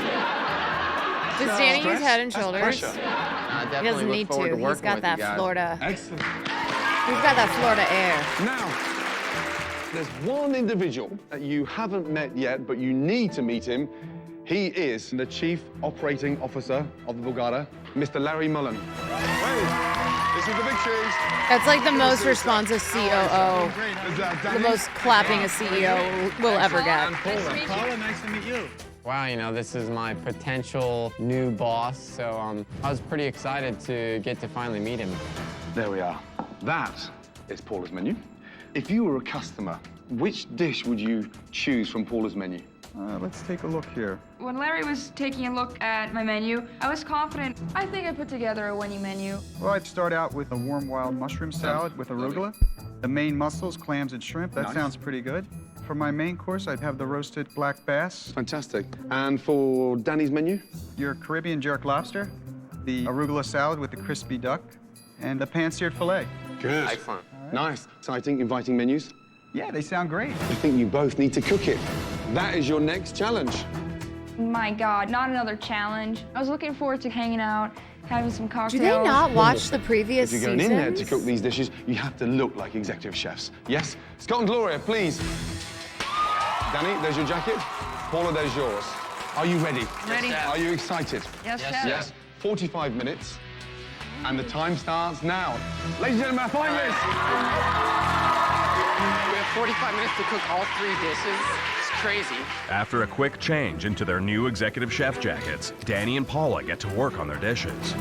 Does Danny use Head and Shoulders? He He doesn't need to. He's got that Florida. Excellent. He's got that Florida air. Now, there's one individual that you haven't met yet, but you need to meet him. He is the Chief Operating Officer of the Borgata, Mr. Larry Mullen. Hey, this is the big cheese. That's like the most responsive COO. The most clapping a CEO will ever get. Paula, nice to meet you. Wow, you know, this is my potential new boss, so I was pretty excited to get to finally meet him. There we are. That is Paula's menu. If you were a customer, which dish would you choose from Paula's menu? Let's take a look here. When Larry was taking a look at my menu, I was confident. I think I put together a winning menu. Well, I'd start out with a warm wild mushroom salad with arugula. The main mussels, clams, and shrimp. That sounds pretty good. For my main course, I'd have the roasted black bass. Fantastic. And for Danny's menu? Your Caribbean jerk lobster, the arugula salad with the crispy duck, and the pan-seared filet. Good. Excellent. Nice. Exciting, inviting menus. Yeah, they sound great. I think you both need to cook it. That is your next challenge. My God, not another challenge. I was looking forward to hanging out, having some cocktails. Do they not watch the previous If you're going seasons? in there to cook these dishes, you have to look like executive chefs. Yes? Scott and Gloria, please. Danny, there's your jacket. Paula, there's yours. Are you ready? Ready. Are you excited? Yes, Chef. Yes. 45 minutes. And the time starts now. Ladies and gentlemen, our finalists. We have 45 minutes to cook all 3 dishes. It's crazy. After a quick change into their new executive chef jackets, Danny and Paula get to work on their dishes.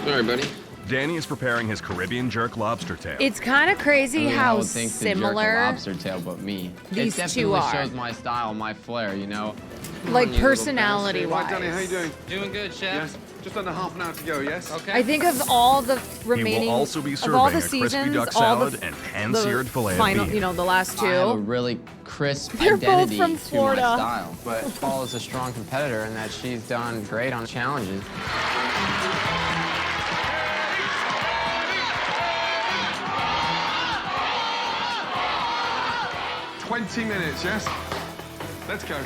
Sorry, buddy. Danny is preparing his Caribbean jerk lobster tail. It's kind of crazy I how would think to jerk a similar lobster tail, but me. these it definitely two are. shows my style, my flair, you know. Like Come on, you little personality-wise. Right, Danny, how you doing? Doing good, Chef. Yes. Just under half an hour to go, yes? Okay. I think of all the remaining, He will also be of serving all the a crispy seasons, duck all salad the, and pan-seared filet of final, beef. you know, the last I have a two. really crisp They're both identity from to my Florida. style. But Paula's a strong competitor in that she's done great on challenges. 20 minutes, yes? Let's go.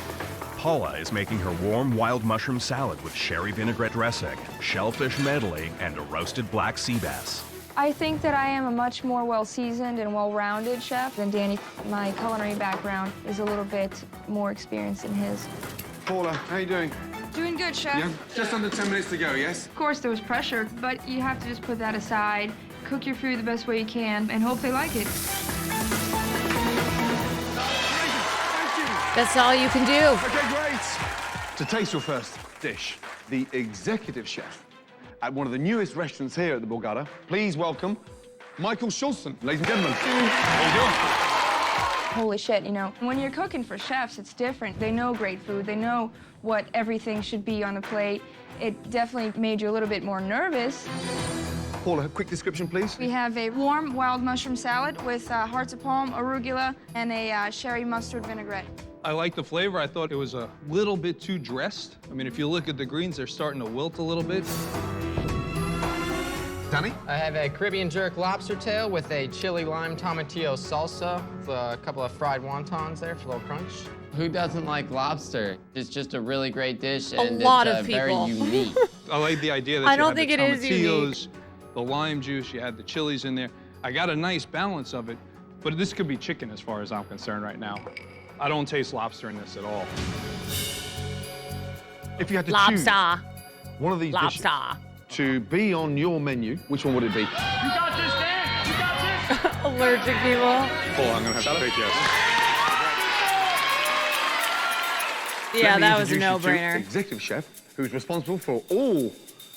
Paula is making her warm wild mushroom salad with sherry vinaigrette dressing, shellfish medley, and a roasted black sea bass. I think that I am a much more well-seasoned and well-rounded chef than Danny. My culinary background is a little bit more experienced than his. Paula, how you doing? Doing good, chef. Yeah, just under 10 minutes to go, yes? Of course, there was pressure, but you have to just put that aside, cook your food the best way you can, and hope they like it. That's all you can do. Okay, great. To taste your first dish, the executive chef at one of the newest restaurants here at the Borgata, please welcome Michael Schulzen. Ladies and gentlemen, how you doing? Holy shit, you know, when you're cooking for chefs, it's different. They know great food. They know what everything should be on the plate. It definitely made you a little bit more nervous. Paula, a quick description, please. We have a warm wild mushroom salad with hearts of palm, arugula, and a sherry mustard vinaigrette. I like the flavor. I thought it was a little bit too dressed. I mean, if you look at the greens, they're starting to wilt a little bit. Danny? I have a Caribbean jerk lobster tail with a chili lime tomatillo salsa, with a couple of fried wontons there for a little crunch. Who doesn't like lobster? It's just a really great dish, and it's very unique. I like the idea that I you don't had think the it is unique. tomatillos, the lime juice, you had the chilies in there. I got a nice balance of it, but this could be chicken as far as I'm concerned right now. I don't taste lobster in this at all. If you had to choose one of these dishes to be on your menu, which one would it be? You got this, Dan! You got this! Allergic people. Oh, I'm gonna have to take yes. Yeah, Let me that was a introduce you to no-brainer. Executive chef, who's responsible for all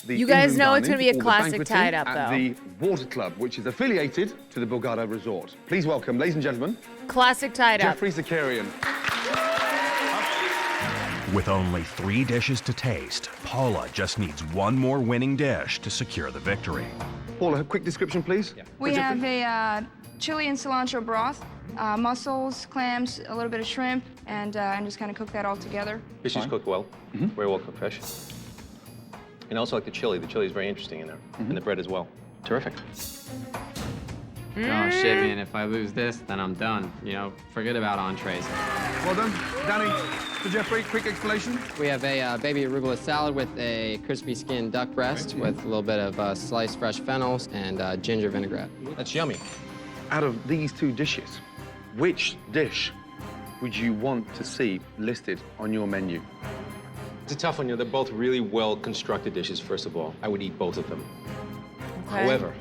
the You guys in-room know it's dining, gonna be a all the classic banqueting tied-up, at though. the Water Club, which is affiliated to the Borgata Resort. Please welcome, ladies and gentlemen, Classic tied up. Jeffrey Zakarian. With only 3 dishes to taste, Paula just needs one more winning dish to secure the victory. Paula, a quick description, please. We have a chili and cilantro broth, mussels, clams, a little bit of shrimp, and just kind of cook that all together. Fish is cooked well, very well cooked fish. And I also like the chili. The chili is very interesting in there, and the bread as well. Terrific. Oh shit, man, if I lose this, then I'm done. You know, forget about entrees. Well done. Danny, to Jeffrey, quick explanation. We have a baby arugula salad with a crispy skinned duck breast with a little bit of sliced fresh fennels and ginger vinaigrette. That's yummy. Out of these 2 dishes, which dish would you want to see listed on your menu? It's a tough one. You know, they're both really well constructed dishes, first of all. I would eat both of them. Okay. However,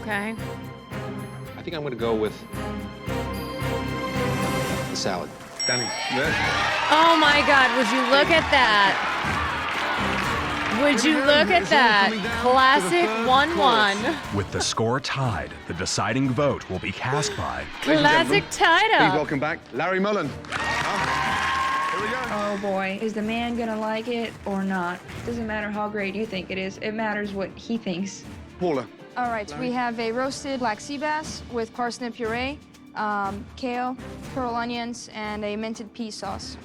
Okay. I think I'm going to go with the salad. Danny, Oh my God, would you look at that? Would you look at that? Classic 1-1. With the score tied, the deciding vote will be cast by Classic tied Please up. welcome back Larry Mullen. Oh boy, is the man gonna like it or not? Doesn't matter how great you think it is, it matters what he thinks. Paula. All right, we have a roasted black sea bass with parsnip puree, kale, pearl onions, and a minted pea sauce.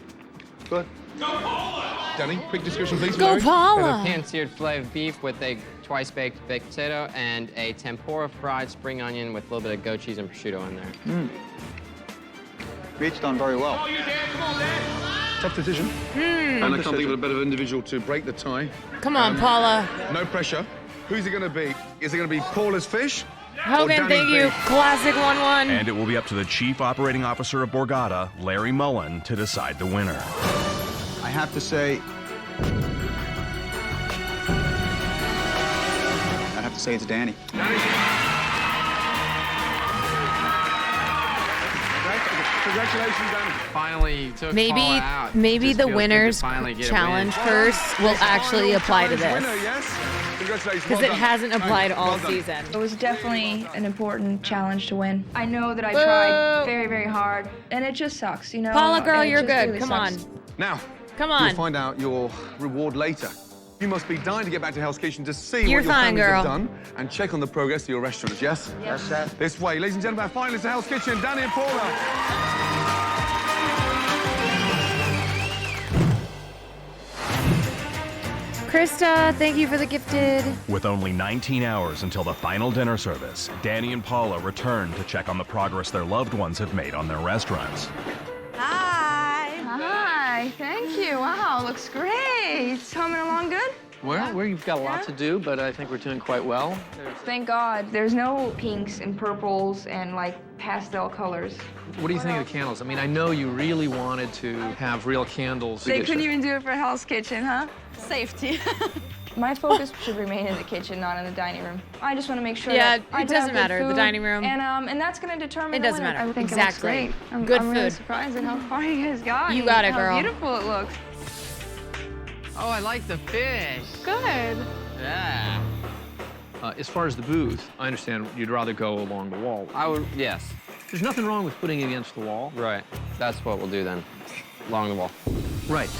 Good. Danny, quick description, please. Go Larry. Paula. We have a pan-seared filet of beef with a twice-baked baked potato and a tempura fried spring onion with a little bit of goat cheese and prosciutto in there. Reached on very well. Oh, you Dan! Come on, Dan! Tough decision. And I can't think of a better individual to break the tie. Come on, Paula. No pressure. Who's it going to be? Is it going to be Paula's fish? Hogan, thank you. Classic 1-1. And it will be up to the Chief Operating Officer of Borgata, Larry Mullen, to decide the winner. I have to say, it's Danny. Congratulations, Danny. Finally took Paula Maybe out. maybe Just the feels good to winner's finally get a challenge win. curse will actually apply to Winner, this. yes? Congratulations. Because well it done. hasn't applied Well all done. season. It was definitely an important challenge to win. I know that I tried very, very hard, and it just sucks, you know? Paula, girl, It you're just good. really Come sucks. on. Now, Come you'll on. find out your reward later. You must be dying to get back to Hell's Kitchen to see You're what your fine, families girl. have done and check on the progress of your restaurants, yes? Yes, Chef. This way. Ladies and gentlemen, our finalists to Hell's Kitchen, Danny and Paula. Krista, thank you for the gifted. With only 19 hours until the final dinner service, Danny and Paula return to check on the progress their loved ones have made on their restaurants. Hi, thank you. Wow, looks great. It's coming along good? Well, we've got a lot to do, but I think we're doing quite well. Thank God. There's no pinks and purples and like pastel colors. What do you think of the candles? I mean, I know you really wanted to have real candles. They couldn't even do it for Hell's Kitchen, huh? Safety. My focus should remain in the kitchen, not in the dining room. I just want to make sure Yeah, that I it put out doesn't good matter, the food, dining room. and that's going to determine It the doesn't winner. matter. I think Exactly. it looks great. Good I'm really food. surprised at how far you guys got. You and got it, how girl. beautiful it looks. Oh, I like the fish. Good. Yeah. As far as the booth, I understand you'd rather go along the wall. I would, yes. There's nothing wrong with putting it against the wall. Right. That's what we'll do then. Along the wall. Right.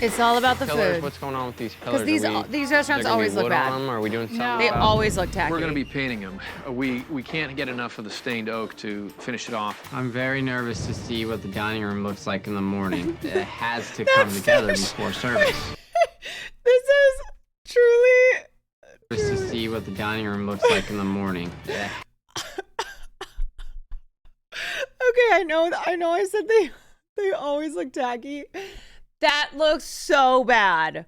It's all about the Pillars, food. what's going on with these pillars? Because these restaurants always look bad. Are we doing something They about always look tacky. We're going to be painting them. We can't get enough of the stained oak to finish it off. I'm very nervous to see what the dining room looks like in the morning. It has to come together before service. This is truly Just to see what the dining room looks like in the morning. Yeah. Okay, I know I said they always look tacky. That looks so bad.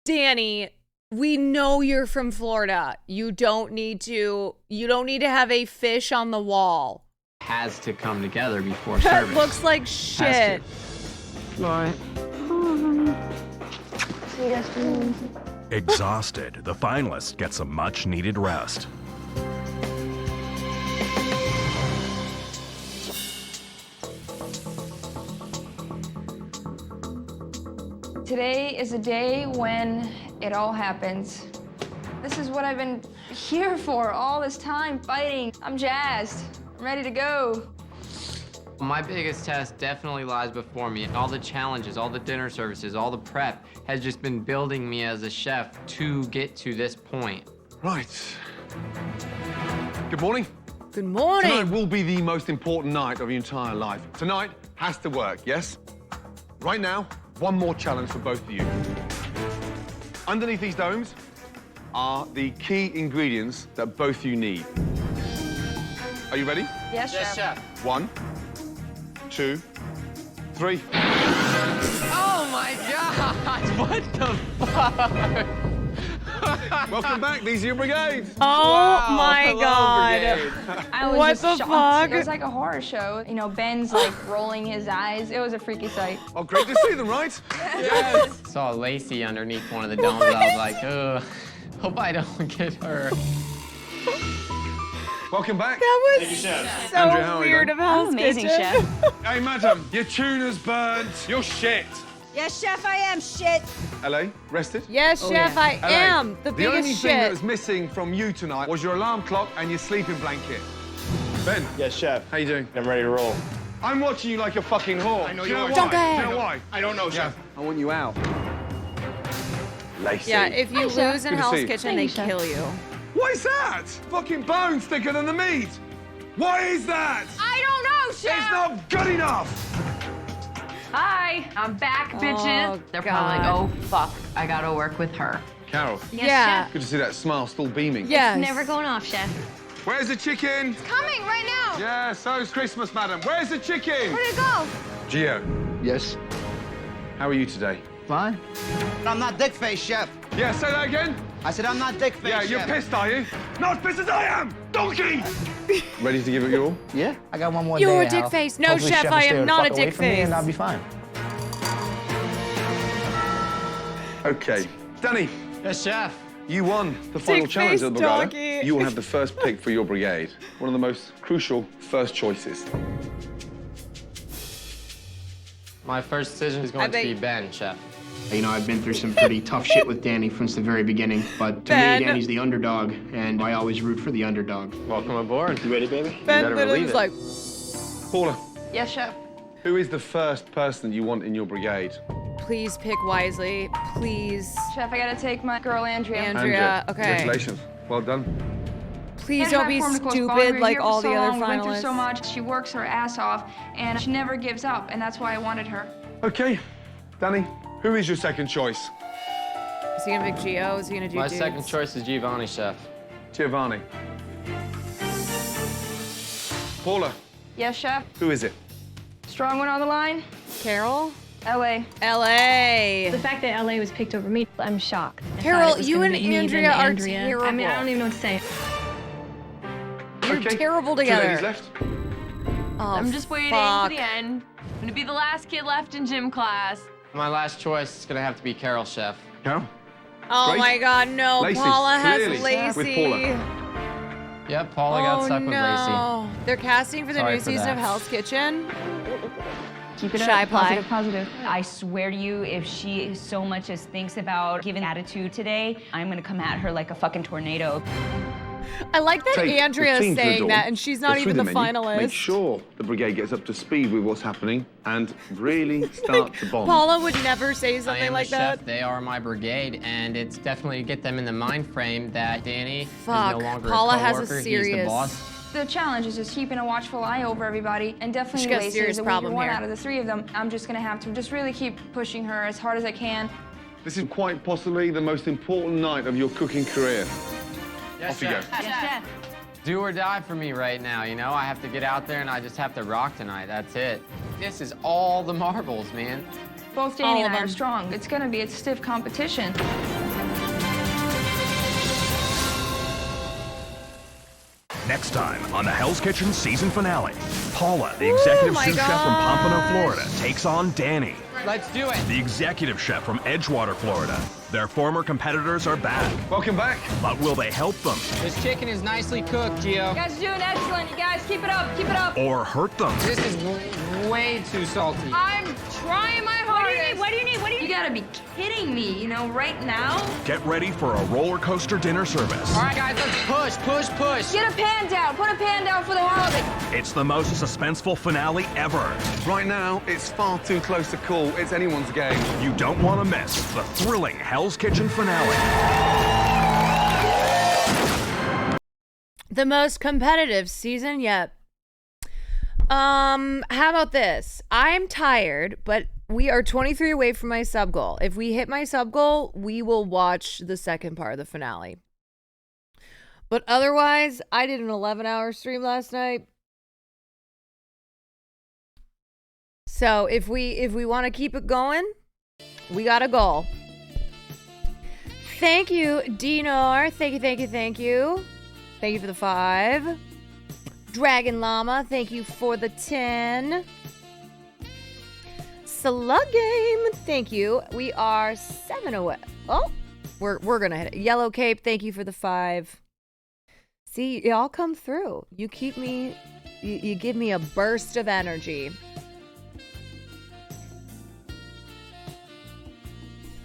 Danny, we know you're from Florida. You don't need to have a fish on the wall. Has to come together before That service. looks like shit. Right. Exhausted, the finalists get some much-needed rest. Today is a day when it all happens. This is what I've been here for all this time, fighting. I'm jazzed. I'm ready to go. My biggest test definitely lies before me. All the challenges, all the dinner services, all the prep has just been building me as a chef to get to this point. Right. Good morning. Good morning. Tonight will be the most important night of your entire life. Tonight has to work, yes? Right now, one more challenge for both of you. Underneath these domes are the key ingredients that both of you need. Are you ready? Yes, Yes, Chef. chef. 1, 2, 3. Oh my God! What the fuck? Welcome back. These are your brigades. Oh Wow, my hello, God. brigade. I was What just the shocked. fuck? It was like a horror show. You know, Ben's like rolling his eyes. It was a freaky sight. Oh, great to see them, right? Yes. Saw Lacey underneath one of the domes. I was like, ugh. Hope I don't get her. Welcome back. That was Thank you, Chef. so Andrea, how are you weird doing? of Hell's amazing, Kitchen. Chef. Hey, madam, your tuna's burnt. You're shit. Yes, Chef, I am shit. LA, rested? Yes, Chef, yeah. I LA, am the the only biggest thing that shit. was missing from you tonight was your alarm clock and your sleeping blanket. Ben, Yes, Chef. how you doing? I'm ready to roll. I'm watching you like a fucking whore. I know Do you you know are. why? Don't go Do ahead. you know why? I don't know, Chef. I want you out. Lacey. Yeah, if you Chef. lose in Good to Hell's see you. Kitchen, they Thank you, Chef. kill you. What is that? Fucking bones thicker than the meat. What is that? I don't know, It's Chef. not good enough. Hi, I'm back, bitches. Oh, They're probably like, God. oh, fuck, I gotta work with her. Carol, Yeah. good to see that smile still beaming. Yes. Never going off, Chef. Where's the chicken? Coming right now. Yeah, so's Christmas, madam. Where's the chicken? Where'd it go? Gio, Yes. how are you today? Fine. I'm not dick face, Chef. Yeah, say that again. I said I'm not dick face, Yeah, you're Chef. pissed, are you? Not as pissed as I am, donkey! Ready to give it your all? Yeah. I got one more You're day, a dick Al. face. No, Hopefully Chef, will I stay am the not fuck a away dick from me face. and I'll be fine. Okay. Danny, Yes, chef. you won the final Dick challenge face of the Brigada. donkey. You will have the first pick for your brigade. One of the most crucial first choices. My first decision is going to be Ben, chef. You know, I've been through some pretty tough shit with Danny since the very beginning, but to Ben. me, Danny's the underdog, and I always root for the underdog. Welcome aboard. You ready, baby? Ben better literally believe was like, Paula, Yes, Chef. who is the first person you want in your brigade? please pick wisely. Please. Chef, I gotta take my girl Andrea. Andrea, okay. Congratulations. Well done. Please And don't I've be formed a close bond. We stupid were like here all for the so other long. We went through so finalists. much. She works her ass off, and she never gives up, and that's why I wanted her. Okay. Danny, who is your second choice? Is he gonna pick Gio? Is he gonna do My dudes? second choice is Giovanni, chef. Giovanni. Paula, Yes, Chef. who is it? Strong one on the line. Carol? LA. LA. The fact that LA was picked over me, I'm shocked. I Carol, thought it was you gonna and be me, then Andrea are Andrea. I mean, I terrible. don't even know what to say. You're Okay. terrible 2 together. ladies left. Oh, I'm just waiting fuck. for the end. I'm gonna be the last kid left in gym class. My last choice is going to have to be Carol, chef. Carol? Oh Great. my God, no! Lacey, Paula has clearly, Lacey. with Paula. Yep, Paula got stuck with Lacey. no! They're casting for the Sorry new for season that. of Hell's Kitchen. Keep it Shy up. pie. Positive, positive. I swear to you, if she so much as thinks about giving attitude today, I'm gonna come at her like a fucking tornado. I like that Take Andrea the is team to the saying door, that, and she's not go through even the menu, finalist. Make sure the brigade gets up to speed with what's happening and really start the bomb. Paula would never say I something am like the chef. that. They are my brigade, and it's definitely to get them in the mind frame that Danny Fuck, is no longer Paula a has a coworker. He's the serious- boss. The challenge is just keeping a watchful eye over everybody, and definitely She got a Lacey serious is the weaker problem one here. out of the three of them. I'm just gonna have to just really keep pushing her as hard as I can. This is quite possibly the most important night of your cooking career. Off you go. Yes, chef. Do or die for me right now, you know? I have to get out there and I just have to rock tonight. That's it. This is all the marbles, man. Both Danny and I are strong. It's gonna be a stiff competition. Next time on the Hell's Kitchen season finale, Paula, the executive sous chef from Pompano, Florida, takes on Danny, Let's do it. the executive chef from Edgewater, Florida. Their former competitors are back. Welcome back. But will they help them This chicken is nicely cooked, Gio. You guys are doing excellent. You guys keep it up. Keep it up. or hurt them? This is way too salty. I'm trying my hardest. What do you need? What do you need? You gotta be kidding me, you know, right now? Get ready for a roller coaster dinner service. All right, guys, let's push. Get a pan down. Put a pan down for the holiday. It's the most suspenseful finale ever. Right now, it's far too close to call. It's anyone's game. You don't want to miss the thrilling Hell's Kitchen finale. The most competitive season yet. How about this? I'm tired, but we are 23 away from my sub goal. If we hit my sub goal, we will watch the second part of the finale. But otherwise, I did an 11-hour stream last night. So if we want to keep it going, we got a goal. Thank you, Dinar. Thank you. Thank you for the 5. Dragon Llama, thank you for the 10. Slug Game, thank you. We are 7 away. Oh, we're gonna hit it. Yellow Cape, thank you for the 5. See, y'all come through. You keep me, you give me a burst of energy.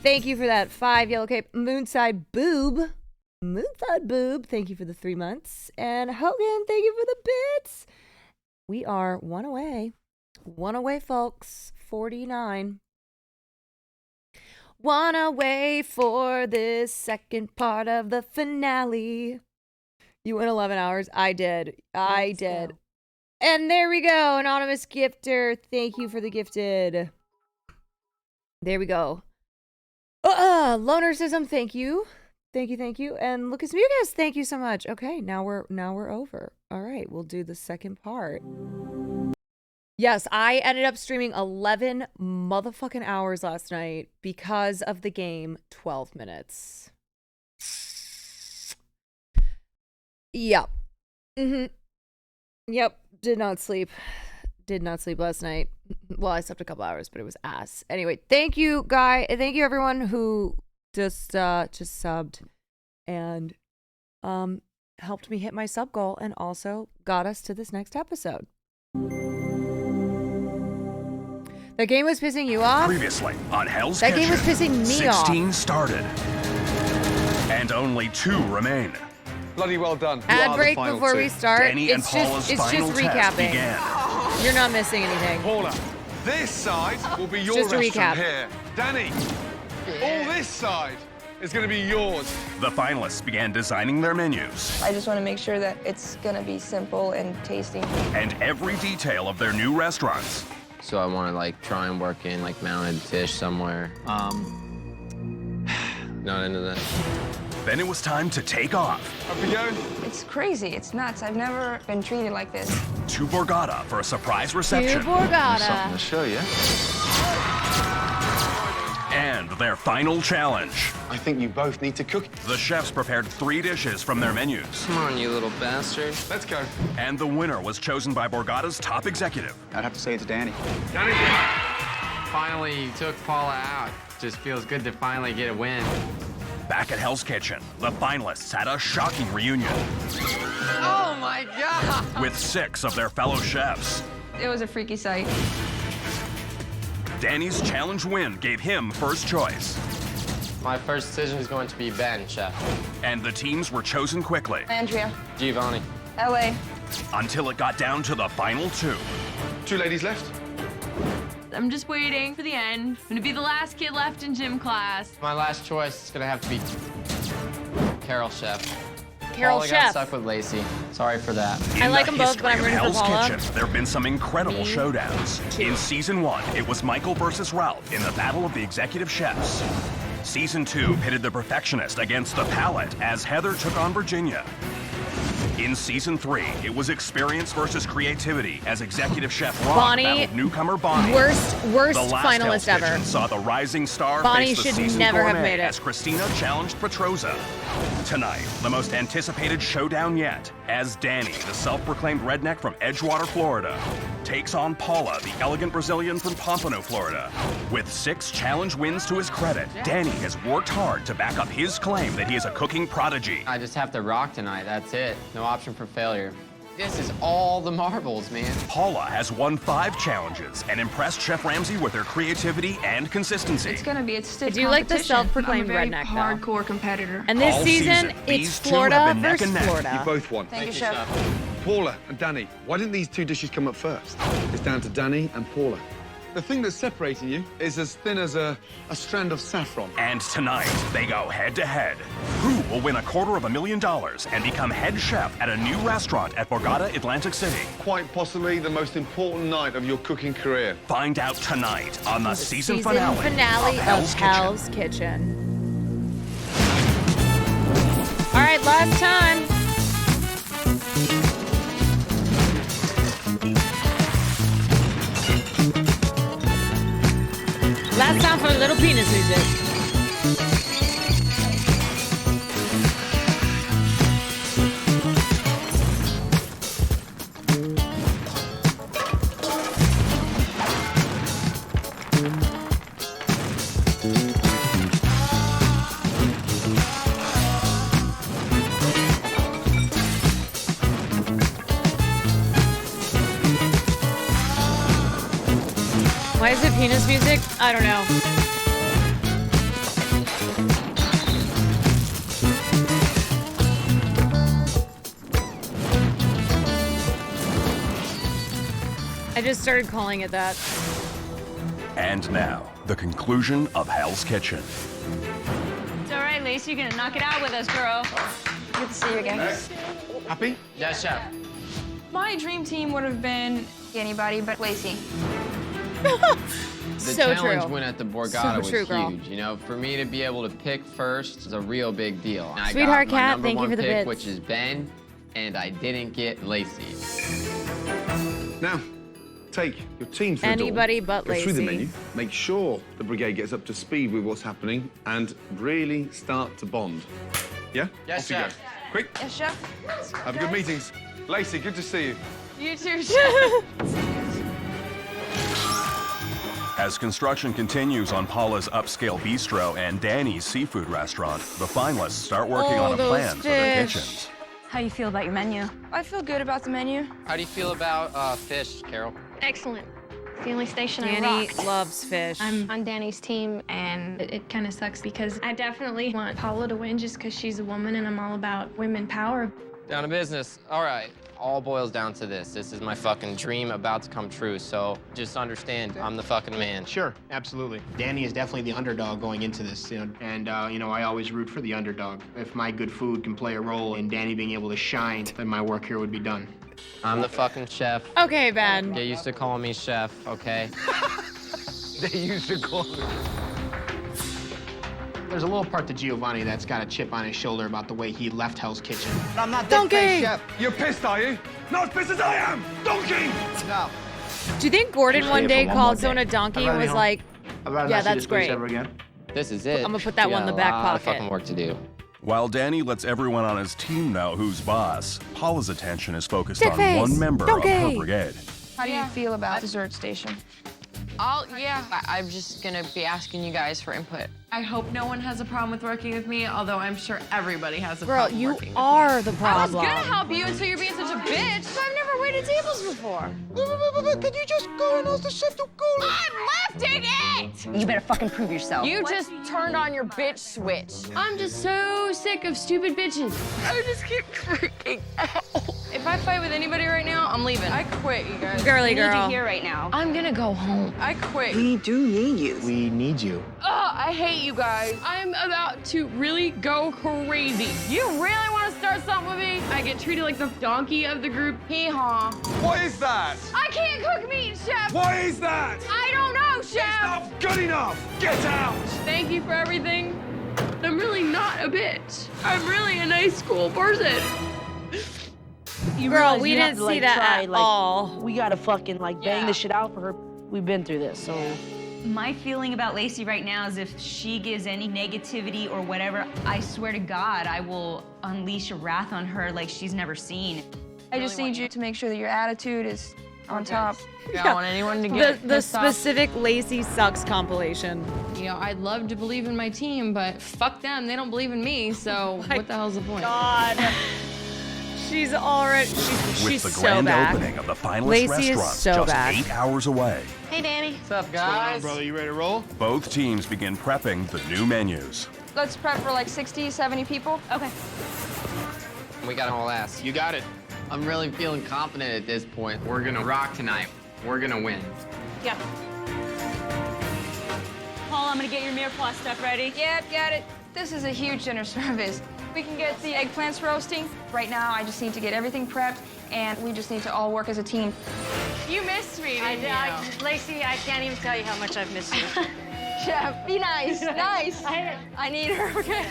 Thank you for that 5, Yellow Cape. Moonside Boob, thank you for the 3 months. And Hogan, thank you for the bits. We are 1 away. 1 away, folks. 49. 1 away for this second part of the finale. You went 11 hours. I did. And there we go. Anonymous gifter. Thank you for the gifted. There we go. Lonersism, thank you. Thank you. And Lucas Mugas, thank you so much. Okay, now we're over. All right, we'll do the second part. Yes, I ended up streaming 11 motherfucking hours last night because of the game 12 minutes. Yep. Yep, did not sleep last night. Well, I slept a couple hours, but it was ass. Anyway, thank you, guy. Thank you, everyone who just subbed and helped me hit my sub goal and also got us to this next episode. That game was pissing you off? Previously on Hell's That Kitchen, game was pissing me off. 16 started. And only 2 remain. Bloody well done. Ad break before we start. Danny and Paula's final test recapping. began. You're not missing anything. Paula, this side will be your Just a restaurant recap. here. Danny, all this side is going to be yours. The finalists began designing their menus. I just want to make sure that it's gonna be simple and tasty. And every detail of their new restaurants. So I want to like try and work in like mounted fish somewhere. Not into that. Then it was time to take off. Up we go. It's crazy. It's nuts. I've never been treated like this. To Borgata for a surprise reception. Borgata. There's something to show you. And their final challenge. I think you both need to cook. The chefs prepared 3 dishes from their menus. Come on, you little bastard. Let's go. And the winner was chosen by Borgata's top executive. I'd have to say it's Danny. Danny, Finally took Paula out. Just feels good to finally get a win. Back at Hell's Kitchen, the finalists had a shocking reunion. Oh my God! With 6 of their fellow chefs. It was a freaky sight. Danny's challenge win gave him first choice. My first decision is going to be Ben, chef. And the teams were chosen quickly. Andrea. Giovanni. LA. Until it got down to the final 2. 2 ladies left. I'm just waiting for the end. I'm gonna be the last kid left in gym class. My last choice is gonna have to be Carol, chef. Carol, Paula chef. got stuck with Lacey. Sorry for that. I like them both, but I'm rooting for Hell's Paula. Kitchen, there have been some incredible showdowns. In season 1, it was Michael versus Ralph in the battle of the executive chefs. Season 2 pitted the perfectionist against the palate as Heather took on Virginia. In Season 3, it was experience versus creativity as executive chef Rob Bonnie, battled newcomer Bonnie. worst The last finalist Hell's ever. Kitchen saw the rising star Bonnie face the should season never have gourmet made it. as Christina challenged Petroza. Tonight, the most anticipated showdown yet, as Danny, the self-proclaimed redneck from Edgewater, Florida, takes on Paula, the elegant Brazilian from Pompano, Florida. With 6 challenge wins to his credit, Danny has worked hard to back up his claim that he is a cooking prodigy. I just have to rock tonight, that's it. No option for failure. This is all the marbles, man. Paula has won 5 challenges and impressed Chef Ramsay with her creativity and consistency. It's gonna be a stiff I do like the competition. self-proclaimed I'm a very redneck, though. hardcore competitor. And this All season, season, it's these two Florida have been neck versus and neck. Florida. You both won. Thank you, Chef. Paula and Danny, why didn't these 2 dishes come up first? It's down to Danny and Paula. The thing that's separating you is as thin as a strand of saffron. And tonight, they go head-to-head. Who will win $250,000 and become head chef at a new restaurant at Borgata, Atlantic City? Quite possibly the most important night of your cooking career. Find out tonight on the season Season finale of Hell's Kitchen. Hell's Kitchen. All right, last time. Last time for a little penis music. Why is it penis music? I don't know. I just started calling it that. And now, the conclusion of Hell's Kitchen. It's all right, Lacey. You're gonna knock it out with us, girl. Good to see you again. Happy? Yes, chef. My dream team would have been anybody but Lacey. The So challenge true. win at the Borgata So true, was girl. huge. You know, for me to be able to pick first is a real big deal. And I Sweetheart got my cat, number thank you one for the pick, bits. which is Ben, and I didn't get Lacey. Now, take your team through Anybody the door, but go through the Lacey. menu, make sure the brigade gets up to speed with what's happening, and really start to bond. Yeah? Yes, Off you chef. go. Quick, Yes, Chef. have a good meetings. Lacey, good to see you. You too, Chef. As construction continues on Paula's upscale bistro and Danny's seafood restaurant, the finalists start working Oh, on a those plan for their fish. kitchens. How do you feel about your menu? I feel good about the menu. How do you feel about fish, Carol? Excellent. It's the only station I Danny rock. loves fish. I'm on Danny's team, and it kind of sucks because I definitely want Paula to win just because she's a woman and I'm all about women power. Down to business. All right. All boils down to this. This is my fucking dream about to come true, so just understand, I'm the fucking man. Sure, absolutely. Danny is definitely the underdog going into this, and I always root for the underdog. If my good food can play a role in Danny being able to shine, then my work here would be done. I'm the fucking chef. Okay, Ben. Get used to calling me chef, okay? They used to call me. There's a little part to Giovanni that's got a chip on his shoulder about the way he left Hell's Kitchen. I'm not Donkey! Chef. You're pissed, are you? Not as pissed as I am! Donkey! No. Do you think Gordon Just one stay day for one called more someone a day. donkey I'd and rather was be home. like, I'd rather yeah, not see that's this place great. ever again. This is it. I'm gonna put that one in the back A lot of pocket. fucking work to do. While Danny lets everyone on his team know who's boss, Paula's attention is focused Dick on face. one member of Donkey. her brigade. How do you feel about dessert station? I'm just gonna be asking you guys for input. I hope no one has a problem with working with me, although I'm sure everybody has a Girl, problem you working with are the me. problem. I was gonna help you until you're being such a bitch. I've never waited tables before. Can you just go and ask the chef to cool it? I'm lifting it! You better fucking prove yourself. You just turned on your bitch switch. I'm just so sick of stupid bitches. I just keep freaking out. If I fight with anybody right now, I'm leaving. I quit, you guys. Girly I need girl. you here right now. I'm gonna go home. I quit. We do need you. We need you. Ugh, I hate you guys. I'm about to really go crazy. You really want to start something with me? I get treated like the donkey of the group. Hee haw. What is that? I can't cook meat, chef. What is that? I don't know, Chef! Good enough! Get out! Thank you for everything. I'm really not a bitch. I'm really a nice, cool person. Girl, we didn't see that at all. We gotta fucking bang this shit out for her. We've been through this, so. My feeling about Lacey right now is if she gives any negativity or whatever, I swear to God, I will unleash a wrath on her like she's never seen. I just need you to make sure that your attitude is on top. I don't want anyone to get The specific Lacey Sucks compilation. You know, I'd love to believe in my team, but fuck them. They don't believe in me, so what the hell's the point? God. She's already, With she's the so grand back. opening of the finalist Lacey is restaurants so just back. 8 hours away, Hey, Danny. What's up, What's going on, guys? brother? You ready to roll? both teams begin prepping the new menus. Let's prep for like 60, 70 people. Okay. We got a whole ass. You got it. I'm really feeling confident at this point. We're gonna rock tonight. We're gonna win. Yeah. Paul, I'm gonna get your mirepoix stuff ready. Yep, got it. This is a huge dinner service. We can get the eggplants roasting. Right now, I just need to get everything prepped, and we just need to all work as a team. You missed me, didn't you? Lacey, I can't even tell you how much I've missed you. Chef, be nice, nice. I need her, okay?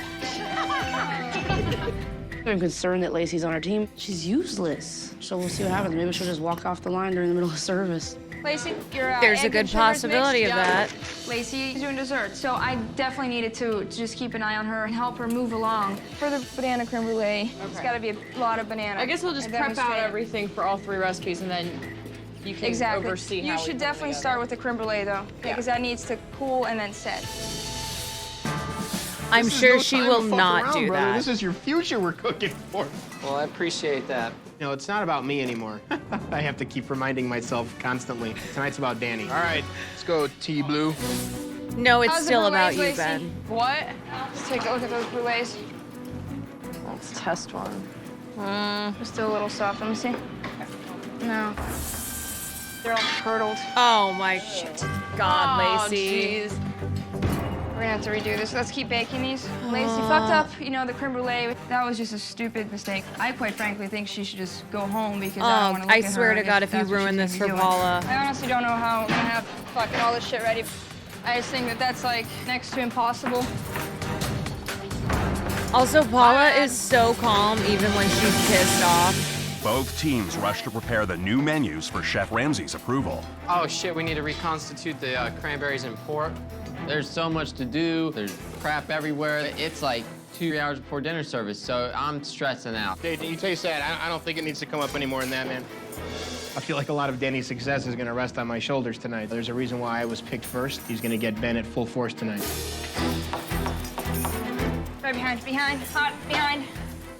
I'm concerned that Lacey's on our team. She's useless. So we'll see what happens. Maybe she'll just walk off the line during the middle of service. Lacey, your There's a egg good and sugar's possibility mixed. of that. Lacey's doing dessert, so I definitely needed to just keep an eye on her and help her move along. For the banana creme brulee, it's got to be a lot of banana. I guess we'll just and prep out demonstrate it. everything for all 3 recipes, and then you can Exactly. oversee how You we should put definitely it start together. with the creme brulee, though, because that needs to cool and then set. I'm This is sure no she time will to fuck not around, do brother. that. This is your future we're cooking for. Well, I appreciate that. No, it's not about me anymore. I have to keep reminding myself constantly. Tonight's about Danny. All right, let's go, T-Blue. No, it's How's the still about brulees, you, Lacey? Ben. What? Let's take a look at those brulees. Let's test one. They're still a little soft. Let me see. No. They're all curdled. Oh my God, Oh, Lacey. jeez. We're gonna have to redo this. Let's keep baking these. Lacey fucked up, you know, the creme brulee. That was just a stupid mistake. I quite frankly think she should just go home because I don't want to look I at her swear to God, if you that's what ruin she's this for gonna be doing. Paula. I honestly don't know how I'm gonna have fucking all this shit ready. I just think that that's like next to impossible. Also, Paula is so calm even when she's pissed off. Both teams rush to prepare the new menus for Chef Ramsay's approval. Oh shit, we need to reconstitute the cranberries and pork. There's so much to do. There's crap everywhere. It's like 2 hours before dinner service, so I'm stressing out. Hey, you taste that? I don't think it needs to come up any more than that, man. I feel like a lot of Danny's success is gonna rest on my shoulders tonight. There's a reason why I was picked first. He's gonna get Ben at full force tonight. Right behind, hot, behind.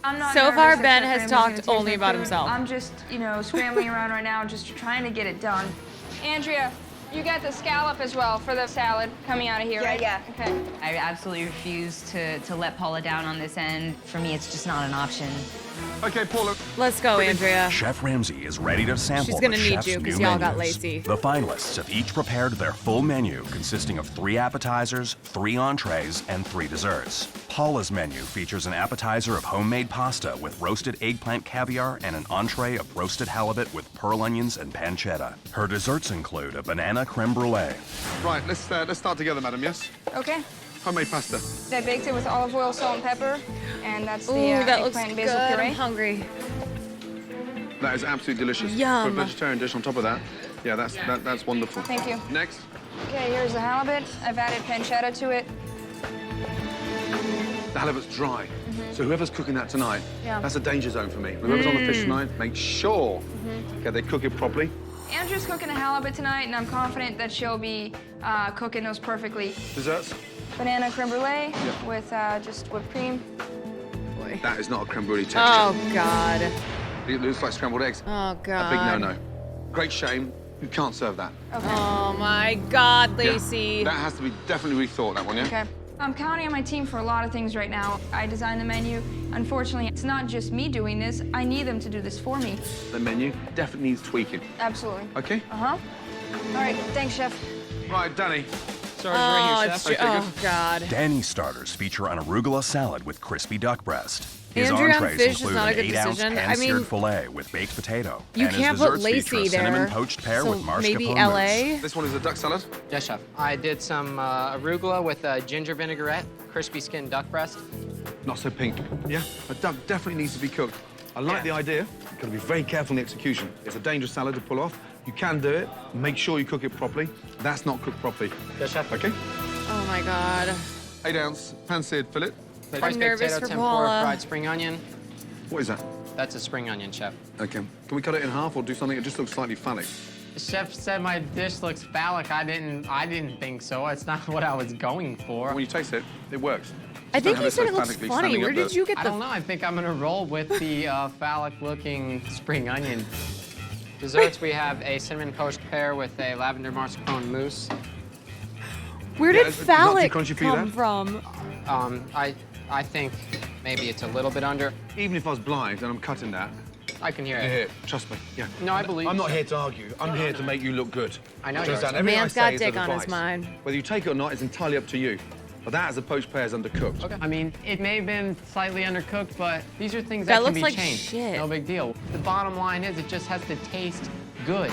I'm not So nervous far, that Ben Chef has Ramsay's talked gonna taste only my about food. himself. I'm just, you know, scrambling around right now, just trying to get it done. Andrea, you got the scallop as well for the salad coming out of here, right? Yeah. Okay. I absolutely refuse to let Paula down on this end. For me, it's just not an option. Okay, Paula. Let's go, Andrea. Chef Ramsay is ready to sample She's gonna the need chef's you, 'cause new y'all got menus. Lacey. The finalists have each prepared their full menu consisting of 3 appetizers, 3 entrees, and 3 desserts. Paula's menu features an appetizer of homemade pasta with roasted eggplant caviar and an entree of roasted halibut with pearl onions and pancetta. Her desserts include a banana creme brulee. Right, let's start together, madam, yes? Okay. Homemade pasta. I baked it with olive oil, salt, and pepper, and that's the Ooh, that looks eggplant and good. basil puree. I'm hungry. That is absolutely delicious. Yum. Put a vegetarian dish on top of that. Yeah, that's wonderful. Thank you. Next. Okay, here's the halibut. I've added pancetta to it. The halibut's dry. So whoever's cooking that tonight, Yeah. that's a danger zone for me. Whoever's on the fish tonight, make sure okay, they cook it properly. Andrew's cooking a halibut tonight, and I'm confident that she'll be cooking those perfectly. Desserts? Banana creme brulee Yeah. with just whipped cream. Boy. That is not a creme brulee texture. Oh, God. It looks like scrambled eggs. Oh, A God. big no-no. Great shame. You can't serve that. Okay. Oh, my God, Yeah. Lacey. That has to be definitely rethought, that one, yeah? Okay. I'm counting on my team for a lot of things right now. I designed the menu. Unfortunately, it's not just me doing this. I need them to do this for me. The menu definitely needs tweaking. Absolutely. Okay? Uh-huh. All right, thanks, Chef. Right, Danny. starters right here, it's chef. oh God. Danny's starters feature an arugula salad with crispy duck breast. His Andrew on entrees fish is include not a an good 8-ounce decision. I pan-seared mean, filet with baked potato. you and can't his put desserts feature Lacey a cinnamon there, poached pear so with maybe mascarpone LA? mousse. This one is a duck salad? Yes, chef. I did some arugula with a ginger vinaigrette, crispy skinned duck breast. Not so pink. Yeah, a duck definitely needs to be cooked. I like the idea. You've got to be very careful in the execution. It's a dangerous salad to pull off. You can do it. Make sure you cook it properly. That's not cooked properly. Yes, chef. Okay? Oh my God. 8-ounce pan-seared fillet. Sliced nervous potato, for tempura, Paula. fried spring onion. What is that? That's a spring onion, chef. Okay. Can we cut it in half or do something that just looks slightly phallic? The chef said my dish looks phallic. I didn't think so. It's not what I was going for. When you taste it, it works. I Just think don't you have said so it looks phallically funny. standing Where up did there. you get I the... don't know. I think I'm gonna roll with the phallic-looking spring onion. Desserts, we have a cinnamon poached pear with a lavender mascarpone mousse. Where Yeah, did is it not too phallic crunchy for you come then? from? I think maybe it's a little bit under. Even if I was blind and I'm cutting that, I can hear you it. hear it. Trust me. Yeah. No, I believe I'm not you. here to argue. I'm here to make you look good. I know Do you understand? are. Everything I Man's say got is dick on his advice. mind. Whether you take it or not is entirely up to you. But that as a poached pear is undercooked. Okay. I mean, it may have been slightly undercooked, but these are things That that, can looks be like changed. shit. No big deal. The bottom line is it just has to taste good.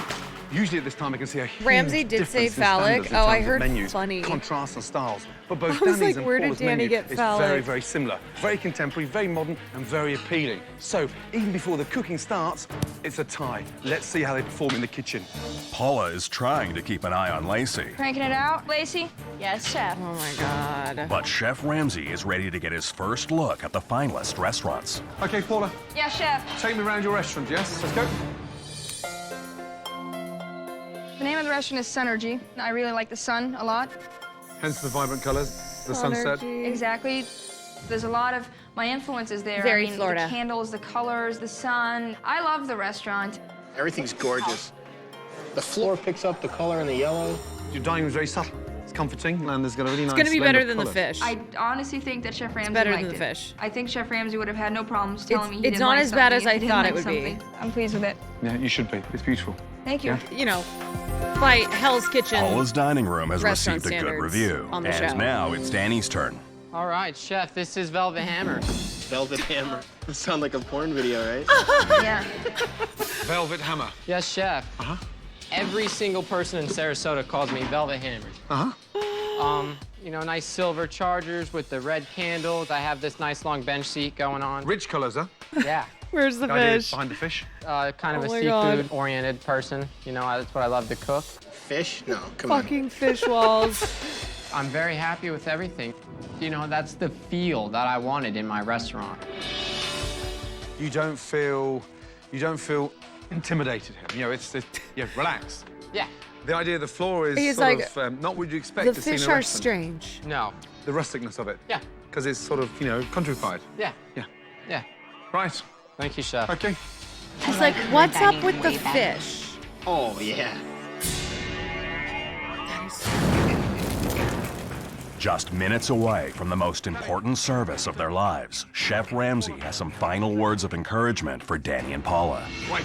Usually at this time I can see a huge Ramsey did say difference in phallic. standards in Oh, I terms of heard menus, funny. contrasts and styles. But both I was Danny's like, and where did Paula's Danny menu get is phallic? very, very similar. Very contemporary, very modern, and very appealing. So even before the cooking starts, it's a tie. Let's see how they perform in the kitchen. Paula is trying to keep an eye on Lacey, Cranking it out, Lacey? Yes, chef. Oh my God. but Chef Ramsey is ready to get his first look at the finalist restaurants. Okay, Paula, Yeah, chef. take me around your restaurant, yes? Let's go. The name of the restaurant is Sunergy. I really like the sun a lot. Hence the vibrant colors, the sunset. Synergy. Exactly. There's a lot of my influences there. Very I mean, Florida. The candles, the colors, the sun. I love the restaurant. Everything's gorgeous. The floor picks up the color and the yellow. Your dining room's very subtle. It's comforting, and there's got a really nice It's gonna be blend better of than the colour. fish. I honestly think that Chef Ramsay better liked than the it. fish. I think Chef Ramsay would have had no problems telling me he it's didn't not like as bad as something I if he thought didn't it like would be. something. I'm pleased with it. Yeah, you should be. It's beautiful. Thank you. You know, by Hell's Kitchen. Paula's dining room has Restaurant received a good standards review. on the And show. now it's Danny's turn. All right, chef, this is Velvet Hammer. Velvet Hammer. It sounds like a porn video, right? Yeah. Velvet Hammer. Yes, chef. Uh-huh. Every single person in Sarasota calls me Velvet Hammer. Uh-huh. You know, nice silver chargers with the red candles. I have this nice long bench seat going on. Rich colours, huh? Yeah. Where's the idea is fish? behind the fish. Kind of Oh a my God. seafood-oriented person. You know, that's what I love to cook. Fish? No, come on. Fucking fish walls. I'm very happy with everything. You know, that's the feel that I wanted in my restaurant. You don't feel intimidated here. You know, yeah, relax. Yeah. The idea of the floor is He's sort like, of not what you expect The to see in fish a are restaurant. strange. No. The rusticness of it. Yeah. Because it's sort of, you know, countrified. Yeah. Yeah. Yeah. Right. Thank you, chef. Okay. He's like, what's up with the fish? Oh, yeah. Just minutes away from the most important service of their lives, Chef Ramsey has some final words of encouragement for Danny and Paula. Right.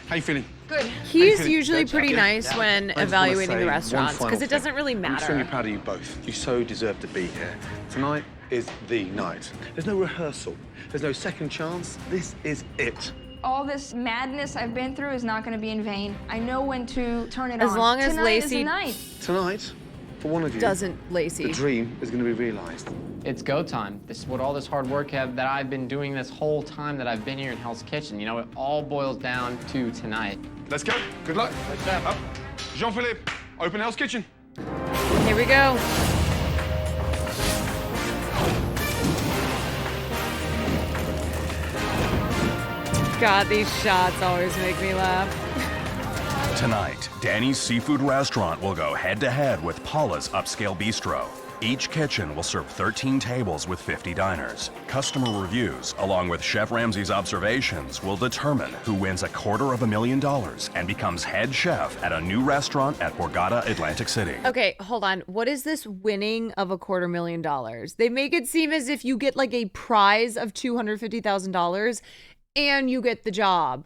How you feeling? Good. He's usually pretty Yeah. nice when I just wanna evaluating say the one restaurants final because it thing. doesn't really I'm extremely matter. proud of you both. You so deserve to be here. Tonight is the night. There's no rehearsal. There's no second chance. This is it. All this madness I've been through is not going to be in vain. I know when to turn it on. As long as Tonight is the Lacey night. Tonight, for one of you, Doesn't Lacey. the dream is going to be realized. It's go time. This is what all this hard work that I've been doing this whole time that I've been here in Hell's Kitchen. You know, it all boils down to tonight. Let's go. Good luck. Up. Jean-Philippe, open Hell's Kitchen. Here we go. God, these shots always make me laugh. Tonight, Danny's Seafood Restaurant will go head-to-head with Paula's Upscale Bistro. Each kitchen will serve 13 tables with 50 diners. Customer reviews, along with Chef Ramsay's observations, will determine who wins $250,000 and becomes head chef at a new restaurant at Borgata, Atlantic City. Okay, hold on. What is this winning of $250,000? They make it seem as if you get like a prize of $250,000 and you get the job.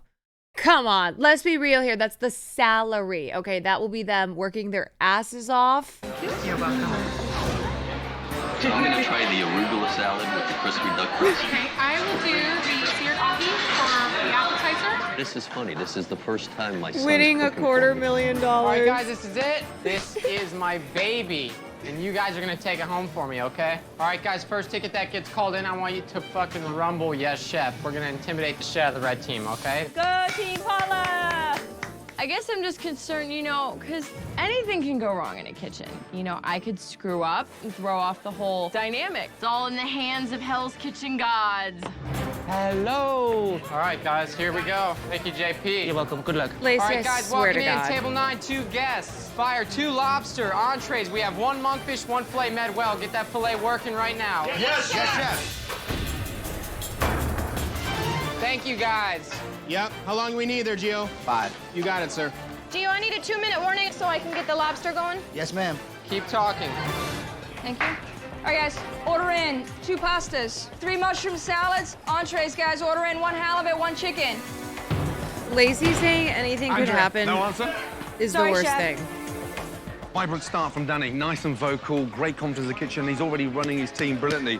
Come on, let's be real here. That's the salary. Okay, that will be them working their asses off. You're welcome. So I'm gonna try the arugula salad with the crispy duck crust. Okay, I will do the seared ahi for the appetizer. This is funny. This is the first time my son's Winning a cooking for me. $250,000. All right, guys, this is it. This is my baby. And you guys are gonna take it home for me, okay? All right, guys, first ticket that gets called in, I want you to fucking rumble, yes, chef. We're gonna intimidate the shit out of the red team, okay? Go, Team Paula! I guess I'm just concerned, you know, because anything can go wrong in a kitchen. You know, I could screw up and throw off the whole dynamic. It's all in the hands of Hell's Kitchen gods. Hello. All right, guys, here we go. Thank you, JP. You're welcome. Good luck. Lacey, All I right, guys, swear to welcome in. God. Table 9, 2 guests. Fire 2 lobster entrees. We have 1 monkfish, 1 filet med well. Get that filet working right now. Yes, yes. Thank you, guys. Yep. How long do we need there, Gio? 5. You got it, sir. Gio, I need a 2-minute warning so I can get the lobster going. Yes, ma'am. Keep talking. Thank you. All right, guys, order in 2 pastas, 3 mushroom salads, entrees, guys. Order in 1 halibut, 1 chicken. Lacey saying anything could happen No answer? is Sorry, the worst Chef. thing. Vibrant start from Danny. Nice and vocal, great confidence in the kitchen. He's already running his team brilliantly.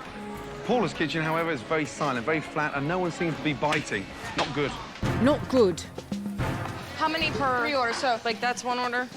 Paula's kitchen, however, is very silent, very flat, and no one seems to be biting. Not good. Not good. How many per pre-order? So, like, that's 1 order?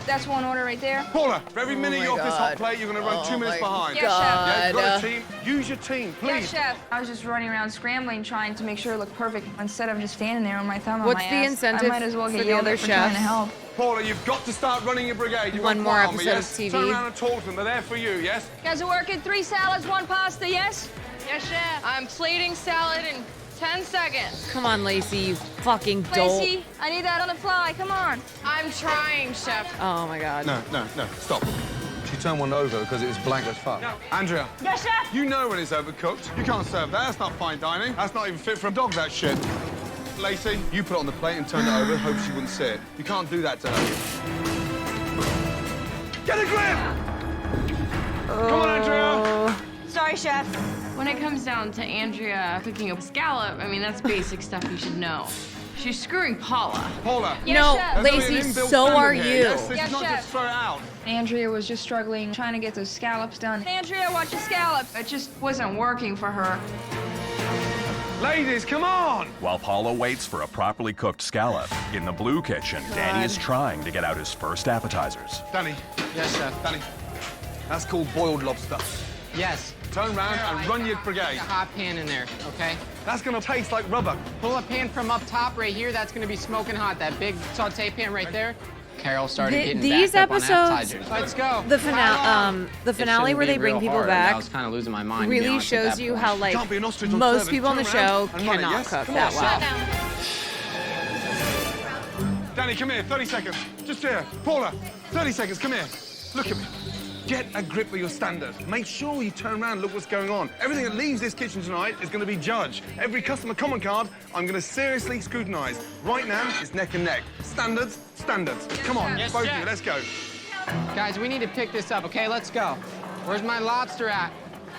That's 1 order right there. Paula, for every minute my you're off this hot God. plate, you're going to run 2 minutes behind. Yes, Chef. Yeah, you've got God. a team. Use your team, Yeah, please. chef. I was just running around scrambling, trying to make sure it looked perfect instead of just standing there with my thumb on What's my the ass. incentive I might as well for get the yelled other at for trying to chefs? help. Paula, you've got to start running your brigade. You've One got more quiet on me, episode of yes? TV. Turn around and talk to them. They're there for you, yes? Guys are working 3 salads, 1 pasta, yes? Yes, chef. I'm plating salad in 10 seconds. Come on, Lacey, you fucking dolt. Lacey, I need that on the fly, come on. I'm trying, chef. Oh my God. No, stop. She turned one over because it was blank as fuck. No. Andrea. Yes, chef. You know when it's overcooked. You can't serve that. That's not fine dining. That's not even fit for a dog, that shit. Lacey, you put it on the plate and turned it over. Hope she wouldn't see it. You can't do that to her. Get a grip! Come on, Andrea! Sorry, chef. When it comes down to Andrea cooking a scallop, I mean, that's basic stuff you should know. She's screwing Paula. Paula. Yes, No, chef. There's Lacey, only an inbuilt so standard are here, you. Yes, this Yes, is not chef. just throw it out. Andrea was just struggling, trying to get those scallops done. Andrea, watch your scallop. It just wasn't working for her. Ladies, come on! While Paula waits for a properly cooked scallop, in the blue kitchen, Danny is trying to get out his first appetizers. Danny. Yes, chef. Danny. That's called boiled lobster. Yes. Turn round and run your brigade. A hot pan in there, okay? That's gonna taste like rubber. Pull a pan from up top right here. That's gonna be smoking hot. That big saute pan right there. Carol started getting These backed up on episodes, appetizers. Let's go. the finale It where they shouldn't be bring real people hard. I back was kind of losing my mind. to be really honest, at shows that you point. how, like, Can't be an ostrich on most service. people on the Turn show around and run it, cannot yes? cook Come that on, well. Danny, come here, 30 seconds. Just here. Paula, 30 seconds, come here. Look at me. Get a grip of your standard. Make sure you turn around and look what's going on. Everything that leaves this kitchen tonight is going to be judged. Every customer comment card, I'm going to seriously scrutinise. Right now, it's neck and neck. Standards, standards. Come on, Yes, both chef. of you, let's go. Guys, we need to pick this up, okay? Let's go. Where's my lobster at?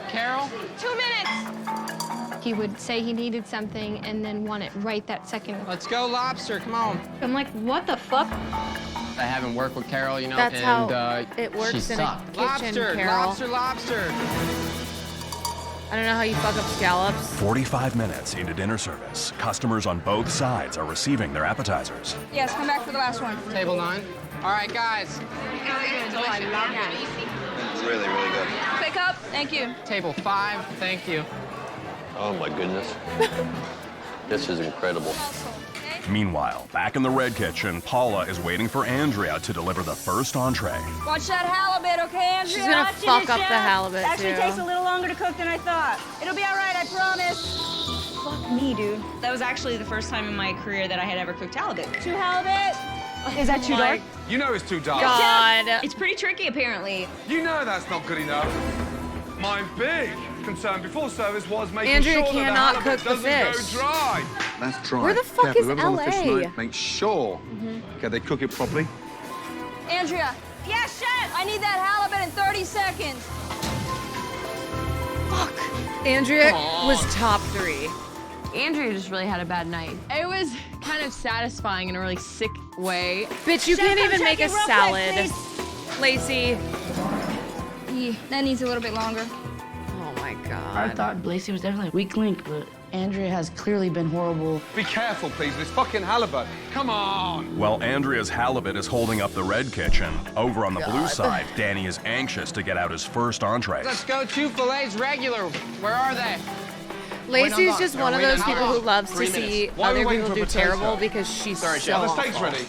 Carol? 2 minutes. He would say he needed something and then want it right that second. Let's go lobster, come on. I'm like, what the fuck? I haven't worked with Carol, you know, That's and how it works she in a sucked. kitchen, Lobster, Carol. lobster. I don't know how you fuck up scallops. 45 minutes into dinner service, customers on both sides are receiving their appetizers. Yes, come back for the last one. Table 9. All right, guys. Really, really good. Pick up. Thank you. Table 5, thank you. Oh my goodness. This is incredible. Meanwhile, back in the red kitchen, Paula is waiting for Andrea to deliver the first entree. Watch that halibut, okay, Andrea? She's gonna Watch it, fuck up Chef. the halibut, Actually too. takes a little longer to cook than I thought. It'll be all right, I promise. Fuck me, dude. That was actually the first time in my career that I had ever cooked halibut. 2 halibut. Is that too dark? You know it's too dark. God. It's pretty tricky, apparently. You know that's not good enough. My big concern before service was making Andrea sure that cannot the halibut cook the doesn't fish. go dry. That's dry. Where the fuck Careful, is whoever's on the fish LA? tonight, make sure okay, they cook it properly. Andrea. Yes, Chef. I need that halibut in 30 seconds. Andrea was top 3. Andrea just really had a bad night. It was kind of satisfying in a really sick way. Bitch, you can't even make a salad. Lacey. Yeah, that needs a little bit longer. Oh my God. I thought Lacey was definitely a weak link, but Andrea has clearly been horrible. Be careful, please. It's fucking halibut. Come on. While Andrea's halibut is holding up the red kitchen, over on the blue side, Danny is anxious to get out his first entree. Let's go 2 fillets regular. Where are they? Lacey's just one of those people who loves to see other people do terrible because she's so the steak's awful. ready.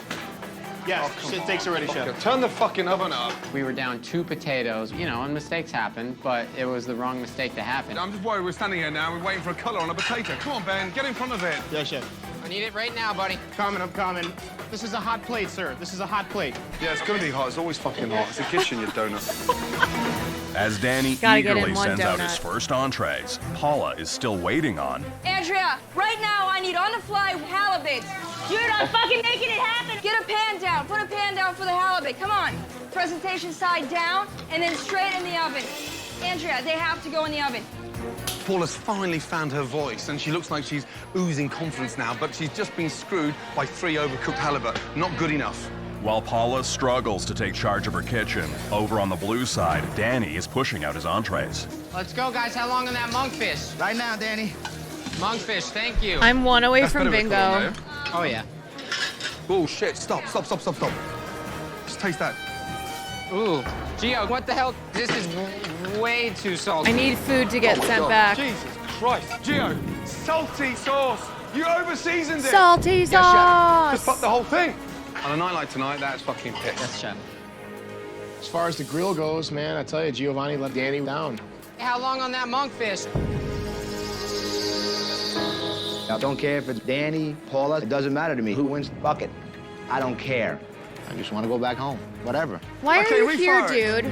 Yes, steaks are ready, chef. Turn the fucking oven up. We were down 2 potatoes, you know, and mistakes happen, but it was the wrong mistake to happen. I'm just worried we're standing here now, we're waiting for a colour on a potato. Come on, Ben, get in front of it. Yes, chef. I need it right now, buddy. I'm coming. This is a hot plate, sir. This is a hot plate. Yeah, it's gonna be hot. It's always fucking hot. It's a kitchen, you donut. As Danny Gotta get in eagerly one sends out donut. his first entrees, Paula is still waiting on. Andrea, right now I need on-the-fly halibut. Dude, I'm fucking making it happen. Get a pan down. Put a pan down for the halibut. Come on. Presentation side down, and then straight in the oven. Andrea, they have to go in the oven. Paula's finally found her voice, and she looks like she's oozing confidence now, but she's just been screwed by 3 overcooked halibut. Not good enough. While Paula struggles to take charge of her kitchen, over on the blue side, Danny is pushing out his entrees. Let's go, guys. How long on that monkfish? Right now, Danny. Monkfish, thank you. I'm 1 away That's from better with bingo. colour, Oh, yeah. Oh, shit. Stop. Just taste that. Ooh. Gio, what the hell? This is way too salty. I need food to get sent God. back. Jesus Christ. Gio, salty sauce. You over-seasoned it. Salty Yes, sauce. chef. Just fuck the whole thing. On a night like tonight, that's fucking pick. Yes, chef. As far as the grill goes, man, I tell you, Giovanni let Danny down. How long on that monkfish? I don't care if it's Danny, Paula, it doesn't matter to me. Who wins, fuck it. I don't care. I just want to go back home. Whatever. Why Okay, are you here, refire it. dude?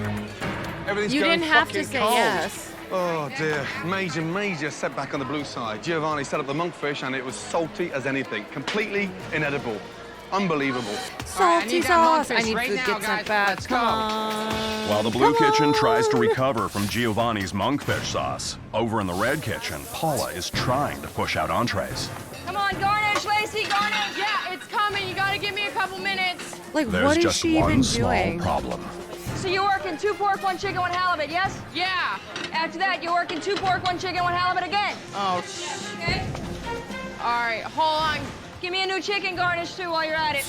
Everything's You going didn't have to fucking say cold. yes. Oh, dear. Major setback on the blue side. Giovanni set up the monkfish, and it was salty as anything. Completely inedible. Unbelievable. Salty sauce. I need right food now, to get guys. sent back. Let's go. Come on. While the blue kitchen tries to recover from Giovanni's monkfish sauce, over in the red kitchen, Paula is trying to push out entrees. Come on, garnish, Lacey, garnish. Yeah, it's coming. You gotta give me a couple minutes. Like, There's what is just she even one small doing? problem. So you're working 2 pork, 1 chicken, 1 halibut, yes? Yeah. After that, you're working 2 pork, 1 chicken, 1 halibut again. Oh, Okay? all right, hold on. Give me a new chicken garnish, too, while you're at it.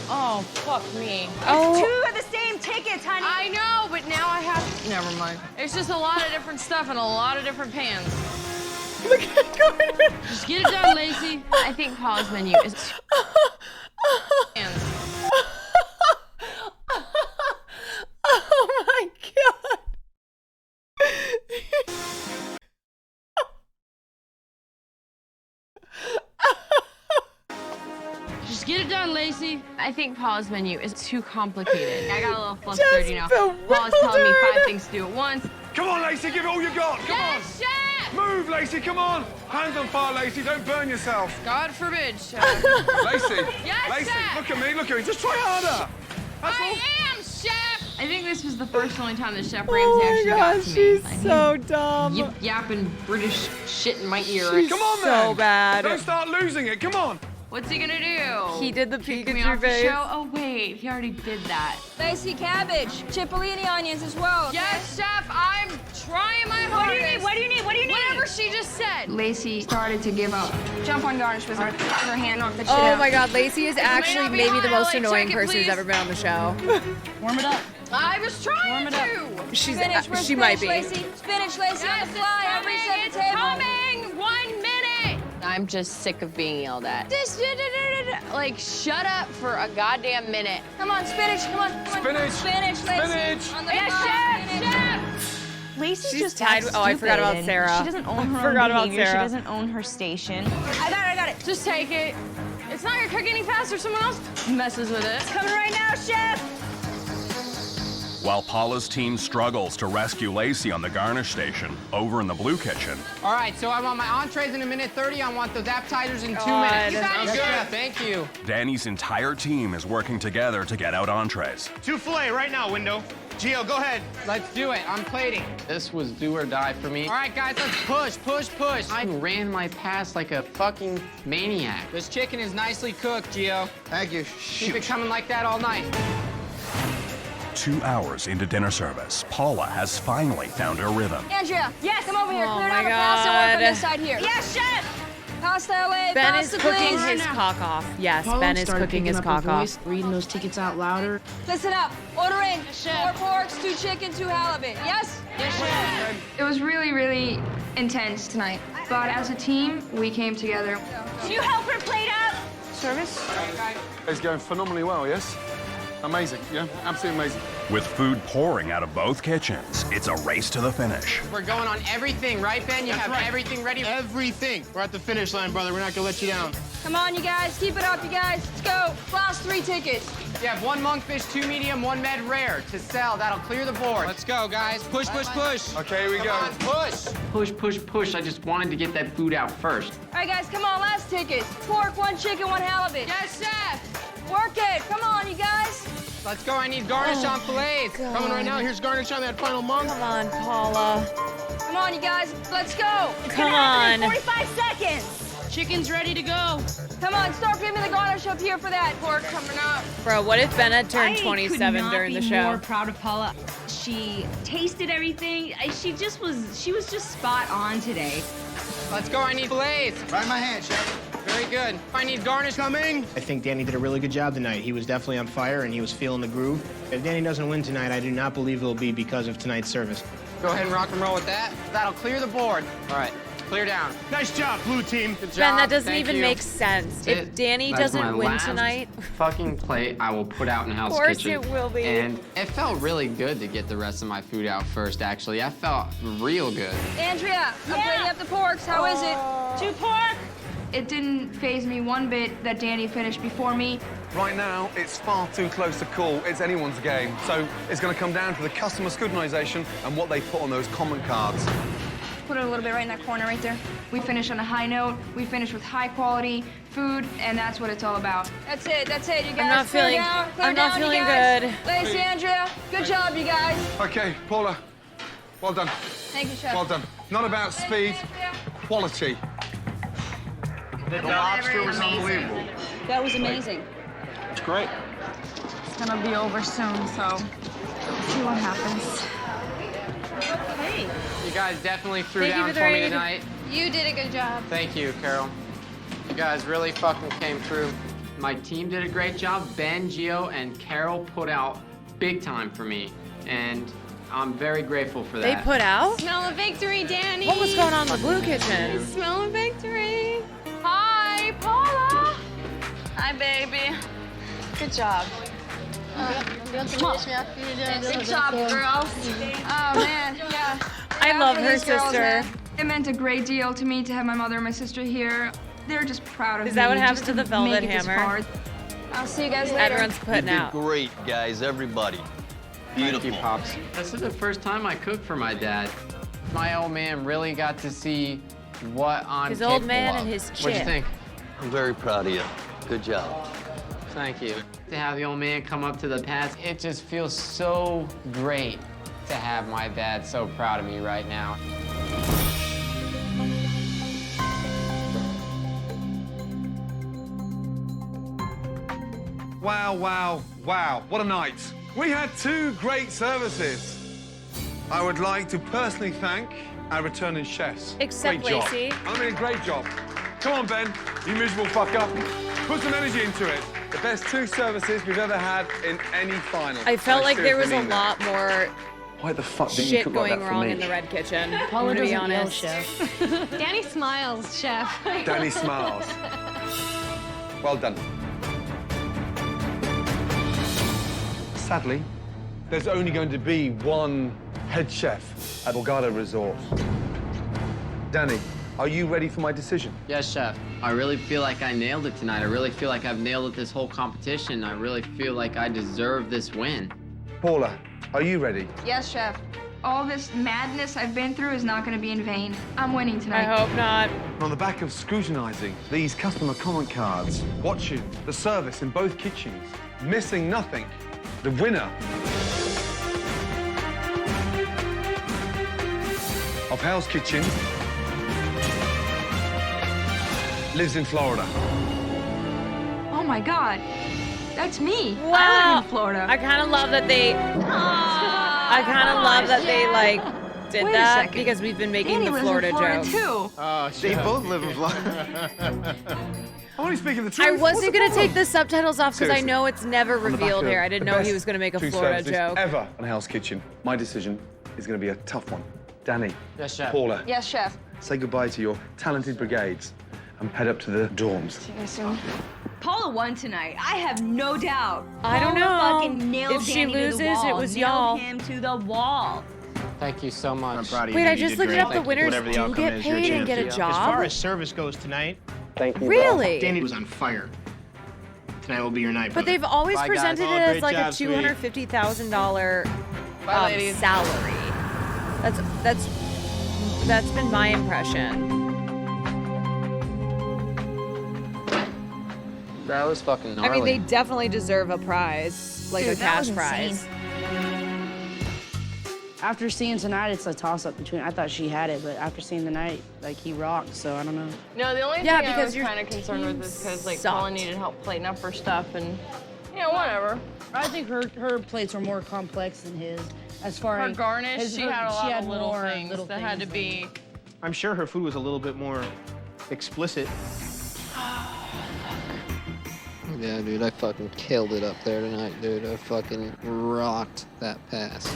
Oh, fuck me. Oh. 2 of the same tickets, honey. I know, but now I have... Never mind. It's just a lot of different stuff in a lot of different pans. Look at Gordon. Just get it done, Lacey. I think Paula's menu is... pans. Oh my God. Just get it done, Lacey. I think Paula's menu is too complicated. I got a little Just flustered, you know. Paula's telling me 5 things to do at once. Come on, Lacey, give it all you got. Come Yes, chef! on. Move, Lacey, come on. Hands on fire, Lacey. Don't burn yourself. God forbid, chef. Lacey. Yes, Lacey, chef. look at me. Just try harder. That's all. I am, chef! I think this was the first and only time that Chef Oh Ramsay my actually got God, to me. she's so dumb. Yip yapping British shit in my ear. She's Come on, so then. bad. Don't start losing it. Come on. What's he gonna do? He did the Kick me Pikachu off the face. show? Oh wait, he already did that. Lacey, cabbage, cipollini onions as well. Okay? Yes, chef, I'm trying my What do you hardest. need? What do you need? What do you need? Whatever she just said. Lacey started to give up. Jump on garnish with her hand, knock that shit Oh out. my God, Lacey is actually not be maybe the hot, most like, annoying check it, person who's please. ever been on the show. Warm it up. I was trying to. She's Spinach, where's she might be. spinach, Lacey? Spinach, Lacey, on the fly. Everybody set the It's table. coming. 1 minute. I'm just sick of being yelled at. Like, shut up for a goddamn minute. Come on, spinach, come on. Spinach. Spinach, Lacey. Spinach. On the Yes, fly. chef, Spinach. Lacey's She's just tied. acts Oh, I forgot stupid, about and Sarah. She doesn't own her I forgot own about behavior. Sarah. She doesn't own her station. I got it. Just take it. It's not gonna cook any faster. Someone else messes with it. Coming right now, chef. While Paula's team struggles to rescue Lacey on the garnish station, over in the blue kitchen, All right, so I want my entrees in 1:30. I want those appetizers in 2 God. minutes. Sounds Yes, good. chef, thank you. Danny's entire team is working together to get out entrees. 2 filet right now, window. Gio, go ahead. Let's do it. I'm plating. This was do or die for me. All right, guys, let's push, push, push. I ran my pass like a fucking maniac. This chicken is nicely cooked, Gio. Thank you. Keep it coming like that all night. 2 hours into dinner service, Paula has finally found her rhythm. Andrea, yes, come over here. Oh Clear my down the pasta and work on God. this side here. Yes, chef! Pasta LA, Ben pasta is cooking please. his cock off. Yes, Paula Ben is started cooking picking his up her cock off. voice, reading those tickets out louder. Listen up. Order in. 4 porks, 2 chicken, 2 halibut. Yes? Yes, chef. It was really, really intense tonight. But as a team, we came together. Can you help her plate up? Service? It's going phenomenally well, yes? Amazing, yeah? Absolutely amazing. With food pouring out of both kitchens, it's a race to the finish. We're going on everything, right, Ben? You That's have right. everything ready? Everything. We're at the finish line, brother. We're not gonna let you down. Come on, you guys. Keep it up, you guys. Let's go. Last 3 tickets. You have 1 monkfish, 2 medium, 1 med rare to sell. That'll clear the board. Let's go, guys. Push, push, push. Okay, here we go. On, push. Push, push, push. I just wanted to get that food out first. All right, guys, come on. Last tickets. Pork, 1 chicken, 1 halibut. Yes, chef! Work it. Come on, you guys. Let's go. I need garnish on fillets. Coming right now. Here's garnish on that final monk. Come on, Paula. Come on, you guys. Let's go. Come on. 45 seconds! Chicken's ready to go. Come on, start giving me the garnish up here for that. Pork coming up. Bro, what if Ben had turned I 27 could not during the be show? more proud of Paula. She tasted everything. She was just spot on today. Let's go. I need fillets. Right in my hand, chef. Very good. I need garnish. Coming. I think Danny did a really good job tonight. He was definitely on fire and he was feeling the groove. If Danny doesn't win tonight, I do not believe it'll be because of tonight's service. Go ahead and rock and roll with that. That'll clear the board. All right. Clear down. Nice job, blue team. Good job. Ben, that doesn't Thank even you. make sense. If Danny That's my doesn't win last tonight, fucking plate I will put out in Hell's Of course Kitchen. it will be. And it felt really good to get the rest of my food out first, actually. I felt real good. Andrea, I'm plating up the porks. How is it? 2 pork! It didn't faze me one bit that Danny finished before me. Right now, it's far too close to call. It's anyone's game. So it's going to come down to the customer scrutinization and what they put on those comment cards. Put it a little bit right in that corner right there. We finish on a high note. We finish with high quality food, and that's what it's all about. That's it. That's it, you guys. I'm not Clear feeling- down, clear I'm not down, you feeling guys. good. Lacey, Andrea, good job, you guys. Okay, Paula, well done. Thank you, Chef. Well done. Not about speed, quality. The lobster was unbelievable. That was amazing. It's great. It's gonna be over soon, so see what happens. Hey, You guys definitely threw Thank you down for the for me raid. tonight. You did a good job. Thank you, Carol. You guys really fucking came through. My team did a great job. Ben, Gio, and Carol put out big time for me, and I'm very grateful for they that. put out? Smell of victory, Danny. What was going on in the blue kitchen? Smell of victory. Hi, Paula. Hi, baby. Good job. Good job, girls. Oh, man, yeah. I love For her these girls, sister. man, it meant a great deal to me to have my mother and my sister here. They're just proud of me. Is that what happened just to the Velvet make it this Hammer? far. I'll see you guys later. Everyone's putting out. Great, guys, everybody. Thank you, Pops. This is the first time I cooked for my dad. My old man really got to see what I'm His old capable man of. and his What'd you chick. think? I'm very proud of you. Good job. Thank you. To have the old man come up to the pads, it just feels so great to have my dad so proud of me right now. Wow, wow, wow. What a night. We had 2 great services. I would like to personally thank our returning chefs. Except great job. Lacey. I mean, great job. Come on, Ben, you miserable fucker. Put some energy into it. The best 2 services we've ever had in any final. I felt like there was seriously a mean that. lot more Why the fuck didn't you shit cook like going that for wrong me? in the red kitchen. Paula I'm gonna be doesn't yell, honest. chef. Danny smiles, chef. Danny smiles. Well done. Sadly, there's only going to be one head chef at Borgata Resort. Danny, are you ready for my decision? Yes, Chef. I really feel like I nailed it tonight. I really feel like I've nailed it this whole competition. I really feel like I deserve this win. Paula, are you ready? Yes, Chef. All this madness I've been through is not going to be in vain. I'm winning tonight. I hope not. On the back of scrutinizing these customer comment cards, watching the service in both kitchens, missing nothing, the winner Hell's Kitchen lives in Florida. Oh my God, that's me. I Wow. live in Florida. I kind of love that they. I kind of love that they like did Wait a that second. because we've been making Danny the lives Florida in Florida joke. too. They both live in Florida. I'm only speaking the truth. I What's wasn't the gonna problem? take the subtitles off because I Seriously. know it's never On the back revealed of here. I didn't the know he best was gonna make a food Florida services joke. ever on Hell's Kitchen. My decision is going to be a tough one. Danny, Yes, chef. Paula, Yes, chef. say goodbye to your talented brigades and head up to the dorms. See you soon. Paula won tonight. I have no doubt. I don't Paula know. Fucking nailed If she Danny to the loses, it wall. was Nailed y'all. him to the wall. Thank you so much. I'm proud of you. Wait, man. I You just did looked it great. up. The winners Whatever the do outcome get is, you're paid and get a champion. As far job. as service goes tonight, Thank you. Really? Danny was on fire. Tonight will be your night. But brother. they've always Bye, guys. presented Oh, it as great like job, a sweet. $250,000 Bye, ladies. salary. That's been my impression. That was fucking gnarly. I mean, they definitely deserve a prize, like Dude, a that cash was prize. insane. After seeing tonight, it's a toss-up between. I thought she had it, but after seeing tonight, like he rocked. So I don't know. No, the only Yeah, thing I because was your kind of concerned with is because like sucked. Paula needed help plating up her stuff and, you know, whatever. I think her plates were more complex than his. As far Her as garnish, his- she her- had a lot she of little more things little that had to things be. I'm sure her food was a little bit more explicit. Yeah, dude, I fucking killed it up there tonight, dude. I fucking rocked that pass.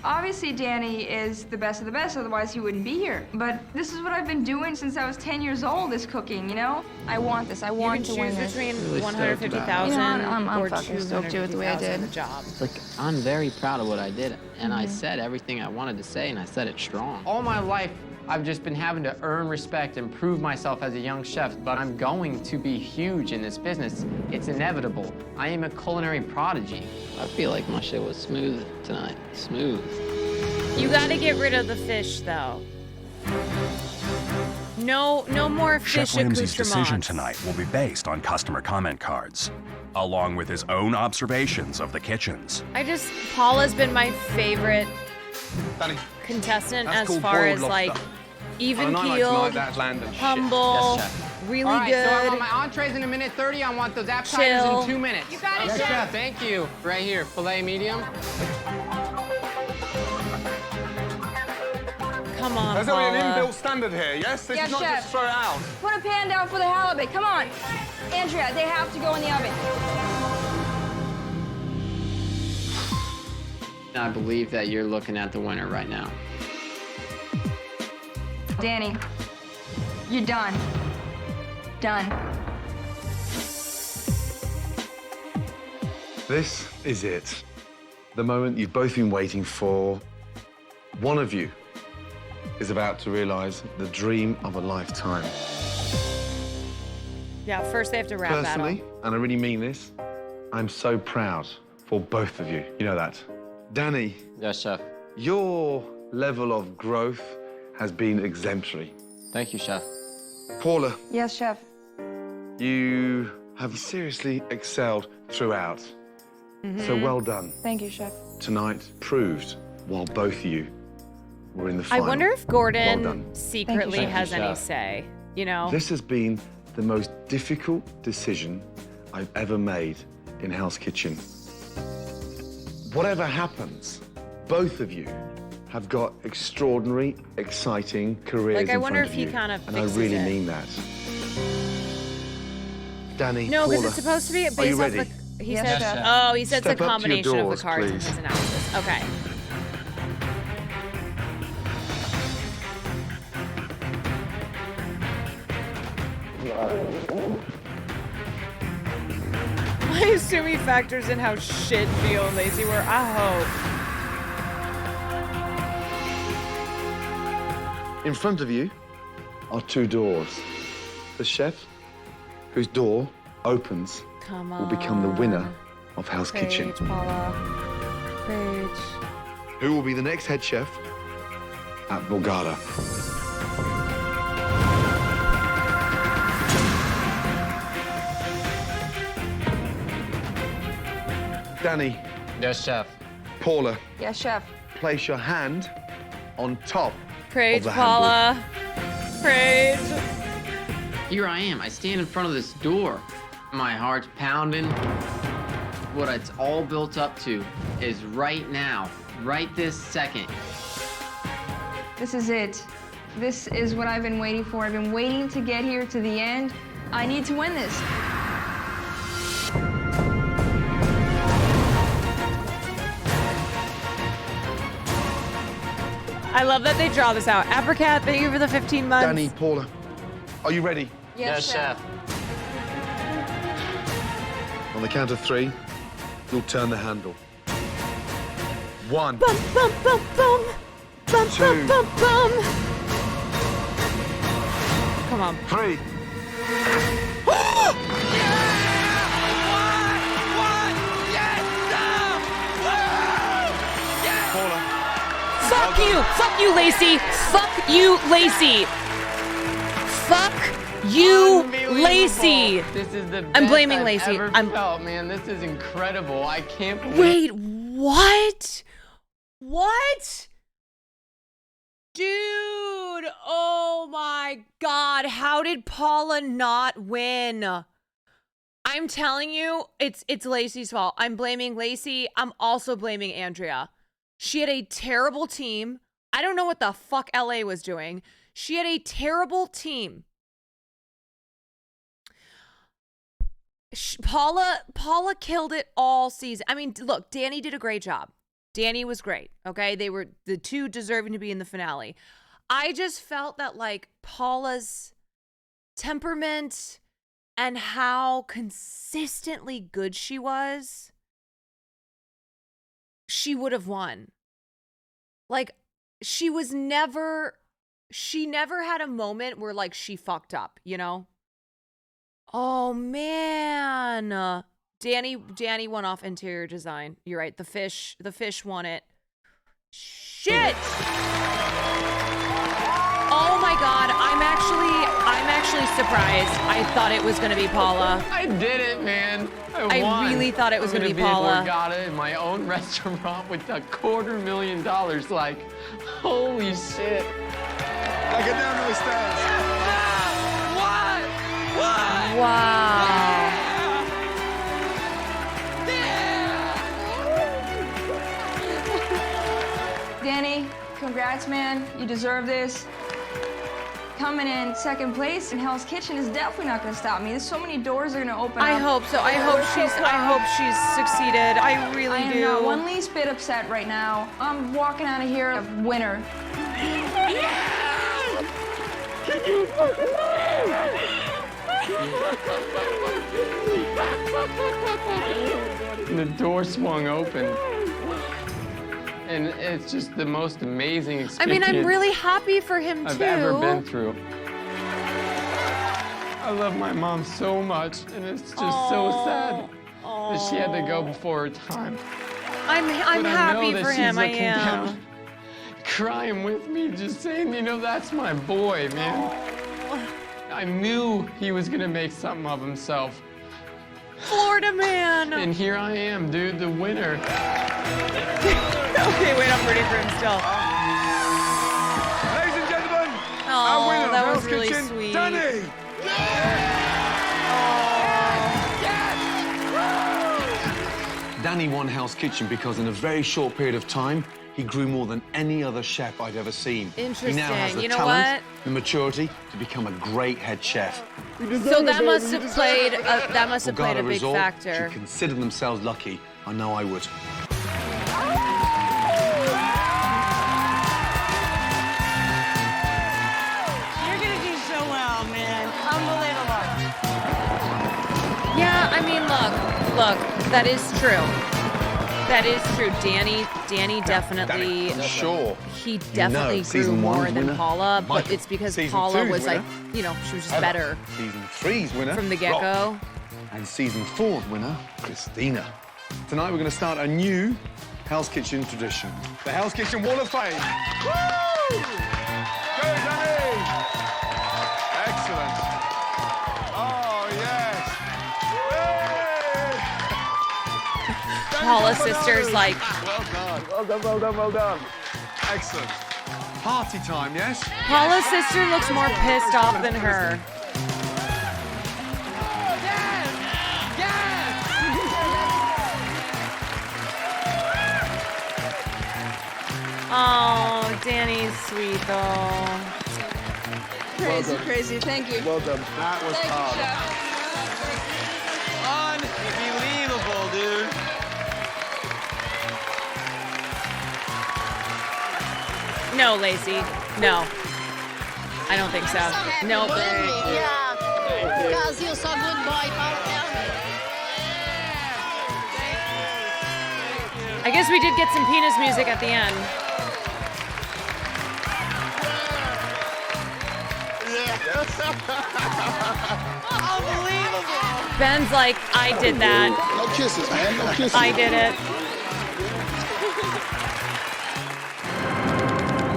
Obviously, Danny is the best of the best, otherwise he wouldn't be here. But this is what I've been doing since I was 10 years old, is cooking, you know? I want this. I You want can to win choose this. between Really stoked about it. $150,000 You know, I'm or fucking stoked to do it the way I $250,000 did. a job. Like, I'm very proud of what I did, and I said everything I wanted to say, and I said it strong. All my life, I've just been having to earn respect and prove myself as a young chef, but I'm going to be huge in this business. It's inevitable. I am a culinary prodigy. I feel like my shit was smooth tonight. Smooth. You gotta get rid of the fish, though. No more Chef fish Whimsy's decision accoutrements. tonight will be based on customer comment cards, along with his own observations of the kitchens. Paula's been my favorite Danny, contestant that's as called far boiled as like lobster. even On a night like tonight, keeled, that's landed. humble, Yes, chef. really All right, good. so I want my entrees in a minute 30. I want those appetizers Chill. in 2 minutes. You got it, Yes, chef. Thank you. Right here, filet medium. Come on, There's only an Paula. inbuilt standard here, yes? This Yes, is not chef. just throw it out. Put a pan down for the halibut. Come on. Andrea, they have to go in the oven. I believe that you're looking at the winner right now. Danny, you're done. Done. This is it. The moment you've both been waiting for. One of you is about to realize the dream of a lifetime. Yeah, first they have to rap Personally, battle. and I really mean this, I'm so proud for both of you. You know that. Danny. Yes, chef. Your level of growth has been exemplary. Thank you, chef. Paula, Yes, chef. you have seriously excelled throughout. So well done. Thank you, chef. Tonight proved while both of you were in the I final. wonder if Well Gordon done. secretly Thank you, has any chef. say, you know? This has been the most difficult decision I've ever made in Hell's Kitchen. Whatever happens, both of you have got extraordinary, exciting careers Like, I in wonder front if of he you, kind of and I fixes really it. mean that. Danny, No, because Paula, it's supposed to be are you based off ready? the. He Yes, said. chef. Oh, he said Step it's a up to your combination of doors, the cards please. in his analysis. Okay. I assume he factors in how shit Theo and Lacey were. I hope. In front of you are two doors. The chef, whose door opens, Come on. will become the winner of Hell's Kitchen. Paige, Paula. Paige. Who will be the next head chef at Borgata? Danny, Yes, chef. Paula, Yes, chef. place your hand on top Praise the handle. Paula. Praise. Here I am. I stand in front of this door. My heart's pounding. What it's all built up to is right now, right this second. This is it. This is what I've been waiting for. I've been waiting to get here to the end. I need to win this. I love that they draw this out. Apricat, thank you for the 15 months. Danny, Paula, are you ready? Yes, chef. On the count of 3, you'll turn the handle. 1. Bum, bum, bum, bum. Bum, 2. bum, bum, bum. Come on. 3. Fuck you! Fuck you, Lacey! Fuck you, Lacey! Fuck you, Lacey! This is the best I'm blaming I've Lacey. ever felt, man. This is incredible. I can't believe. Wait, what? What? Dude, oh my God, how did Paula not win? I'm telling you, it's Lacey's fault. I'm blaming Lacey. I'm also blaming Andrea. She had a terrible team. I don't know what the fuck LA was doing. She had a terrible team. Paula killed it all season. I mean, look, Danny did a great job. Danny was great, okay? They were the two deserving to be in the finale. I just felt that, like, Paula's temperament and how consistently good she was, she would have won. Like, she never had a moment where, like, she fucked up, you know? Oh, man. Danny went off interior design. You're right. The fish won it. Shit! Oh my God. I'm actually surprised. I thought it was gonna be Paula. I did it, man. I I really thought it was I'm gonna be at Paula. Borgata in my own restaurant with $250,000. Like, holy shit. I get down to the stairs. What? Wow. Danny, congrats, man. You deserve this. Coming in second place in Hell's Kitchen is definitely not going to stop me. There's so many doors are going to open up. I hope so. I hope she's succeeded. I really I am do. not one least bit upset right now. I'm walking out of here a winner. The door swung open. And it's just the most amazing experience. I mean, I'm really happy for him, I've too. ever been through. I love my mom so much, and it's just so sad that she had to go before her time. I'm But happy I know that for she's him. I looking am. down, crying with me, just saying, you know, that's my boy, man. I knew he was gonna make something of himself. Florida man. And here I am, dude, the winner. Okay, wait, I'm ready for him still. Ladies and gentlemen, Oh, our winner that of was Hell's really Kitchen, sweet. Danny. Danny won Hell's Kitchen because in a very short period of time, he grew more than any other chef I'd ever seen. Interesting. He now has the You know talent, the maturity to become a great head chef. So that must have played. That must have played Borgata a big Resort factor. should consider themselves lucky. I know I would. You're gonna do so well, man. Unbelievable. Yeah, I mean, look, that is true. That is true. Danny definitely. Sure. He definitely grew season more one's than winner, Paula, but Michael. it's because Season Paula two's was like, winner, you know, she was just Heather. better Season 3's winner, from the Rob. get-go. And season 4's winner, Christina. Tonight we're going to start a new Hell's Kitchen tradition. The Hell's Kitchen Wall of Fame. Woo! Go, Danny! Excellent. Oh, yes. Hey! Paula's sister's like, Well done, well done, well done, well done. Excellent. Party time, yes? Paula's sister looks more pissed off than her. Oh, Danny's sweet though. Crazy, crazy. Thank you. Well done. That was hard. Unbelievable, dude. No, Lacey. No. I don't think so. Nope. Yeah. Because you're so good boy, I guess we did get some penis music at the end. Unbelievable. Ben's like, I did that. No kisses, man. No kisses. I did it.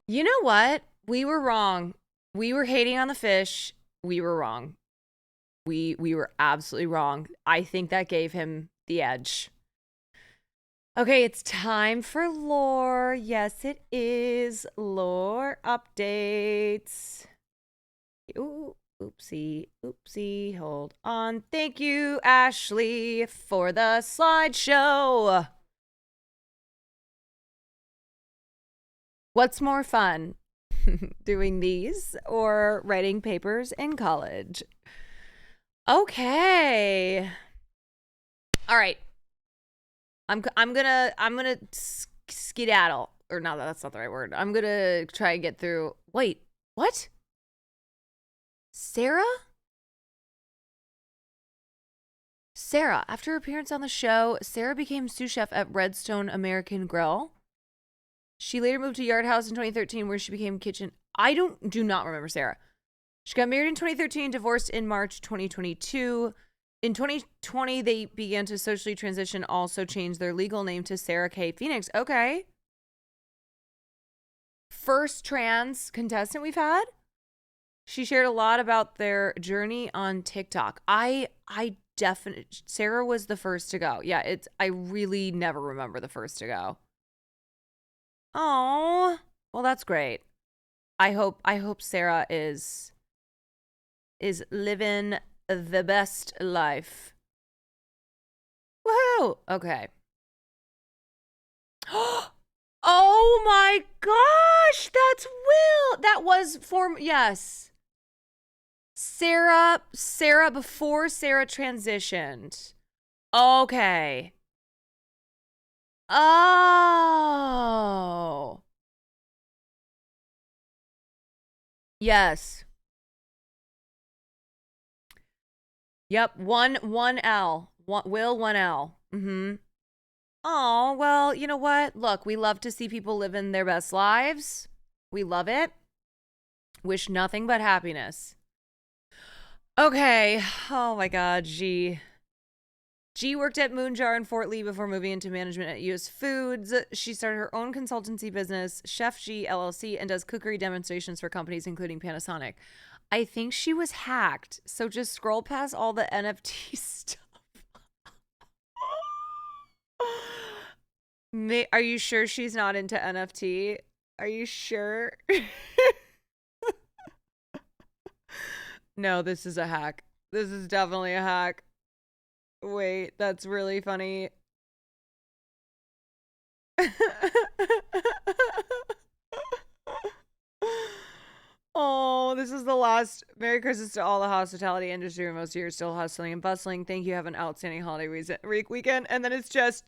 You know what? We were wrong. We were hating on the fish. We were wrong. We were absolutely wrong. I think that gave him the edge. Okay, it's time for lore. Yes, it is. Lore updates. Ooh, oopsie, oopsie. Hold on. Thank you, Ashley, for the slideshow. What's more fun, doing these or writing papers in college? Okay. All right. I'm gonna skedaddle, or no, that's not the right word. I'm gonna try and get through. Wait, what? Sarah, after her appearance on the show, Sarah became sous chef at Redstone American Grill. She later moved to Yard House in 2013, where she became kitchen. I do not remember Sarah. She got married in 2013, divorced in March 2022. In 2020, they began to socially transition, also changed their legal name to Sarah K. Phoenix. Okay. First trans contestant we've had. She shared a lot about their journey on TikTok. I definitely, Sarah was the first to go. Yeah, I really never remember the first to go. Oh, well, that's great. I hope Sarah is living the best life. Woohoo! Okay. Oh my gosh, that's Will. That was yes. Sarah before Sarah transitioned. Okay. Oh. Yes. Yep, one L. Will, 1L. Mm-hmm. Oh, well, you know what? Look, we love to see people living their best lives. We love it. Wish nothing but happiness. Okay. Oh my God, G worked at Moonjar in Fort Lee before moving into management at US Foods. She started her own consultancy business, Chef G LLC, and does cookery demonstrations for companies including Panasonic. I think she was hacked, so just scroll past all the NFT stuff. Are you sure she's not into NFT? Are you sure? No, this is a hack. This is definitely a hack. Wait, that's really funny. Oh, this is the last. Merry Christmas to all the hospitality industry. Most of you are still hustling and bustling. Thank you. Have an outstanding holiday weekend. And then it's just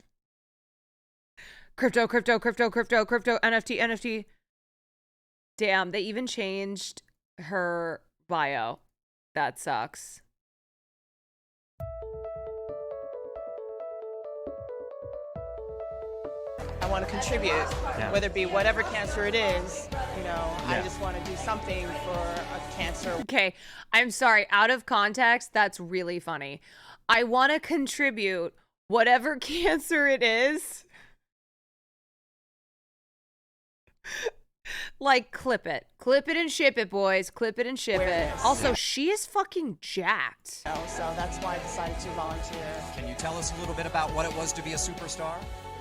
crypto, NFT. Damn, they even changed her bio. That sucks. I want to contribute, whether it be whatever cancer it is, I just want to do something for a cancer. Okay, I'm sorry. Out of context, that's really funny. I want to contribute whatever cancer it is. Like, clip it and ship it, boys. Clip it and ship it. Also, she is fucking jacked. So that's why I decided to volunteer. Can you tell us a little bit about what it was to be a superstar?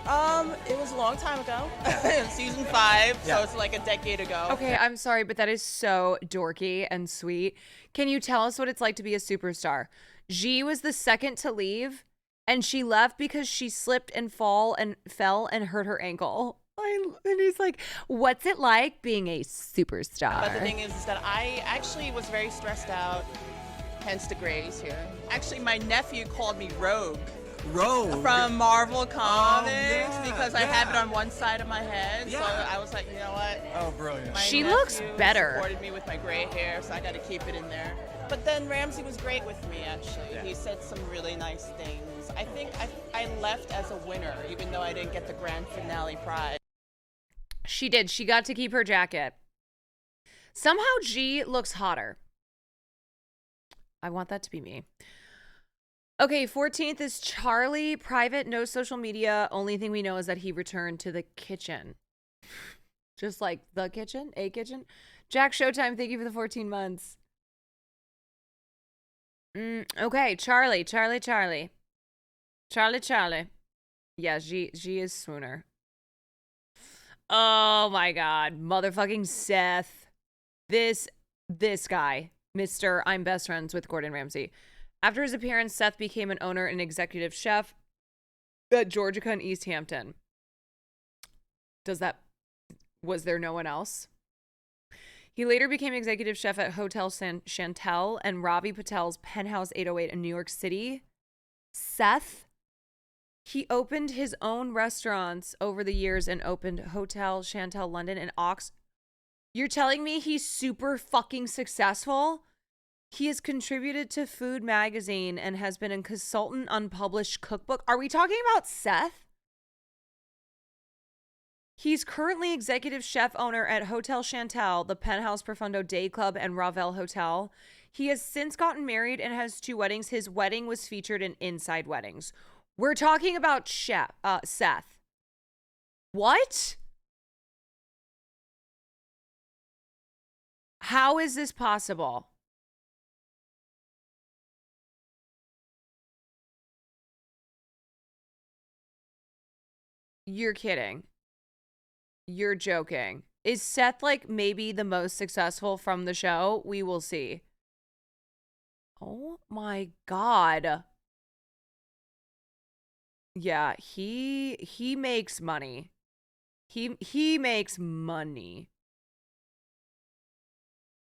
It was a long time ago. Season 5, so it's like a decade ago. Okay, I'm sorry, but that is so dorky and sweet. Can you tell us what it's like to be a superstar? G was the second to leave, and she left because she slipped and fell and hurt her ankle. And he's like, what's it like being a superstar? But the thing is that I actually was very stressed out, hence the grays here. Actually, my nephew called me Rogue. Rogue? From Marvel Comics, because I have it on one side of my head. Yeah. So I was like, you know what? Oh, brilliant. My She looks nephew better. supported me with my gray hair, so I got to keep it in there. But then Ramsey was great with me, actually. Yeah. He said some really nice things. I think I left as a winner, even though I didn't get the grand finale prize. She did. She got to keep her jacket. Somehow G looks hotter. I want that to be me. Okay, 14th is Charlie. Private, no social media. Only thing we know is that he returned to the kitchen. Just like the kitchen, a kitchen. Jack Showtime, thank you for the 14 months. Okay, Charlie. Charlie. Yeah, G is swooner. Oh my God. Motherfucking Seth. This guy, Mr. I'm best friends with Gordon Ramsay. After his appearance, Seth became an owner and executive chef at Georgica and East Hampton. Was there no one else? He later became executive chef at Hotel Chantel and Ravi Patel's Penthouse 808 in New York City. Seth, he opened his own restaurants over the years and opened Hotel Chantel London and Ox. You're telling me he's super fucking successful? He has contributed to Food Magazine and has been a consultant on published cookbook. Are we talking about Seth? He's currently executive chef owner at Hotel Chantel, the Penthouse Profundo Day Club, and Ravel Hotel. He has since gotten married and has 2 weddings. His wedding was featured in Inside Weddings. We're talking about Seth. What? How is this possible? You're kidding. You're joking. Is Seth like maybe the most successful from the show? We will see. Oh my God. Yeah, he makes money. He makes money.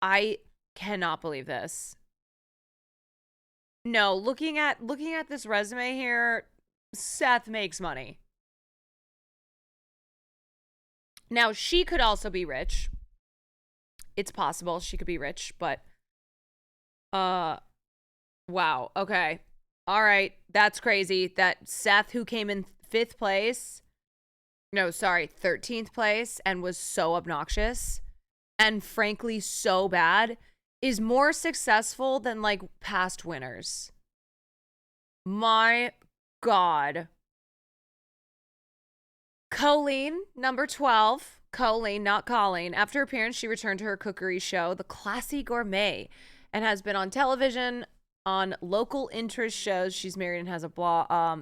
I cannot believe this. No, looking at this resume here, Seth makes money. Now, she could also be rich. It's possible she could be rich, but wow. Okay. All right. That's crazy that Seth, who came in 13th place and was so obnoxious and frankly so bad, is more successful than like past winners. My God. Colleen, number 12. Colleen, not Colleen. After her appearance, she returned to her cookery show, The Classy Gourmet, and has been on television, on local interest shows. She's married and has a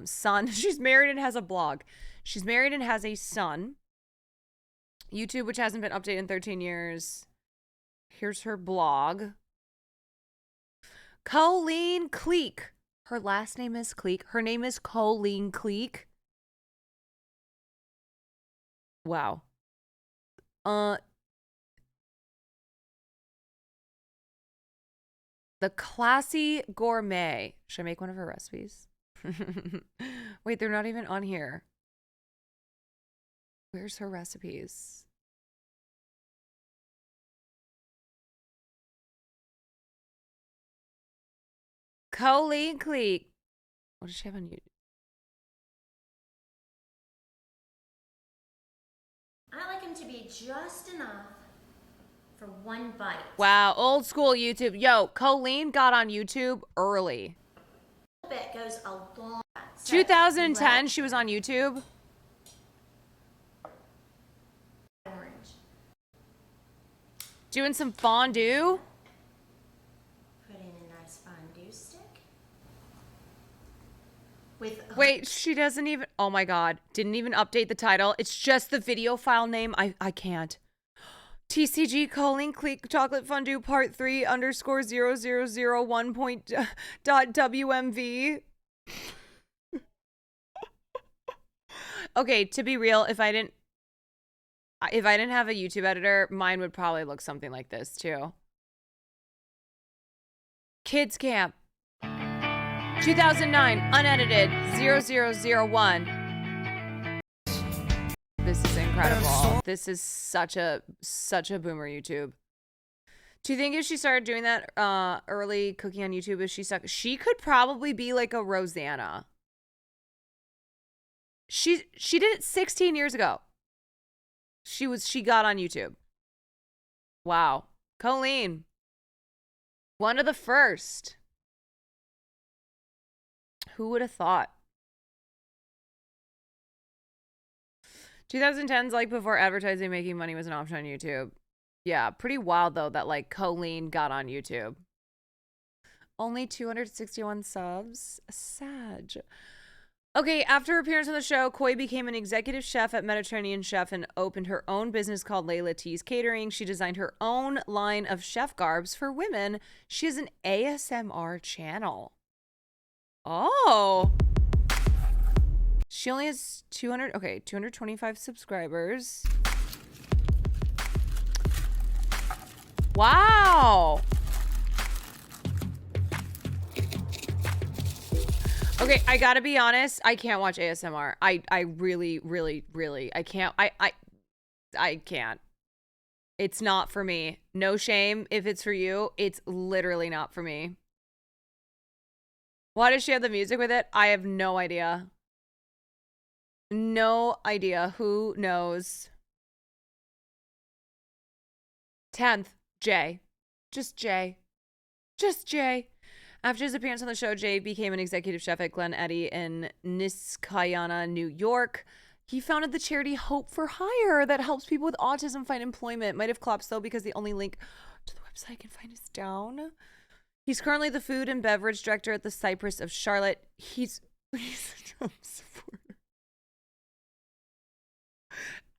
son. She's married and has a blog. She's married and has a son. YouTube, which hasn't been updated in 13 years. Here's her blog. Colleen Cleek. Her last name is Cleek. Her name is Colleen Cleek. Wow. The Classy Gourmet. Should I make one of her recipes? Wait, they're not even on here. Where's her recipes? Colleen Cleek. What does she have on YouTube? I like him to be just enough for one bite. Wow, old school YouTube. Yo, Colleen got on YouTube early. A little bit goes a long. 2010, she was on YouTube. Orange. Doing some fondue. Put in a nice fondue stick. with... Wait, she doesn't even... Oh my God. Didn't even update the title. It's just the video file name. I can't. TCG Colleen Clique Chocolate Fondue Part 3 _ 0001 point dot WMV. Okay, to be real, if I didn't have a YouTube editor, mine would probably look something like this too. Kids Camp 2009 unedited 0001. This is incredible. This is such a boomer YouTube. Do you think if she started doing that early cooking on YouTube, if she sucked, she could probably be like a Rosanna. She did it 16 years ago. She got on YouTube. Wow. Colleen. One of the first. Who would have thought? 2010's like before advertising making money was an option on YouTube. Yeah, pretty wild though that like Colleen got on YouTube. Only 261 subs. Sad. Okay, after her appearance on the show, Koi became an executive chef at Mediterranean Chef and opened her own business called Layla T's Catering. She designed her own line of chef garbs for women. She has an ASMR channel. Oh. She only has 225 subscribers. Wow. Okay, I gotta be honest. I can't watch ASMR. I really, I can't. I can't. It's not for me. No shame if it's for you. It's literally not for me. Why does she have the music with it? I have no idea. No idea. Who knows? 10th, Jay. Just Jay. Just Jay. After his appearance on the show, Jay became an executive chef at Glen Eddy in Niskayana, New York. He founded the charity Hope for Hire that helps people with autism find employment. Might have collapsed though because the only link to the website I can find is down. He's currently the food and beverage director at the Cypress of Charlotte. He's a Trump supporter.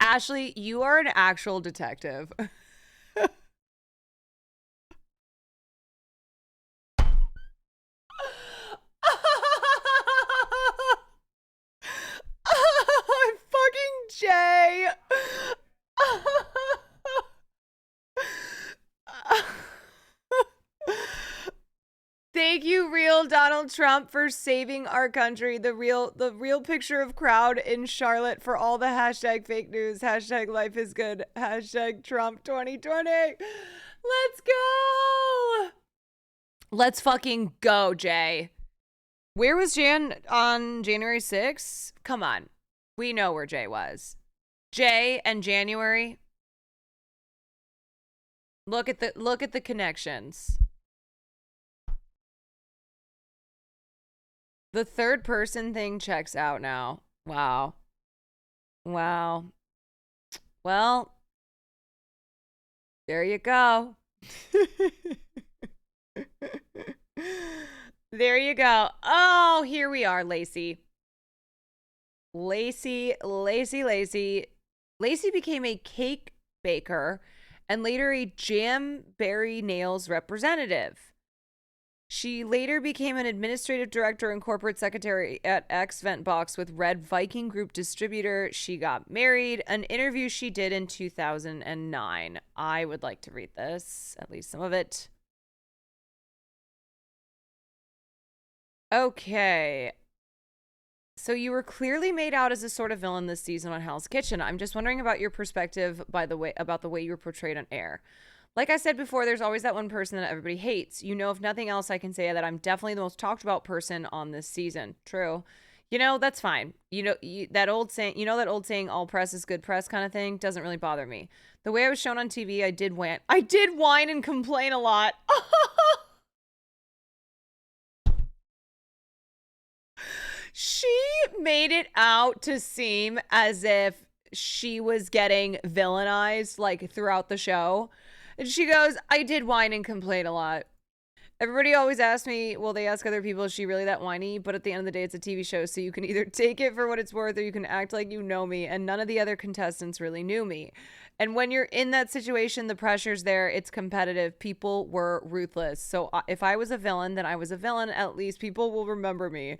Ashley, you are an actual detective. Fucking Jay. Thank you, real Donald Trump, for saving our country. The real picture of crowd in Charlotte for all the hashtag fake news, hashtag life is good, hashtag Trump 2020. Let's go. Let's fucking go, Jay. Where was Jan on January 6th? Come on. We know where Jay was. Jay and January. Look at the connections. The third person thing checks out now. Wow. Wow. Well, there you go. There you go. Oh, here we are, Lacey. Lacey became a cake baker and later a Jamberry Nails representative. She later became an administrative director and corporate secretary at X-Ventbox with Red Viking Group distributor. She got married, an interview she did in 2009. I would like to read this, at least some of it. Okay. So you were clearly made out as a sort of villain this season on Hell's Kitchen. I'm just wondering about your perspective, about the way you were portrayed on air. Like I said before, there's always that one person that everybody hates. You know, if nothing else, I can say that I'm definitely the most talked about person on this season. True. You know, that's fine. You know, that old saying, all press is good press kind of thing doesn't really bother me. The way I was shown on TV, I did whine and complain a lot. She made it out to seem as if she was getting villainized like throughout the show. And she goes, I did whine and complain a lot. Everybody always asks me, well, they ask other people, is she really that whiny? But at the end of the day, it's a TV show, so you can either take it for what it's worth or you can act like you know me, and none of the other contestants really knew me. And when you're in that situation, the pressure's there, it's competitive. People were ruthless. So if I was a villain, then I was a villain. At least people will remember me.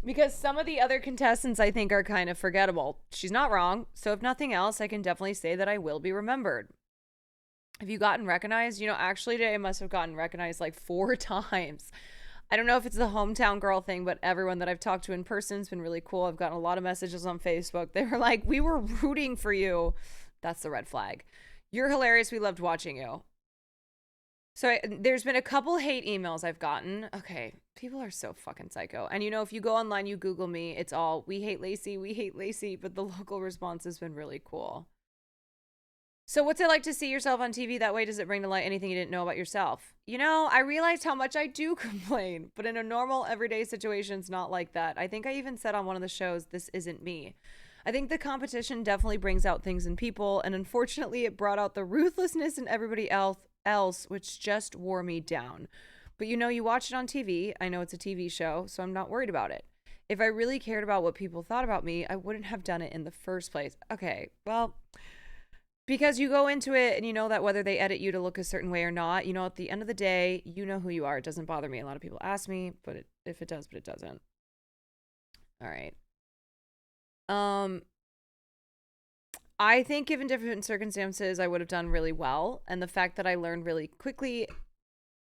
Because some of the other contestants, I think, are kind of forgettable. She's not wrong. So if nothing else, I can definitely say that I will be remembered. Have you gotten recognized? You know, actually today I must have gotten recognized like 4 times. I don't know if it's the hometown girl thing, but everyone that I've talked to in person has been really cool. I've gotten a lot of messages on Facebook. They were like, we were rooting for you. That's the red flag. You're hilarious. We loved watching you. So there's been a couple hate emails I've gotten. Okay, people are so fucking psycho. And you know, if you go online, you Google me, it's all, we hate Lacey, but the local response has been really cool. So what's it like to see yourself on TV that way? Does it bring to light anything you didn't know about yourself? You know, I realized how much I do complain, but in a normal everyday situation, it's not like that. I think I even said on one of the shows, this isn't me. I think the competition definitely brings out things in people, and unfortunately it brought out the ruthlessness in everybody else, which just wore me down. But you know, you watch it on TV. I know it's a TV show, so I'm not worried about it. If I really cared about what people thought about me, I wouldn't have done it in the first place. Okay, well, because you go into it and you know that whether they edit you to look a certain way or not, you know, at the end of the day, you know who you are. It doesn't bother me. A lot of people ask me, but if it does, but it doesn't. All right. I think given different circumstances, I would have done really well. And the fact that I learned really quickly,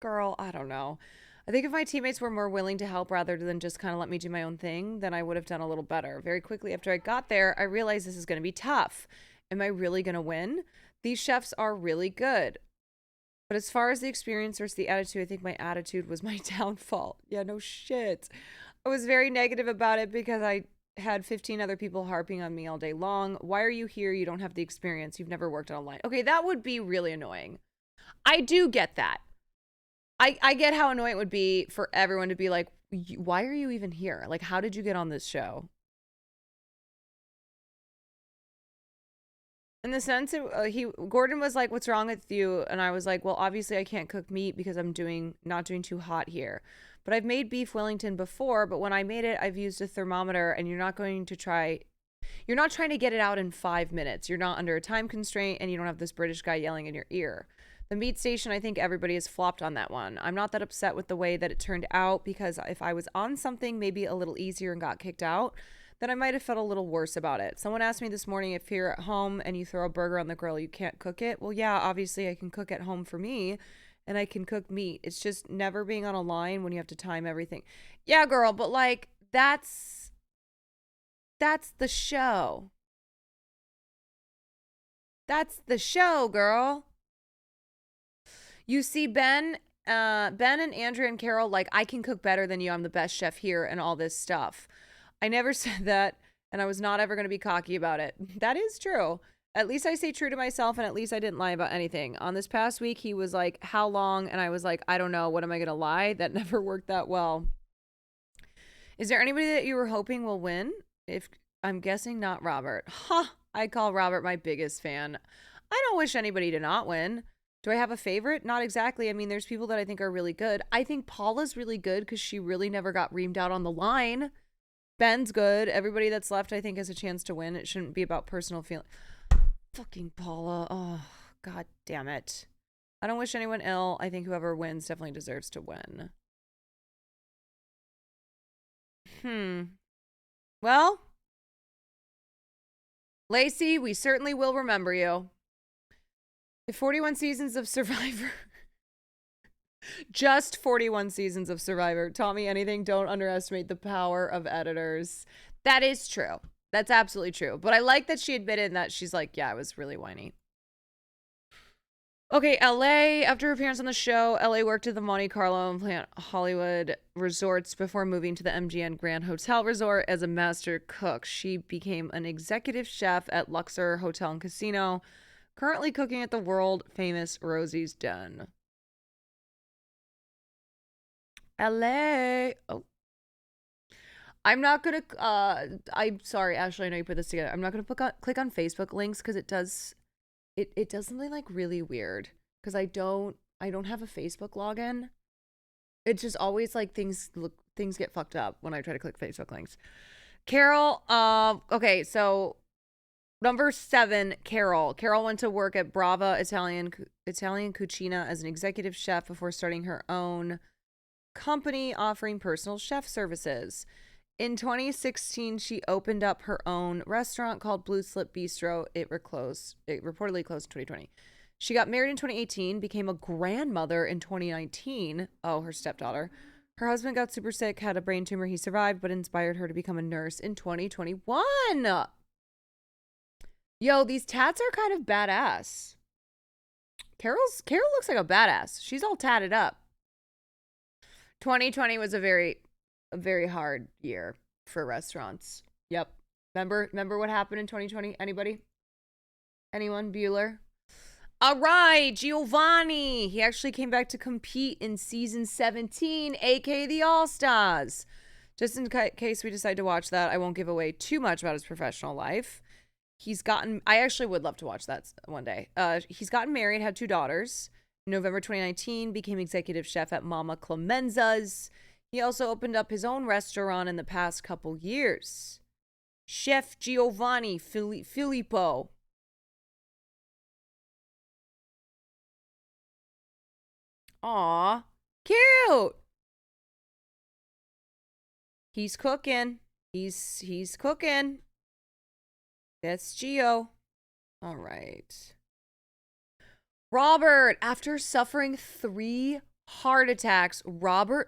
girl, I don't know. I think if my teammates were more willing to help rather than just kind of let me do my own thing, then I would have done a little better. Very quickly after I got there, I realized this is going to be tough. Am I really going to win? These chefs are really good. But as far as the experience versus the attitude, I think my attitude was my downfall. Yeah, no shit. I was very negative about it because I had 15 other people harping on me all day long. Why are you here? You don't have the experience. You've never worked online. Okay, that would be really annoying. I do get that. I get how annoying it would be for everyone to be like, why are you even here? Like, how did you get on this show? In the sense, Gordon was like, what's wrong with you? And I was like, well, obviously I can't cook meat because I'm not doing too hot here. But I've made beef Wellington before, but when I made it, I've used a thermometer, and you're not trying to get it out in 5 minutes. You're not under a time constraint, and you don't have this British guy yelling in your ear. The meat station, I think everybody has flopped on that one. I'm not that upset with the way that it turned out, because if I was on something maybe a little easier and got kicked out, then I might have felt a little worse about it. Someone asked me this morning, if you're at home and you throw a burger on the grill, you can't cook it. Well, yeah, obviously I can cook at home for me, and I can cook meat. It's just never being on a line when you have to time everything. Yeah, girl, but like, that's the show. That's the show, girl. You see, Ben and Andrea and Carol, like, I can cook better than you. I'm the best chef here and all this stuff. I never said that, and I was not ever going to be cocky about it. That is true. At least I stay true to myself, and at least I didn't lie about anything. On this past week, he was like, how long? And I was like, I don't know. What am I going to lie? That never worked that well. Is there anybody that you were hoping will win? If I'm guessing not Robert. Huh. I call Robert my biggest fan. I don't wish anybody to not win. Do I have a favorite? Not exactly. I mean, there's people that I think are really good. I think Paula's really good because she really never got reamed out on the line. Ben's good. Everybody that's left, I think, has a chance to win. It shouldn't be about personal feeling. Fucking Paula. Oh, god damn it. I don't wish anyone ill. I think whoever wins definitely deserves to win. Well, Lacey, we certainly will remember you. The 41 seasons of Survivor. Just 41 seasons of Survivor taught me anything. Don't underestimate the power of editors. That is true. That's absolutely true. But I like that she admitted that. She's like, yeah, I was really whiny. Okay, LA. After her appearance on the show, LA worked at the Monte Carlo and Planet Hollywood resorts before moving to the MGM Grand Hotel Resort as a master cook. She became an executive chef at Luxor Hotel and Casino, currently cooking at the world-famous Rosie's Den. LA. Oh. I'm not going to, I'm sorry, Ashley, I know you put this together. I'm not going to click on Facebook links because it does something like really weird because I don't have a Facebook login. It's just always like things get fucked up when I try to click Facebook links. Carol, okay, so number 7, Carol. Carol went to work at Brava Italian Cucina as an executive chef before starting her own company offering personal chef services. In 2016, she opened up her own restaurant called Blue Slip Bistro. It reportedly closed in 2020. She got married in 2018, became a grandmother in 2019. Oh, her stepdaughter. Her husband got super sick, had a brain tumor. He survived, but inspired her to become a nurse in 2021. Yo, these tats are kind of badass. Carol looks like a badass. She's all tatted up. 2020 was a very hard year for restaurants. Yep. Remember what happened in 2020? Anybody? Anyone? Bueller? All right, Giovanni. He actually came back to compete in season 17, aka the All-Stars. Just in case we decide to watch that, I won't give away too much about his professional life. I actually would love to watch that one day. He's gotten married, had 2 daughters. In November 2019, became executive chef at Mama Clemenza's. He also opened up his own restaurant in the past couple years. Chef Giovanni Filippo. Aw, cute. He's cooking. He's cooking. That's Gio. All right. Robert, after suffering 3 heart attacks, Robert...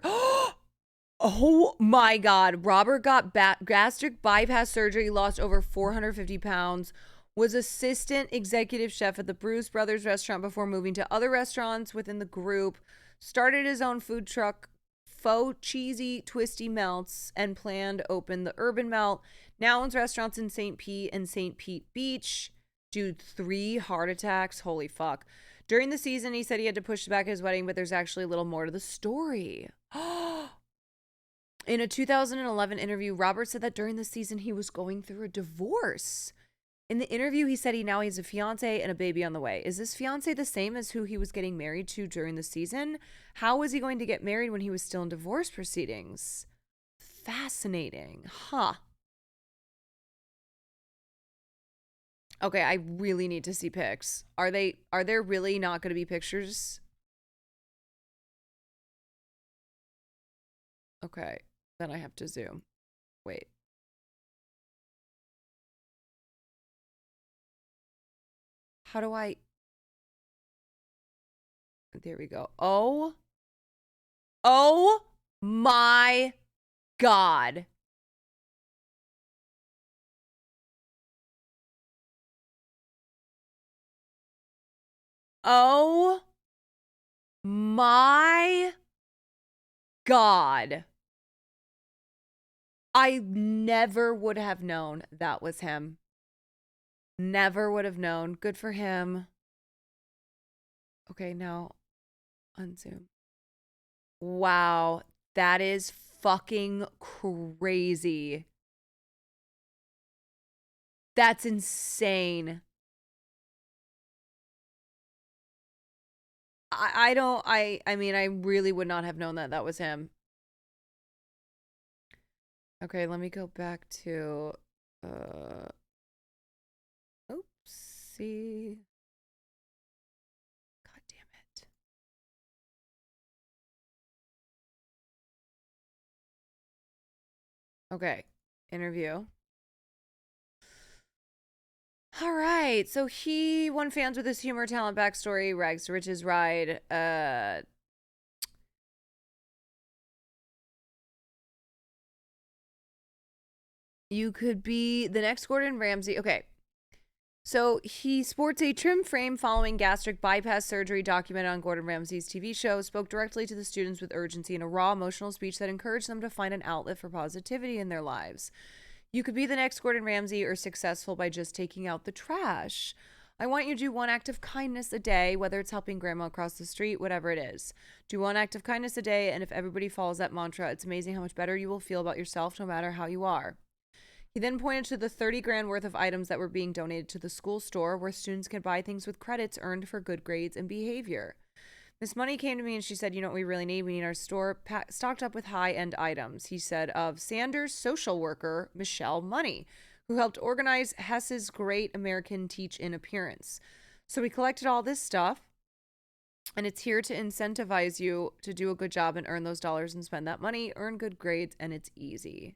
Oh my God. Robert got gastric bypass surgery, lost over 450 pounds, was assistant executive chef at the Bruce Brothers restaurant before moving to other restaurants within the group, started his own food truck, Faux Cheesy Twisty Melts, and planned to open the Urban Melt. Now owns restaurants in St. Pete and St. Pete Beach. Dude, 3 heart attacks. Holy fuck. During the season, he said he had to push back his wedding, but there's actually a little more to the story. In a 2011 interview, Robert said that during the season, he was going through a divorce. In the interview, he said he has a fiance and a baby on the way. Is this fiance the same as who he was getting married to during the season? How was he going to get married when he was still in divorce proceedings? Fascinating. Huh. Okay, I really need to see pics. Are there really not going to be pictures? Okay, then I have to zoom. Wait. How do I... There we go. Oh my God. Oh my God. I never would have known that was him. Never would have known. Good for him. Okay, now unzoom. Wow, that is fucking crazy. That's insane. I mean, I really would not have known that was him. Okay, let me go back to, oopsie. God damn it. Okay, interview. All right, so he won fans with his humor, talent, backstory, rags to riches ride. You could be the next Gordon Ramsay. Okay, so he sports a trim frame following gastric bypass surgery, documented on Gordon Ramsay's TV show, spoke directly to the students with urgency in a raw, emotional speech that encouraged them to find an outlet for positivity in their lives. You could be the next Gordon Ramsay or successful by just taking out the trash. I want you to do 1 act of kindness a day, whether it's helping grandma across the street, whatever it is. Do 1 act of kindness a day, and if everybody follows that mantra, it's amazing how much better you will feel about yourself no matter how you are. He then pointed to the 30 grand worth of items that were being donated to the school store where students can buy things with credits earned for good grades and behavior. Miss Money came to me and she said, you know what we really need? We need our store stocked up with high-end items. He said of Sanders' social worker, Michelle Money, who helped organize Hess's Great American Teach in Appearance. So we collected all this stuff, and it's here to incentivize you to do a good job and earn those dollars and spend that money, earn good grades, and it's easy.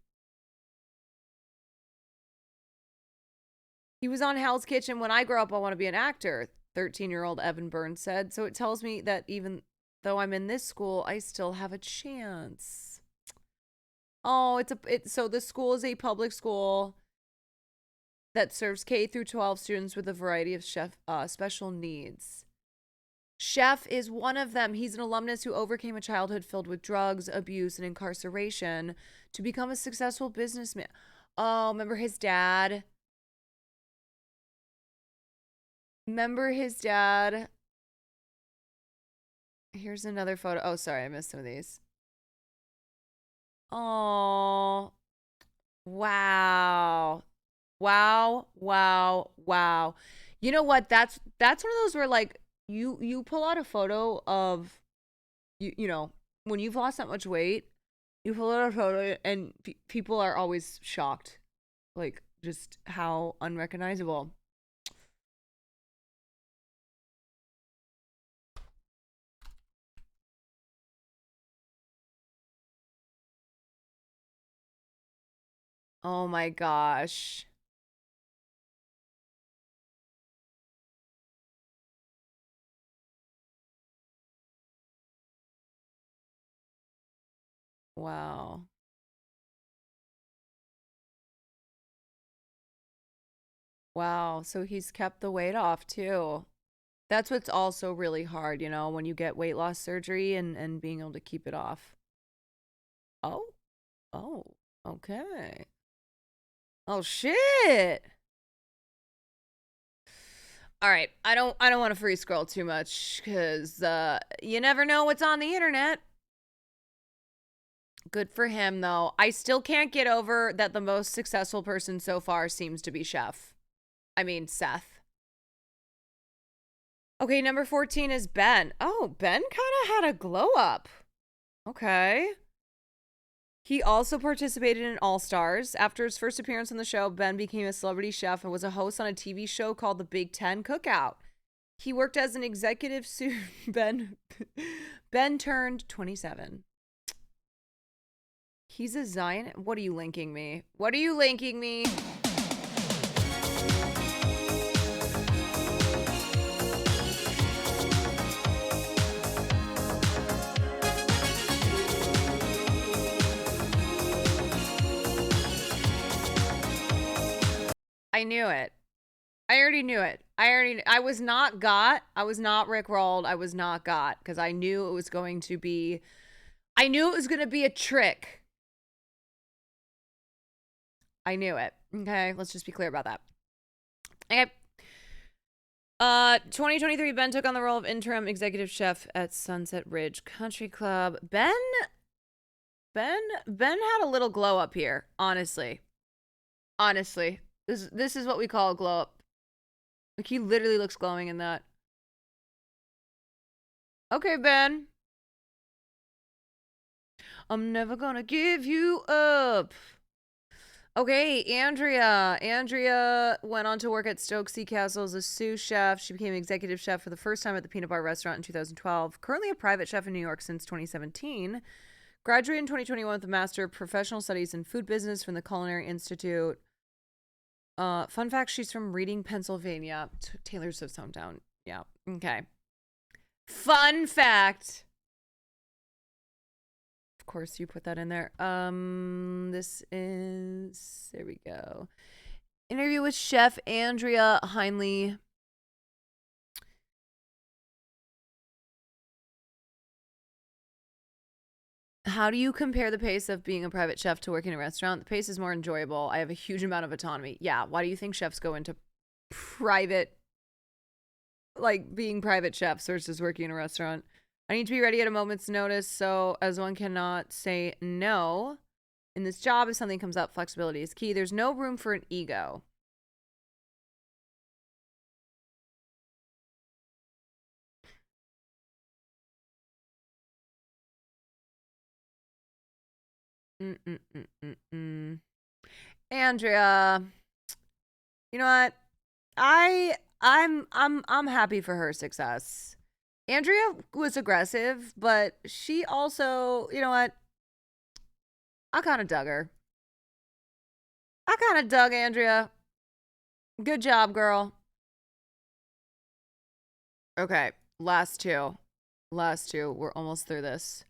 He was on Hell's Kitchen. When I grow up, I want to be an actor, 13-year-old Evan Burns said. So it tells me that even though I'm in this school, I still have a chance. Oh, so the school is a public school that serves K through 12 students with a variety of special needs. Chef is one of them. He's an alumnus who overcame a childhood filled with drugs, abuse, and incarceration to become a successful businessman. Oh, remember his dad? Here's another photo. Oh, sorry, I missed some of these. Oh, wow. Wow, wow, wow. You know what? That's one of those where like you pull out a photo of you know, when you've lost that much weight, you pull out a photo and people are always shocked. Like just how unrecognizable. Oh my gosh. Wow. Wow. So he's kept the weight off too. That's what's also really hard, you know, when you get weight loss surgery and being able to keep it off. Oh. Oh. Okay. Oh shit. All right. I don't want to free scroll too much cuz you never know what's on the internet. Good for him though. I still can't get over that the most successful person so far seems to be Seth. Okay, number 14 is Ben. Oh, Ben kind of had a glow up. Okay. He also participated in All Stars. After his first appearance on the show, Ben became a celebrity chef and was a host on a TV show called The Big Ten Cookout. He worked as an executive soon. Ben turned 27. He's a Zion. What are you linking me? What are you linking me? I knew it. I already knew it. I was not Rickrolled. I was not got because I knew it was going to be a trick. I knew it. Okay, let's just be clear about that. Okay. 2023, Ben took on the role of interim executive chef at Sunset Ridge Country Club. Ben had a little glow up here, honestly. Honestly. This is what we call a glow up. Like he literally looks glowing in that. Okay, Ben. I'm never gonna give you up. Okay, Andrea. Andrea went on to work at Stokesy Castle as a sous chef. She became executive chef for the first time at the Peanut Bar restaurant in 2012. Currently a private chef in New York since 2017. Graduated in 2021 with a Master of Professional Studies in Food Business from the Culinary Institute. Fun fact, she's from Reading, Pennsylvania. Taylor Swift's hometown. Yeah. Okay. Fun fact. Of course, you put that in there. There we go. Interview with Chef Andrea Heinley. How do you compare the pace of being a private chef to working in a restaurant? The pace is more enjoyable. I have a huge amount of autonomy. Yeah. Why do you think chefs go into private, like being private chefs versus working in a restaurant? I need to be ready at a moment's notice, so as one cannot say no. In this job, if something comes up, flexibility is key. There's no room for an ego. Andrea, you know what? I'm happy for her success. Andrea was aggressive, but she also, you know what? I kind of dug her. I kind of dug Andrea. Good job, girl. Okay, last two. We're almost through this.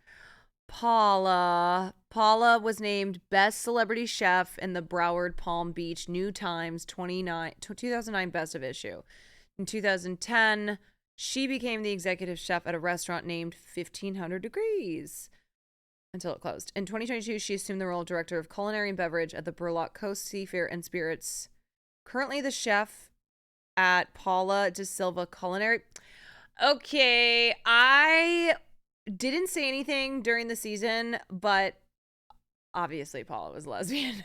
Paula was named Best Celebrity Chef in the Broward Palm Beach New Times 2009 Best of Issue. In 2010, she became the executive chef at a restaurant named 1500 Degrees until it closed. In 2022, she assumed the role of director of culinary and beverage at the Burlock Coast Seafair and Spirits. Currently the chef at Paula de Silva Culinary. Okay, I didn't say anything during the season, but obviously Paula was lesbian.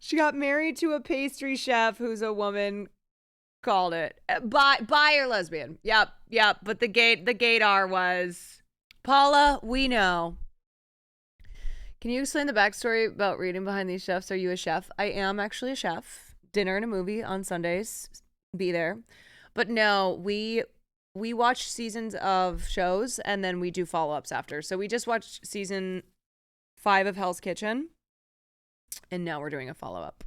She got married to a pastry chef who's a woman. Called it bi or lesbian. Yep. But the gaydar was Paula. We know. Can you explain the backstory about reading behind these chefs? Are you a chef? I am actually a chef. Dinner and a movie on Sundays. Be there. But no, we watch seasons of shows and then we do follow-ups after. So we just watched season 5 of Hell's Kitchen. And now we're doing a follow-up.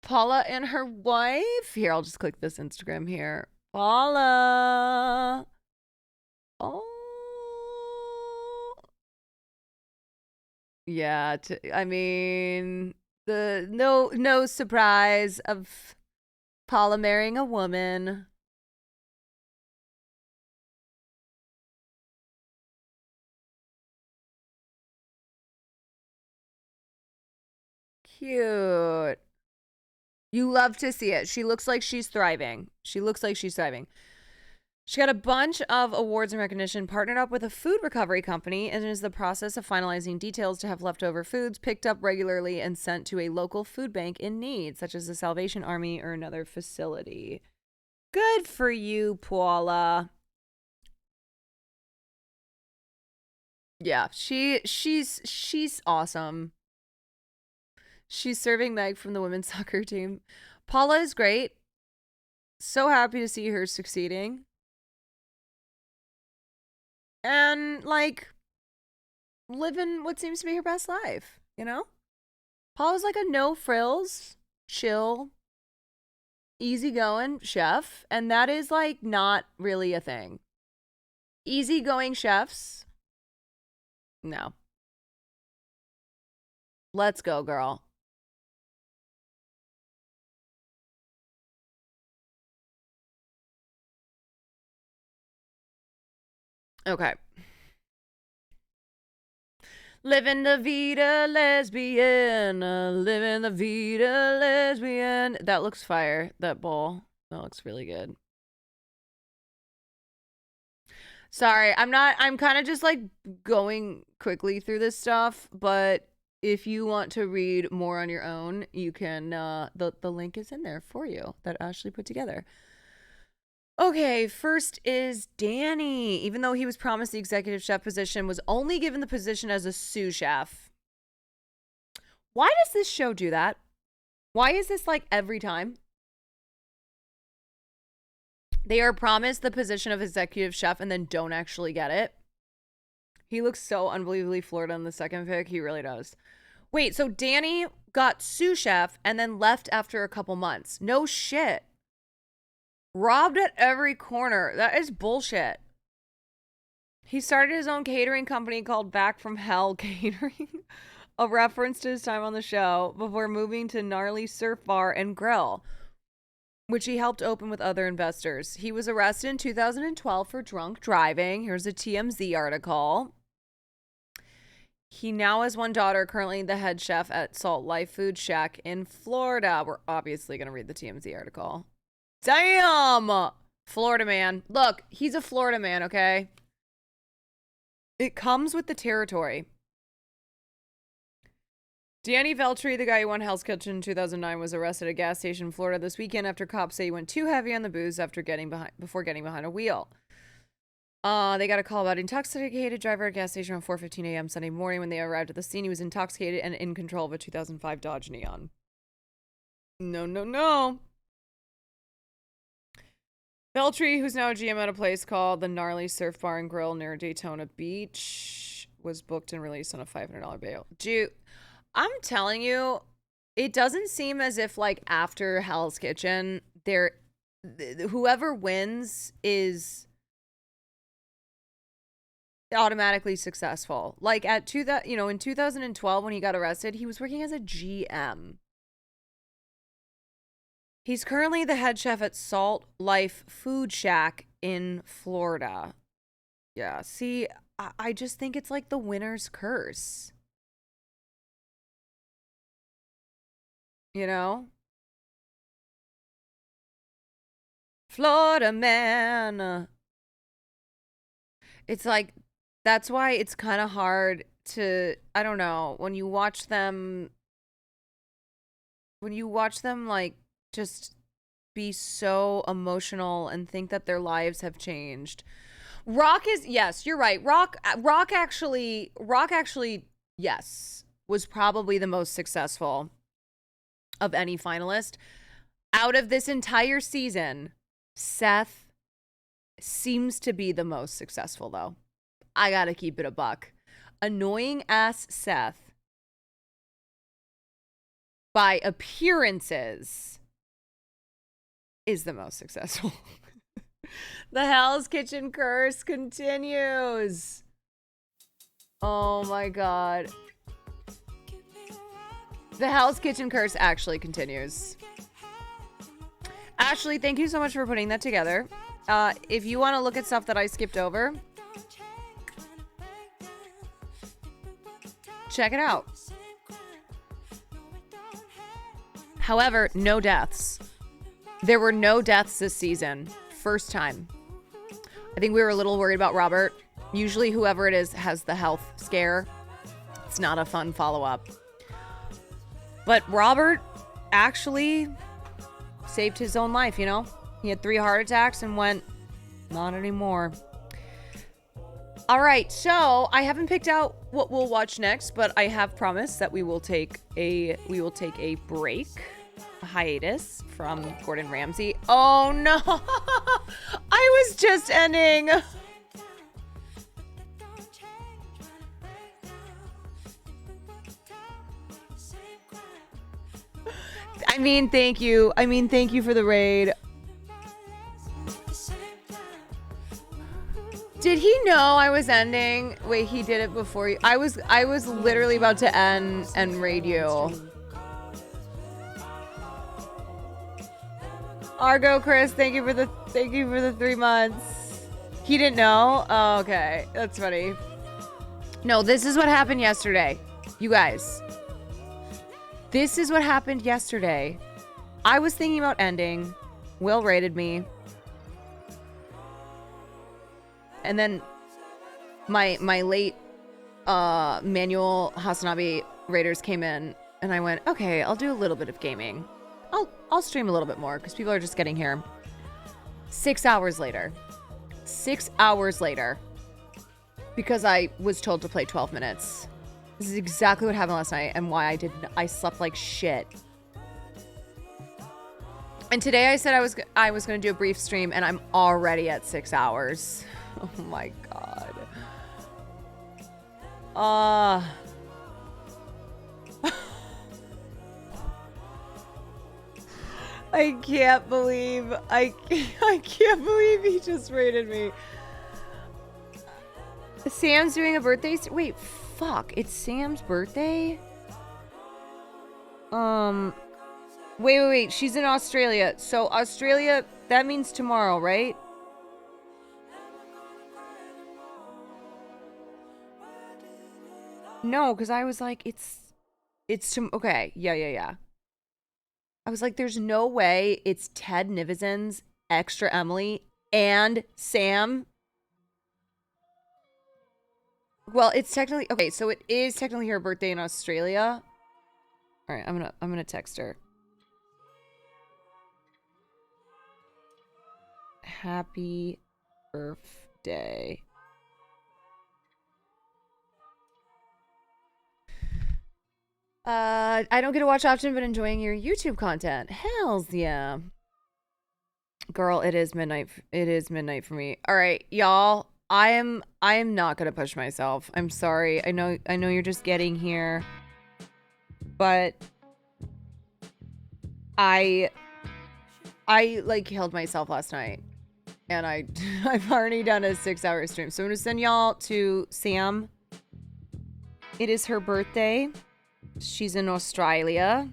Paula and her wife. Here, I'll just click this Instagram here. Paula. Oh. Yeah, I mean, the no surprise of Paula marrying a woman. Cute. You love to see it. She looks like she's thriving. She got a bunch of awards and recognition, partnered up with a food recovery company, and is in the process of finalizing details to have leftover foods picked up regularly and sent to a local food bank in need, such as the Salvation Army or another facility. Good for you, Paula. Yeah, she's awesome. She's serving Meg from the women's soccer team. Paula is great. So happy to see her succeeding. And, like, living what seems to be her best life, you know? Paula's like a no-frills, chill, easygoing chef. And that is, like, not really a thing. Easygoing chefs? No. Let's go, girl. Okay. Living the vida lesbian. Living the vida lesbian. That looks fire, that bowl. That looks really good. Sorry, I'm kind of just like going quickly through this stuff, but if you want to read more on your own, you can, the link is in there for you that Ashley put together. Okay, first is Danny. Even though he was promised the executive chef position, was only given the position as a sous chef. Why does this show do that? Why is this like every time? They are promised the position of executive chef and then don't actually get it. He looks so unbelievably Florida in the second pic. He really does. Wait, so Danny got sous chef and then left after a couple months. No shit. Robbed at every corner. That is bullshit. He started his own catering company called Back from Hell Catering, a reference to his time on the show, before moving to Gnarly Surf Bar and Grill, which he helped open with other investors. He was arrested in 2012 for drunk driving. Here's a TMZ article. He now has one daughter, currently the head chef at Salt Life Food Shack in Florida. We're obviously going to read the TMZ article. Damn! Florida man. Look, he's a Florida man, okay? It comes with the territory. Danny Veltri, the guy who won Hell's Kitchen in 2009, was arrested at a gas station in Florida this weekend after cops say he went too heavy on the booze before getting behind a wheel. They got a call about intoxicated driver at gas station around 4:15 a.m. Sunday morning. When they arrived at the scene, he was intoxicated and in control of a 2005 Dodge Neon. No, no, no. Beltry, who's now a GM at a place called the Gnarly Surf Bar and Grill near Daytona Beach, was booked and released on a $500 bail. Dude, I'm telling you, it doesn't seem as if, like, after Hell's Kitchen, whoever wins is automatically successful. Like, in 2012 when he got arrested, he was working as a GM. He's currently the head chef at Salt Life Food Shack in Florida. Yeah, see, I just think it's like the winner's curse. You know? Florida man. It's like, that's why it's kind of hard to, I don't know, when you watch them, like, just be so emotional and think that their lives have changed. Rock is, yes, you're right. Rock actually, yes, was probably the most successful of any finalist. Out of this entire season, Seth seems to be the most successful, though. I gotta keep it a buck. Annoying ass Seth, by appearances, is the most successful. The Hell's Kitchen curse continues. Oh my god. The Hell's Kitchen curse actually continues. Ashley, thank you so much for putting that together. If you want to look at stuff that I skipped over, check it out. However, no deaths. There were no deaths this season. First time. I think we were a little worried about Robert. Usually whoever it is has the health scare. It's not a fun follow-up. But Robert actually saved his own life, you know? He had 3 heart attacks and went, not anymore. All right, so I haven't picked out what we'll watch next, but I have promised that we will take a break, a hiatus from Gordon Ramsay. Oh no, I was just ending. I mean, thank you. Thank you for the raid. Did he know I was ending? Wait, he did it before you. I was literally about to end and raid you. Argo Chris, thank you for the 3 months. He didn't know? Oh, okay. That's funny. No, this is what happened yesterday. You guys. This is what happened yesterday. I was thinking about ending. Will raided me. And then my late manual Hasanabi raiders came in and I went, okay, I'll do a little bit of gaming. I'll stream a little bit more because people are just getting here. 6 hours later. 6 hours later. Because I was told to play 12 minutes. This is exactly what happened last night and why I slept like shit. And today I said I was going to do a brief stream and I'm already at 6 hours. Oh my god. I can't believe I can't believe he just raided me. Sam's doing a birthday. Wait, fuck! It's Sam's birthday. Wait. She's in Australia. So Australia, that means tomorrow, right? No, because I was like, okay. Yeah. I was like, there's no way it's Ted Nivisen's extra Emily and Sam. Well, it's technically okay, so it is technically her birthday in Australia. All right, I'm gonna text her. Happy birthday. birthday. I don't get to watch often, but enjoying your YouTube content. Hells yeah. Girl, it is midnight. It is midnight for me. All right, y'all. I am not gonna push myself. I'm sorry. I know you're just getting here. But I like killed myself last night. And I've already done a 6-hour stream. So I'm gonna send y'all to Sam. It is her birthday. She's in Australia.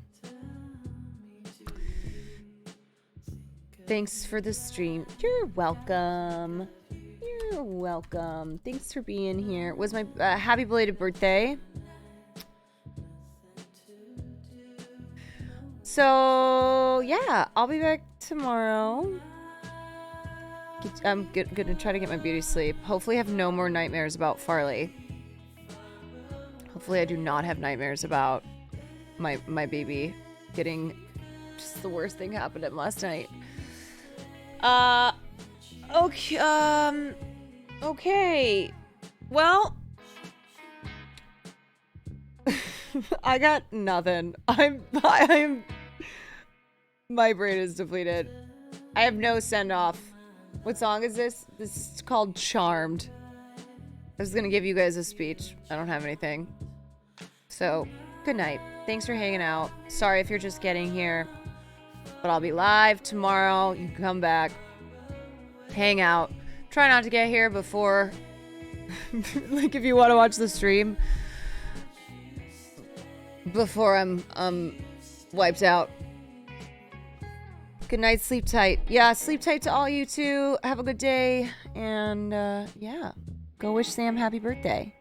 Thanks for the stream. You're welcome. You're welcome. Thanks for being here. It was my happy belated birthday. So, yeah, I'll be back tomorrow. I'm gonna try to get my beauty sleep. Hopefully I have no more nightmares about Farley. Hopefully I do not have nightmares about my baby getting just the worst thing happened to him last night. Okay, okay. Well, I got nothing. My brain is depleted. I have no send off. What song is this? This is called Charmed. I was gonna give you guys a speech. I don't have anything. So, good night. Thanks for hanging out. Sorry if you're just getting here. But I'll be live tomorrow. You can come back. Hang out. Try not to get here before... like, if you want to watch the stream. Before I'm wiped out. Good night. Sleep tight. Yeah, sleep tight to all you too. Have a good day. And, yeah. Go wish Sam happy birthday.